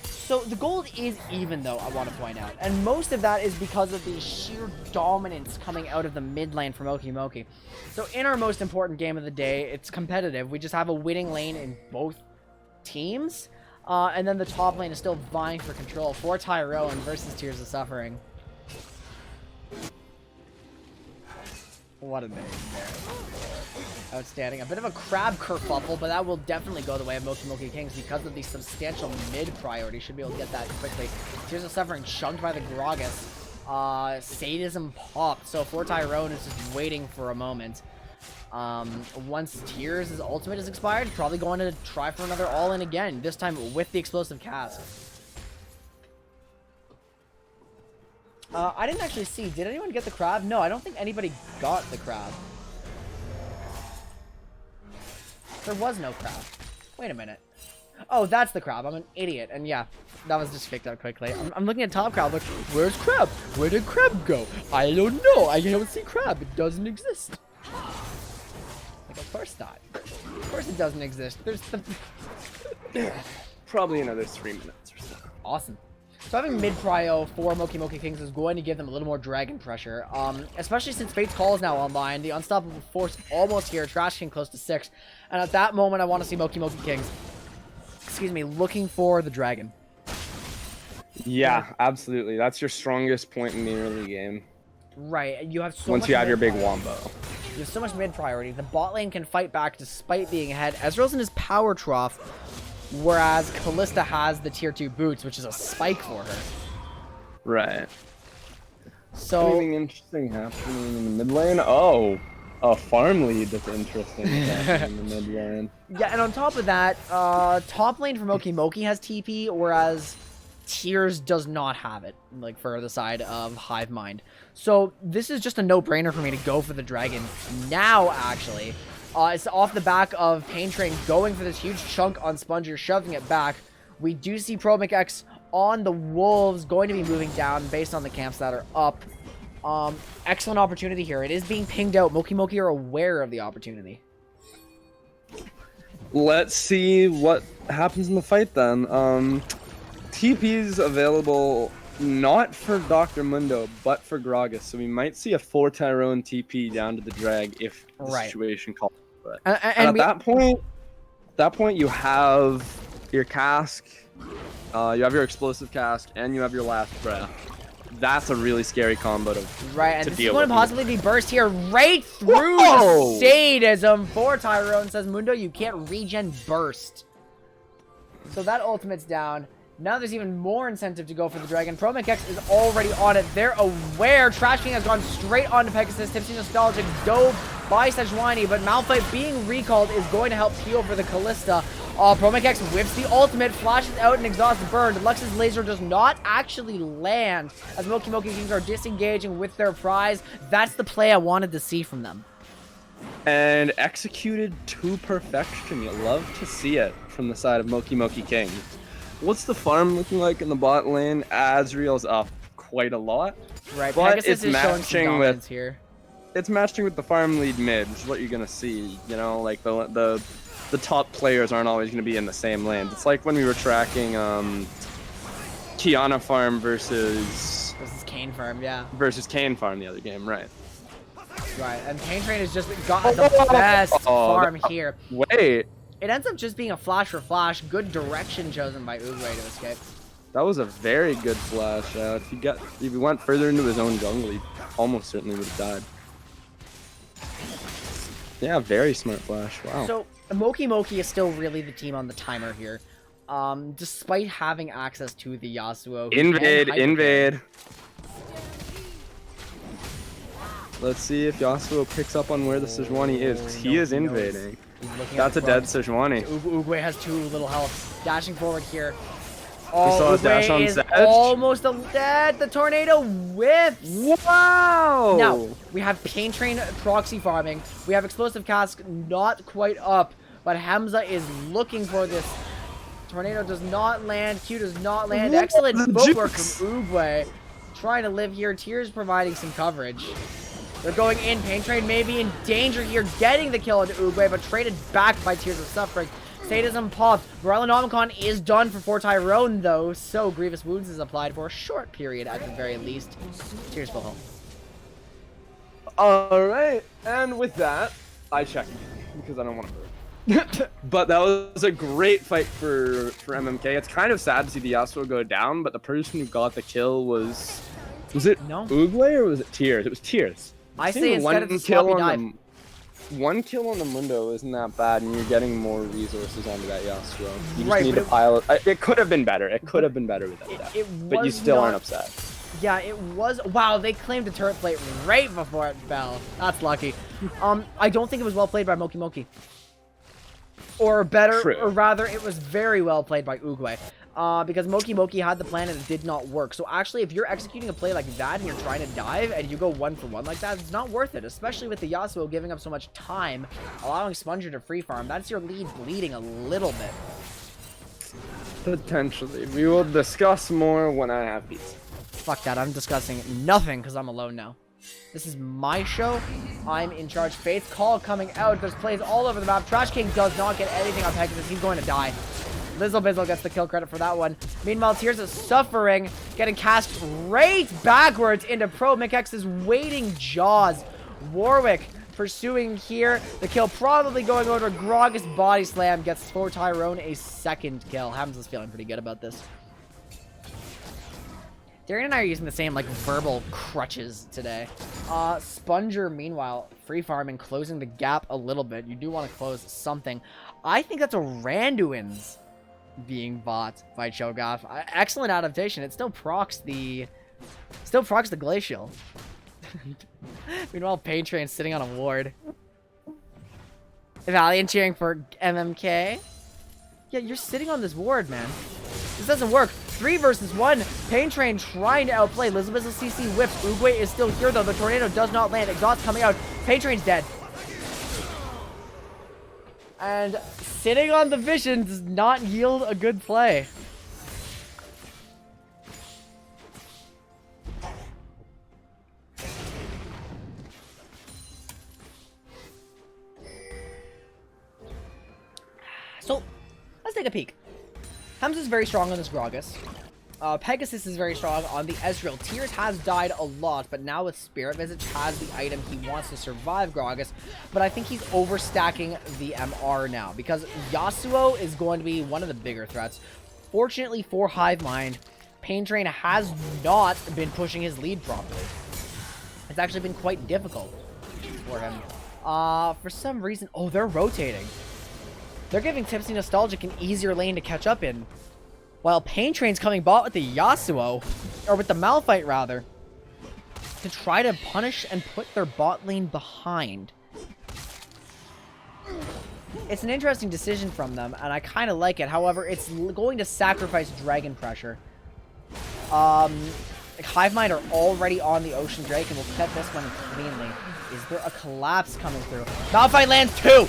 So the gold is even, though, I want to point out. And most of that is because of the sheer dominance coming out of the mid lane from Moki Moki. So in our most important game of the day, it's competitive. We just have a winning lane in both teams. And then the top lane is still vying for control for Tyrone versus Tears of Suffering. What a name there. Outstanding. A bit of a crab kerfuffle, but that will definitely go the way of Moki Moki Kings because of the substantial mid priority. Should be able to get that quickly. Tears of Suffering chunked by the Gragas. Sadism popped. So for Tyrone is just waiting for a moment. Once Tears' ultimate is expired, probably going to try for another all-in again, this time with the explosive cast. I didn't actually see. Did anyone get the crab? No, I don't think anybody got the crab. There was no crab. Wait a minute. Oh, that's the crab. I'm an idiot. And yeah, that was just picked up quickly. I'm looking at top crab, like, where's crab? Where did crab go? I don't know. I don't see crab. It doesn't exist. Like, of course not. Of course it doesn't exist. There's the... Probably another 3 minutes or so. Awesome. So having mid-prio for Moki Moki Kings is going to give them a little more dragon pressure. Especially since Fate's Call is now online. The Unstoppable Force almost here. Trash King close to 6. And at that moment, I want to see Moki Moki Kings, excuse me, looking for the dragon. Yeah, absolutely. That's your strongest point in the early game. Right. You have so Once much you have your big mid-priority. wombo. You have so much mid-priority. The bot lane can fight back despite being ahead. Ezreal's in his power trough, whereas Kalista has the tier 2 boots, which is a spike for her. Right. So Anything interesting happening in the mid lane? Oh, a farm lead that's interesting in the mid lane. yeah, and on top of that, top lane for Moki Moki has TP, whereas Tears does not have it, like for the side of Hivemind. So this is just a no-brainer for me to go for the dragon now, actually. It's off the back of Pain Train going for this huge chunk on Sponger, shoving it back. We do see Promic X on the Wolves going to be moving down based on the camps that are up. Excellent opportunity here. It is being pinged out. Moki Moki are aware of the opportunity. Let's see what happens in the fight then. TP's available not for Dr. Mundo, but for Gragas. So we might see a 4 Tyrone TP down to the drag if the situation calls for it. And at that point, you have your cask, you have your explosive cask, and you have your last breath. That's a really scary combo to and to this deal is going with. to possibly be burst here right through Whoa! Sadism for Tyrone. Says Mundo, you can't regen burst. So that ultimate's down. Now there's even more incentive to go for the dragon. Promic X is already on it. They're aware. Trash King has gone straight onto Pegasus. Tipsy Nostalgic dove by Sejuani, but Malphite being recalled is going to help heal for the Kalista. Promic X whips the ultimate, flashes out and exhausts burned. Lux's laser does not actually land as Moki Moki Kings are disengaging with their prize. That's the play I wanted to see from them. And executed to perfection. You love to see it from the side of Moki Moki Kings. What's the farm looking like in the bot lane? Azriel's up quite a lot. Right, but Pegasus is showing some dominance here. It's matching with the farm lead mid, which is what you're gonna see. You know, like the top players aren't always gonna be in the same lanes. It's like when we were tracking Kiana farm versus Cane Farm, yeah. versus Cane Farm the other game, right? Right, and Pain Train has just got the best farm here. Wait, It ends up just being a flash for flash. Good direction chosen by Uguay to escape. that was a very good flash. If he went further into his own jungle, he almost certainly would have died. Yeah, very smart flash. Wow. So, Moki Moki is still really the team on the timer here. Despite having access to the Yasuo. Invade. Let's see if Yasuo picks up on where the Sejuani is, because he is invading. That's a dead Sejuani. Uguay has 2 little health. Dashing forward here. We saw his dash on is Zedge. almost dead. The tornado whiffs. Wow! Now, we have Pain Train proxy farming. We have Explosive Cask not quite up, but Hamza is looking for this. Tornado does not land. Q does not land. Excellent footwork from Uguay. Trying to live here. Tears providing some coverage. They're going in. Pain Train may be in danger here, getting the kill on Uguay, but traded back by Tears of Suffering. Sadism popped. Morellonomicon is done for Tyrone, though, so Grievous Wounds is applied for a short period at the very least. Tears full health. Alright, and with that, I check because I don't want to hurt. But that was a great fight for MMK. It's kind of sad to see the Yasuo go down, but the person who got the kill was it Uguay or was it Tears? It was Tears. I say instead of the sloppy dive. One kill on the Mundo isn't that bad, and you're getting more resources onto that Yasuo. You just Right, need to pile it. It could have been better. It could have been better without that. But you still aren't upset. Yeah, it was. Wow, they claimed a turret plate right before it fell. That's lucky. I don't think it was well played by Moki Moki. Or better, True. or rather, it was very well played by Uguay. Because Moki Moki had the plan and it did not work. So actually, if you're executing a play like that and you're trying to dive and you go 1-for-1 like that, it's not worth it. Especially with the Yasuo giving up so much time, allowing Sponger to free farm. That's your lead bleeding a little bit. Potentially. We will discuss more when I have pizza. Fuck that, I'm discussing nothing because I'm alone now. This is my show. I'm in charge. Faith's Call coming out. There's plays all over the map. Trash King does not get anything on Pegasus. He's going to die. Lizzle Bizzle gets the kill credit for that one. Meanwhile, Tears is suffering, getting cast right backwards into Pro Mix's waiting jaws. Warwick pursuing here. The kill probably going over. Gragas body slam gets for Tyrone a second kill. Hamza's feeling pretty good about this. Darian and I are using the same, like, verbal crutches today. Sponger, meanwhile, free farming, closing the gap a little bit. You do want to close something. I think that's a Randuin's being bought by Cho'Gath. Excellent adaptation. It still procs the Glacial. Meanwhile, Pain Train sitting on a ward. Valiant cheering for MMK. Yeah, you're sitting on this ward, man. This doesn't work. 3 versus 1. Pain Train trying to outplay. Elizabeth's CC whips. Uguay is still here, though. The tornado does not land. Exhaust coming out. Pain Train's dead. And sitting on the vision does not yield a good play. So, let's take a peek. Hamza's very strong on this Gragas. Pegasus is very strong on the Ezreal. Tears has died a lot, but now with Spirit Visage has the item he wants to survive Gragas. But I think he's overstacking the MR now, because Yasuo is going to be one of the bigger threats. Fortunately for Hivemind, Pain Train has not been pushing his lead properly. It's actually been quite difficult for him. For some reason... Oh, they're rotating. They're giving Tipsy Nostalgic an easier lane to catch up in. While Pain Train's coming bot with the Yasuo, or with the Malphite rather, to try to punish and put their bot lane behind. It's an interesting decision from them, and I kind of like it. However, it's going to sacrifice Dragon Pressure. Hivemind are already on the Ocean Drake, and we'll cut this one cleanly. Is there a collapse coming through? Malphite lands 2!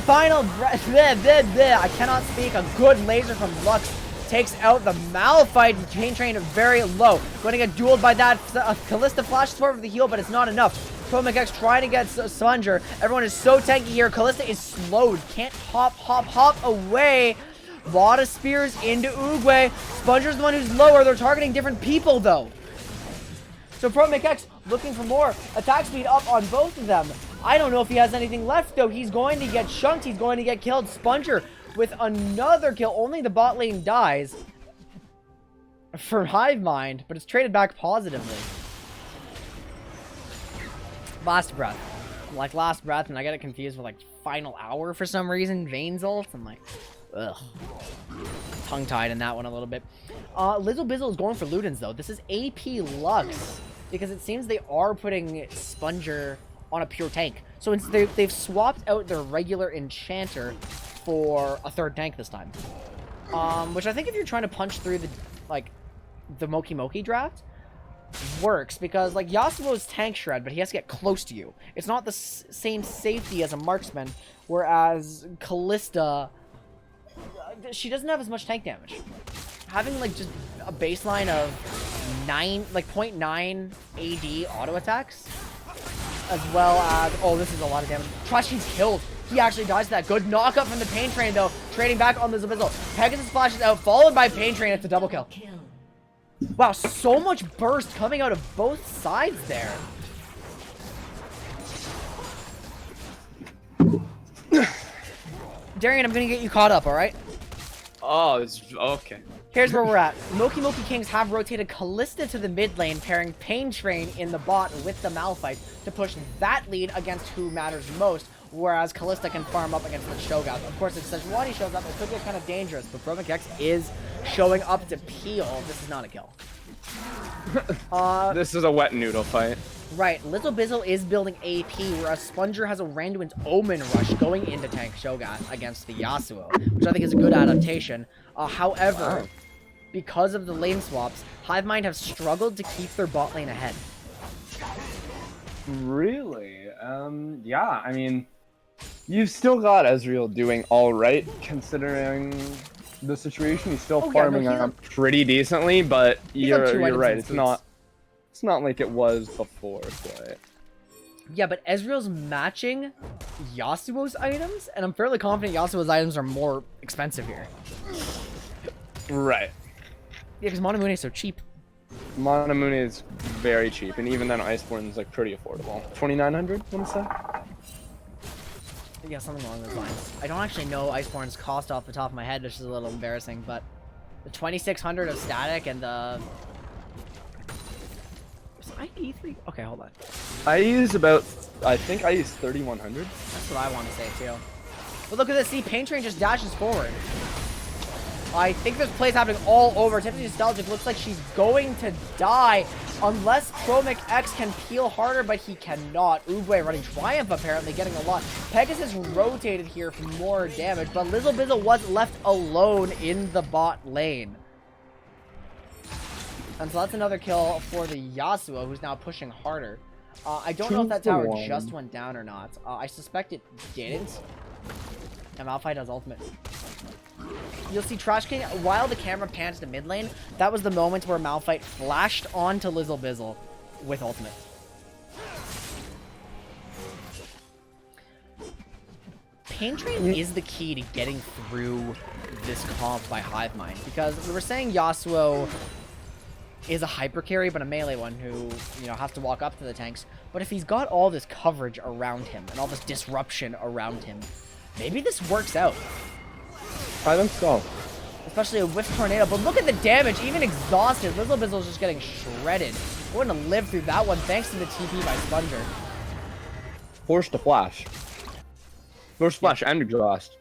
Final... I cannot speak. A good laser from Lux takes out the Malphite. Pain Train very low. Going to get dueled by that. Callista flash sword for the heal, but it's not enough. ProMX trying to get Sponger. Everyone is so tanky here. Callista is slowed. Can't hop away. Lot of spears into Uguay. Sponger's the one who's lower. They're targeting different people, though. So ProMix looking for more. Attack speed up on both of them. I don't know if he has anything left, though. He's going to get chunked. He's going to get killed. Sponger with another kill. Only the bot lane dies for Hivemind, but it's traded back positively. Last breath. Like last breath, and I get it confused with like final hour for some reason. Vayne's ult. I'm like, ugh. Tongue-tied in that one a little bit. Lizzle Bizzle is going for Ludens, though. This is AP Lux, because it seems they are putting Sponger on a pure tank. So they've swapped out their regular Enchanter for a third tank this time. Which I think if you're trying to punch through the Moki Moki draft, works, because like Yasuo's tank shred, but he has to get close to you. It's not the same safety as a marksman, whereas Callista, she doesn't have as much tank damage. Having like just a baseline of 0.9 AD auto attacks, as well as, oh, this is a lot of damage. Trashy's killed. He actually dies to that. Good knockup from the Pain Train, though. Trading back on this Abyssal. Pegasus flashes out, followed by Pain Train. It's a double kill. Wow, so much burst coming out of both sides there. Darian, I'm gonna get you caught up, alright? Oh, it's okay. Here's where we're at. Moki Moki Kings have rotated Callista to the mid lane, pairing Pain Train in the bot with the Malphite to push that lead against who matters most, whereas Callista can farm up against the Shogun. Of course, if Sejuani shows up, it could get kind of dangerous, but ProMix is showing up to peel. This is not a kill. This is a wet noodle fight. Right, Little Bizzle is building AP, whereas Sponger has a Randuin's Omen Rush going into tank Shogun against the Yasuo, which I think is a good adaptation. However, because of the lane swaps, Hivemind have struggled to keep their bot lane ahead. Really? Yeah, I mean, you've still got Ezreal doing alright, considering the situation. He's still farming up pretty decently, but you're right, it's not like it was before, quite. Yeah, but Ezreal's matching Yasuo's items, and I'm fairly confident Yasuo's items are more expensive here. Right. Yeah, because Manamune is so cheap. Manamune is very cheap, and even then Iceborne is like pretty affordable. 2,900, I want to say? Yeah, something along those lines. I don't actually know Iceborne's cost off the top of my head, which is a little embarrassing, but the 2,600 of static and the... Was I E3? Okay, hold on. I think I use 3,100. That's what I want to say, too. But look at this, see, Pain Train just dashes forward. I think there's plays happening all over. Tiffany Nostalgic looks like she's going to die unless ProMix can peel harder, but he cannot. Uguay running Triumph, apparently, getting a lot. Pegasus rotated here for more damage, but Lizzle Bizzle was left alone in the bot lane. And so that's another kill for the Yasuo, who's now pushing harder. I don't know if that tower just went down or not. I suspect it didn't. And Malphite has ultimate. You'll see Trash King, while the camera pans to mid lane, that was the moment where Malphite flashed onto Lizzle Bizzle with ultimate. Pain Train is the key to getting through this comp by Hivemind, because we were saying Yasuo is a hyper carry, but a melee one who, you know, has to walk up to the tanks. But if he's got all this coverage around him and all this disruption around him, maybe this works out. I think so. Especially a Whiff Tornado. But look at the damage. Even exhausted, Lizzle Bizzle's just getting shredded. We're going to live through that one thanks to the TP by Sponger. Forced to flash. Forced flash and exhaust.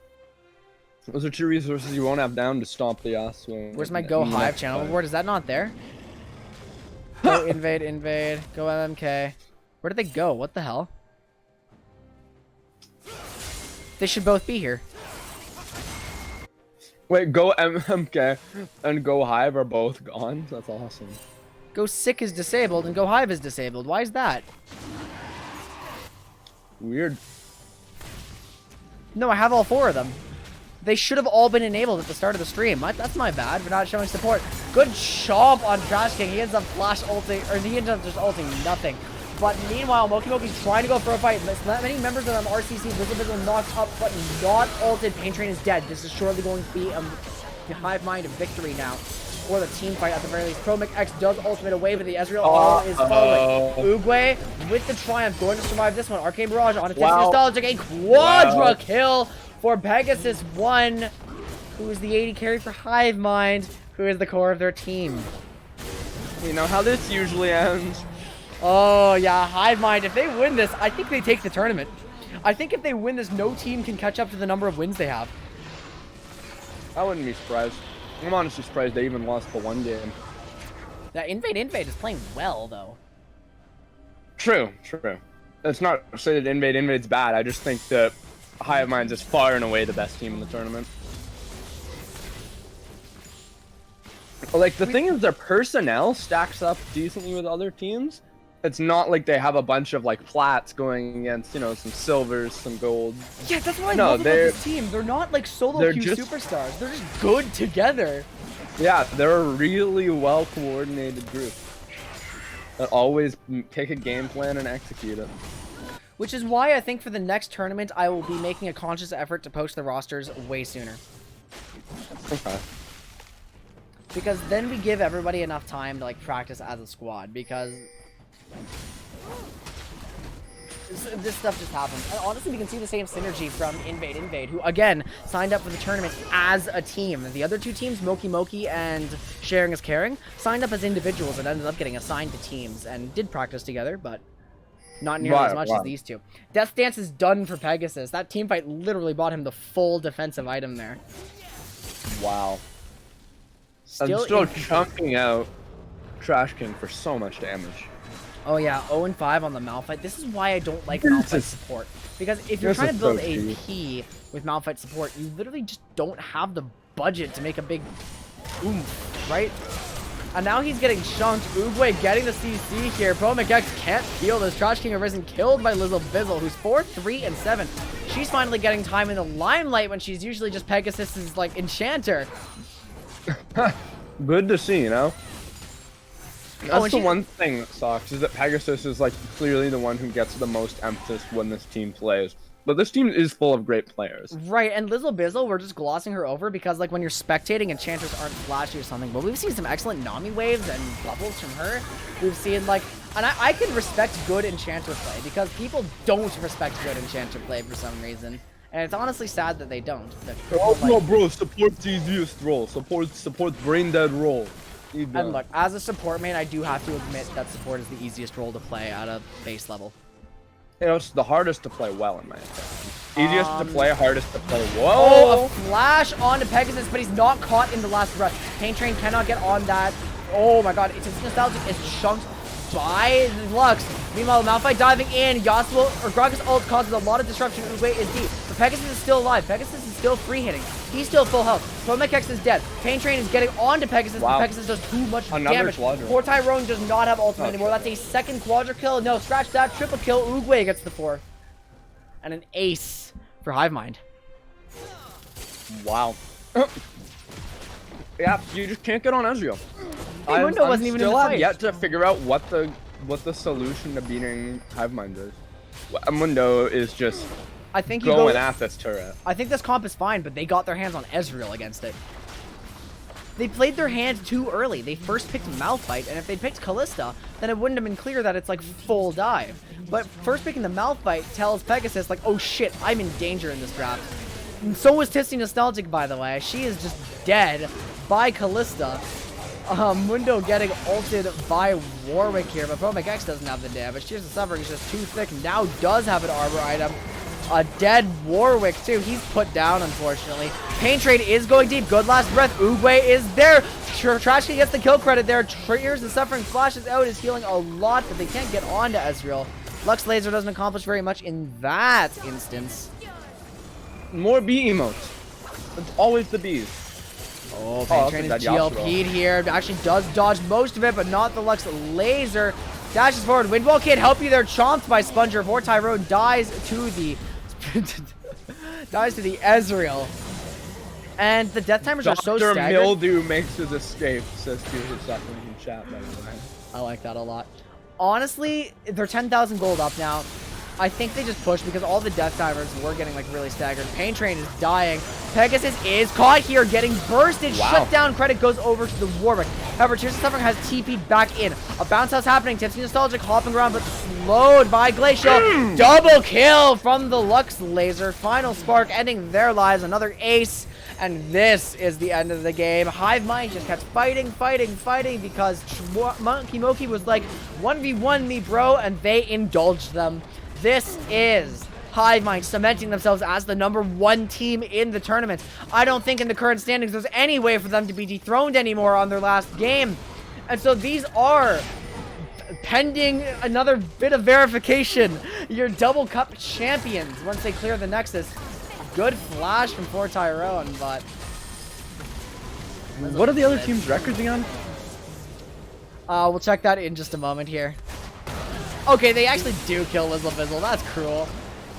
Those are two resources you won't have down to stomp the Yasuo. Where's my Go Hive channel reward? Is that not there? Go invade. Go MMK. Where did they go? What the hell? They should both be here. Wait, Go MMK and Go Hive are both gone? That's awesome. Go Sick is disabled and Go Hive is disabled. Why is that? Weird. No, I have all four of them. They should have all been enabled at the start of the stream. That's my bad for not showing support. Good chomp on Trash King. He ends up flash ulting, or he ends up just ulting nothing. But meanwhile, Moki Moki's trying to go for a fight. Many members of them RCC, Visible knocked up, but not ulted. Pain Train is dead. This is surely going to be a Hivemind victory now. for the team fight at the very least. Promic X does ultimate away, but the Ezreal auto is following. Uguay with the triumph, going to survive this one. Arcane Barrage on attention nostalgic, a quadra kill for Pegasus 1, who is the AD carry for Hivemind, who is the core of their team. You know how this usually ends. Oh yeah, Hivemind, if they win this, I think they take the tournament. I think if they win this, no team can catch up to the number of wins they have. I wouldn't be surprised. I'm honestly surprised they even lost the one game. That Invade is playing well, though. True. That's not to say that Invade's bad. I just think that Hivemind is far and away the best team in the tournament. Like, the thing is, their personnel stacks up decently with other teams. It's not like they have a bunch of, like, plats going against, you know, some silvers, some gold. Yeah, that's what I love about this team. They're not, like, solo queue superstars. They're just good together. Yeah, they're a really well-coordinated group that always pick a game plan and execute it. Which is why I think for the next tournament, I will be making a conscious effort to post the rosters way sooner. Okay. Because then we give everybody enough time to, like, practice as a squad, because this stuff just happens. And honestly, we can see the same synergy from Invade, who, again, signed up for the tournament as a team. The other two teams, Moki and Sharing is Caring, signed up as individuals and ended up getting assigned to teams and did practice together, but not nearly as much as these two. Death Dance is done for Pegasus. That team fight literally bought him the full defensive item there. Wow. Still chunking out Trash King for so much damage. Oh yeah, 0-5 on the Malphite. This is why I don't like Malphite support. Because if you're trying to build AP with Malphite support, you literally just don't have the budget to make a big oomph, right? And now he's getting chunked. Uguay getting the CC here. Promic X can't heal this. Trash King Arisen killed by Lizzle Bizzle, who's 4, 3, and 7. She's finally getting time in the limelight when she's usually just Pegasus's, like, enchanter. Good to see, you know? That's the one thing that sucks, is that Pegasus is, like, clearly the one who gets the most emphasis when this team plays. But this team is full of great players. Right, and Lizzle Bizzle, we're just glossing her over because, like, when you're spectating, enchanters aren't flashy or something. But we've seen some excellent Nami waves and bubbles from her. We've seen, like, and I can respect good enchanter play because people don't respect good enchanter play for some reason. And it's honestly sad that they don't. No, bro, support's easiest role. Support brain dead role. And look, as a support main, I do have to admit that support is the easiest role to play at a base level. You know, it's the hardest to play well, in my opinion. Easiest to play, hardest to play well. Oh, a flash onto Pegasus, but he's not caught in the last breath. Pain Train cannot get on that. Oh my god, it's nostalgic. It's chunked by Lux. Meanwhile, Malphite diving in. Yasuo or Gragas ult causes a lot of disruption. Uguay is deep. But Pegasus is still alive. Pegasus is still free hitting. He's still full health. Promic X is dead. Pain Train is getting onto Pegasus, but Pegasus does too much damage. Poor Tyrone does not have ultimate anymore. That's a second quadra kill. No, scratch that. Triple kill. Uguay gets the fourth. And an ace for Hivemind. Wow. Yeah, you just can't get on Ezreal. Hey, Mundo wasn't even in the fight. I still have yet to figure out what the solution to beating Hivemind is. Mundo is just going at this turret. I think this comp is fine, but they got their hands on Ezreal against it. They played their hand too early. They first picked Malphite, and if they picked Kalista, then it wouldn't have been clear that it's like full dive. But first picking the Malphite tells Pegasus like, oh shit, I'm in danger in this draft. And so was Tisty Nostalgic, by the way. She is just dead by Kalista. Mundo getting ulted by Warwick here, but Promic X doesn't have the damage. Tears of Suffering is just too thick. Now does have an armor item. A dead Warwick, too. He's put down, unfortunately. Pain Trade is going deep. Good last breath. Uguay is there. Trash King gets the kill credit there. Tears of Suffering flashes out, is healing a lot, but they can't get onto Ezreal. Lux Laser doesn't accomplish very much in that instance. More bee emotes. It's always the bees. Oh, Pain Train is GLP'd here. Actually does dodge most of it, but not the Lux Laser. Dashes forward. Windwall can't help you there. Chomped by Sponger. Poor Tyrone dies to the Ezreal. And the death timers are so staggered. Dr. Mildew makes his escape, says Tears of Suffering in chat, by the way. I like that a lot. Honestly, they're 10,000 gold up now. I think they just pushed because all the death divers were getting like really staggered. Pain Train is dying. Pegasus is caught here, getting bursted. Wow. Shutdown credit goes over to the Warwick. However, Tears of Suffering has TP'd back in. A bounce house happening. Tipsy Nostalgic hopping around, but slowed by Glacial. Double kill from the Lux Laser. Final Spark ending their lives. Another ace. And this is the end of the game. Hivemind just kept fighting because Monkey Moki was like, 1v1 me, bro, and they indulged them. This is Hivemind cementing themselves as the #1 team in the tournament. I don't think in the current standings there's any way for them to be dethroned anymore on their last game. And so these are, pending another bit of verification, your double cup champions once they clear the Nexus. Good flash from poor Tyrone, but... What are the other team's records again? We'll check that in just a moment here. Okay, they actually do kill Lizzle That's cruel.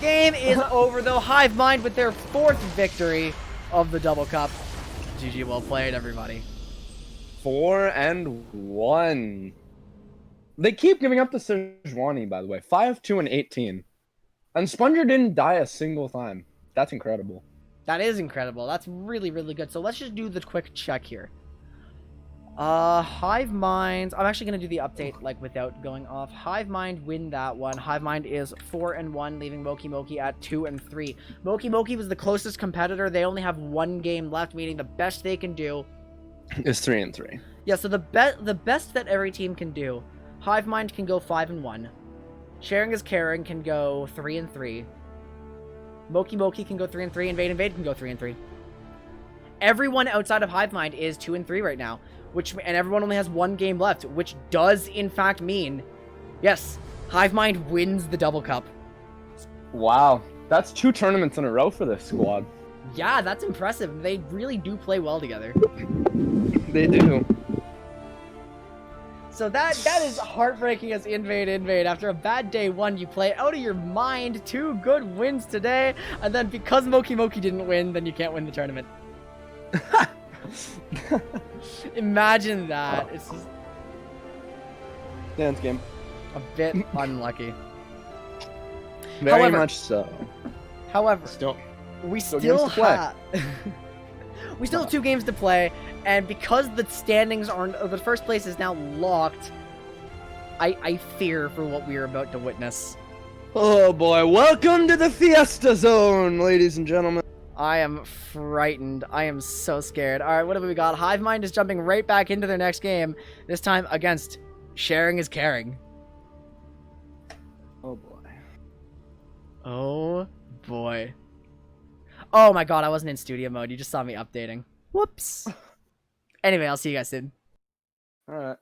Game is over, though. Hivemind with their 4th victory of the Double Cup. GG, well played, everybody. 4-1. They keep giving up to Sejuani, by the way. 5-2 and 18. And Sponger didn't die a single time. That's incredible. That is incredible. That's really, really good. So let's just do the quick check here. Hivemind. I'm actually going to do the update, like, without going off. Hivemind win that one. Hivemind is 4-1, leaving Moki Moki at 2-3. Moki Moki was the closest competitor. They only have 1 game left, meaning the best they can do is 3-3. Yeah, so the best that every team can do. Hivemind can go 5-1. Sharing is Caring can go 3-3. Moki Moki can go 3-3, Invade can go 3-3. Everyone outside of Hivemind is 2-3 right now, and everyone only has 1 game left, which does in fact mean, yes, Hivemind wins the Double Cup. Wow, that's 2 tournaments in a row for this squad. Yeah, that's impressive. They really do play well together. They do. So that is heartbreaking as Invade. After a bad day 1, you play out of your mind. 2 good wins today. And then because Moki Moki didn't win, then you can't win the tournament. Imagine that. It's just Dance game. a bit unlucky. Very However- much so. However, we Still still games to play. have... we still have 2 games to play. And because the standings aren't... the first place is now locked, I fear for what we are about to witness. Oh boy, welcome to the Fiesta Zone, ladies and gentlemen. I am frightened. I am so scared. Alright, what have we got? Hivemind is jumping right back into their next game. This time against Sharing is Caring. Oh boy. Oh boy. Oh my god, I wasn't in studio mode. You just saw me updating. Whoops. Anyway, I'll see you guys soon. Alright.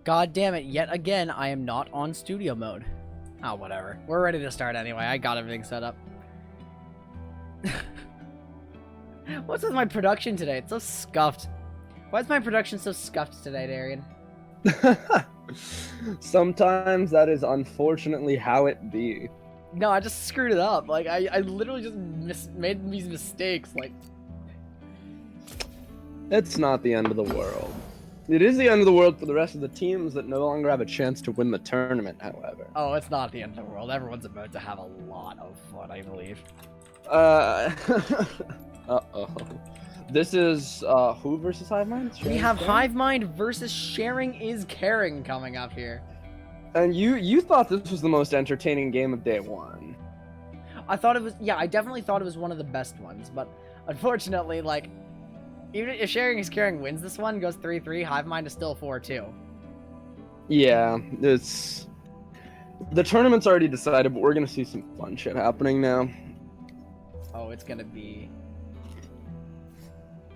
God damn it, yet again, I am not on studio mode. Oh, whatever. We're ready to start anyway. I got everything set up. What's with my production today? It's so scuffed. Why is my production so scuffed today, Darian? Sometimes that is unfortunately how it be. No, I just screwed it up. Like, I literally just made these mistakes. Like, It's not the end of the world. It is the end of the world for the rest of the teams that no longer have a chance to win the tournament, however. oh, it's not the end of the world. Everyone's about to have a lot of fun, I believe. Uh-oh. This is, who versus Hivemind? We have Hivemind versus Sharing is Caring coming up here. And you thought this was the most entertaining game of day one. I thought it was, yeah, I definitely thought it was one of the best ones, but unfortunately, like, even if Sharing is Caring wins this one, goes 3-3, Hivemind is still 4-2. Yeah, it's... The tournament's already decided, but we're gonna see some fun shit happening now. Oh, it's gonna be...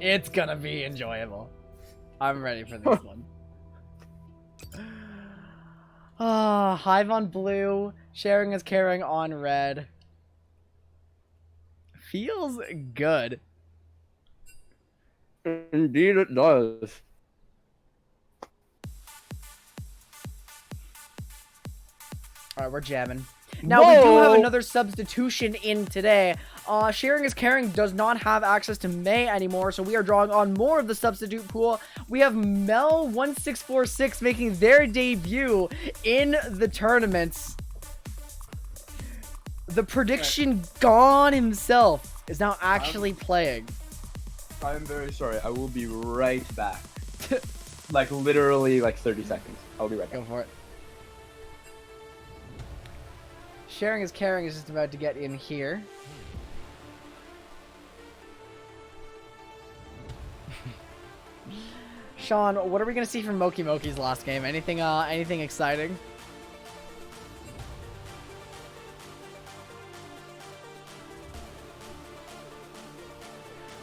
It's gonna be enjoyable. I'm ready for this one. Ah, Hive on blue, Sharing is Caring on red. Feels good. Indeed it does. Alright, we're jamming. Now, we do have Whoa! another substitution in today. Sharing is Caring does not have access to May anymore, so we are drawing on more of the substitute pool. We have Mel1646 making their debut in the tournaments. The prediction gone himself is now actually playing. I'm very sorry. I will be right back. Like, literally, like, 30 seconds. I'll be right back. Go for it. Sharing is Caring is just about to get in here. Sean, what are we gonna see from Moki Moki's last game? Anything exciting?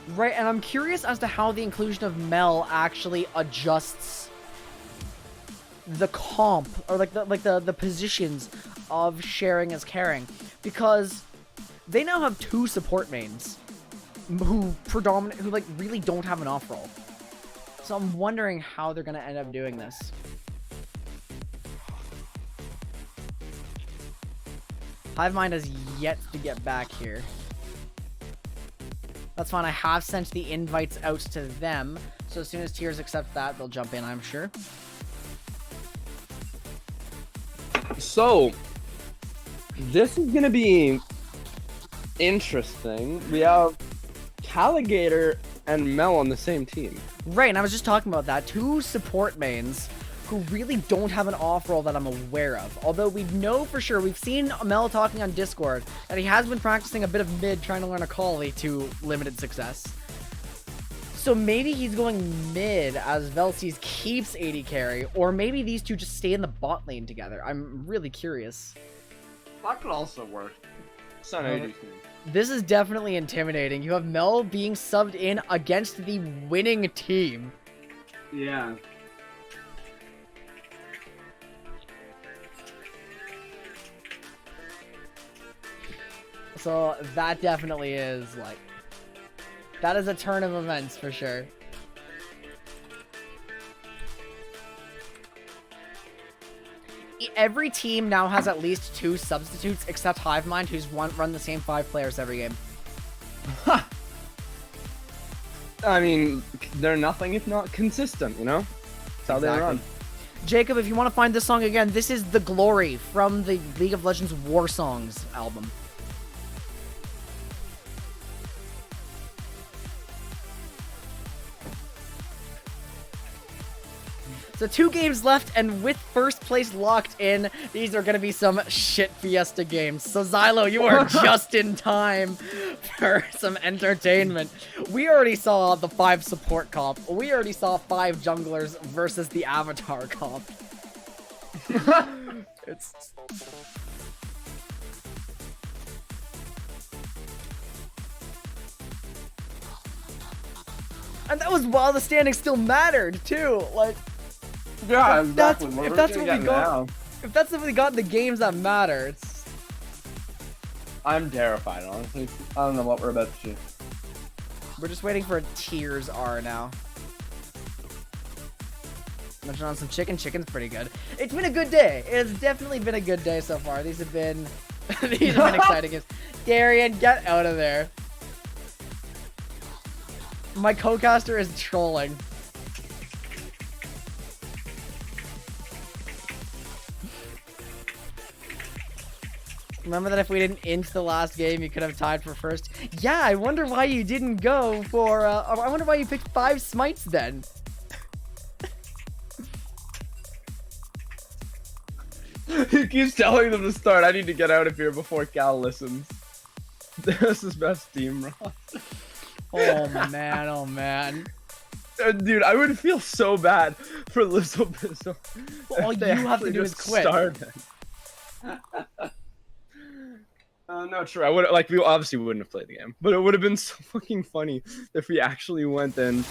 Right, and I'm curious as to how the inclusion of Mel actually adjusts the comp, or like the positions of Sharing is Caring, because they now have two support mains who like really don't have an off roll. So I'm wondering how they're gonna end up doing this. Hivemind has yet to get back here. That's fine, I have sent the invites out to them, so as soon as tiers accept that, they'll jump in, I'm sure. So, this is gonna be interesting. We have Calligator and Mel on the same team. Right, and I was just talking about that. Two support mains who really don't have an off-roll that I'm aware of. Although we know for sure, we've seen Mel talking on Discord, that he has been practicing a bit of mid trying to learn a Kali to limited success. So maybe he's going mid as Velces keeps AD carry, or maybe these two just stay in the bot lane together. I'm really curious. That could also work. This is definitely intimidating. You have Mel being subbed in against the winning team. Yeah. So that definitely is like, that is a turn of events for sure. Every team now has at least two substitutes except Hivemind, who's run the same 5 players every game. I mean, they're nothing if not consistent, you know? That's how they run. Jacob, if you want to find this song again, this is The Glory from the League of Legends War Songs album. So 2 games left, and with first place locked in, these are going to be some shit Fiesta games. So Xylo, you are just in time for some entertainment. We already saw the 5 support comp. We already saw 5 junglers versus the Avatar comp. It's... And that was while the standings still mattered, too. Like... Yeah, If that's- exactly. if that's what we got- If that's if we got the games that matter, it's... I'm terrified, honestly. I don't know what we're about to do. We're just waiting for a Tears R now. Munching on some chicken. Chicken's pretty good. It's been a good day. It's definitely been a good day so far. These have been these have been exciting games. Darian, get out of there. My co-caster is trolling. Remember that if we didn't int the last game, you could have tied for first? Yeah, I wonder why you didn't go for, I wonder why you picked 5 smites then. He keeps telling them to start. I need to get out of here before Cal listens. This is best team, bro. Oh man, oh man. Dude, I would feel so bad for Lizzo Bizzle. All you have to do is quit. No, true. I would like. We obviously wouldn't have played the game, but it would have been so fucking funny if we actually went in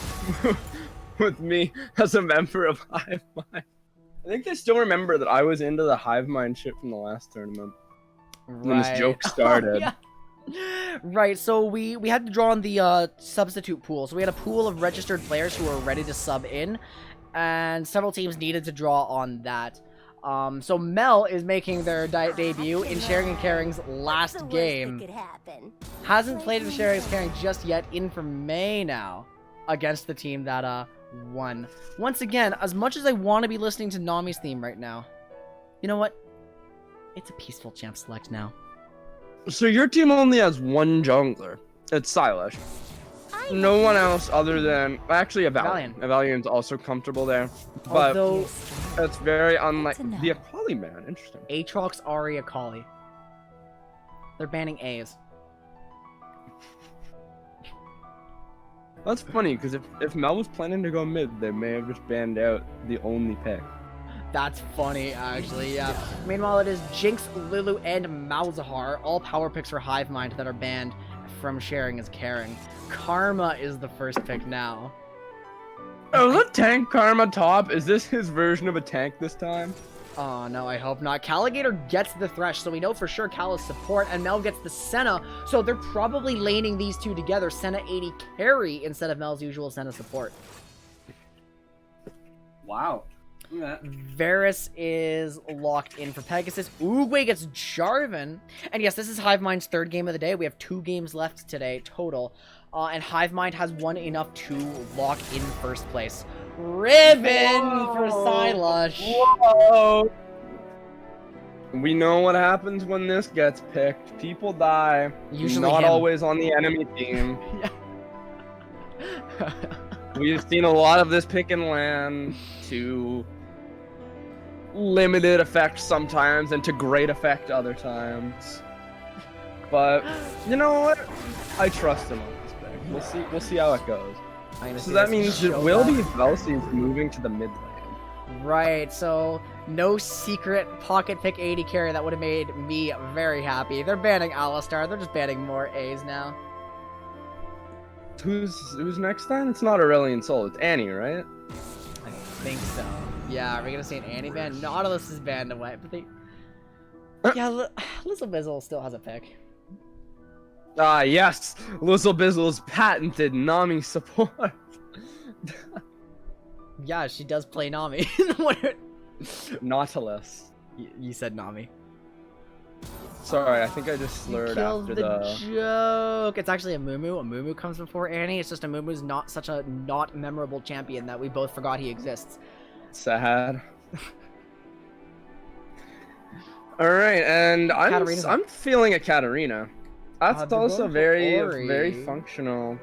with me as a member of Hivemind. I think they still remember that I was into the Hivemind shit from the last tournament when this joke started. Oh, yeah. Right. So we had to draw on the substitute pool. So we had a pool of registered players who were ready to sub in, and several teams needed to draw on that. So Mel is making their debut in Sharing and Caring's last game. Hasn't played with Sharing and Caring just yet, in for May now, against the team that won. Once again, as much as I want to be listening to Nami's theme right now, you know what? It's a peaceful champ select now. So your team only has one jungler. It's Silas. No one else other than actually a Valiant. A Valiant's also comfortable there, but although it's very unlike the Akali man. Interesting. Aatrox, Ahri, Akali. They're banning A's. That's funny because if Mel was planning to go mid, they may have just banned out the only pick. That's funny, actually, yeah. Meanwhile, it is Jinx, Lulu, and Malzahar, all power picks for Hivemind that are banned from Sharing is Caring. Karma is the first pick now. Oh, look, tank Karma top. Is this his version of a tank this time? Oh, no, I hope not. Caligator gets the Thresh, so we know for sure Cal is support, and Mel gets the Senna, so they're probably laning these two together. Senna 80 carry instead of Mel's usual Senna support. Wow. Yeah. Varus is locked in for Pegasus. Oogway gets Jarvan. And yes, this is Hivemind's third game of the day. We have 2 games left today total. And Hivemind has won enough to lock in first place. Ribbon for Silush. Whoa. We know what happens when this gets picked. People die. Usually not him. always on the enemy team. Yeah. We've seen a lot of this pick and land to limited effect sometimes and to great effect other times. But you know what? I trust him on this pick. We'll see how it goes. So that means it will be Velsi's moving to the mid lane. Right, so no secret pocket pick 80 carry. That would have made me very happy. They're banning Alistar. They're just banning more A's now. Who's next then? It's not Aurelion Sol, it's Annie, right? I think so. Yeah, are we gonna see an Annie ban? Nautilus is banned away, but they... Yeah, Lizzle Bizzle still has a pick. Ah, yes! Lizzle Bizzle's patented Nami support. Yeah, she does play Nami. Nautilus. You said Nami. Sorry, I think I just slurred after the joke. It's actually a Mumu. A Mumu comes before Annie. It's just a Mumu's not such a not memorable champion that we both forgot he exists. Sad. All right, and I'm feeling a Katarina. That's also very functional.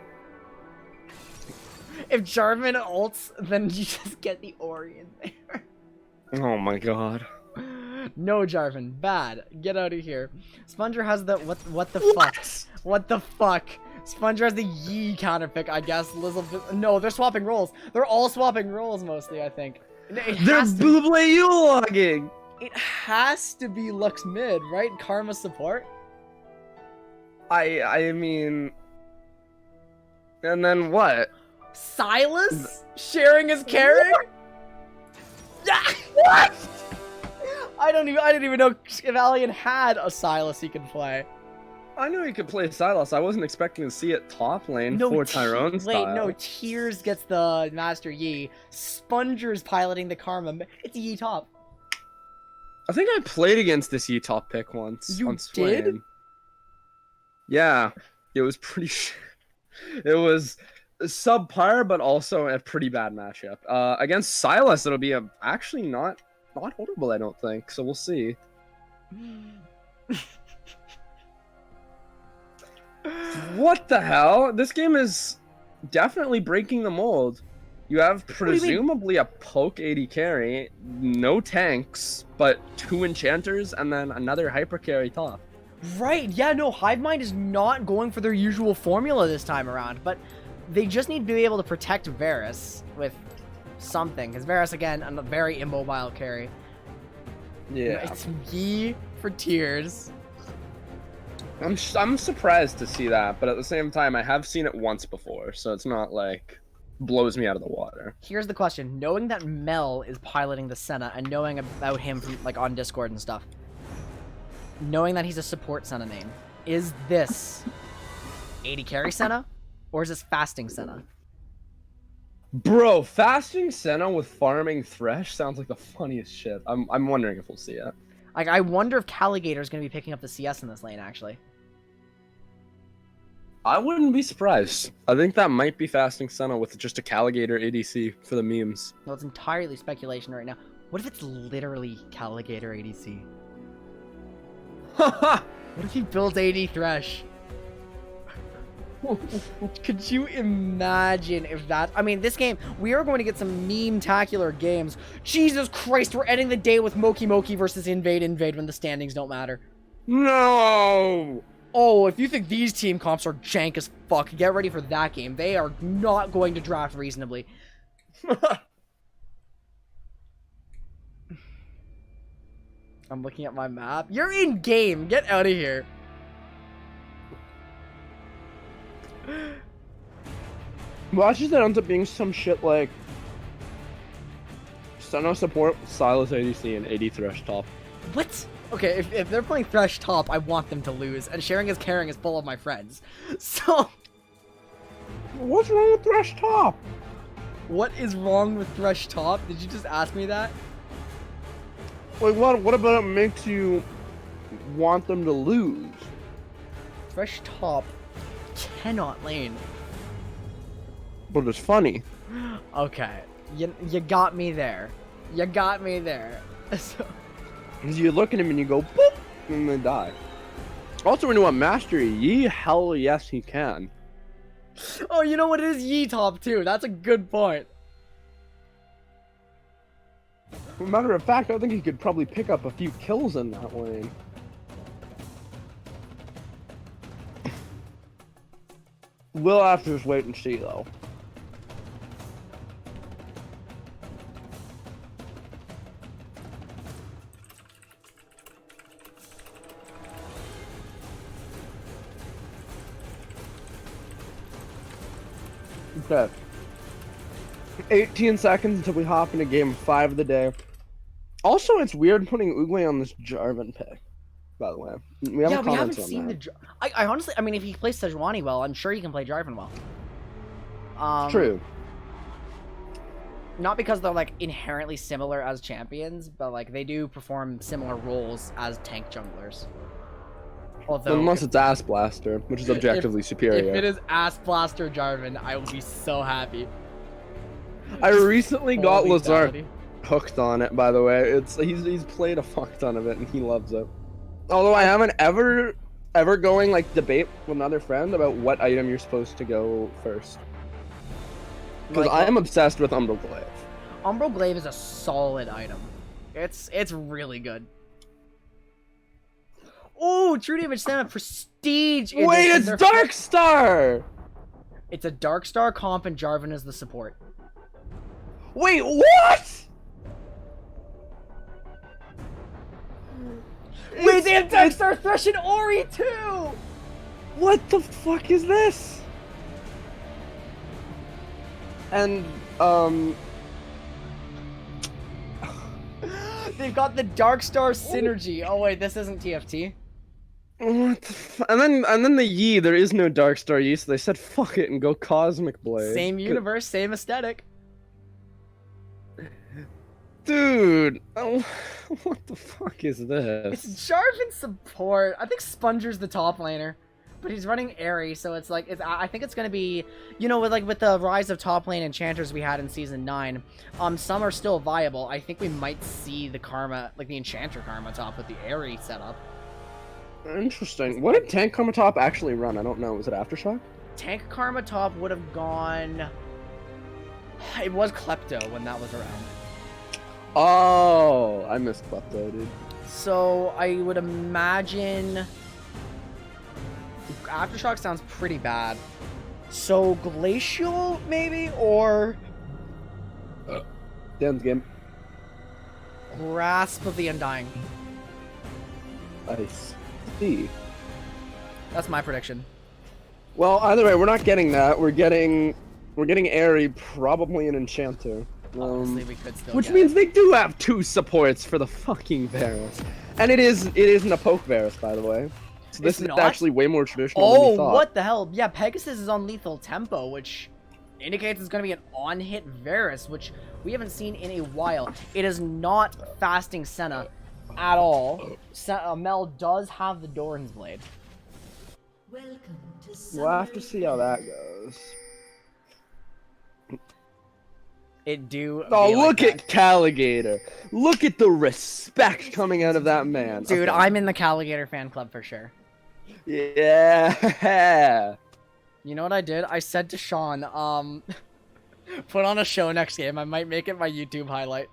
If Jarvan ults, then you just get the Ori in there. Oh my god. No, Jarvan, bad. Get out of here. Sponger has the what the What? fuck? What the fuck? Sponger has the Yi counter pick, I guess. No, they're swapping roles. They're all swapping roles mostly, I think. They're blue logging. It has to be Lux mid, right? Karma support. I mean, and then what? Silas sharing his caring. Yeah, What? I didn't even know Valiant had a Silas he could play. I knew he could play Silas. I wasn't expecting to see it top lane for Tyrone's Wait, style. no, Tears gets the Master Yi. Sponger's piloting the Karma. It's Yi top. I think I played against this Yi top pick once. You on did? Swain. Yeah, it was pretty. It was subpar, but also a pretty bad matchup. Against Silas, it'll be actually not horrible, I don't think. So we'll see. What the hell? This game is definitely breaking the mold. You have do you mean? presumably a poke AD carry, no tanks, but 2 enchanters, and then another hyper carry top. Right, yeah, no, Hivemind is not going for their usual formula this time around, but they just need to be able to protect Varus with something, because Varus, again, a very immobile carry. Yeah. It's Yi for Tears. I'm surprised to see that, but at the same time, I have seen it once before, so it's not like blows me out of the water. Here's the question. Knowing that Mel is piloting the Senna and knowing about him from, like, on Discord and stuff, knowing that he's a support Senna name, is this 80 carry Senna or is this fasting Senna? Bro, fasting Senna with farming Thresh sounds like the funniest shit. I'm wondering if we'll see it. Like, I wonder if Caligator's going to be picking up the CS in this lane, actually. I wouldn't be surprised. I think that might be fasting Senna with just a Caligator ADC for the memes. Well, it's entirely speculation right now. What if it's literally Caligator ADC? Haha! What if he builds AD Thresh? Could you imagine if that... I mean, this game, we are going to get some meme-tacular games. Jesus Christ, we're ending the day with Moki Moki versus Invade when the standings don't matter. No! Oh, if you think these team comps are jank as fuck, get ready for that game. They are not going to draft reasonably. I'm looking at my map. You're in game. Get out of here. Watch as that ends up being some shit like Senna support, Silas ADC, and AD Thresh top. What? Okay, if they're playing Thresh top, I want them to lose. And sharing is caring is full of my friends. So... What's wrong with Thresh top? what is wrong with Thresh top? Did you just ask me that? Like, what about it makes you want them to lose? Thresh top cannot lane. But it's funny. Okay, you got me there. You got me there. So... Because you look at him and you go, boop, and they die. Also, when you want mastery, Yi, hell yes, he can. oh, you know what? It is Yi top too. That's a good point. As a matter of fact, I think he could probably pick up a few kills in that lane. We'll have to just wait and see, though. Okay. 18 seconds until we hop into game 5 of the day. Also, it's weird putting Uguay on this Jarvan pick, by the way. We haven't seen the... I honestly... I mean, if he plays Sejuani well, I'm sure he can play Jarvan well. True. Not because they're, like, inherently similar as champions, but, like, they do perform similar roles as tank junglers. Although... Unless it's Ass Blaster, which is objectively superior. If it is Ass Blaster Jarvan, I will be so happy. I recently got Holy Lazar lethality. hooked on it, by the way. He's played a fuck ton of it, and he loves it. Although I haven't ever going, like, debate with another friend about what item you're supposed to go first. Because Like, I am obsessed with Umbral Glaive. Umbral Glaive is a solid item. It's really good. Oh, True Damage Stamina Prestige! Wait, Edition. it's They're- Darkstar! It's a Darkstar comp and Jarvan is the support. Wait, what? Wait, they have Darkstar Thresh and Ori too! What the fuck is this? And, They've got the Darkstar synergy. Oh wait, this isn't TFT. What the and then the Yi, there is no Darkstar Yi, so they said fuck it and go Cosmic Blade. Same universe, same aesthetic. Dude, oh, what the fuck is this? It's Jarvan support. I think Sponger's the top laner, but he's running Airy, so it's like I think it's gonna be, you know, with the rise of top lane enchanters we had in season 9. Some are still viable. I think we might see the Karma, like the enchanter Karma top with the Airy setup. Interesting. What did Tank Karma top actually run? I don't know. Was it Aftershock? Tank Karma top would have gone. It was Klepto when that was around. Oh, I missed Klepto, dude. So I would imagine Aftershock sounds pretty bad. So Glacial maybe, or Dan's game. Grasp of the Undying. I see. That's my prediction. Well, either way, we're not getting that. We're getting Airy, probably an Enchanter. Honestly, we could still Which get means it. they do have 2 supports for the fucking Varus. And it isn't a poke Varus, by the way. So this is not? actually way more traditional than we Oh, thought. what the hell? Yeah, Pegasus is on lethal tempo, which indicates it's going to be an on-hit Varus, which we haven't seen in a while. It is not fasting Senna at all. Mel does have the Doran's Blade. Welcome to We'll have to see how that goes. It do. Oh, be like look that. at Caligator. Look at the respect coming out of that man. Dude, Okay. I'm in the Caligator fan club for sure. Yeah. You know what I did? I said to Sean, put on a show next game. I might make it my YouTube highlight.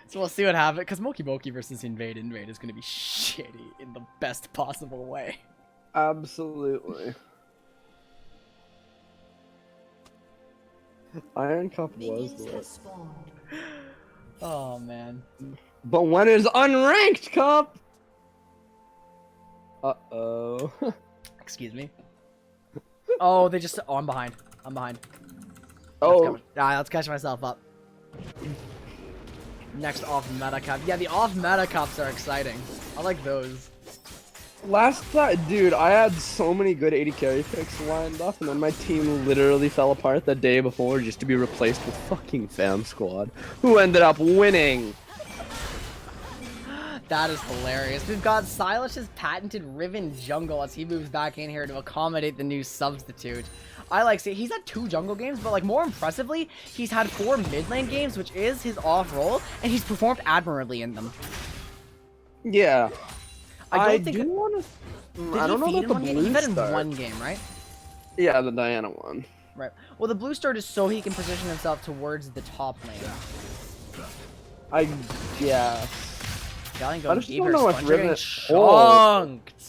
So we'll see what happens. Because Moki Moki versus Invade is going to be shitty in the best possible way. Absolutely. Iron Cup was minions lit. have spawned. Oh, man. But when is Unranked Cup? Uh-oh. Excuse me. Oh, they just... Oh, I'm behind. I'm behind. Oh. Let's catch myself up. Next off-meta cup. Yeah, the off-meta cups are exciting. I like those. Last time, dude, I had so many good 80 carry picks lined up, and then my team literally fell apart the day before just to be replaced with fucking Fam Squad, who ended up winning. That is hilarious. We've got Silas's patented Riven jungle as he moves back in here to accommodate the new substitute. I like see he's had 2 jungle games, but like more impressively, he's had 4 mid lane games, which is his off role, and he's performed admirably in them. Yeah. I don't think. do want to. I don't know feed about in the one game? blue He fed in start. one game, right? Yeah, the Diana one. Right. Well, the blue start is so he can position himself towards the top lane. I guess. Valiant I going just deep don't here, know if Sponge getting Riven- chunked.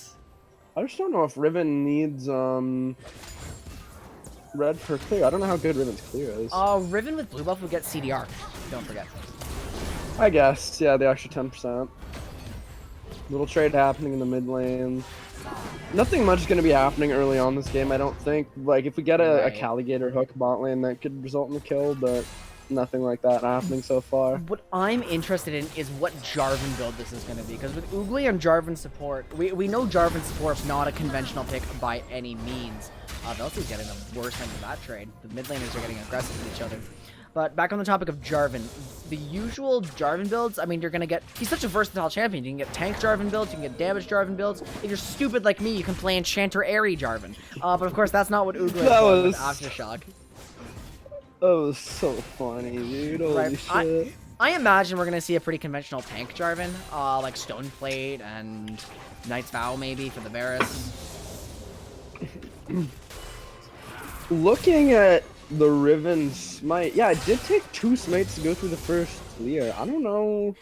I just don't know if Riven needs red for clear. I don't know how good Riven's clear is. Riven with blue buff will get CDR. Don't forget. I guess, yeah, the extra 10%. Little trade happening in the mid lane. Nothing much is going to be happening early on this game, I don't think. Like, if we get a Right. Caligator hook bot lane, that could result in a kill, but nothing like that happening so far. What I'm interested in is what Jarvan build this is going to be, because with Oogly and Jarvan support, we know Jarvan support's not a conventional pick by any means. Velsi's getting the worst end of that trade. The mid laners are getting aggressive with each other. But back on the topic of Jarvan, the usual Jarvan builds, I mean, you're going to get... He's such a versatile champion. You can get tank Jarvan builds, you can get damage Jarvan builds. If you're stupid like me, you can play Enchanter Airy Jarvan. But of course, that's not what Oogly That is with was- Aftershock. That was so funny, dude. Holy Right, shit. I imagine we're going to see a pretty conventional tank Jarvan, like Stoneplate and Knight's Vow maybe for the Varus. Looking at the Riven smite, yeah, it did take 2 smites to go through the first clear. I don't know.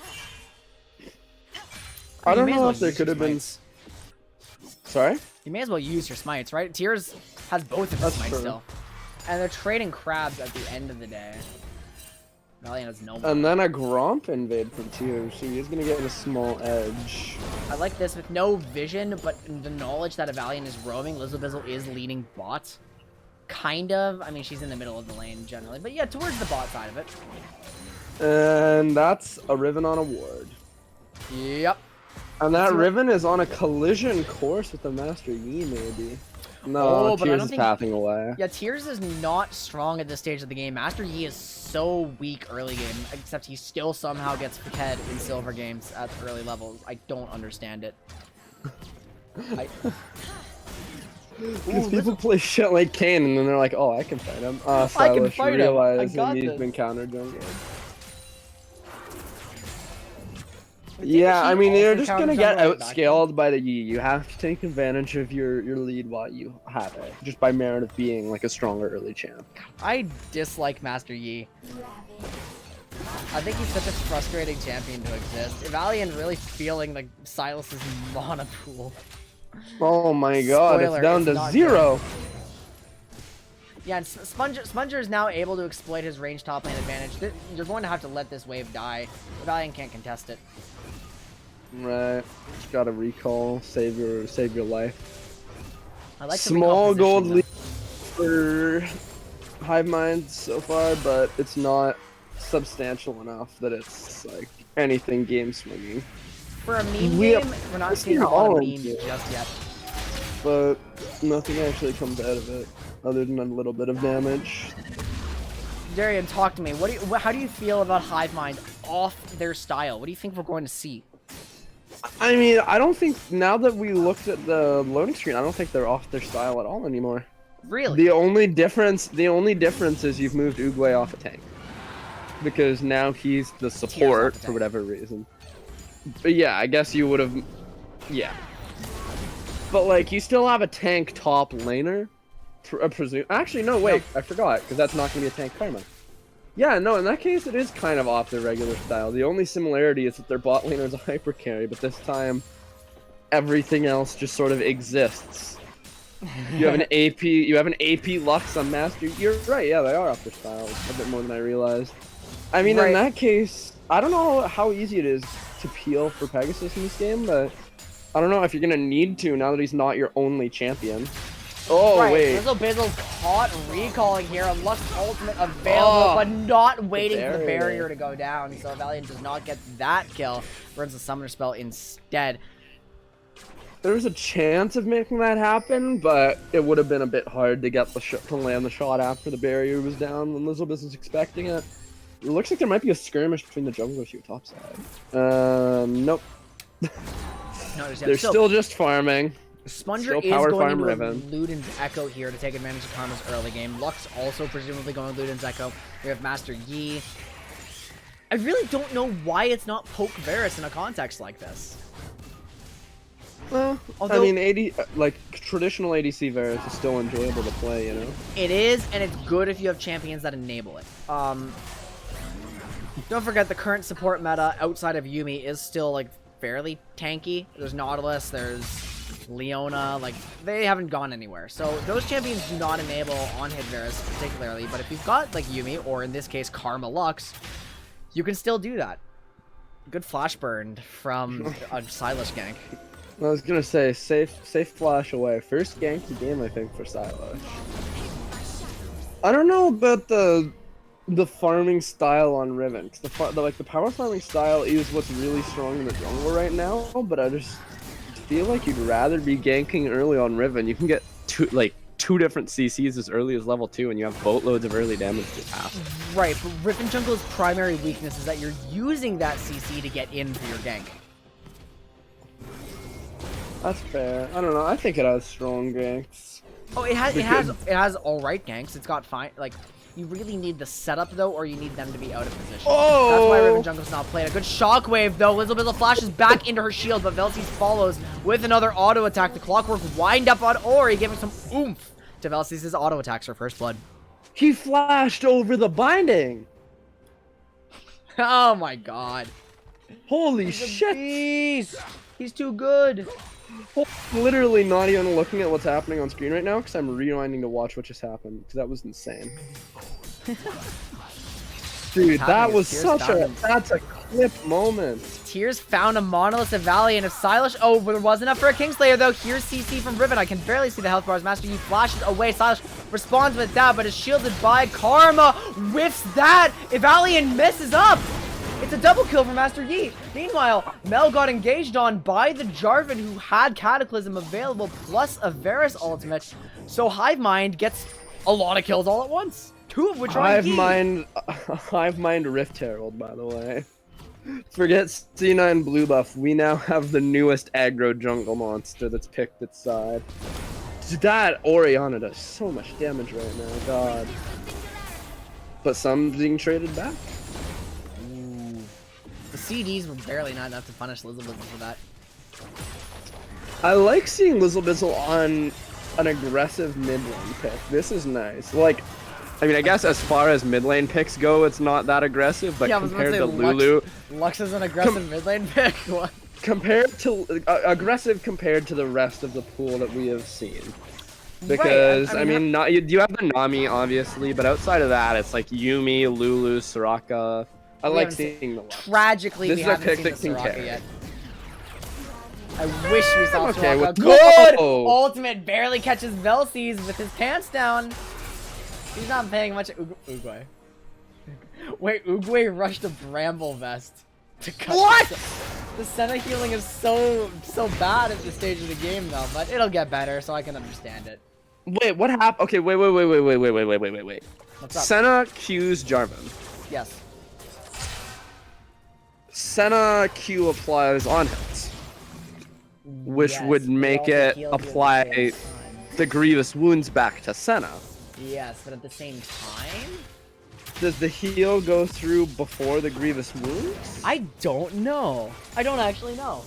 I You don't may as know well if there use could your have been. smites. Sorry? You may as well use your smites, right? Tears has both of his That's smites true. still. And they're trading crabs at the end of the day. Valiant has no more. And then a Gromp invade from Tears, so he's gonna get a small edge. I like this with no vision, but the knowledge that a Valiant is roaming, Lizzobizzle is leading bot. Kind of. I mean, she's in the middle of the lane generally, but yeah, towards the bot side of it. And that's a Riven on a ward. Yep. And that See what- Riven is on a collision course with the Master Yi, maybe. No, Oh, but I Tears don't is think- pathing away. Yeah, Tears is not strong at this stage of the game. Master Yi is so weak early game, except he still somehow gets ahead in silver games at early levels. I don't understand it. Because people play shit like Kane, and then they're like, "Oh, I can fight him." I can Stylish fight him. I realizing got he's this. been countered jungle. think Yeah, he I mean, also you're just gonna countered get jungle back then. outscaled by the Yi. You have to take advantage of your lead while you have it, just by merit of being like a stronger early champ. I dislike Master Yi. I think he's such a frustrating champion to exist. Valiant really feeling like Silas's mana pool. Oh my god, Spoiler, it's down it's to not 0. Yeah, and Sponger is now able to exploit his range top lane advantage. You're going to have to let this wave die. Valiant can't contest it. Right, just gotta recall, save your life. I like the Small recall gold positioning, lead for Hivemind so far, but it's not substantial enough that it's like anything game swinging. though. For a meme We- game, we're not seeing a lot of memes just yet. But nothing actually comes out of it other than a little bit of damage. Darian, talk to me. How do you feel about Hivemind off their style? What do you think we're going to see? I mean, I don't think now that we looked at the loading screen, I don't think they're off their style at all anymore. Really? The only difference is you've moved Uguay off a tank. Because now he's the support off a for tank. whatever reason. But yeah, I guess you would have, yeah. But like, you still have a tank top laner, presume. Actually, no, wait, I forgot, because that's not gonna be a tank karma. Yeah, no, in that case, it is kind of off their regular style. The only similarity is that their bot laner is a hyper carry, but this time, everything else just sort of exists. You have an AP Lux on Master. You're right, yeah, they are off their style a bit more than I realized. I mean, Right. in that case, I don't know how easy it is to peel for Pegasus in this game, but I don't know if you're gonna need to now that he's not your only champion. Oh, right, wait. Bizzle caught recalling here. A Lux ultimate available, Oh, but not waiting for the barrier. barrier to go down. So Valiant does not get that kill. Burns the summoner spell instead. There was a chance of making that happen, but it would have been a bit hard to get to land the shot after the barrier was down when Lizzo was expecting it. It looks like there might be a skirmish between the junglers here topside. Nope. No, They're still just farming. Sponger still is power going farm into Riven. Luden's Echo here to take advantage of Karma's early game. Lux also presumably going to Luden's Echo. We have Master Yi. I really don't know why it's not poke Varus in a context like this. Well, Although- I mean, like traditional ADC Varus is still enjoyable to play, you know. It is, and it's good if you have champions that enable it. Don't forget the current support meta outside of Yumi is still like fairly tanky. There's Nautilus, there's Leona, like they haven't gone anywhere. So those champions do not enable on hit Varus particularly, but if you've got like Yumi, or in this case Karma Lux, you can still do that. Good flash burn from a Silas gank. I was gonna say safe flash away. First gank of the game, I think, for Silas. I don't know about the farming style on Riven. 'Cause the power farming style is what's really strong in the jungle right now. But I just feel like you'd rather be ganking early on Riven. You can get two different CCs as early as level 2, and you have boatloads of early damage to pass. Right, but Riven Jungle's primary weakness is that you're using that CC to get in for your gank. That's fair. I don't know. I think it has strong ganks. Oh, it has all right ganks. It's got fine. Like, you really need the setup though, or you need them to be out of position. Oh! That's why Riven Jungle's not played. A good shockwave though. Lizzle flashes back into her shield, but Velces follows with another auto attack. The Clockwork wind up on Ori, giving some oomph to Velces' auto attacks for first blood. He flashed over the binding. Oh my god. Holy shit! Jeez. He's too good. Literally not even looking at what's happening on screen right now because I'm rewinding to watch what just happened because that was insane. Dude, that was Tears that's a flip moment. Tears found a Monolith of Valley, and if Silas... Oh, there was enough for a Kingslayer, though. Here's CC from Riven. I can barely see the health bars. Master Yi flashes away. Silas responds with that, but is shielded by Karma. Whiffs that. Evalian messes up. It's a double kill for Master Yi. Meanwhile, Mel got engaged on by the Jarvan, who had Cataclysm available, plus a Varus ultimate. So Hivemind gets a lot of kills all at once. 2 of which are Yi. Hivemind Rift Herald, by the way. Forget C9 blue buff. We now have the newest aggro jungle monster that's picked its side. That Orianna does so much damage right now, god. But some being traded back. Ooh. The CDs were barely not enough to punish Lizzlebizzle for that. I like seeing Lizzlebizzle on an aggressive mid lane pick. This is nice. Like, I mean, I guess as far as mid lane picks go, it's not that aggressive, but yeah, compared to Lulu... Lux is an aggressive mid lane pick? What? Compared to... aggressive compared to the rest of the pool that we have seen. Because, right. I mean, not, you have the Nami, obviously, but outside of that, it's like Yumi, Lulu, Soraka. I like seeing the Lux. Tragically, this we is a haven't pick seen that the can Soraka carry. yet. I wish we saw okay Soraka. with- Good! Whoa! Ultimate barely catches Velsies with his pants down. He's not paying much. Uguay. Wait, Uguay rushed a Bramble Vest to cut. What? The Senna healing is so bad at this stage of the game, though. But it'll get better, so I can understand it. Wait, what happened? Okay, wait. What's up? Senna Q's Jarvan. Yes. Senna Q applies on hits, which Yes, would but make also it heals you at the apply same time. the grievous wounds back to Senna. Yes, but at the same time? Does the heal go through before the grievous wounds? I don't know. I don't actually know.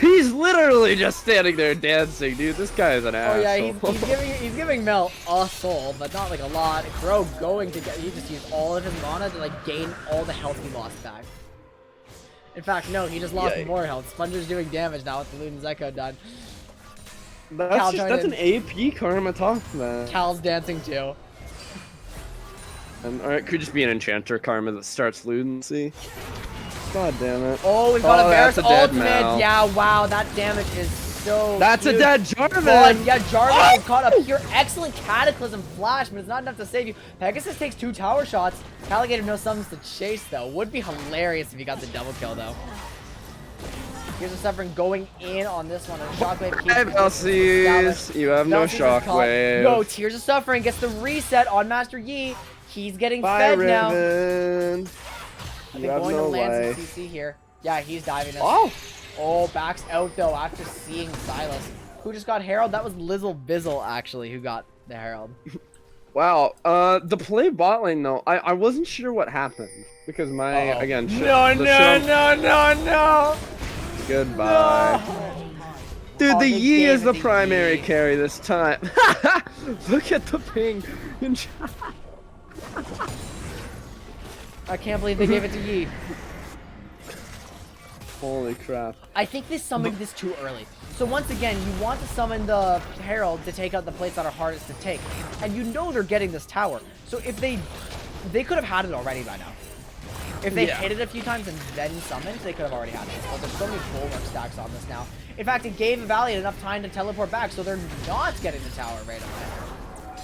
He's literally just standing there dancing, dude. This guy is an Oh asshole. yeah, he's giving Mel a soul, but not like a lot. Crow going to get, he just used all of his mana to like gain all the health he lost back. In fact, no, he just lost more health. Splenger's doing damage now with the Luden's Echo done. That's an AP Karma talk, man. Cal's dancing too. And, alright, could just be an enchanter Karma that starts Ludency. God damn it. Oh, we've got a Varus that's a dead ultimate. Mal. Yeah, wow, that damage is so That's huge. a dead Jarvan! But, yeah, Jarvan is caught up here. Excellent Cataclysm Flash, but it's not enough to save you. Pegasus takes 2 tower shots. Alligator no summons to chase, though. Would be hilarious if he got the double kill, though. Here's the Suffering going in on this one. And Shockwave keeps... Hey, Velsies! You have no Shockwave. No, Tears of Suffering gets the reset on Master Yi. He's getting Bye, fed now. Riven. I think going to land some CC here. Yeah, he's diving in. Oh! Oh, backs out though after seeing Silas. Who just got Herald? That was Lizzlebizzle actually who got the Herald. Wow, the play bot lane though, I wasn't sure what happened. Because my, again, No. Goodbye. Dude, Oh, the they Yi gave is it the to primary Yi. carry this time. Look at the ping. I can't believe they gave it to Yi. Holy crap. I think they summoned this too early. So once again, you want to summon the Herald to take out the plates that are hardest to take. And you know they're getting this tower. So if they could have had it already by now. If they hit it a few times and then summoned, they could have already had it. But there's so many bulwark stacks on this now. In fact, it gave Valiant enough time to teleport back, so they're not getting the tower right away.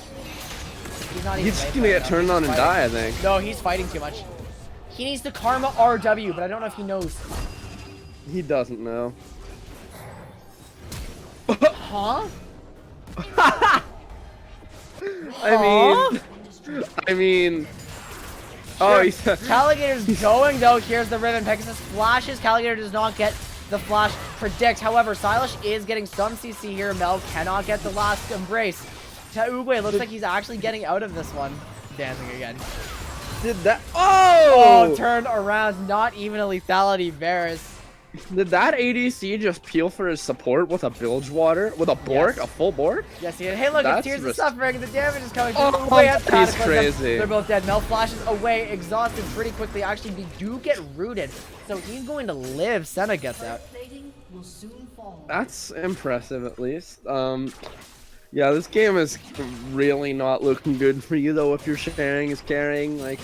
He's not even He's gonna get turned on and die, I think. No, he's fighting too much. He needs the Karma RW, but I don't know if he knows. He doesn't know. Huh? I mean... Oh, he's... Caligator's going though. Here's the Riven. Pegasus flashes. Caligator does not get the flash predict. However, Silas is getting some CC here. Mel cannot get the last embrace. Uguay looks like he's actually getting out of this one. Dancing again. Did that... Oh! Oh, turned around. Not even a lethality Varus. Did that ADC just peel for his support with a bilge water? With a Bork? Yes. A full Bork? Yes, he did. Hey, look, That's it's Tears of Suffering. The damage is coming through. Oh, Uguay has he's Cataclysm. crazy. They're both dead. Mel flashes away, exhausted pretty quickly. Actually, they do get rooted. So he's going to live. Senna gets out. Plating will soon fall. That's impressive, at least. Yeah, this game is really not looking good for you, though, if you're sharing is carrying. Like,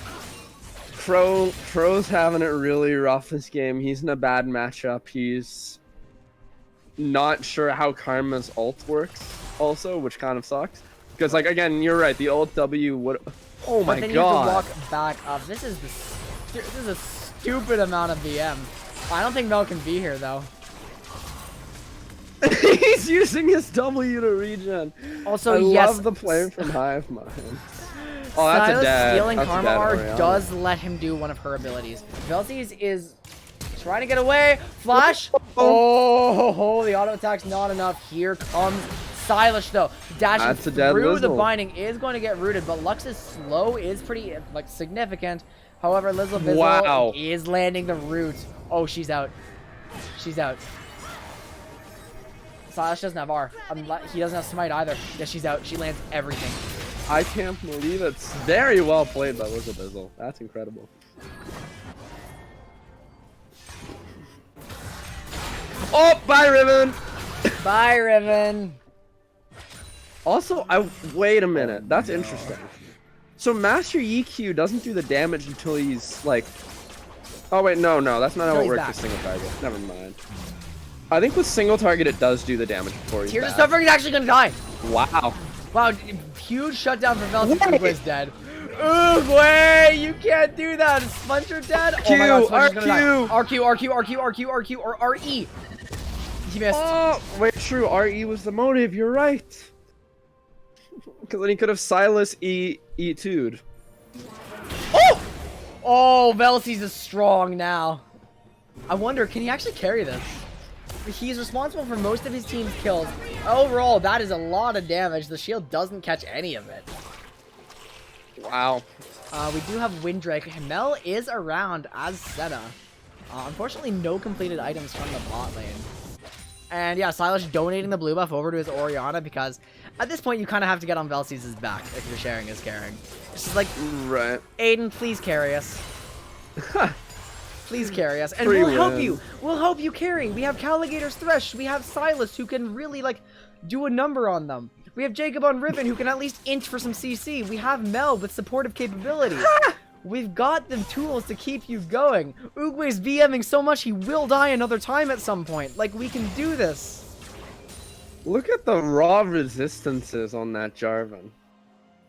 Crow's having it really rough this game. He's in a bad matchup. He's not sure how Karma's ult works also, which kind of sucks. Because, like, again, you're right. The ult W would... Oh my but then god. you have to walk back up. This is a stupid amount of BM. I don't think Mel can be here, though. He's using his W to regen. Also, I yes, love the play from Hivemind. Oh, that's Silas a dead. stealing That's a Karma dead R Orianna. does let him do one of her abilities. Velsies is trying to get away. Flash. Oh, the auto attack's not enough. Here comes Silas, though. Dashing That's a dead through the Lizzle. binding is going to get rooted, but Lux's slow is pretty like significant. However, Lizzle Wow. is landing the root. Oh, she's out. She's out. Silas doesn't have R. He doesn't have Smite either. Yeah, she's out. She lands everything. I can't believe it's very well played by Lizzle. That's incredible. Oh, bye, Riven! Bye, Riven. Also, wait a minute. That's interesting. So Master EQ doesn't do the damage until he's like... Oh wait, no, that's not how Until it he's works back. with single target. Never mind. I think with single target it does do the damage before he's Tears of back. Suffering is actually gonna die. Wow. Wow, huge shutdown for Velsies. Uguay's dead. Uguay, you can't do that. Is Sponger dead? Oh my god, Sponger's gonna die. RQ, or RE. He missed. Oh, wait, true. RE was the motive. You're right. Because then he could have Silas E2'd. Oh! Oh, Velsies is strong now. I wonder, can he actually carry this? He's responsible for most of his team's kills. Overall, that is a lot of damage. The shield doesn't catch any of it. Wow. We do have Windrake. Mel is around as Senna. Unfortunately, no completed items from the bot lane. And yeah, Silas donating the blue buff over to his Orianna because at this point you kind of have to get on Velsies' back if you're sharing his carrying. It's just like, Right. Aiden, please carry us. Please carry us. And Free we'll help win. you. We'll help you carry. We have Caligator's Thresh. We have Silas who can really like do a number on them. We have Jacob on Riven who can at least inch for some CC. We have Mel with supportive capabilities. We've got the tools to keep you going. Uguay's VMing so much he will die another time at some point. Like, we can do this. Look at the raw resistances on that Jarvan.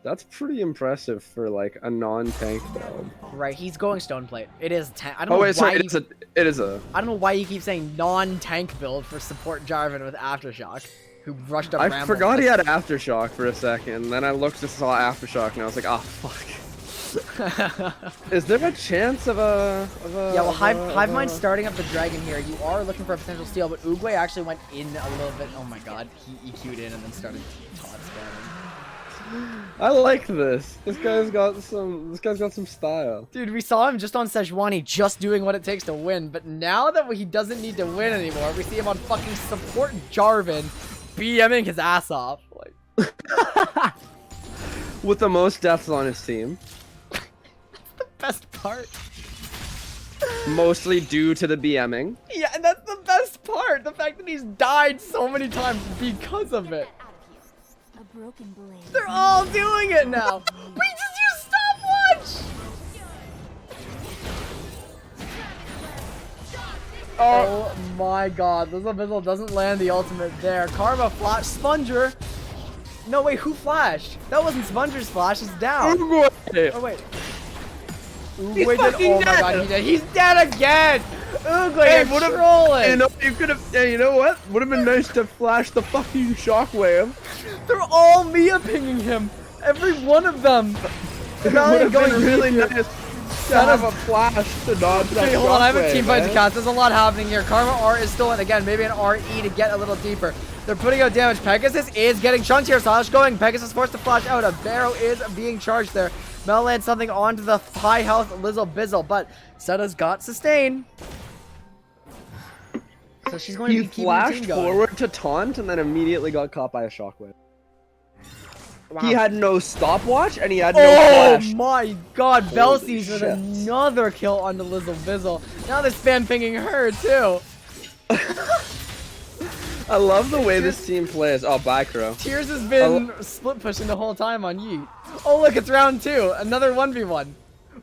That's pretty impressive for like a non-tank build. Right, he's going Stoneplate. It is I don't Oh know wait, why sorry, it is a. I don't know why you keep saying non-tank build for support Jarvan with Aftershock, who rushed up I Bramble. forgot he had Aftershock for a second, then I looked and saw Aftershock and I was like, oh fuck. Is there a chance of a Yeah, well, Hivemind's starting up the dragon here. You are looking for a potential steal, but Uguay actually went in a little bit. Oh my god, he EQ'd in and then started taunt spamming. I like this. This guy's got some style. Dude, we saw him just on Sejuani just doing what it takes to win, but now that he doesn't need to win anymore, we see him on fucking support Jarvan BMing his ass off. Like With the most deaths on his team. best part. Mostly due to the BMing. Yeah, and that's the best part. The fact that he's died so many times because of it. A broken blade. They're all doing it now. We just used stopwatch. Oh my god, Lizzle doesn't land the ultimate there. Karma flash Sponger. No, wait, who flashed? That wasn't Sponger's flash, it's down. Oh, wait. Uguay did, oh my god, he did. He's dead again! Uguay, you're trolling! You know, you could have. Yeah, you know what? Would have been nice to flash the fucking shockwave. They're all Mia pinging him! Every one of them! It Now would they're have been going really deeper. nice to have a flash to dodge that Okay, hold on, I have a shockwave, team fight to man. cast. There's a lot happening here. Karma R is stolen again. Maybe an RE to get a little deeper. They're putting out damage. Pegasus is getting chunked here. Silas going. Pegasus forced to flash out. A barrow is being charged there. Mel lands something onto the high health Lizzle Bizzle, but Setta's got sustain. So she's going to He be keeping the flashed team going. forward to taunt and then immediately got caught by a shockwave. Wow. He had no stopwatch and he had no Oh flash. my god, Velsies with shit. another kill onto Lizzle Bizzle. Now they're spam pinging her too. I love the way this team plays. Oh, bye, Crow. Tears has been split pushing the whole time on Yeet. Oh look, it's round 2. Another 1v1.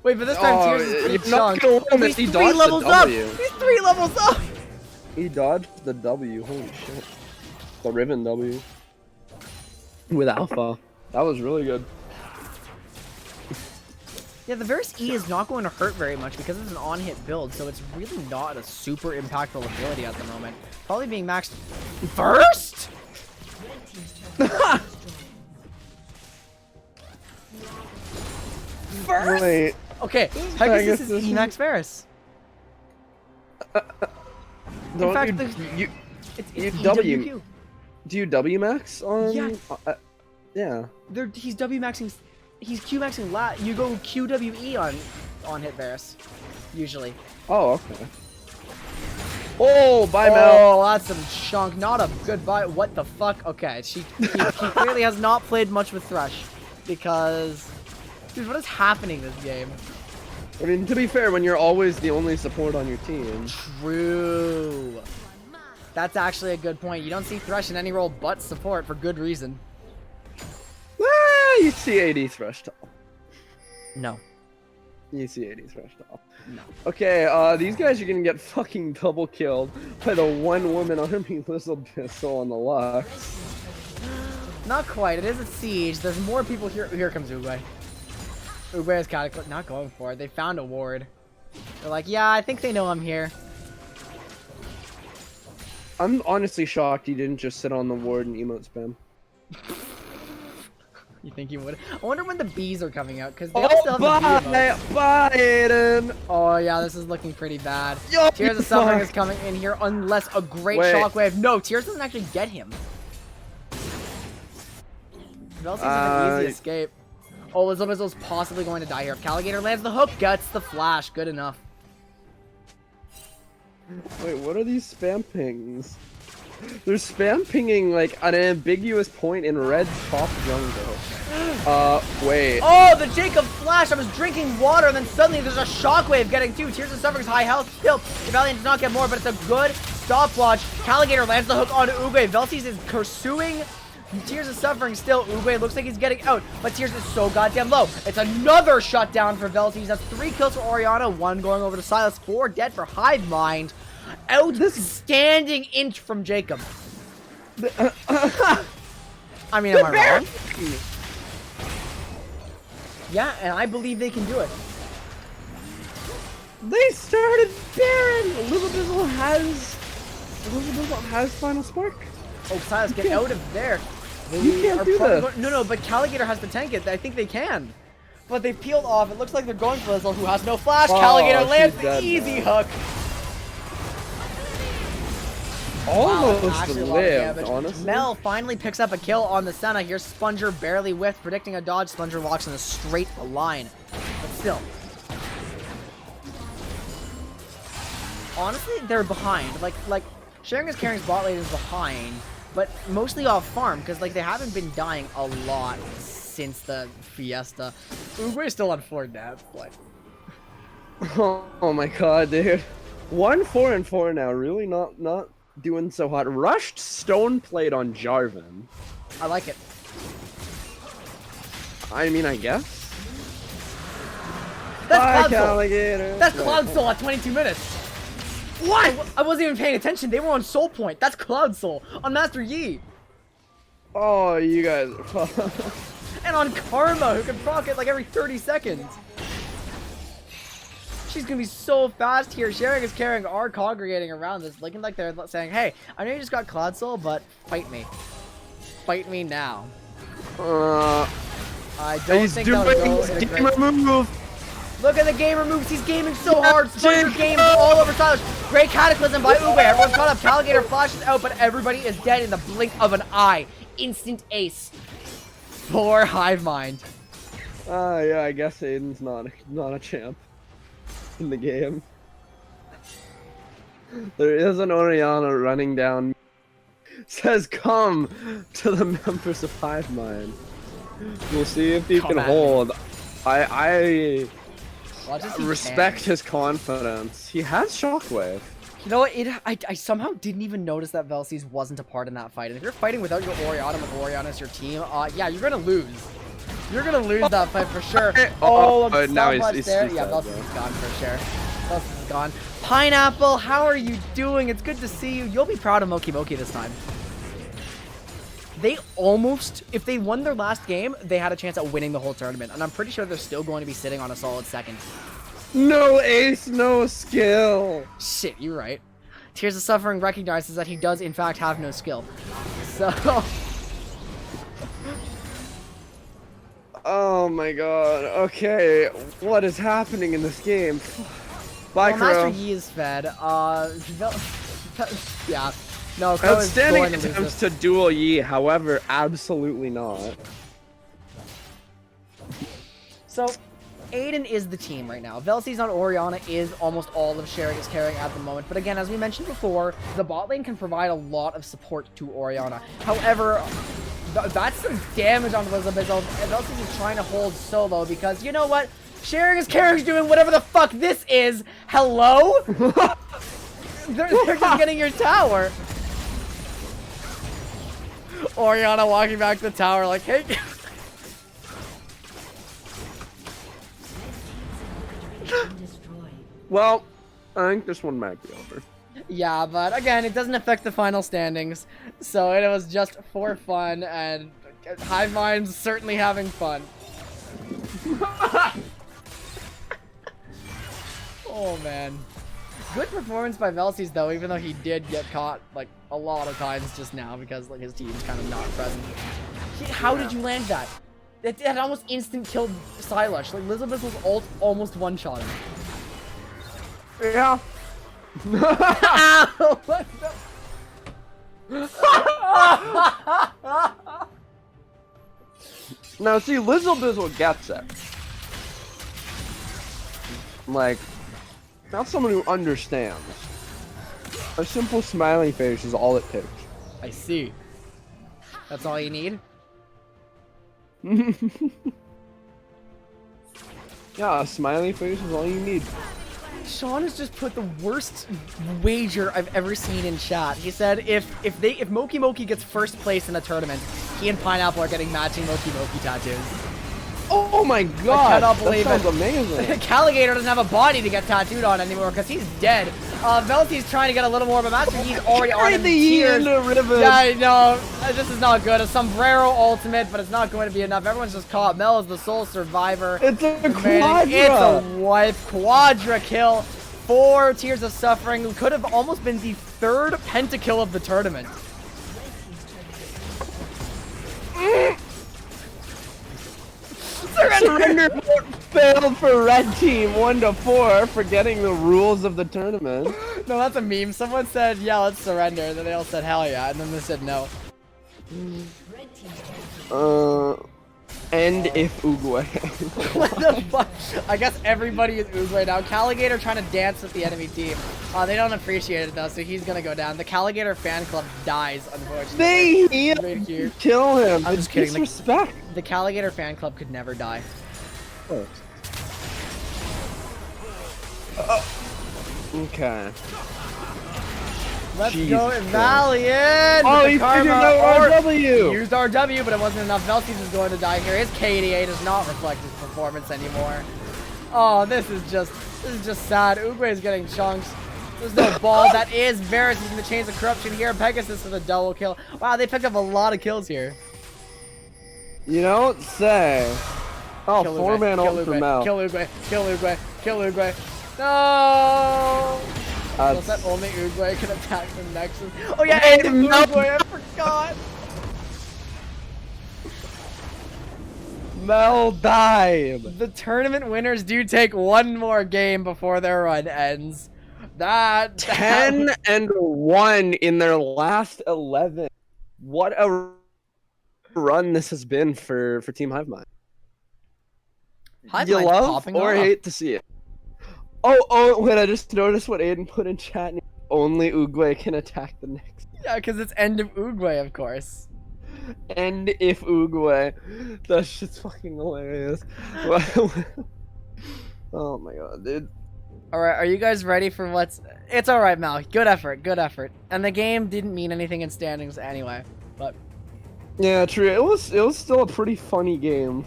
Wait, but this time Oh, Tears is you're pretty not chunk. gonna win He's if he 3 dodged the levels up! W. He's 3 levels up! He dodged the W. Holy shit. The Ribbon W. With Alpha. That was really good. Yeah, the Varus E is not going to hurt very much because it's an on-hit build, so it's really not a super impactful ability at the moment. Probably being maxed first? First? Wait. Okay, I Pegasus guess is this is- E-max Varus. Don't fact, it's It's W. EWQ. Do you W max on? Yeah. Yeah. He's W-maxing, he's Q-maxing you go QWE on hit Varus, usually. Oh, okay. Oh, bye, Mel. Oh, that's some chunk. Not a good buy. What the fuck? Okay, he clearly has not played much with Thresh. Because... Dude, what is happening this game? I mean, to be fair, when you're always the only support on your team. True. That's actually a good point. You don't see Thresh in any role but support for good reason. You see AD Thresh top. No. You see AD Thresh top. No. Okay, these guys are gonna get fucking double killed by the one woman army Lizard pistol on the Lux. Not quite. It is a siege. There's more people here. Here comes Uguay. Uguay is not going for it. They found a ward. They're like, yeah, I think they know I'm here. I'm honestly shocked he didn't just sit on the ward and emote spam. You think you would? I wonder when the bees are coming out, because they Oh, also have the bee emote. bye, Aiden. Oh yeah, this is looking pretty bad. Yo, Tears of Suffering fuck. is coming in here unless a great Wait. shockwave. No, Tears doesn't actually get him. Velcy's is an easy escape. Oh, Lizzo's possibly going to die here. If Caligator lands the hook, gets the flash. Good enough. Wait, what are these spam pings? They're spam pinging like an ambiguous point in red top jungle. Wait. Oh, the Jacob flash! I was drinking water, and then suddenly there's a shockwave getting two. Tears of Suffering's high health still. The Valiant does not get more, but it's a good stopwatch. Caligator lands the hook on Uguay. Velcy's is pursuing Tears of Suffering still. Uguay looks like he's getting out, but Tears is so goddamn low. It's another shutdown for Velcy's. That's 3 kills for Orianna, 1 going over to Silas, 4 dead for Hivemind. Outstanding inch from Jacob. I mean, am I wrong? Yeah, and I believe they can do it. They started Baron! Elizabeth has Final Spark. Oh, Silas, get out of there. You can't do that. No, but Caligator has to tank it. I think they can. But they peeled off. It looks like they're going for Lizzle, who has no flash. Oh, Caligator lands she's the dead easy now. hook. Almost Actually, a lot of lived, damage. honestly. Mel finally picks up a kill on the Senna. Here's Sponger barely whiffed, predicting a dodge. Sponger walks in a straight line. But still. Honestly, they're behind. Like sharing his carrying bot lane is behind, but mostly off farm, because like they haven't been dying a lot since the Fiesta. Uguay's still on 4 deaths. Like, Oh my god, dude. 1-4-4 now, really not doing so hot. Rushed Stone Plate on Jarvan. I like it. I mean, I guess. That's Cloud Soul. Alligator. That's Cloud Soul at 22 minutes. What? I wasn't even paying attention. They were on Soul Point. That's Cloud Soul on Master Yi. Oh, you guys are And on Karma, who can proc it like every 30 seconds. She's gonna be so fast here. Sharing is carrying are congregating around this, looking like they're saying, hey, I know you just got Cloud Soul, but fight me. Fight me now. I don't he's think doing that'll go his in a gamer great... move. Look at the gamer moves. He's gaming so hard. Sponger games all over Silas. Great Cataclysm by Uguay. Everyone's caught up. Caligator flashes out, but everybody is dead in the blink of an eye. Instant ace for Hivemind. Yeah, I guess Aiden's not a champ in the game. There is an Orianna running down. Says, come to the members of Hivemind. We'll see if he Come can at me. hold. I Watch as he respect can. his confidence. He has Shockwave. You know what? I somehow didn't even notice that Velcy's wasn't a part in that fight. And if you're fighting without your Orianna with Orianna as your team, yeah, you're gonna lose. You're gonna lose that fight for sure. Oh, look, now so he's- much he's there. too Yeah, sad, Velsis though. is gone for sure. Velsis is gone. Pineapple, how are you doing? It's good to see you. You'll be proud of Moki Moki this time. They almost, if they won their last game, they had a chance at winning the whole tournament. And I'm pretty sure they're still going to be sitting on a solid second. No ace, no skill. Shit, you're right. Tears of Suffering recognizes that he does, in fact, have no skill. So... Oh my god. Okay, what is happening in this game? Bye, well, Master Crow. Yi is fed. Yeah. No, Crow is Outstanding going to lose attempts this. to duel Yi, however, absolutely not. So, Aiden is the team right now. Velsi's on Orianna is almost all of Sherry is carrying at the moment. But again, as we mentioned before, the bot lane can provide a lot of support to Orianna. However, that's some damage on Elizabeth. And Velsi is trying to hold solo because, you know what? Sharing his carry's doing whatever the fuck this is. Hello? they're just getting your tower. Orianna walking back to the tower like, hey. Well, I think this one might be over. Yeah, but again, it doesn't affect the final standings. So it was just for fun, and Hivemind's certainly having fun. Oh, man. Good performance by Velsi's, though, even though he did get caught, like, a lot of times just now because, like, his team's kind of not present. How did you land that? It almost instant killed Silush. Like, Elizabeth's ult almost one-shot him. Yeah. Ow! What the? Now, see, Lizzlebizzle gets it. Like, not someone who understands. A simple smiley face is all it takes. I see. That's all you need? Yeah, a smiley face is all you need. Sean has just put the worst wager I've ever seen in chat. He said if Moki Moki gets first place in a tournament, he and Pineapple are getting matching Moki Moki tattoos. Oh my god! cannot believe that it. sounds amazing. Caligator doesn't have a body to get tattooed on anymore because he's dead. Velsi's trying to get a little more of a master. He's already on him. the Yi into ribbon. Yeah, I know. This is not good. A sombrero ultimate, but it's not going to be enough. Everyone's just caught. Mel is the sole survivor. It's a Remaining. quadra. It's a wipe. Quadra kill. 4 Tears of Suffering. Could have almost been the 3rd pentakill of the tournament. Surrender vote failed for red team 1-4 forgetting the rules of the tournament. No, that's a meme. Someone said, yeah, let's surrender. And then they all said, hell yeah. And then they said no. And if Uguay. What the fuck? I guess everybody is Oogway now. Caligator trying to dance with the enemy team. They don't appreciate it though, so he's gonna go down. The Caligator fan club dies, unfortunately. They Right here. kill him. I'm It's just kidding. disrespect. The Caligator fan club could never die. Okay. Let's Jesus go, Christ. Valiant! Oh, with the he karma figured out orb. RW. He used RW, but it wasn't enough. Velsi's is going to die here. His KDA does not reflect his performance anymore. Oh, this is just sad. Oogway is getting chunks. There's no ball. That is Varus using the Chains of Corruption here. Pegasus with a double kill. Wow, they picked up a lot of kills here. You don't say. Oh, Kill 4-man Oogway, ult for Mel. Kill Oogway. Kill Oogway. Kill Oogway. No! Was that only Oogway can attack the Nexus? Oh yeah, and Oogway, I forgot! Mel died. The tournament winners do take one more game before their run ends. That 10-1 in their last 11. What a run this has been for Team Hivemind. You love or hate to see it. Oh, wait, I just noticed what Aiden put in chat. Only Oogway can attack the next. Yeah, because it's end of Oogway, of course. And if Oogway. That shit's fucking hilarious. Oh my god, dude. Alright, are you guys ready for what's... It's alright, Mal. Good effort, good effort. And the game didn't mean anything in standings anyway, but... Yeah, true. It was still a pretty funny game.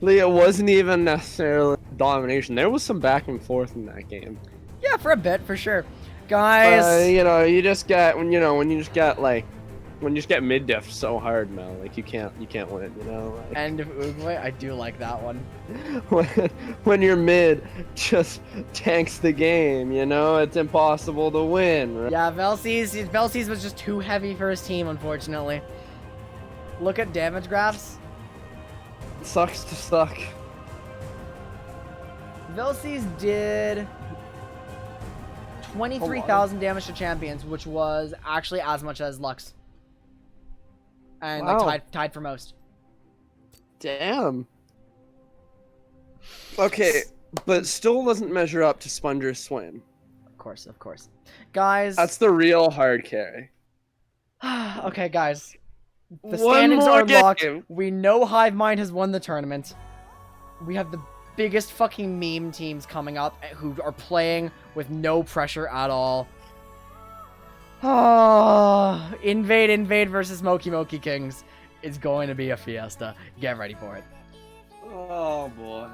Like, it wasn't even necessarily domination. There was some back and forth in that game. Yeah, for a bit, for sure. Guys, You know, you just get when you just get like when you just get mid diff so hard, Mel. Like you can't win. You know. Like, end of Oogway, I do like that one. when your mid just tanks the game, you know, it's impossible to win. Right? Yeah, Velces was just too heavy for his team, unfortunately. Look at damage graphs. It sucks to suck. Velces did 23,000 damage to champions, which was actually as much as Lux. And Wow. like tied for most. Damn. Okay, but still doesn't measure up to Sponger's Swim. Of course. Guys. That's the real hard carry. Okay, guys. The One standings more are locked. game. We know Hivemind has won the tournament. We have the biggest fucking meme teams coming up who are playing with no pressure at all. Oh, Invade versus Moki Kings is going to be a fiesta. Get ready for it. Oh boy.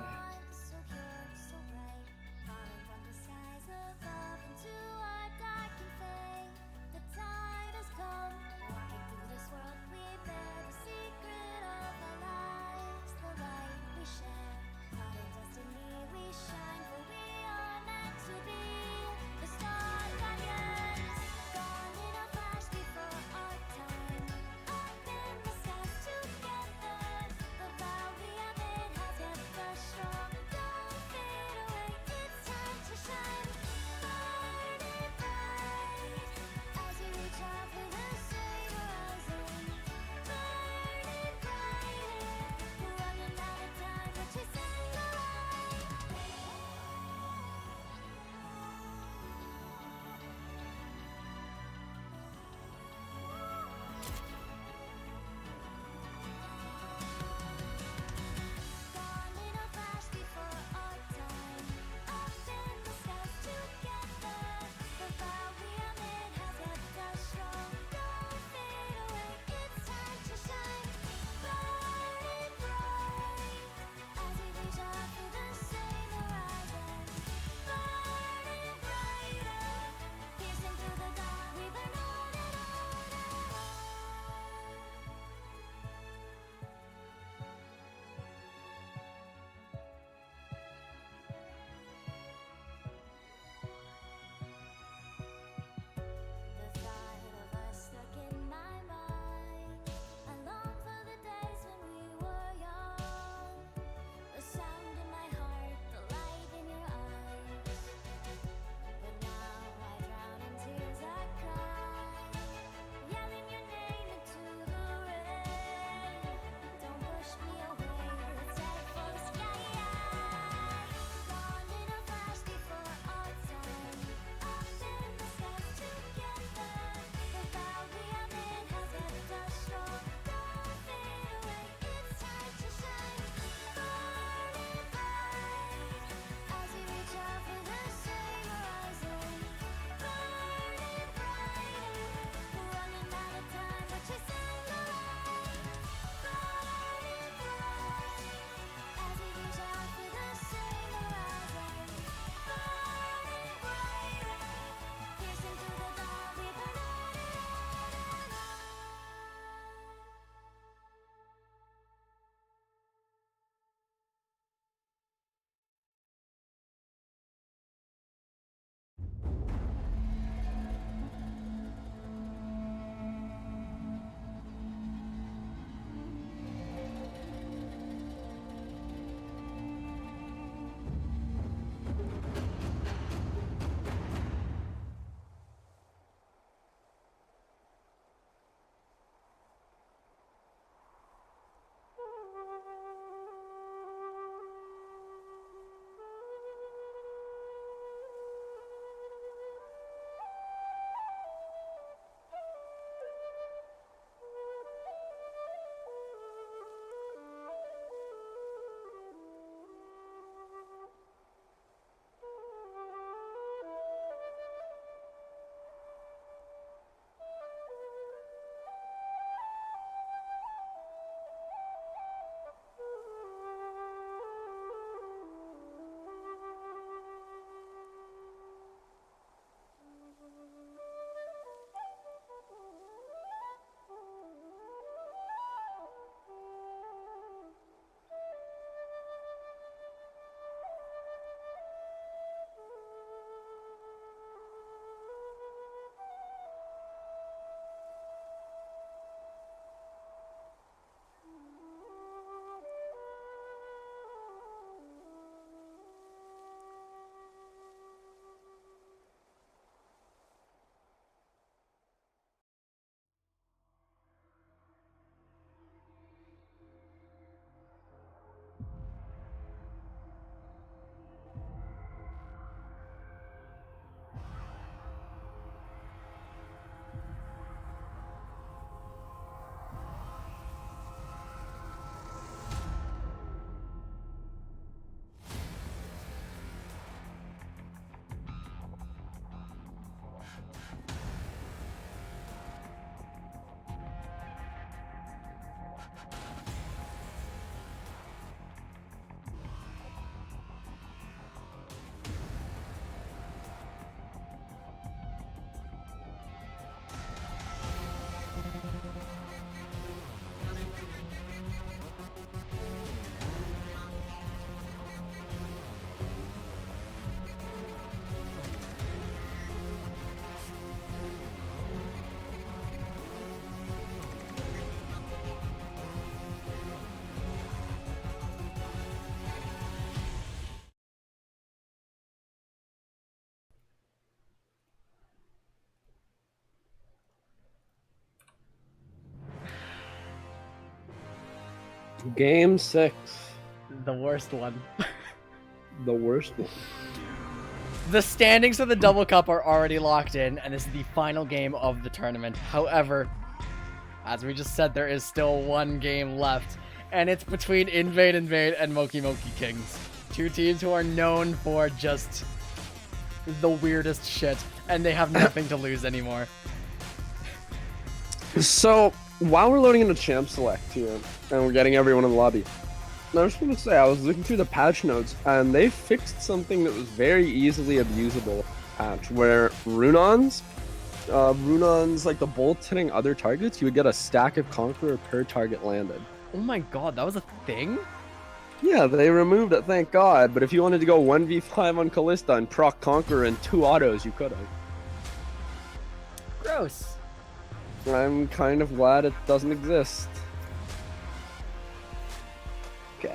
Game 6. The worst one. The worst one. The standings for the double cup are already locked in, and this is the final game of the tournament. However, as we just said, there is still one game left, and it's between Invade and Moki Kings. Two teams who are known for just the weirdest shit, and they have nothing to lose anymore. So, while we're loading into Champ Select here, and we're getting everyone in the lobby, I was going to say, I was looking through the patch notes, and they fixed something that was very easily abusable patch, where Runons, like the bolts hitting other targets, you would get a stack of Conqueror per target landed. Oh my god, that was a thing? Yeah, they removed it, thank god, but if you wanted to go 1v5 on Callista and proc Conqueror in 2 autos, you could have. Gross. I'm kind of glad it doesn't exist. Okay.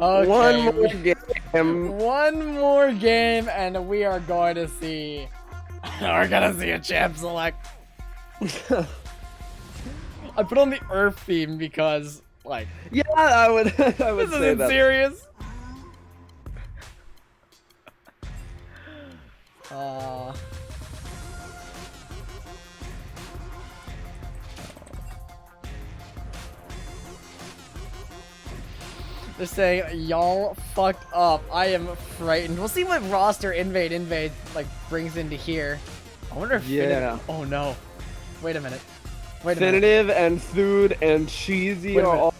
Okay. One more game. One more game, and we are going to see. We're gonna see a Champ Select. I put on the Earth theme because, like, Yeah, I would. I would this say isn't that. serious. They're saying, y'all fucked up. I am frightened. We'll see what roster Invade like brings into here. I wonder if Yeah. Oh no. Wait a minute. Wait a minute. Definitive and Food and Cheesy Wait a are minute. all.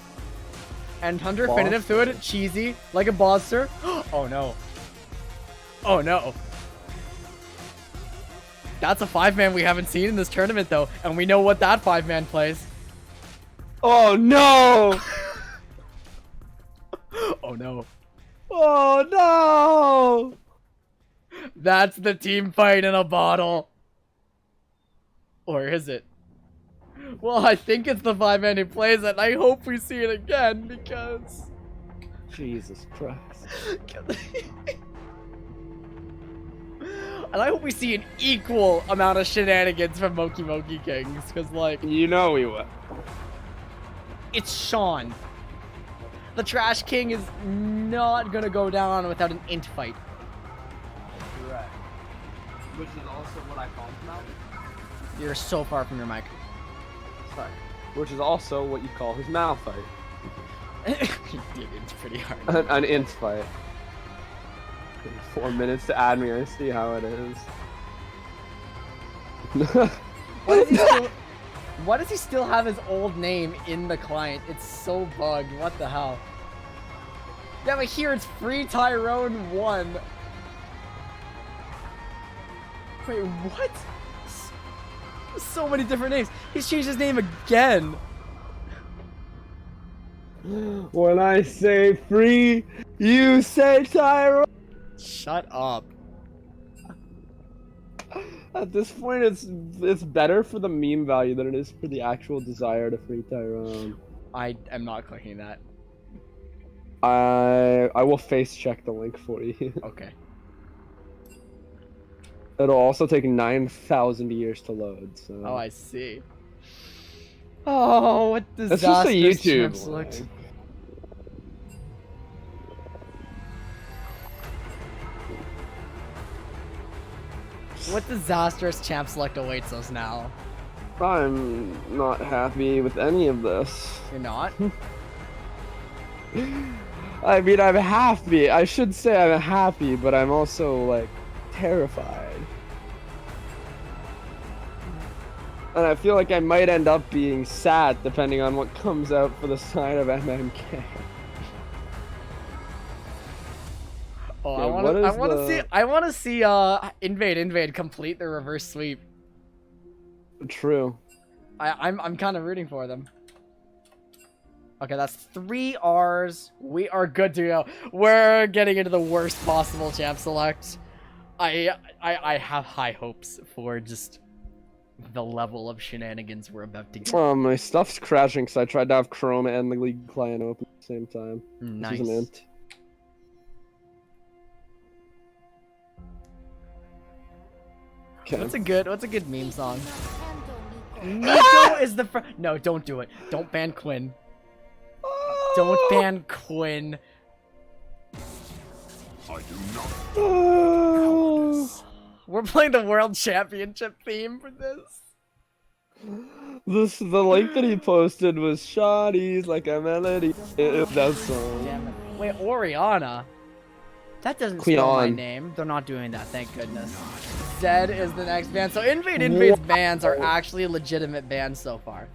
And Hunter, Boss. Definitive, Food, Cheesy, like a Bosser. Oh no. Oh no. That's a 5-man we haven't seen in this tournament though, and we know what that 5-man plays. Oh no! Oh no. Oh no! That's the team fight in a bottle. Or is it? Well, I think it's the 5-man who plays it, and I hope we see it again, because... Jesus Christ. And I hope we see an equal amount of shenanigans from Moki Kings, because, like, You know we will. it's Sean. The Trash King is not gonna go down without an int fight. Correct. Which is also what I called now. You're so far from your mic. Sorry. Which is also what you call his mouth fight. Dude, it's pretty hard. An int fight. 4 minutes to add me, I see how it is. Why does he still have his old name in the client? It's so bugged. What the hell? Yeah, but here it's Free Tyrone 1. Wait, what? So many different names. He's changed his name again. When I say free, you say Tyrone. Shut up. At this point, it's better for the meme value than it is for the actual desire to free Tyrone. I am not clicking that. I will face check the link for you. Okay. It'll also take 9,000 years to load. So. Oh, I see. Oh, what disastrous That's just a YouTube Champ Select. link. What disastrous Champ Select awaits us now? I'm not happy with any of this. You're not? I mean, I'm happy. I should say I'm happy, but I'm also, like, terrified. And I feel like I might end up being sad depending on what comes out for the side of MMK. Oh, Yeah, I want to see Invade complete the reverse sweep. True. I'm kind of rooting for them. Okay, that's 3 R's. We are good to go. We're getting into the worst possible Champ Select. I have high hopes for just the level of shenanigans we're about to get. My stuff's crashing because I tried to have Chrome and the League client open at the same time. Nice. This is an int. Okay. What's a good meme song? Nico is the No, don't do it. Don't ban Quinn. Don't ban Quinn. We're playing the World Championship theme for this. The link that he posted was "Shawty's like a melody." That song. Damn it. Wait, Oriana? That doesn't spell my Queon. name. They're not doing that, thank goodness. Zed is the next ban. So Invade's bans are actually legitimate bans so far.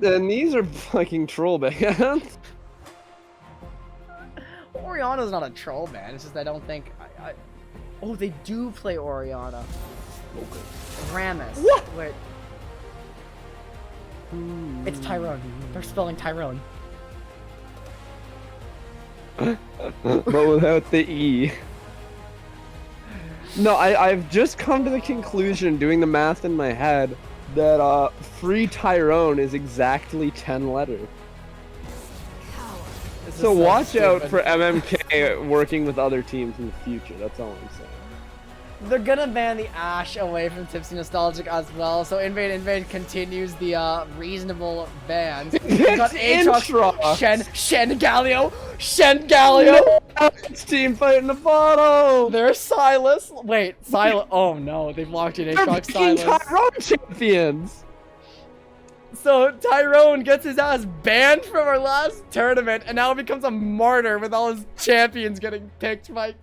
And these are fucking troll bans. Oriana's not a troll ban. It's just I don't think Oh, they do play Oriana. Rammus. What? Wait. It's Tyrone. They're spelling Tyrone. But without the E. No, I've just come to the conclusion, doing the math in my head, that free Tyrone is exactly 10 letters. This is So watch stupid. out for MMK working with other teams in the future, that's all I'm saying. They're gonna ban the Ash away from Tipsy Nostalgic as well, so Invade continues the reasonable bans. We've got Aatrox, Aatrox. Shen Galio! No, it's team fight in the bottle! There's Silas. Wait, Silas. Oh no, they've locked in They're Aatrox picking Silas. Tyrone champions! So Tyrone gets his ass banned from our last tournament and now becomes a martyr with all his champions getting picked by...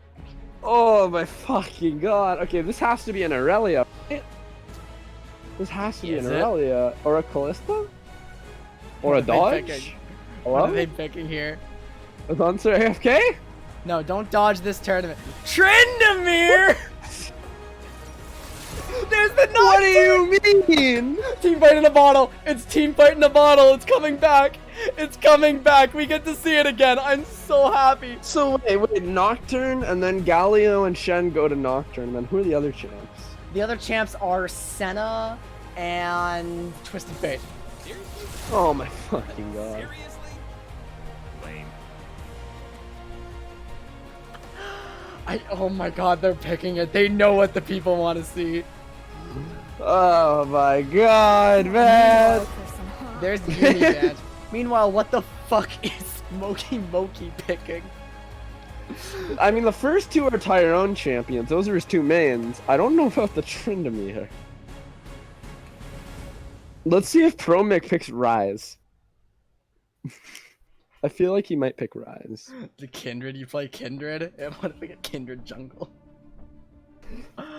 Oh my fucking god. Okay, this has to be an Aurelia, right? This has to be Is an it? Aurelia. Or a Callista? Or What a are they Dodge? picking? Hello? What are they picking here? Is Answer AFK? No, don't dodge this tournament. Trendamere! There's the Nocturne! What do you mean? Team fight in a bottle! It's team fight in a bottle! It's coming back! It's coming back! We get to see it again! I'm so happy! So wait, Nocturne, and then Galio and Shen go to Nocturne, and then who are the other champs? The other champs are Senna and Twisted Fate. Oh my fucking god. Oh my god, they're picking it. They know what the people want to see. Oh my god, man! There's the Uni band. Meanwhile, what the fuck is Moki picking? I mean, the first two are Tyrone champions. Those are his two mains. I don't know about the Tryndamere. Let's see if Promic picks Rise. I feel like he might pick Rise. The Kindred, you play Kindred? I want to pick a Kindred jungle.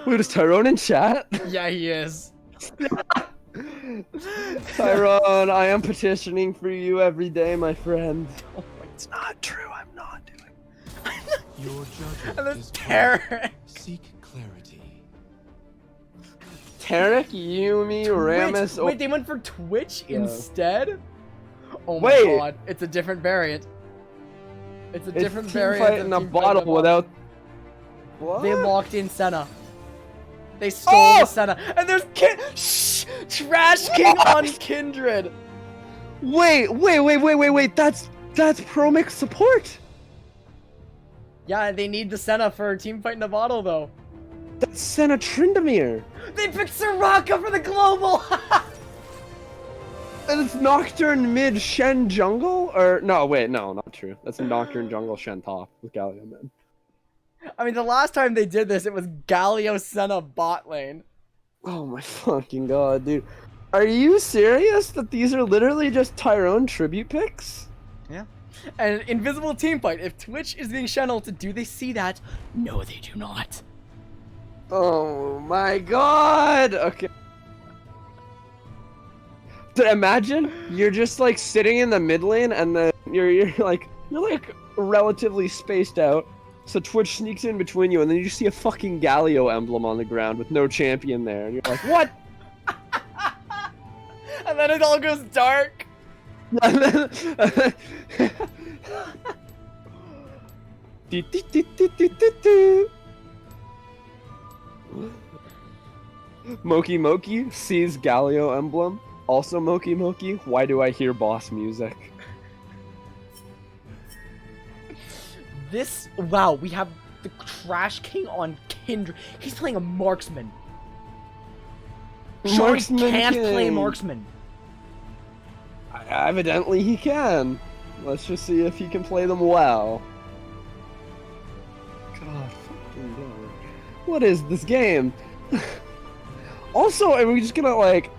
Wait, is Tyrone in chat? Yeah, he is. Tyrone, I am petitioning for you every day, my friend. Oh my, It's not true, I'm not doing Your judgment and then is Terror. Seek clarity. Tarek, Yumi, Rammus. Wait, they went for Twitch Yeah. instead? Oh my Wait. god, it's a different variant. It's a It's different team variant. fight of in a Team Fight bottle in a without. What? They locked in Senna. They stole Oh! Senna. And there's Trash King on Kindred. Wait! That's Promic support. Yeah, they need the Senna for Team Fight in a Bottle, though. That's Senna Tryndamere. They picked Soraka for the global! And it's Nocturne mid Shen jungle? Or no, wait, no, not true. That's Nocturne jungle Shen top with Galio mid. I mean, the last time they did this, it was Galio Senna bot lane. Oh my fucking god, dude. Are you serious that these are literally just Tyrone tribute picks? Yeah. And Invisible Team Fight. If Twitch is being channeled, do they see that? No, they do not. Oh my god! Okay. Dude, imagine you're just like sitting in the mid lane and then you're like relatively spaced out. So Twitch sneaks in between you and then you just see a fucking Galio emblem on the ground with no champion there. And you're like, what? And then it all goes dark. And then- Do, do, do, do, do, do, do. Moki sees Galio emblem. Also Moki, why do I hear boss music? This, wow, we have the Trash King on Kindred. He's playing a marksman. Sean Marksman can't play King. marksman. Evidently he can. Let's just see if he can play them well. God fucking God. What is this game? Also, are we just gonna like,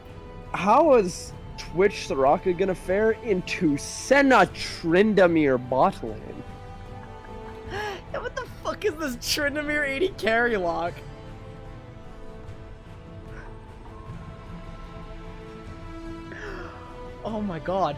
how is Twitch Soraka gonna fare into Senna Trindamir bot lane? Yeah, what the fuck is this Trinamir 80 carry lock? Oh my god.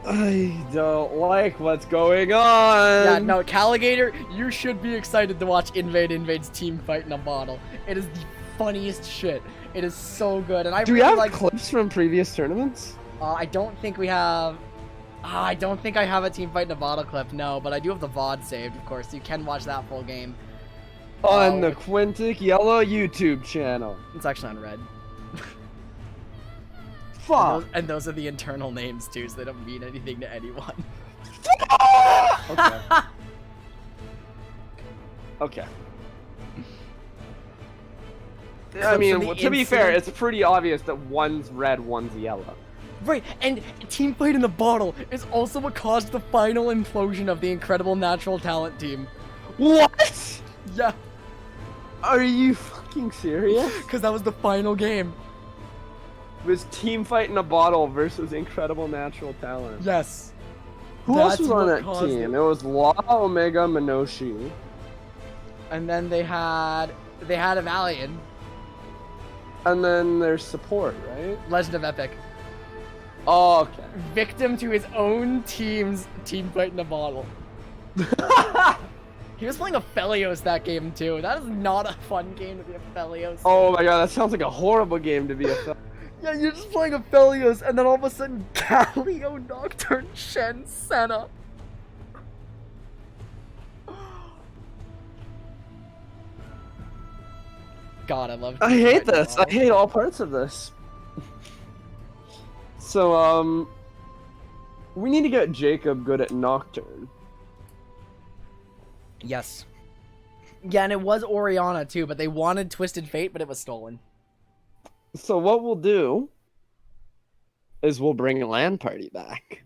I don't like what's going on. Yeah, no, Caligator, you should be excited to watch Invade's team fight in a bottle. It is the funniest shit. It is so good, and I Do really we have like. clips from previous tournaments? I don't think we have. I don't think I have a team fight in a bottle clip, no, but I do have the VOD saved, of course. So you can watch that full game. On the Quintic Yellow YouTube channel. It's actually on red. Fuck. And those are the internal names too, so they don't mean anything to anyone. Okay. Okay. I mean, to be fair, it's pretty obvious that one's red, one's yellow. Right, and team fight in the bottle is also what caused the final implosion of the incredible natural talent team. What? Yeah, Are you fucking serious? because that was the final game. It was team fight in a bottle versus incredible natural talent. Yes. Who else That's was on what that caused team? it. It was La Omega Minoshi. And then they had a Valiant, And then there's support, right? Legend of Epic. Oh, okay. Victim to his own team's team fight in a bottle. He was playing Aphelios that game too. That is not a fun game to be Aphelios. Oh my god, that sounds like a horrible game to be a Yeah, you're just playing Aphelios, and then all of a sudden, Galio, Nocturne, Shen, Senna. God, I love. I hate this. I hate all parts of this. So, we need to get Jacob good at Nocturne. Yes. Yeah, and it was Oriana too, but they wanted Twisted Fate, but it was stolen. So what we'll do is we'll bring a LAN party back.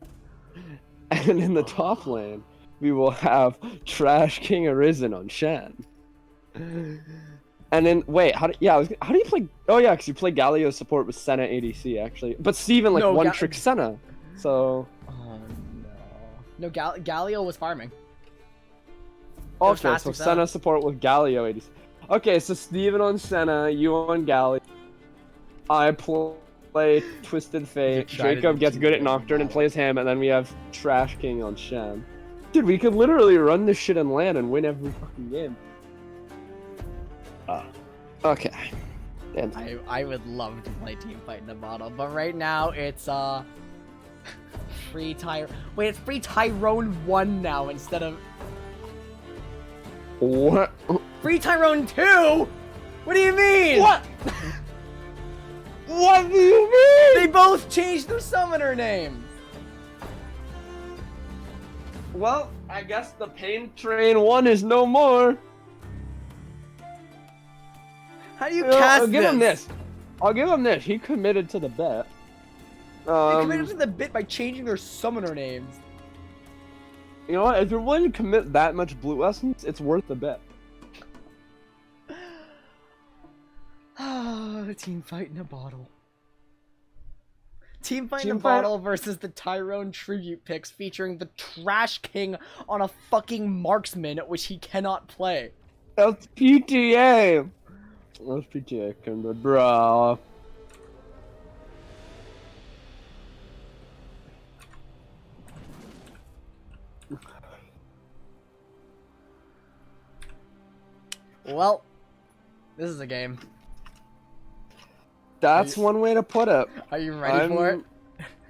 And in the top lane, we will have Trash King Arisen on Shen. And then, wait, how do you play? Oh yeah, because you play Galio support with Senna ADC actually. But Steven like No, one-trick Senna. So... Oh no. No, Galio was farming. Okay, fast so as Senna that. support with Galio ADC. Okay, so Steven on Senna, you on Galio. I play Twisted Fate. Try to Jacob do gets two good at games Nocturne and now. plays him, and then we have Trash King on Shen. Dude, we could literally run this shit in LAN and win every fucking game. Okay. And I would love to play team fight in a bottle, but right now it's free Tyr. Wait, it's free Tyrone 1 now instead of what? free Tyrone 2. What do you mean? What? What do you mean? They both changed their summoner names. Well, I guess the Pain Train 1 is no more. How do you You know, cast I'll give him this? this. I'll give him this. He committed to the bet. They committed to the bit by changing their summoner names. You know what? If you're willing to commit that much blue essence, it's worth the bet. Team fight in a bottle. Team fight in Team a fight- bottle versus the Tyrone tribute picks featuring the Trash King on a fucking marksman, which he cannot play. That's PTA. That's PTA, Kimber, bro. Well, this is a game. That's one way to put it. Are you ready for it?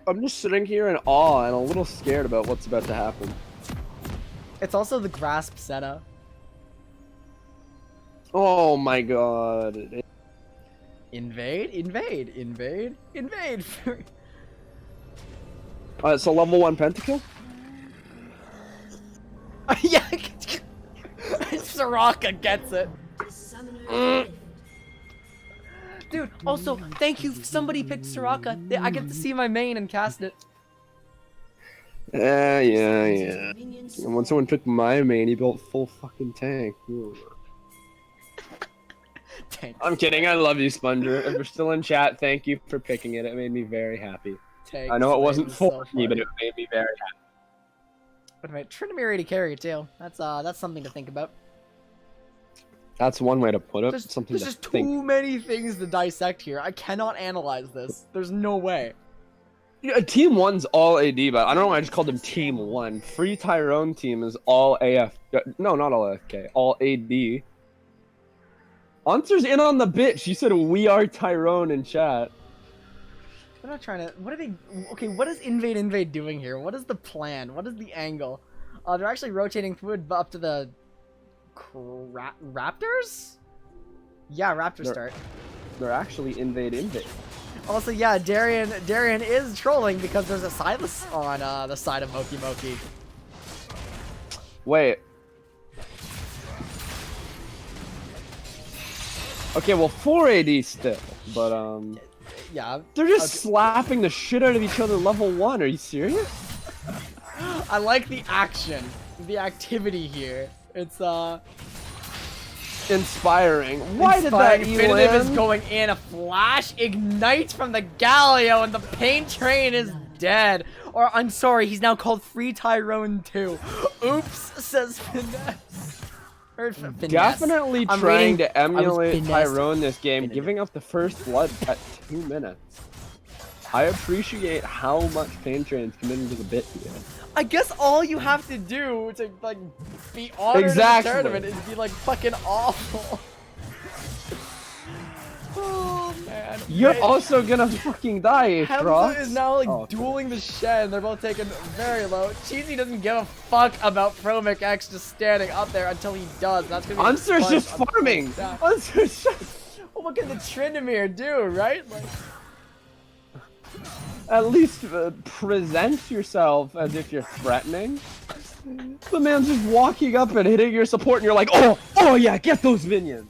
I'm just sitting here in awe and a little scared about what's about to happen. It's also the Grasp Senna. Oh my god. Invade, invade, invade, invade. So level 1 pentakill? Yeah, Soraka gets it. Summoner. Dude, also, thank you. Somebody picked Soraka. I get to see my main and cast it. Yeah. And when someone took my main, he built full fucking tank. Ooh. Tank. I'm kidding. I love you, Sponger. If you're still in chat, thank you for picking it. It made me very happy. Tank I know it wasn't is for so me, but funny. it made me very happy. But wait, Trinity to carry too. That's something to think about. That's one way to put it. There's Something to just think. too many things to dissect here. I cannot analyze this. There's no way. Yeah, Team 1's all AD, but I don't know why I just called him Team 1. Free Tyrone team is all AF. No, not all AFK. All AD. Answer's in on the bitch. She said, "We are Tyrone" in chat. I'm not trying to. What are they? Okay, what is Invade doing here? What is the plan? What is the angle? They're actually rotating food up to the Raptors? Yeah, Raptors start. They're actually invade. Also, yeah, Darian is trolling because there's a Silas on the side of Moki. Wait. Okay, well, 4 AD still, but Yeah. they're just slapping the shit out of each other level 1. Are you serious? I like the action, the activity here. It's Inspiring. Why did that Definitive is land? going in. A flash ignites from the Galio, and the pain train is dead. Or I'm sorry, he's now called Free Tyrone 2. Oops, says Finesse. Or Finesse. Definitely I'm trying reading- to I was emulate finessed. Tyrone this game, Finesse. giving up the first blood at 2 minutes. I appreciate how much pain trains come into the bit here. I guess all you have to do to like be honored Exactly. in the tournament is be like fucking awful. Oh man. You're Wait, also gonna fucking die, Hamza Atrox. is now like Oh, dueling the Shen. They're both taken very low. Cheesy doesn't give a fuck about Promic X just standing up there until he does. That's gonna be Answer's fun just on the farming. stack. Answer's just... Well, what can the Tryndamere do, right? Like, At least present yourself as if you're threatening. The man's just walking up and hitting your support, and you're like, oh yeah, get those minions.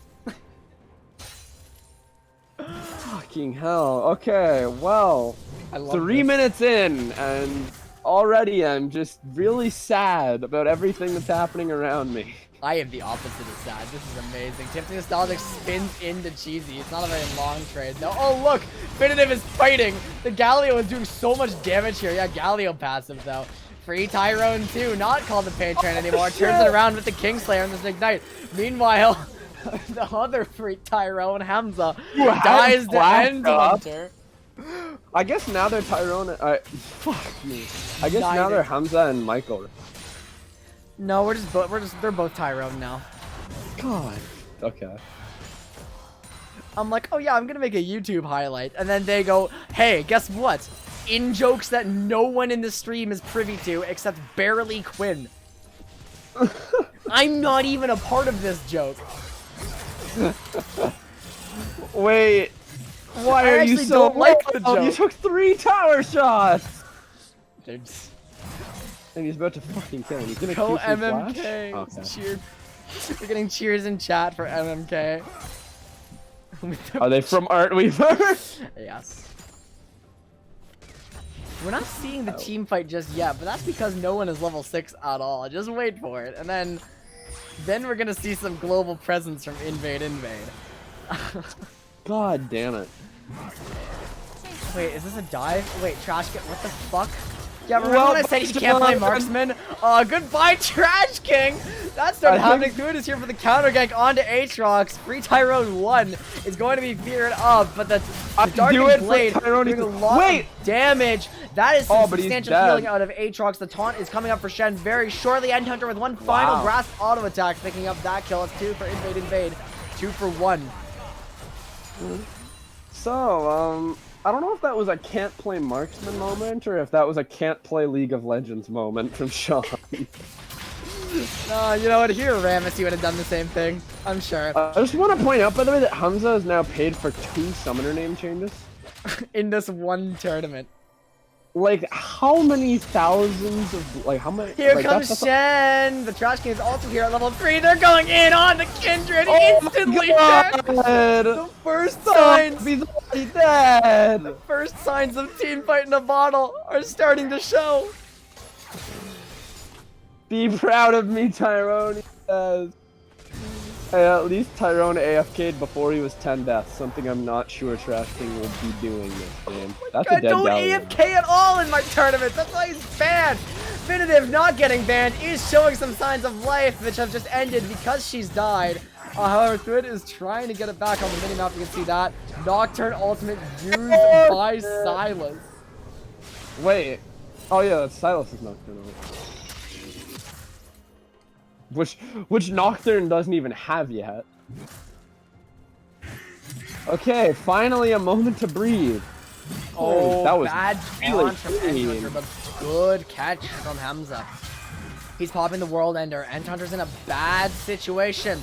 Fucking hell. Okay, well, I love 3 this. minutes in, and already I'm just really sad about everything that's happening around me. I am the opposite of sad. This is amazing. Tipsy Nostalgic spins into Cheesy. It's not a very long trade. No. Oh, look! Definitive is fighting! The Galio is doing so much damage here. Yeah, Galio passive, though. Free Tyrone 2, not called the Pain Train anymore. Turns it around with the Kingslayer and this Ignite. Meanwhile, the other Free Tyrone, Hamza, You had dies to flash End up. Hunter. I guess now they're Tyrone. Fuck me. I guess now Neither. they're Hamza and Michael. No, they're both Tyrone now. God. Okay. I'm like, oh yeah, I'm gonna make a YouTube highlight. And then they go, hey, guess what? In jokes that no one in the stream is privy to except barely Quinn. I'm not even a part of this joke. Wait. Why I are you actually so don't like the low? You joke. took 3 tower shots. Dude, And he's about to fucking kill him. He's gonna go Q2 MMK. flash? Okay. Cheer. We're getting cheers in chat for MMK. Are they from Art Weaver? Yes. We're not seeing the team fight just yet, but that's because no one is level 6 at all. Just wait for it, and then we're gonna see some global presence from Invade. God damn it. Wait, is this a dive? Wait, Trash King, what the fuck? Yeah, remember Well, when I said he can't play marksman? Goodbye, Trash King! That started happening. Good is here for the counter gank onto Aatrox. Free Tyrone 1 is going to be feared up, but the Darkened Blade doing a lot of damage. That is some but he's substantial dead. healing out of Aatrox. The taunt is coming up for Shen very shortly. End Hunter with one final grasp auto attack, picking up that kill. It's 2 for Invade. 2 for 1. So, I don't know if that was a can't play marksman moment or if that was a can't play League of Legends moment from Sean. No, you know what? Here, Rammus, you would have done the same thing. I'm sure. I just want to point out, by the way, that Hamza is now paid for 2 summoner name changes. In this one tournament. Like, how many thousands of, like, how many? Here like, comes that's Shen! The Trash King is also here at level 3. They're going in on the Kindred! Oh Instantly my dead! God. The first Stop, signs! he's already dead! The first signs of team fight in a bottle are starting to show! Be proud of me, Tyrone, he says. Hey, at least Tyrone AFK'd before he was 10 deaths, something I'm not sure Trash King will be doing this game. That's a I dead don't galleon. AFK at all in my tournament. That's why he's banned. Definitive not getting banned is showing some signs of life, which have just ended because she's died. However, Thrid is trying to get it back on the minimap. You can see that. Nocturne ultimate used by Silas. Wait. Oh yeah, that's Silas's Nocturne. Which Nocturne doesn't even have yet. Okay, finally a moment to breathe. Oh, that was bad really launch from clean. Endhunter, but good catch from Hamza. He's popping the World Ender. Endhunter's in a bad situation.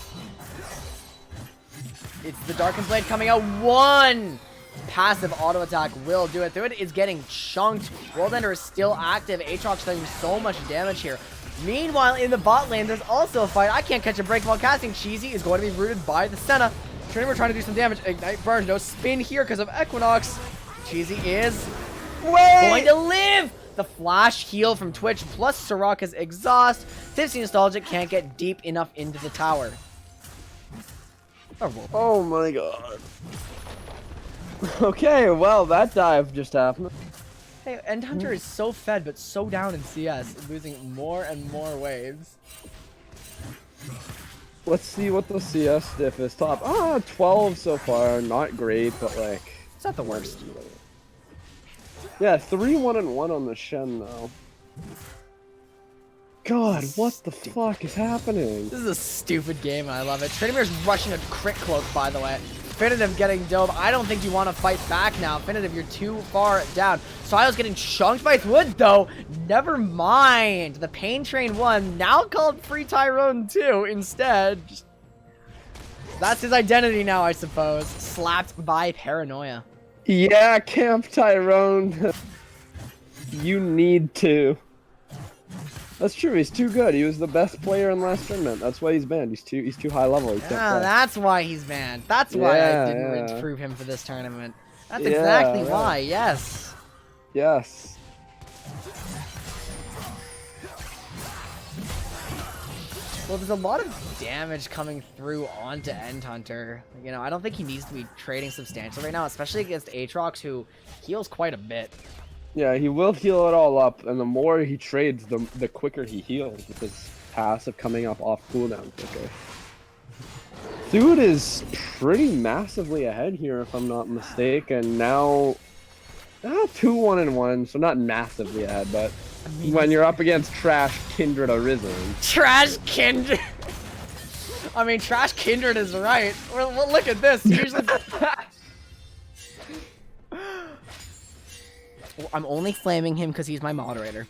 It's the Darkened Blade coming out. One passive auto attack will do it. Through it is getting chunked. World Ender is still active. Aatrox doing so much damage here. Meanwhile, in the bot lane, there's also a fight. I can't catch a break while casting. Cheesy is going to be rooted by the Senna. Trinity trying to do some damage. Ignite burn. No spin here because of Equinox. Cheesy is going to live. The flash heal from Twitch plus Soraka's exhaust. Tipsy Nostalgic can't get deep enough into the tower. Oh my god. Okay, well, that dive just happened. Hey, Endhunter is so fed, but so down in CS, losing more and more waves. Let's see what the CS diff is. Top 12 so far. Not great, but like... It's not the worst. Yeah, 3-1-1 on the Shen though. God, what the fuck is happening? This is a stupid game, and I love it. Trinimir's rushing a crit cloak, by the way. Definitive getting dove. I don't think you want to fight back now. Definitive, you're too far down. Silas getting chunked by Wood, though. Never mind. The Pain Train 1, now called Free Tyrone 2 instead. That's his identity now, I suppose. Slapped by Paranoia. Yeah, Camp Tyrone. You need to. That's true, he's too good. He was the best player in last tournament. That's why he's banned. He's too high level. He can't Yeah, play. that's why he's banned. That's why I didn't improve him for this tournament. That's exactly why, yes. Yes. Well, there's a lot of damage coming through onto Endhunter. You know, I don't think he needs to be trading substantial right now, especially against Aatrox, who heals quite a bit. Yeah, he will heal it all up, and the more he trades, the quicker he heals, with his passive coming up off cooldown quicker. Dude is pretty massively ahead here, if I'm not mistaken. Now, 2-1-1, so not massively ahead, but when you're up against Trash Kindred Arisen. Trash Kindred! I mean, Trash Kindred is right. Well, look at this. Usually... I'm only flaming him because he's my moderator.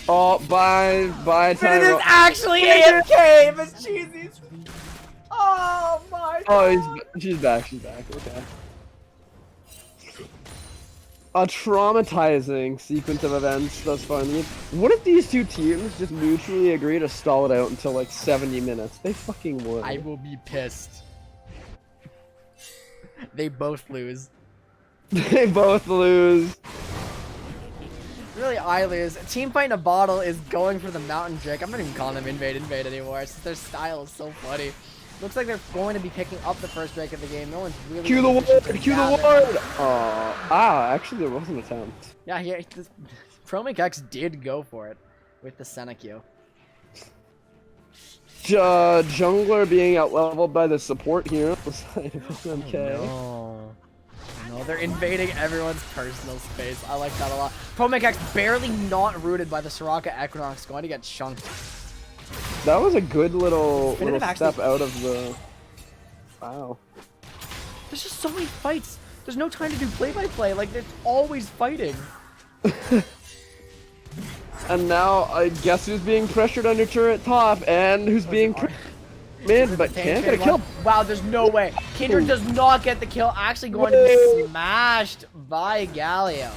Oh, bye It is time. actually AFK, but Cheesy's... Oh my god. Oh, she's back, okay. A traumatizing sequence of events thus far in the game. What if these two teams just mutually agree to stall it out until like 70 minutes? They fucking would. I will be pissed. They both lose. They both lose. Really, I lose. Team Fight in a Bottle is going for the Mountain Drake. I'm not even calling them Invade anymore. It's just their style is so funny. Looks like they're going to be picking up the first Drake of the game. No one's really... Cue the ward! Cue the ward! Actually there was an attempt. Yeah, Chromic X did go for it with the Senna Q. Jungler being outleveled by the support here. Okay. No, they're invading everyone's personal space. I like that a lot. Chromic X barely not rooted by the Soraka Equinox, going to get chunked. That was a good little actually... step out of the... Wow. There's just so many fights. There's no time to do play-by-play. Like, they're always fighting. And now, I guess who's being pressured under turret top, and who's being... mid, but can't get a kill. Wow, there's no way. Kindred does not get the kill. Actually going to be smashed by Galio.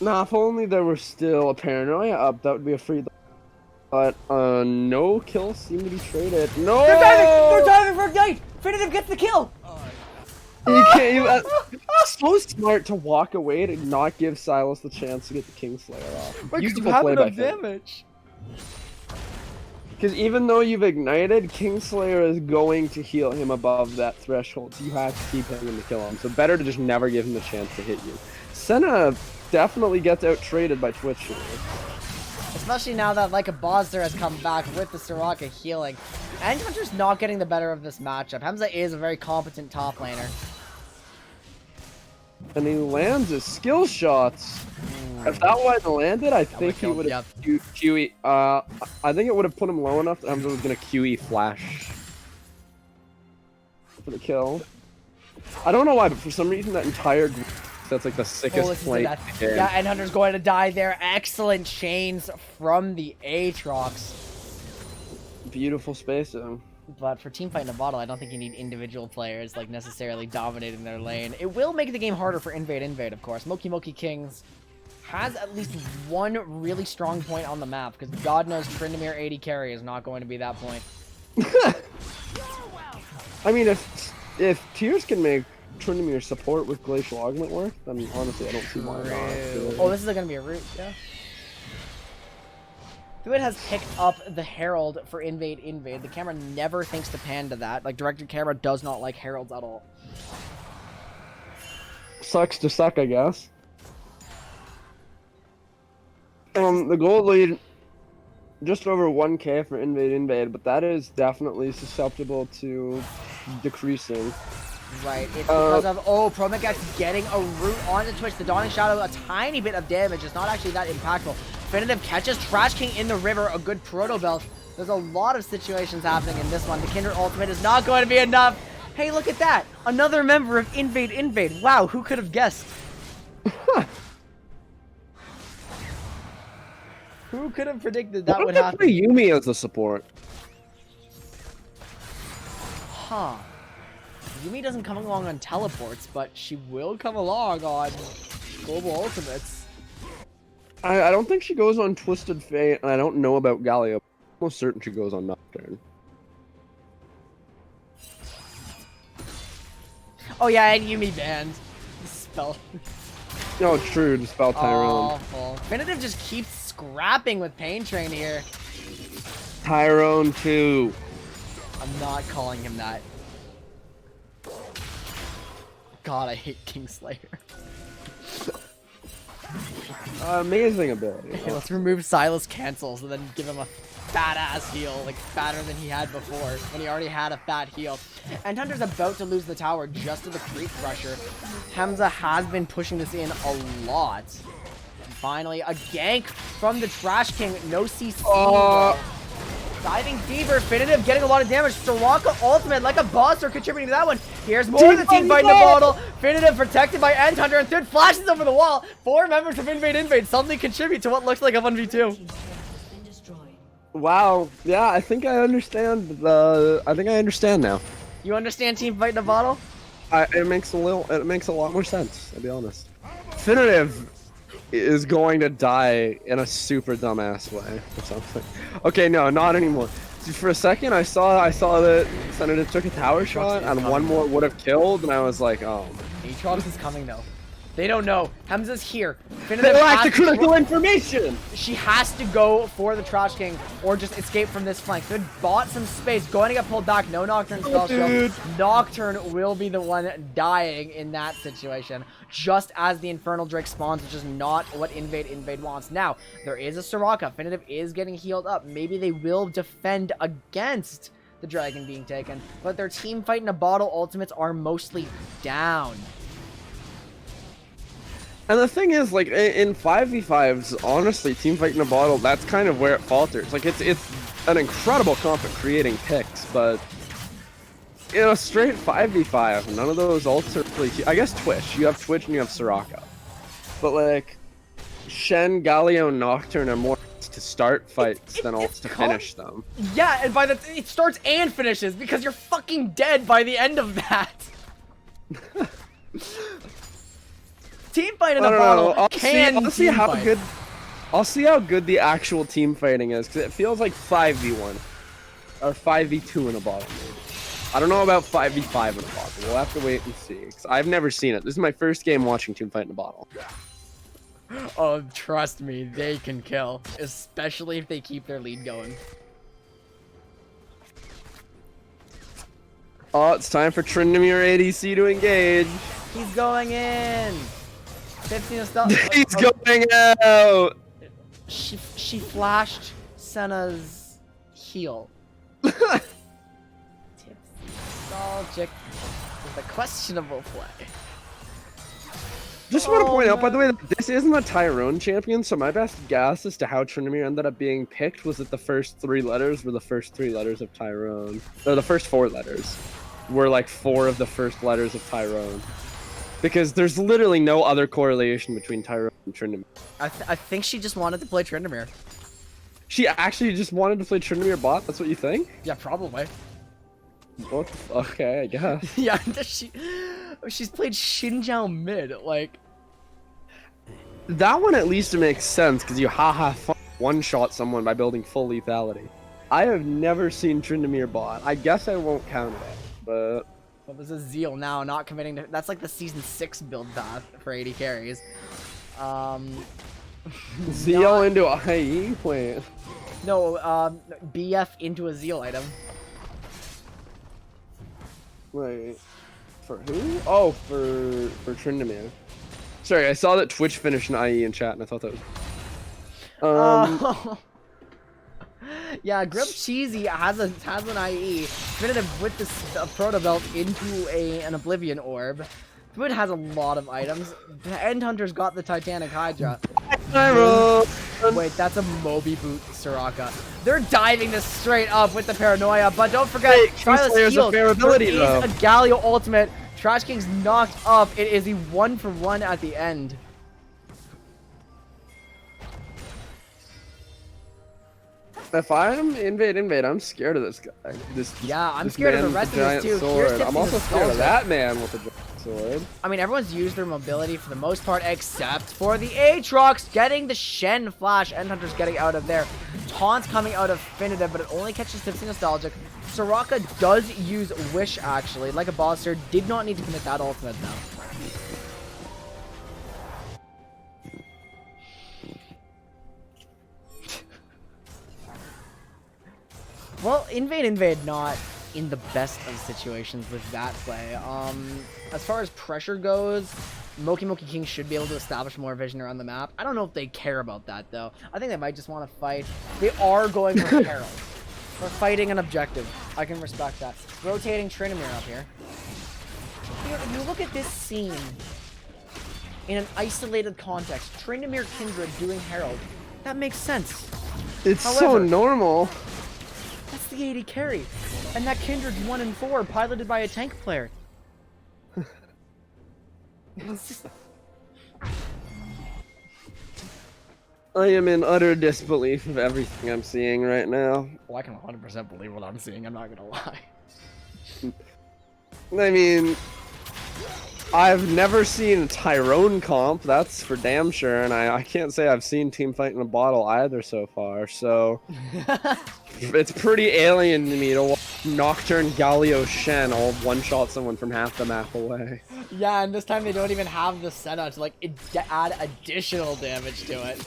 Nah, if only there were still a paranoia up, that would be a free. But no kills seem to be traded. No! They're diving for Ignite! Definitive gets the kill! You can't. So smart to walk away to not give Silas the chance to get the Kingslayer off. Beautiful play by damage. Because even though you've ignited, Kingslayer is going to heal him above that threshold, so you have to keep hitting him to kill him. So better to just never give him the chance to hit you. Senna definitely gets out-traded by Twitch here. Especially now that like a Bosser has come back with the Soraka healing. And Hunter's not getting the better of this matchup. Hamza is a very competent top laner. And he lands his skill shots. If that wasn't landed, I think he would have QE. I think it would have put him low enough that Hamza was gonna QE flash for the kill. I don't know why, but for some reason that entire group, that's like the sickest play. Yeah, and Hunter's going to die there. Excellent chains from the Aatrox. Beautiful spacing. But for team fight in a bottle, I don't think you need individual players like necessarily dominating their lane. It will make the game harder for Invade, of course. Moki Kings has at least one really strong point on the map, because God knows Tryndamere 80 carry is not going to be that point. I mean, if Tears can make Tryndamere support with Glacial Augment work, then honestly I don't see why not. Oh, this is going to be a root, yeah. Thuid has picked up the Herald for Invade. The camera never thinks to pan to that. Like, directed camera does not like Heralds at all. Sucks to suck, I guess. The gold lead, just over 1k for Invade, but that is definitely susceptible to decreasing. Right, it's because of, Promegax getting a root onto Twitch. The Dawning Shadow, a tiny bit of damage. It's not actually that impactful. Definitive catches Trash King in the river, a good Proto Belt. There's a lot of situations happening in this one. The Kindred ultimate is not going to be enough. Hey, look at that. Another member of Invade. Wow, who could have guessed? Who could have predicted that would happen? Yumi as the support. Huh. Yumi doesn't come along on teleports, but she will come along on global ultimates. I don't think she goes on Twisted Fate, and I don't know about Galio. I'm almost certain she goes on Nocturne. Oh yeah, and Yumi banned. Spell. No, true, to spell Tyrone. Awful. Definitive just keeps scrapping with Pain Train here. Tyrone 2. I'm not calling him that. God, I hate Kingslayer. Amazing ability. Okay, let's remove Silas cancels and then give him a fat-ass heal, like fatter than he had before, when he already had a fat heal. And Hunter's about to lose the tower just to the creep pressure. Hamza has been pushing this in a lot. And finally, a gank from the Trash King. No CC. Diving deeper, Definitive getting a lot of damage. Soraka ultimate like a boss are contributing to that one. Here's more of the team fight in the bottle. Definitive protected by End Hunter, and Thuid flashes over the wall. 4 members of Invade suddenly contribute to what looks like a 1v2. Wow. Yeah, I think I understand now. You understand team fight in a bottle? It makes a lot more sense, I'll be honest. Definitive is going to die in a super dumbass way or something. Okay, no, not anymore. For a second, I saw that Senator took a tower shot and one more would have killed, and I was like, oh. Aatrox is coming though. They don't know. Hamza's here. They lack the critical information! She has to go for the Trash King or just escape from this flank. Thuid bought some space, going to get pulled back. No Nocturne spell shield. Nocturne will be the one dying in that situation, just as the Infernal Drake spawns, which is not what Invade wants. Now, there is a Soraka. Definitive is getting healed up. Maybe they will defend against the dragon being taken, but their team fight in a bottle ultimates are mostly down. And the thing is, like, in 5v5s, honestly, team fight in a bottle, that's kind of where it falters. Like, it's an incredible comp at creating picks, but in a straight 5v5, none of those ults are really... I guess Twitch. You have Twitch and you have Soraka. But, like, Shen, Galio, and Nocturne are more to start fights than it's ults to called- finish them. Yeah, and it starts and finishes because you're fucking dead by the end of that. Team fight in a I don't bottle know. can I'll see team how fight. good. I'll see how good the actual team fighting is, because it feels like 5v1 or 5v2 in a bottle. Maybe. I don't know about 5v5 in a bottle. We'll have to wait and see. Cause I've never seen it. This is my first game watching team fight in a bottle. Oh, trust me, they can kill, especially if they keep their lead going. Oh, it's time for Tryndamere ADC to engage. He's going in. 15 of stuff. He's going out. She flashed Senna's heel. Nostalgic with a questionable play. Just want to point out, by the way, that this isn't a Tyrone champion, so my best guess as to how Tryndamere ended up being picked was that the first 3 letters were the first 3 letters of Tyrone. Or the first 4 letters were like 4 of the first letters of Tyrone. Because there's literally no other correlation between Tyrone and Tryndamere. I think she just wanted to play Tryndamere. She actually just wanted to play Tryndamere bot? That's what you think? Yeah, probably. What the fuck? Okay, I guess. Yeah, she's played Xinjiao mid, like... That one at least makes sense, because you one-shot someone by building full lethality. I have never seen Tryndamere bot. I guess I won't count it, but... Well, this is Zeal now, not committing to... That's like the Season 6 build path for 80 carries. Zeal into a IE plant. No, BF into a Zeal item. Wait, for who? Oh, for Tryndamere. Sorry, I saw that Twitch finished an IE in chat, and I thought that was... Yeah, Grilled Cheesy has an IE. Fitted him with this Proto Belt into an Oblivion Orb. Food has a lot of items. The End Hunter's got the Titanic Hydra. Wait, that's a Moby Boot Soraka. They're diving this straight up with the Paranoia, but don't forget, Trilus heals. There is a Galio ultimate. Trash King's knocked up. It is a 1-for-1 at the end. If I'm invade, I'm scared of this guy. I'm scared of the rest of this too. I'm also scared of that man with the giant sword. I mean, everyone's used their mobility for the most part, except for the Aatrox getting the Shen flash. Endhunter's getting out of there. Taunt's coming out of Definitive, but it only catches Tipsy Nostalgic. Soraka does use Wish, actually, like a Boster. Did not need to commit that ultimate, though. Well, invade, not in the best of situations with that play. As far as pressure goes, Moki King should be able to establish more vision around the map. I don't know if they care about that, though. I think they might just want to fight. They are going for Herald. We're fighting an objective. I can respect that. Rotating Tryndamere up here. If you look at this scene in an isolated context, Tryndamere Kindred doing Herald, that makes sense. It's so normal. That's the 80 carry. And that Kindred's 1 and 4, piloted by a tank player. It's just... I am in utter disbelief of everything I'm seeing right now. Well, I can 100% believe what I'm seeing, I'm not gonna lie. I mean, I've never seen a Tyrone comp, that's for damn sure, and I can't say I've seen Team Fight in a Bottle either so far, so... It's pretty alien to me to watch Nocturne Galio Shen all one-shot someone from half the map away. Yeah, and this time they don't even have the setup to, like, add additional damage to it.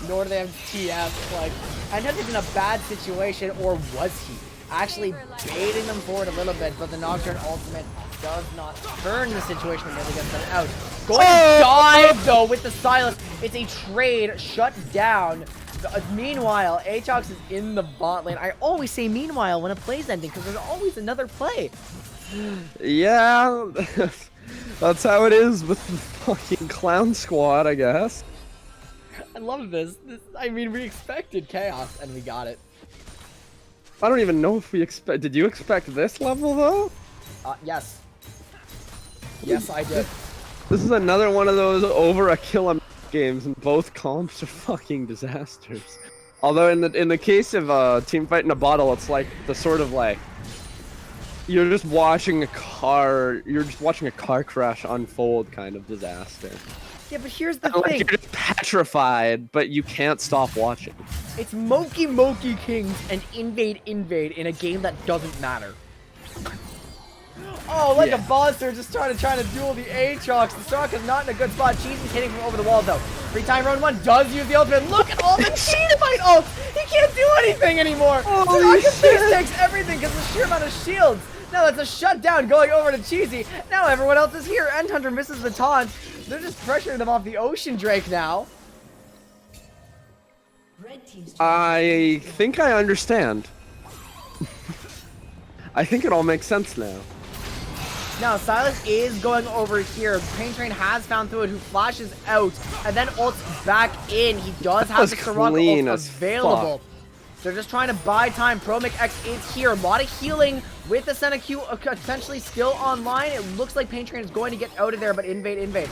Nor do they have TF, like... Endhunter's in a bad situation, or was he? Actually baiting them forward a little bit, but the Nocturne ultimate does not turn the situation and really gets them out. Going to dive, though, with the Silas. It's a trade shut down. Meanwhile, Aatrox is in the bot lane. I always say meanwhile when a play's ending, because there's always another play. Yeah, that's how it is with the fucking clown squad, I guess. I love this. I mean, we expected chaos, and we got it. I don't even know if we expect... Did you expect this level, though? Yes. Yes, I did. This is another one of those over a kill games, and both comps are fucking disasters. Although in the case of team fight in a bottle, it's like the sort of like you're just watching a car crash unfold kind of disaster. Yeah, but here's the Like thing. you're just petrified, but you can't stop watching. It's Moki Kings and Invade in a game that doesn't matter. Oh, like Yeah. a monster just trying to duel the Aatrox. The Soraka's not in a good spot. Cheesy's hitting from over the wall though. Free time round 1 does use the ultimate. Look at all the team fight ults! He can't do anything anymore! Holy Soraka face shit. takes everything because of the sheer amount of shields. Now that's a shutdown going over to Cheesy. Now everyone else is here. End Hunter misses the taunt. They're just pressuring him off the Ocean Drake now. Red team's I think I understand. I think it all makes sense now. Now, Silas is going over here. Pain Train has found through it, who flashes out, and then ults back in. He does have was the Soraka clean ult as available. They're just trying to buy time. Promix X is here. A lot of healing with the Senna Q potentially still online. It looks like Pain Train is going to get out of there, but Invade.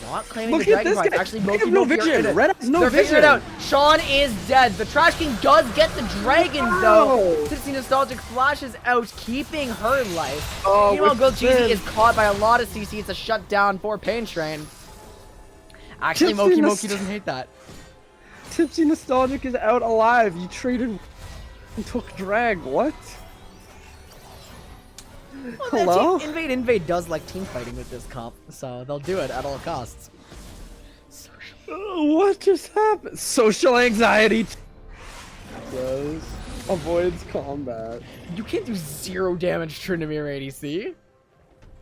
Not claiming Look the at Dragon this Prize. guy. Actually, They have Moki no Moki are vision. in it. Red has no They're figuring it out. vision. Sean is dead. The Trash King does get the Dragon, though. Wow. Tipsy Nostalgic flashes out, keeping her life. Oh, Meanwhile, with Gold Cheesy Finn. is caught by a lot of CC. It's a shutdown for Pain Train. Actually, Tipsy Moki doesn't hate that. Tipsy Nostalgic is out alive. You traded and took drag. What? Well, Hello? Invade does like team fighting with this comp, so they'll do it at all costs. What just happened? Social anxiety. Does avoids combat. You can't do 0 damage to Trinamir ADC.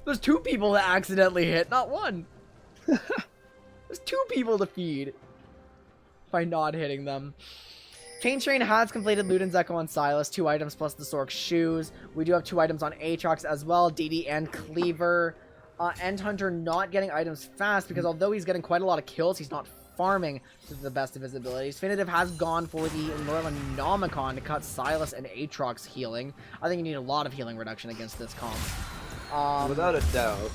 There's 2 people that accidentally hit, not 1. There's 2 people to feed by not hitting them. Pain Train has completed Luden's Echo on Silas, 2 items plus the Sork shoes. We do have 2 items on Aatrox as well, DD and Cleaver. End Hunter not getting items fast because although he's getting quite a lot of kills, he's not farming to the best of his abilities. Finitive has gone for the Norlanomicon to cut Silas and Aatrox healing. I think you need a lot of healing reduction against this comp. Without a doubt.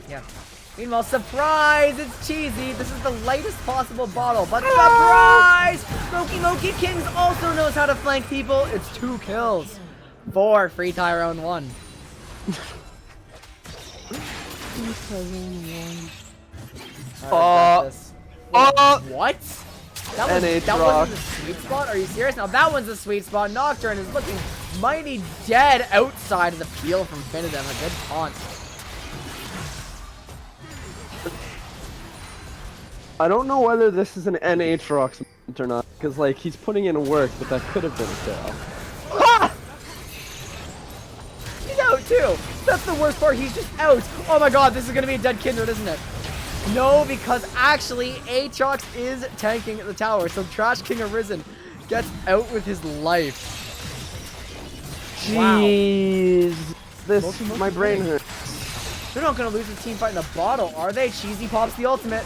Yeah. Meanwhile, surprise! It's Cheesy! This is the lightest possible bottle, but surprise! Moki Kings also knows how to flank people. It's 2 kills. 4 free Tyrone 1. What? That wasn't the sweet spot? Are you serious? Now that one's the sweet spot. Nocturne is looking mighty dead outside of the peel from Finitive. A good taunt. I don't know whether this is an Aatrox or not, because like he's putting in work, but that could have been a kill. Ha! He's out too. That's the worst part. He's just out. Oh my god, this is gonna be a dead Kindred, isn't it? No, because actually Aatrox is tanking the tower, so Trash King Arisen gets out with his life. Wow. Jeez, this Moki my brain hurts. They're not gonna lose the team fight in a bottle, are they? Cheesy pops the ultimate.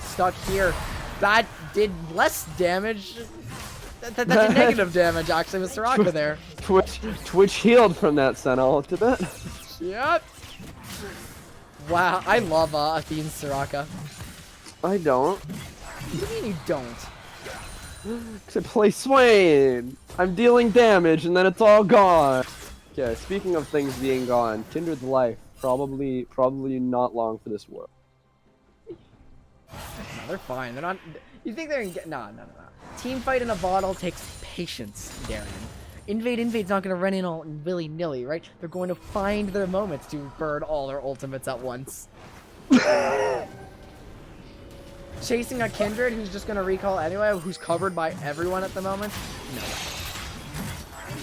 Stuck here. That did less damage. That did negative damage actually with Soraka there. Twitch healed from that Senna ultimate. Yep. Wow, I love Athene's Soraka. I don't. What do you mean you don't? Cause I play Swain. I'm dealing damage and then it's all gone. Okay, speaking of things being gone, Kindred's life probably not long for this world. No, they're fine. They're not. You think they're gonna get? No. Team fight in a bottle takes patience, Darian. Invade's not gonna run in all willy-nilly, right? They're going to find their moments to burn all their ultimates at once. Chasing a Kindred who's just gonna recall anyway, who's covered by everyone at the moment? No.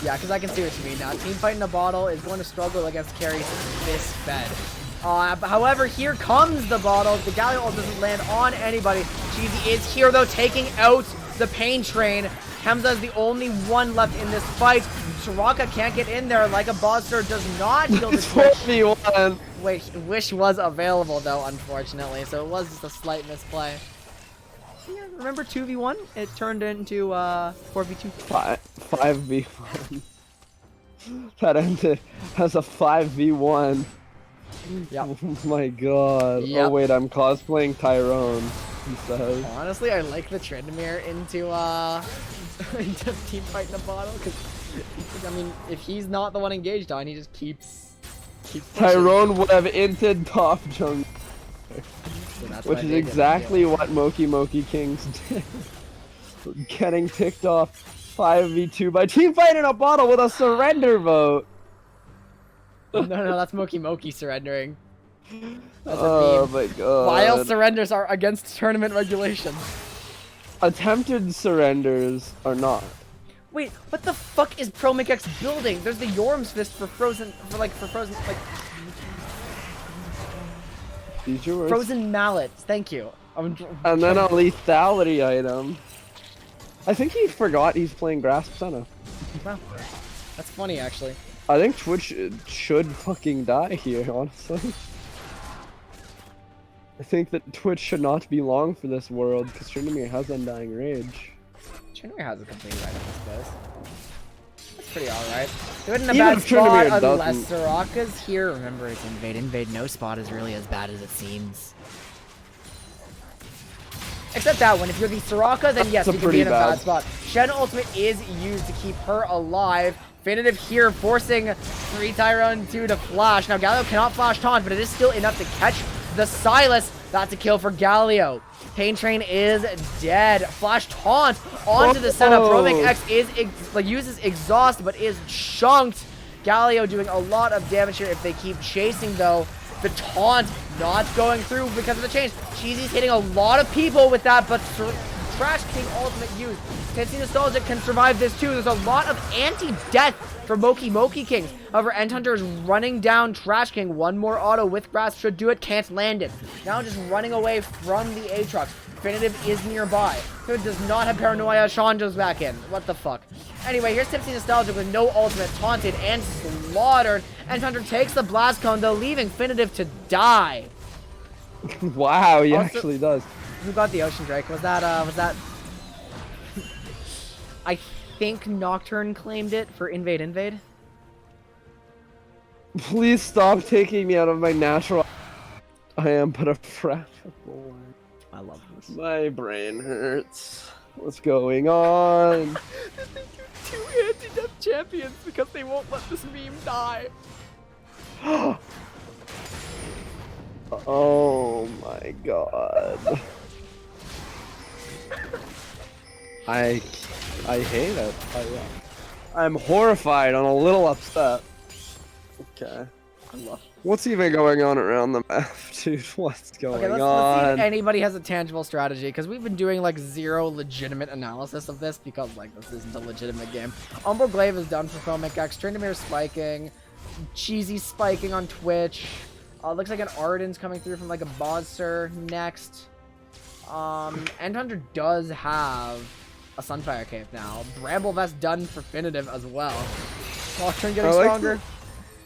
Yeah, because I can see what you mean now. Team fight in a bottle is going to struggle against carries this fed. However, here comes the bottle. The Galio ult doesn't land on anybody. Cheesy is here, though, taking out the Pain Train. Hamza is the only one left in this fight. Soraka can't get in there like a Buster does not heal the Twitch. 4v1. Wait, Wish was available, though, unfortunately, so it was just a slight misplay. Yeah, remember 2v1? It turned into 4v2. 5v1. That ended as a 5v1. Yep. Oh my god. Yep. Oh wait, I'm cosplaying Tyrone. he says. Honestly, I like the Tryndamere into into team fight in a bottle because I mean, if he's not the one engaged on, he just keeps pushing. Tyrone would have inted top jungle, So that's which what I is did exactly what Moki Kings did. Getting picked off 5v2 by team fight in a bottle with a surrender vote. No, that's Moki surrendering. That's a Oh meme. my god. Vile surrenders are against tournament regulations. Attempted surrenders are not. Wait, what the fuck is ProMakeX building? There's the Yorm's Fist for frozen, like These are words. frozen mallets. Thank you. And then a lethality item. I think he forgot he's playing Grasp Senna. Wow, that's funny actually. I think Twitch should fucking die here, honestly. I think that Twitch should not be long for this world, because Tryndamere has Undying Rage. Tryndamere has a complete right up this goes. That's pretty alright. They're in a Even bad if Tryndamere spot unless doesn't- Soraka's here. Remember, it's invade. Invade no spot is really as bad as it seems. Except that one, if you're the Soraka, then yes, That's you a can be in a pretty bad bad. spot. Shen ultimate is used to keep her alive. Definitive here, forcing 3 Tyrone 2 to flash. Now, Galio cannot flash taunt, but it is still enough to catch the Silas. That's a kill for Galio. Pain Train is dead. Flash taunt onto the setup. ProMakeX is uses exhaust, but is chunked. Galio doing a lot of damage here if they keep chasing, though. The taunt not going through because of the change. Cheesy's hitting a lot of people with that, but Trash King ultimate use. Tensy Nostalgic can survive this too. There's a lot of anti-death for Moki Kings. However, End Hunter is running down Trash King. One more auto with Grasp should do it. Can't land it. Now just running away from the Aatrox. Definitive is nearby. So it does not have Paranoia. Chanjo's back in. What the fuck? Anyway, here's Tipsy Nostalgic with no ultimate, taunted and slaughtered. End Hunter takes the Blast Cone, though, leaving Definitive to die. Wow, he Also- actually does. Who got the Ocean Drake? Was that I think Nocturne claimed it for Invade. Please stop taking me out of my natural. I am but a fragile boy. I love this. My brain hurts. What's going on? Two anti-death champions because they won't let this meme die. Oh my god. I hate it. I'm horrified. I'm a little upset. Okay. I love. What's even going on around the map, dude? What's going Okay, let's see on? if anybody has a tangible strategy, because we've been doing like zero legitimate analysis of this, because like this isn't a legitimate game. Umbro Glaive is done for ProMakeX. Tryndamere spiking. Cheesy spiking on Twitch. Looks like an Arden's coming through from like a Bozzer next. End Hunter does have a Sunfire Cape now. Bramble Vest done for Definitive as well. Nocturne getting I like stronger.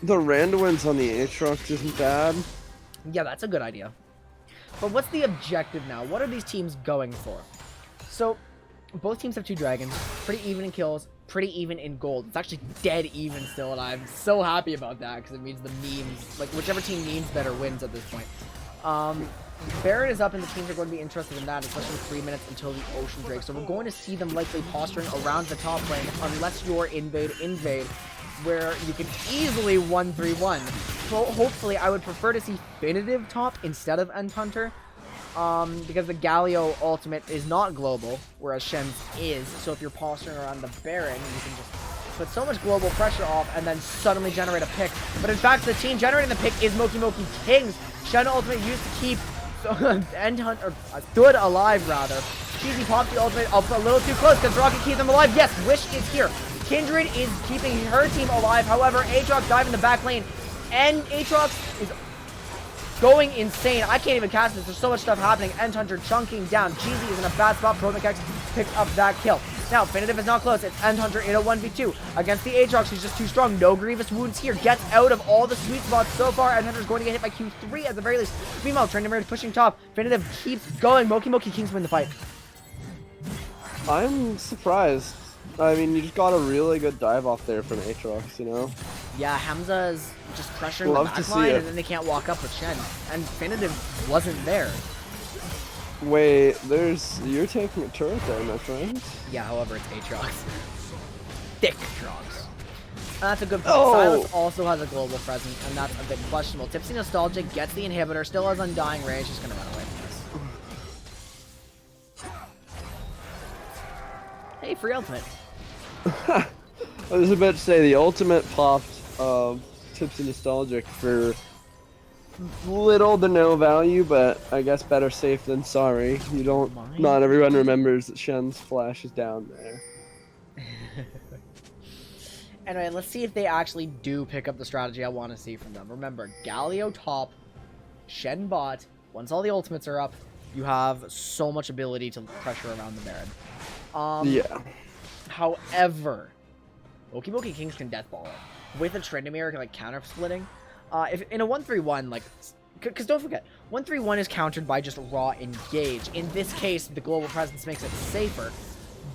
The Randuin's on the Aatrox isn't bad. Yeah, that's a good idea. But what's the objective now? What are these teams going for? So, both teams have 2 dragons. Pretty even in kills. Pretty even in gold. It's actually dead even still, and I'm so happy about that because it means the memes, like whichever team memes better wins at this point. Baron is up, and the teams are going to be interested in that, especially 3 minutes until the Ocean Drake. So we're going to see them likely posturing around the top lane, unless you're invade, where you can easily 1-3-1. So hopefully, I would prefer to see Definitive top instead of End Hunter. Because the Galio ultimate is not global, whereas Shen's is. So if you're posturing around the Baron, you can just put so much global pressure off and then suddenly generate a pick. But in fact, the team generating the pick is Moki Kings. Shen ultimate used to keep End Hunter stood alive rather. Cheesy popped the ultimate up a little too close. Does Rocket keep them alive? Yes, Wish is here. Kindred is keeping her team alive. However, Aatrox dive in the back lane, and Aatrox is going insane. I can't even cast this. There's so much stuff happening. End Hunter chunking down. Cheesy is in a bad spot. ProMakeX picks up that kill. Now, Definitive is not close. It's End Hunter in a 1v2 against the Aatrox. He's just too strong. No grievous wounds here. Gets out of all the sweet spots so far. End Hunter's going to get hit by Q3 at the very least. Meanwhile, Tryndamere pushing top. Definitive keeps going. Moki Kings win the fight. I'm surprised. I mean, you just got a really good dive off there from Aatrox, you know? Yeah, Hamza is just pressuring Love the to back see line, it. and then they can't walk up with Shen. And Definitive wasn't there. Wait, you're taking a turret there, my friend. Yeah, however, it's Aatrox. Thick Aatrox. That's a good point. Oh. Silas also has a global presence, and that's a bit questionable. Tipsy Nostalgic gets the inhibitor, still has Undying Rage, just gonna run away from this. Hey, free ultimate. I was about to say the ultimate popped Tipsy Nostalgic for little to no value, but I guess better safe than sorry. You don't. Not everyone remembers that Shen's flash is down there. Anyway, let's see if they actually do pick up the strategy I want to see from them. Remember, Galio top, Shen bot. Once all the ultimates are up, you have so much ability to pressure around the Baron. Yeah. However, Moki Kings can deathball it with a Tryndamere like counter splitting. If in a 1-3-1, like, because don't forget, 1-3-1 is countered by just raw engage. In this case, the global presence makes it safer,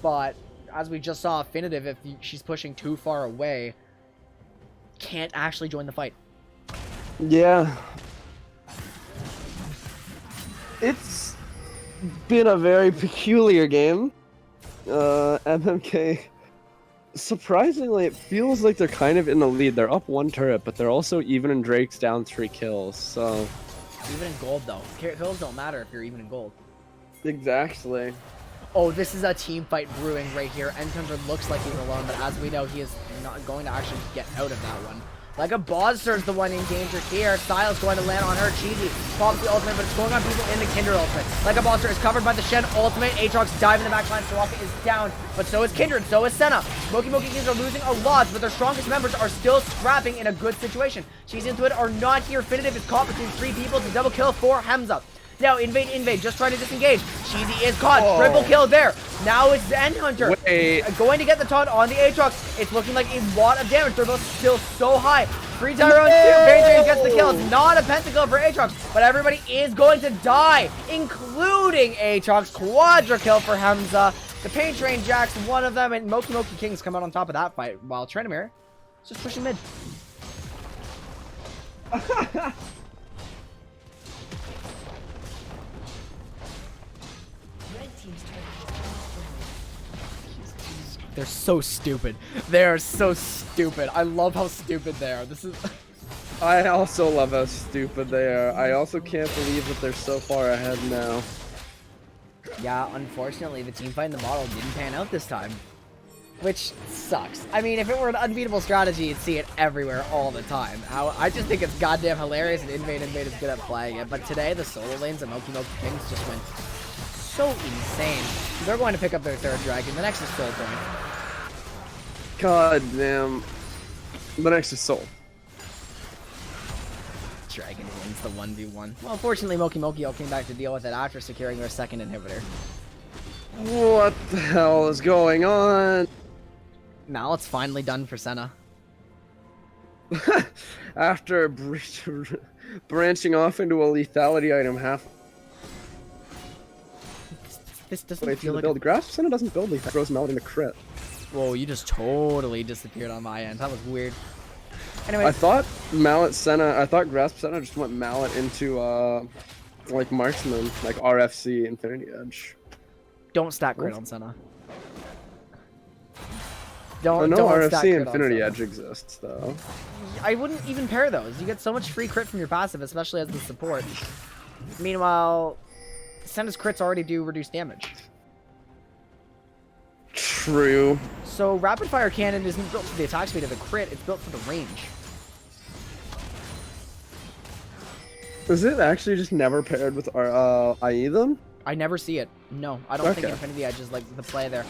but as we just saw, Affinitive, if she's pushing too far away, can't actually join the fight. Yeah. It's been a very peculiar game. MMK, surprisingly, it feels like they're kind of in the lead. They're up 1 turret, but they're also even in Drake's down 3 kills, so... Even in gold, though. Kills don't matter if you're even in gold. Exactly. Oh, this is a team fight brewing right here. Endcounter looks like he's alone, but as we know, he is not going to actually get out of that one. Like a Bozster's the one in danger here. Styles going to land on her. Cheesy pops the ultimate, but it's going on people in the Kindred ultimate. Like a Bozster is covered by the Shen ultimate. Aatrox dive in the backline. Soraka is down, but so is Kindred, so is Senna. Moki Kings are losing a lot, but their strongest members are still scrapping in a good situation. Cheesy and Twid are not here. Finitive is caught between 3 people to double kill for Hamza. Now, invade, just trying to disengage. Cheesy is caught. Oh. Triple kill there. Now it's the End Hunter. Wait. Going to get the taunt on the Aatrox. It's looking like a lot of damage. They're both still so high. Free Tyrone 2. Pain gets the kill. It's not a pentakill for Aatrox, but everybody is going to die, including Aatrox. Quadra kill for Hamza. The Pain Train jacks one of them, and Moki Kings come out on top of that fight, while Tryndamere is just pushing mid. They're so stupid. They are so stupid. I love how stupid they are. This is... I also love how stupid they are. I also can't believe that they're so far ahead now. Yeah, unfortunately, the team fight in the model didn't pan out this time. Which sucks. I mean, if it were an unbeatable strategy, you'd see it everywhere all the time. I just think it's goddamn hilarious, and Invade is good at playing it. But today, the solo lanes and Moki Kings just went so insane. They're going to pick up their 3rd dragon. The next is Soul Point. God damn. The next is Soul. Dragon wins the 1v1. Well, unfortunately, Moki all came back to deal with it after securing their 2nd inhibitor. What the hell is going on? Now it's finally done for Senna. After branching off into a lethality item This doesn't Wait, feel like build. Grasp Senna doesn't build lethality. Throws Mallet into crit. Whoa, you just totally disappeared on my end. That was weird. Anyway, I thought Grasp Senna just went Mallet into like Marksman, like RFC Infinity Edge. don't stack crit on Senna. I Don't know stack RFC crit on Infinity Senna. Edge exists though. I wouldn't even pair those. You get so much free crit from your passive, especially as the support. Meanwhile, Senna's crits already do reduced damage. True. So Rapid Fire Cannon isn't built for the attack speed of the crit, it's built for the range. Is it actually just never paired with our IE then? I never see it. No, I don't think Infinity Edge is like the play there.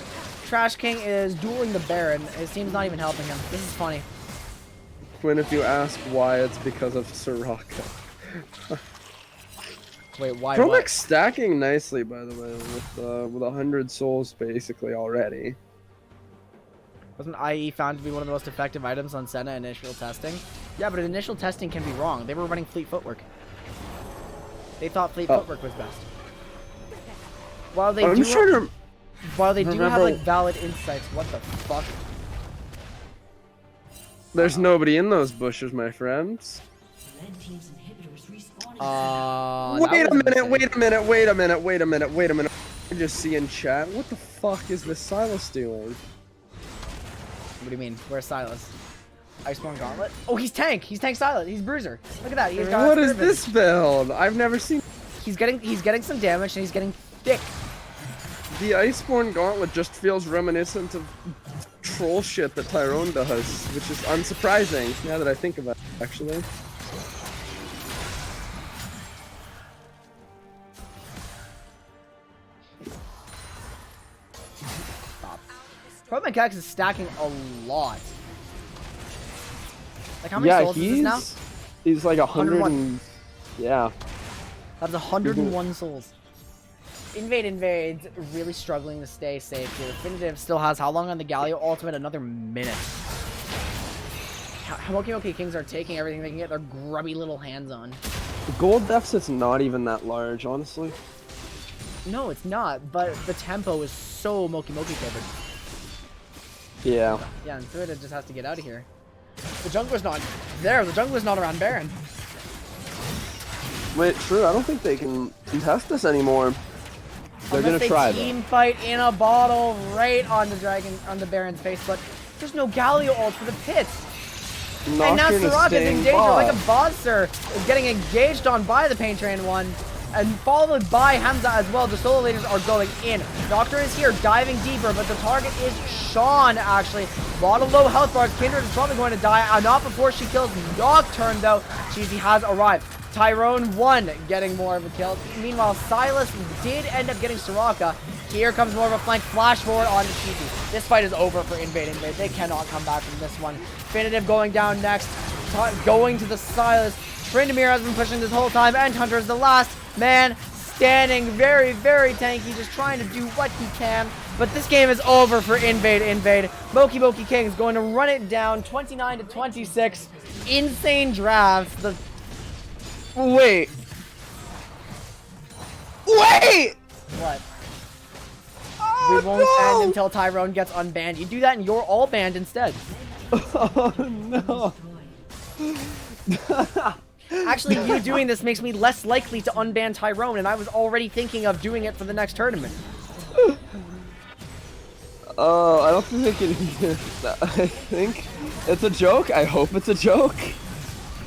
Trash King is dueling the Baron. His team's not even helping him. This is funny. When if you ask why, it's because of Soraka. Wait, why? Promix What? stacking nicely, by the way, with 100 souls basically already. Wasn't IE found to be one of the most effective items on Senna initial testing? Yeah, but initial testing can be wrong. They were running Fleet Footwork. They thought Fleet Footwork was best. While they do have like valid insights, what the fuck? There's nobody in those bushes, my friends. Red team's inhibitors respawning. Wait a minute. I just see in chat. What the fuck is this Silas doing? What do you mean? Where's Silas? Iceborne Gauntlet? Oh, he's tank. He's tank Silas. He's bruiser. Look at that. He's got What is Turban. this build? I've never seen. He's getting some damage and he's getting thick. The Iceborne Gauntlet just feels reminiscent of troll shit that Tyrone does, which is unsurprising now that I think about it, actually. Pro Mechanics is stacking a lot. Like, how many souls is this now? He's like 100 101. and... Yeah. That's 101 souls. Invade really struggling to stay safe here. Definitive still has how long on the Galio ultimate? Another minute. Moki Kings are taking everything they can get their grubby little hands on. The gold deficit's not even that large, honestly. No, it's not, but the tempo is so Moki favored. Yeah. Yeah, and Thurida just has to get out of here. The jungler's not there. The jungler's not around Baron. Wait, true. I don't think they can contest this anymore. They're Unless gonna try they though. team fight in a bottle right on the Baron's face, but there's no Galio ult for the pits. And now Nocturne is Soraka's in staying danger, bot. like a Bodster is getting engaged on by the Pain Train one, and followed by Hamza as well. The solo leaders are going in. Nocturne is here, diving deeper, but the target is Sean, actually. A lot of low health bars. Kindred is probably going to die. Not before she kills Nocturne, though. Cheesy has arrived. Tyrone 1 getting more of a kill. Meanwhile, Silas did end up getting Soraka. Here comes more of a flank flash forward on Cheesy. This fight is over for Invade. They cannot come back from this one. Definitive going down next. Going to the Silas. Tryndamere has been pushing this whole time, and Hunter is the last man standing. Very, very tanky, just trying to do what he can. But this game is over for Invade. Moki King is going to run it down 29 to 26. Insane drafts. Wait! What? Oh, We won't no! end until Tyrone gets unbanned. You do that and you're all banned instead. Oh no! Actually, you doing this makes me less likely to unban Tyrone, and I was already thinking of doing it for the next tournament. Oh, I don't think it is. I think it's a joke. I hope it's a joke.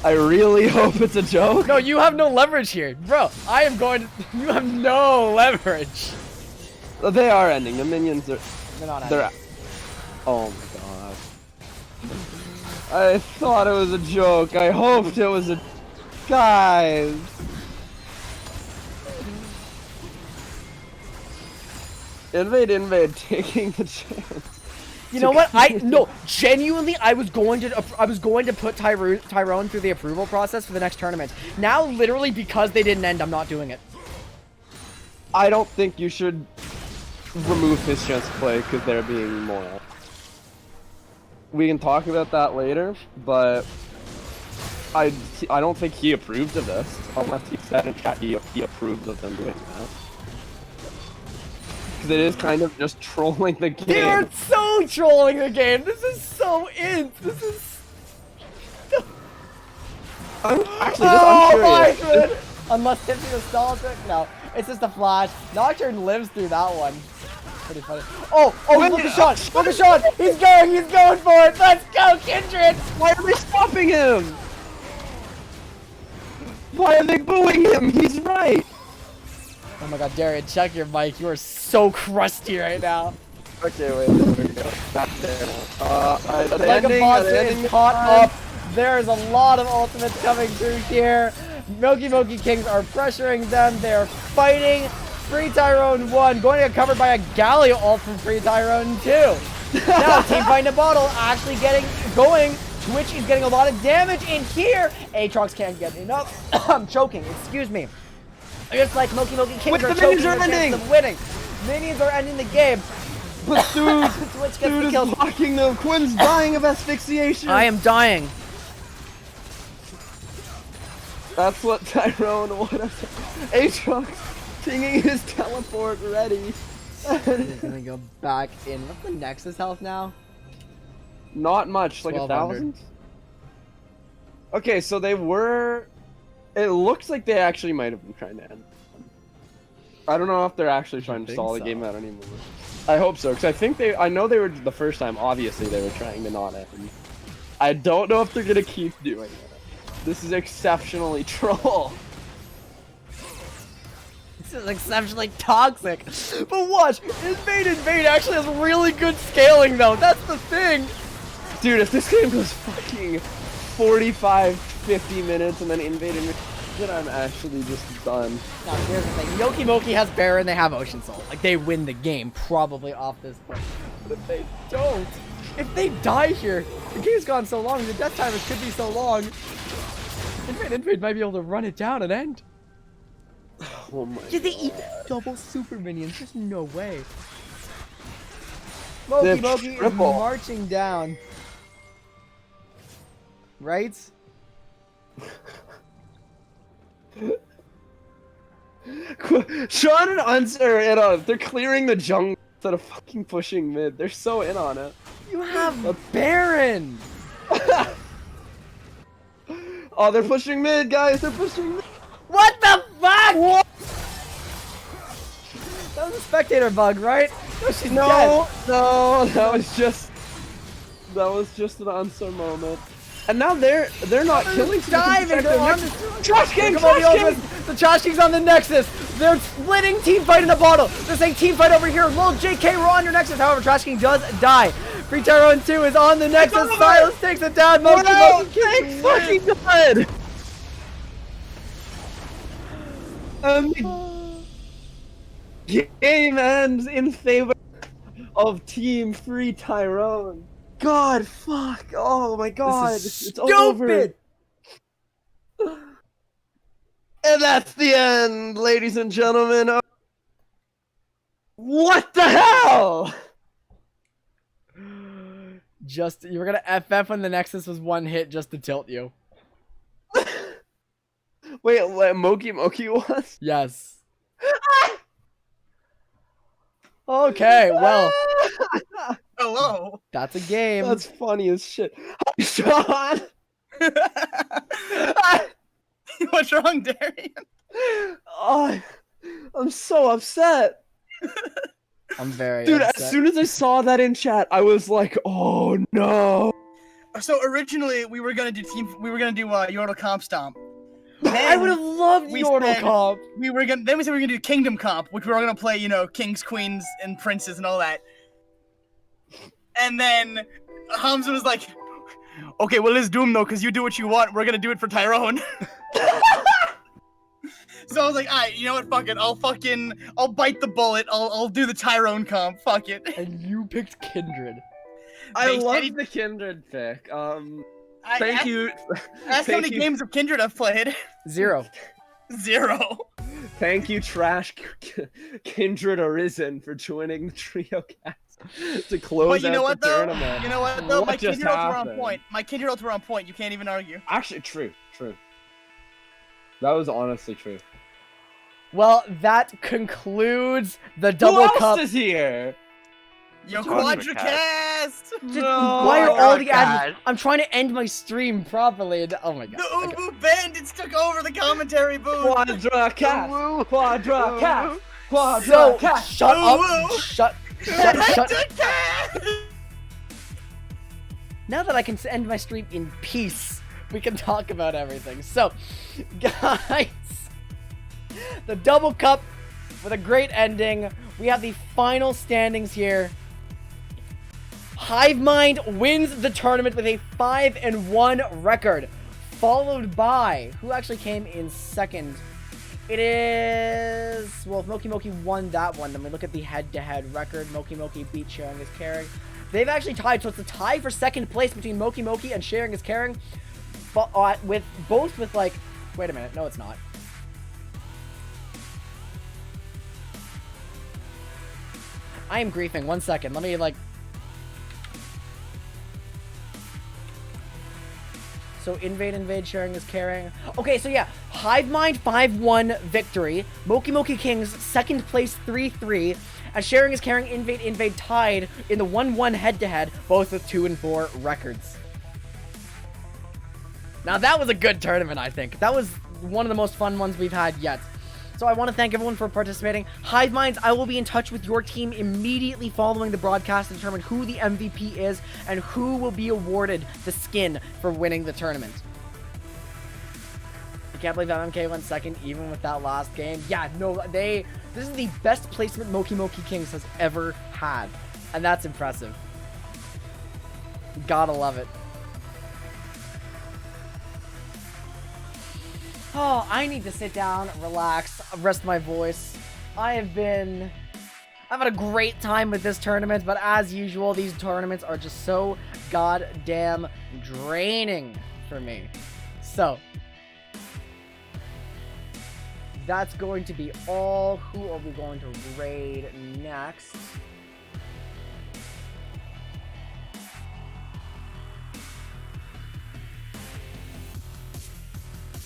I really hope it's a joke. No, you have no leverage here. Bro, I am going to... You have no leverage. They are ending. The minions are... They're not They're... ending. Oh my god. I thought it was a joke. I hoped it was a... Guys! Invade, taking the chance. You know what? No, genuinely, I was going to put Tyrone through the approval process for the next tournament. Now, literally, because they didn't end, I'm not doing it. I don't think you should remove his chance to play because they're being moral. We can talk about that later, but I don't think he approved of this, unless he said in chat he approved of them doing that. Because it is kind of just trolling the game. They're so trolling the game. This is so int. This is... Actually, Oh I'm my curious. god! Unless Tipsy the stall trick? No, it's just a flash. Nocturne lives through that one. Pretty funny. Oh, look at Sean! Look at Sean! He's going for it! Let's go, Kindred! Why are they stopping him? Why are they booing him? He's right! Oh my god, Darian, check your mic. You are so crusty right now. Okay, wait, there we go. That's there now. Mega Boss is caught up. There's a lot of ultimates coming through here. Moki Kings are pressuring them. They're fighting. Free Tyrone 1 going to get covered by a Galio ult from Free Tyrone 2. Now Team Fight in a Bottle actually getting going. Twitch is getting a lot of damage in here. Aatrox can't get enough. I'm choking, excuse me. Just like Moki Kings are choking their chances of winning. Minions are ending the game. But dude, Twitch gets dude the is kill. blocking them. Quinn's dying of asphyxiation. I am dying. That's what Tyrone would have. Aatrox pinging his teleport ready. He's gonna go back in. What's the Nexus health now? Not much, like 1200. 1,000. Okay, so they were It looks like they actually might have been trying to end. I don't know if they're actually trying to stall the game out anymore. I hope so, because I know they were the first time. Obviously, they were trying to not end. I don't know if they're gonna keep doing it. This is exceptionally troll. This is exceptionally toxic. But watch, Invade actually has really good scaling though. That's the thing. Dude, if this game goes fucking 45, 50 minutes and then Invade, then I'm actually just done. Now here's the thing. Yoki Moki has Baron, they have Ocean Soul. Like they win the game probably off this point. But if they don't, if they die here, the game's gone so long, the death timers could be so long. Invade might be able to run it down and end. Oh my Did they god. eat double super minions? There's no way. They're Moki is triple. marching down. Right? Sean and Uns are in on. They're clearing the jungle instead of fucking pushing mid. They're so in on it. You have Baron! Oh, they're pushing mid, guys. They're pushing mid. What the fuck? What? That was a spectator bug, right? No, she's dead. No, that was just an answer moment. And now they're not killing. Diving, they're on the Trash King, Come on, Trash the King. The Trash King's on the Nexus. They're splitting team fight in a bottle. They're saying team fight over here. Lil JK, we're on your Nexus. However, Trash King does die. Free Tyrone 2 is on the Nexus. Silas takes it down. Moki Thank fucking God. Game ends in favor of Team Free Tyrone. God, fuck! Oh my God! It's over. Stupid. And that's the end, ladies and gentlemen. What the hell? Just you were gonna FF when the Nexus was one hit just to tilt you. Wait, what, Moki was? Yes. Okay, well, Hello. that's a game. That's funny as shit. Sean! What's wrong, Darian? Oh, I'm so upset. I'm very Dude, upset. as soon as I saw that in chat, I was like, oh no. So originally we were gonna do Yordle Comp Stomp. I Then would have loved we Yordle said- Comp. we said we were gonna do Kingdom Comp, which we were gonna play, kings, queens, and princes and all that. And then Hamza was like, "Okay, well let's do them though, cause you do what you want. We're gonna do it for Tyrone." So I was like, "Alright, you know what? Fuck it. I'll bite the bullet. I'll do the Tyrone comp. Fuck it." And you picked Kindred. I They love said- the Kindred pick. I Thank asked- you. Ask how many games of Kindred I've played. 0. 0. Thank you, Trash Kindred Arisen, for joining the trio cast to close But you know out what the though? tournament. You know what though? What My just Kindred ults were on happened? point. My Kindred ults were on point. You can't even argue. Actually, true. That was honestly true. Well, that concludes the Who double else cup. is here? Yo, Quadricast. Quadricast! Why are Oh, all the God. ads? I'm trying to end my stream properly. And, oh my god. The Okay. Ubu Bandits took over the commentary booth! Quadricast. Quadricast. So Quadricast. shut up. Woo-woo. Shut. Now that I can end my stream in peace, we can talk about everything. So, guys, the double cup with a great ending. We have the final standings here. Hivemind wins the tournament with a 5-1 record, followed by who actually came in second. It is, well, if Moki Moki won that one, then we look at the head-to-head record. Moki Moki beat Sharing is Caring. They've actually tied, so it's a tie for second place between Moki Moki and Sharing is Caring. But with both with like, wait a minute, no, it's not. I am griefing. 1 second. Let me like. So invade, Sharing is Caring. Okay, so yeah, Hivemind 5-1 victory. Moki Moki Kings second place 3-3. And Sharing is Caring, invade tied in the 1-1 head-to-head, both with 2 and 4 records. Now that was a good tournament, I think. That was one of the most fun ones we've had yet. So I want to thank everyone for participating. Hiveminds, I will be in touch with your team immediately following the broadcast to determine who the MVP is and who will be awarded the skin for winning the tournament. I can't believe MMK went second even with that last game. Yeah, no, this is the best placement Moki Kings has ever had. And that's impressive. Gotta love it. Oh, I need to sit down, relax, rest my voice. I've had a great time with this tournament, but as usual, these tournaments are just so goddamn draining for me. So, that's going to be all. Who are we going to raid next?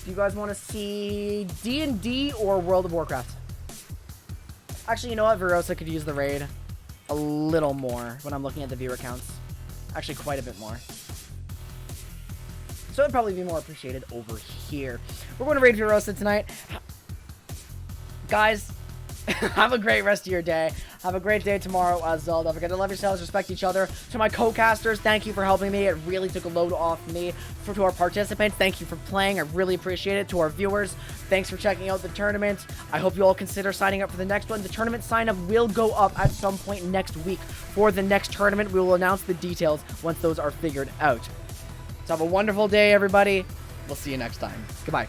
Do you guys want to see D&D or World of Warcraft? Actually, you know what? Verosa could use the raid a little more when I'm looking at the viewer counts. Actually, quite a bit more. So it'd probably be more appreciated over here. We're going to raid Verosa tonight. Guys, have a great rest of your day. Have a great day tomorrow as well. Don't forget to love yourselves, respect each other. To my co-casters, thank you for helping me. It really took a load off me. To our participants, thank you for playing. I really appreciate it. To our viewers, thanks for checking out the tournament. I hope you all consider signing up for the next one. The tournament sign-up will go up at some point next week. For the next tournament, we will announce the details once those are figured out. So have a wonderful day, everybody. We'll see you next time. Goodbye.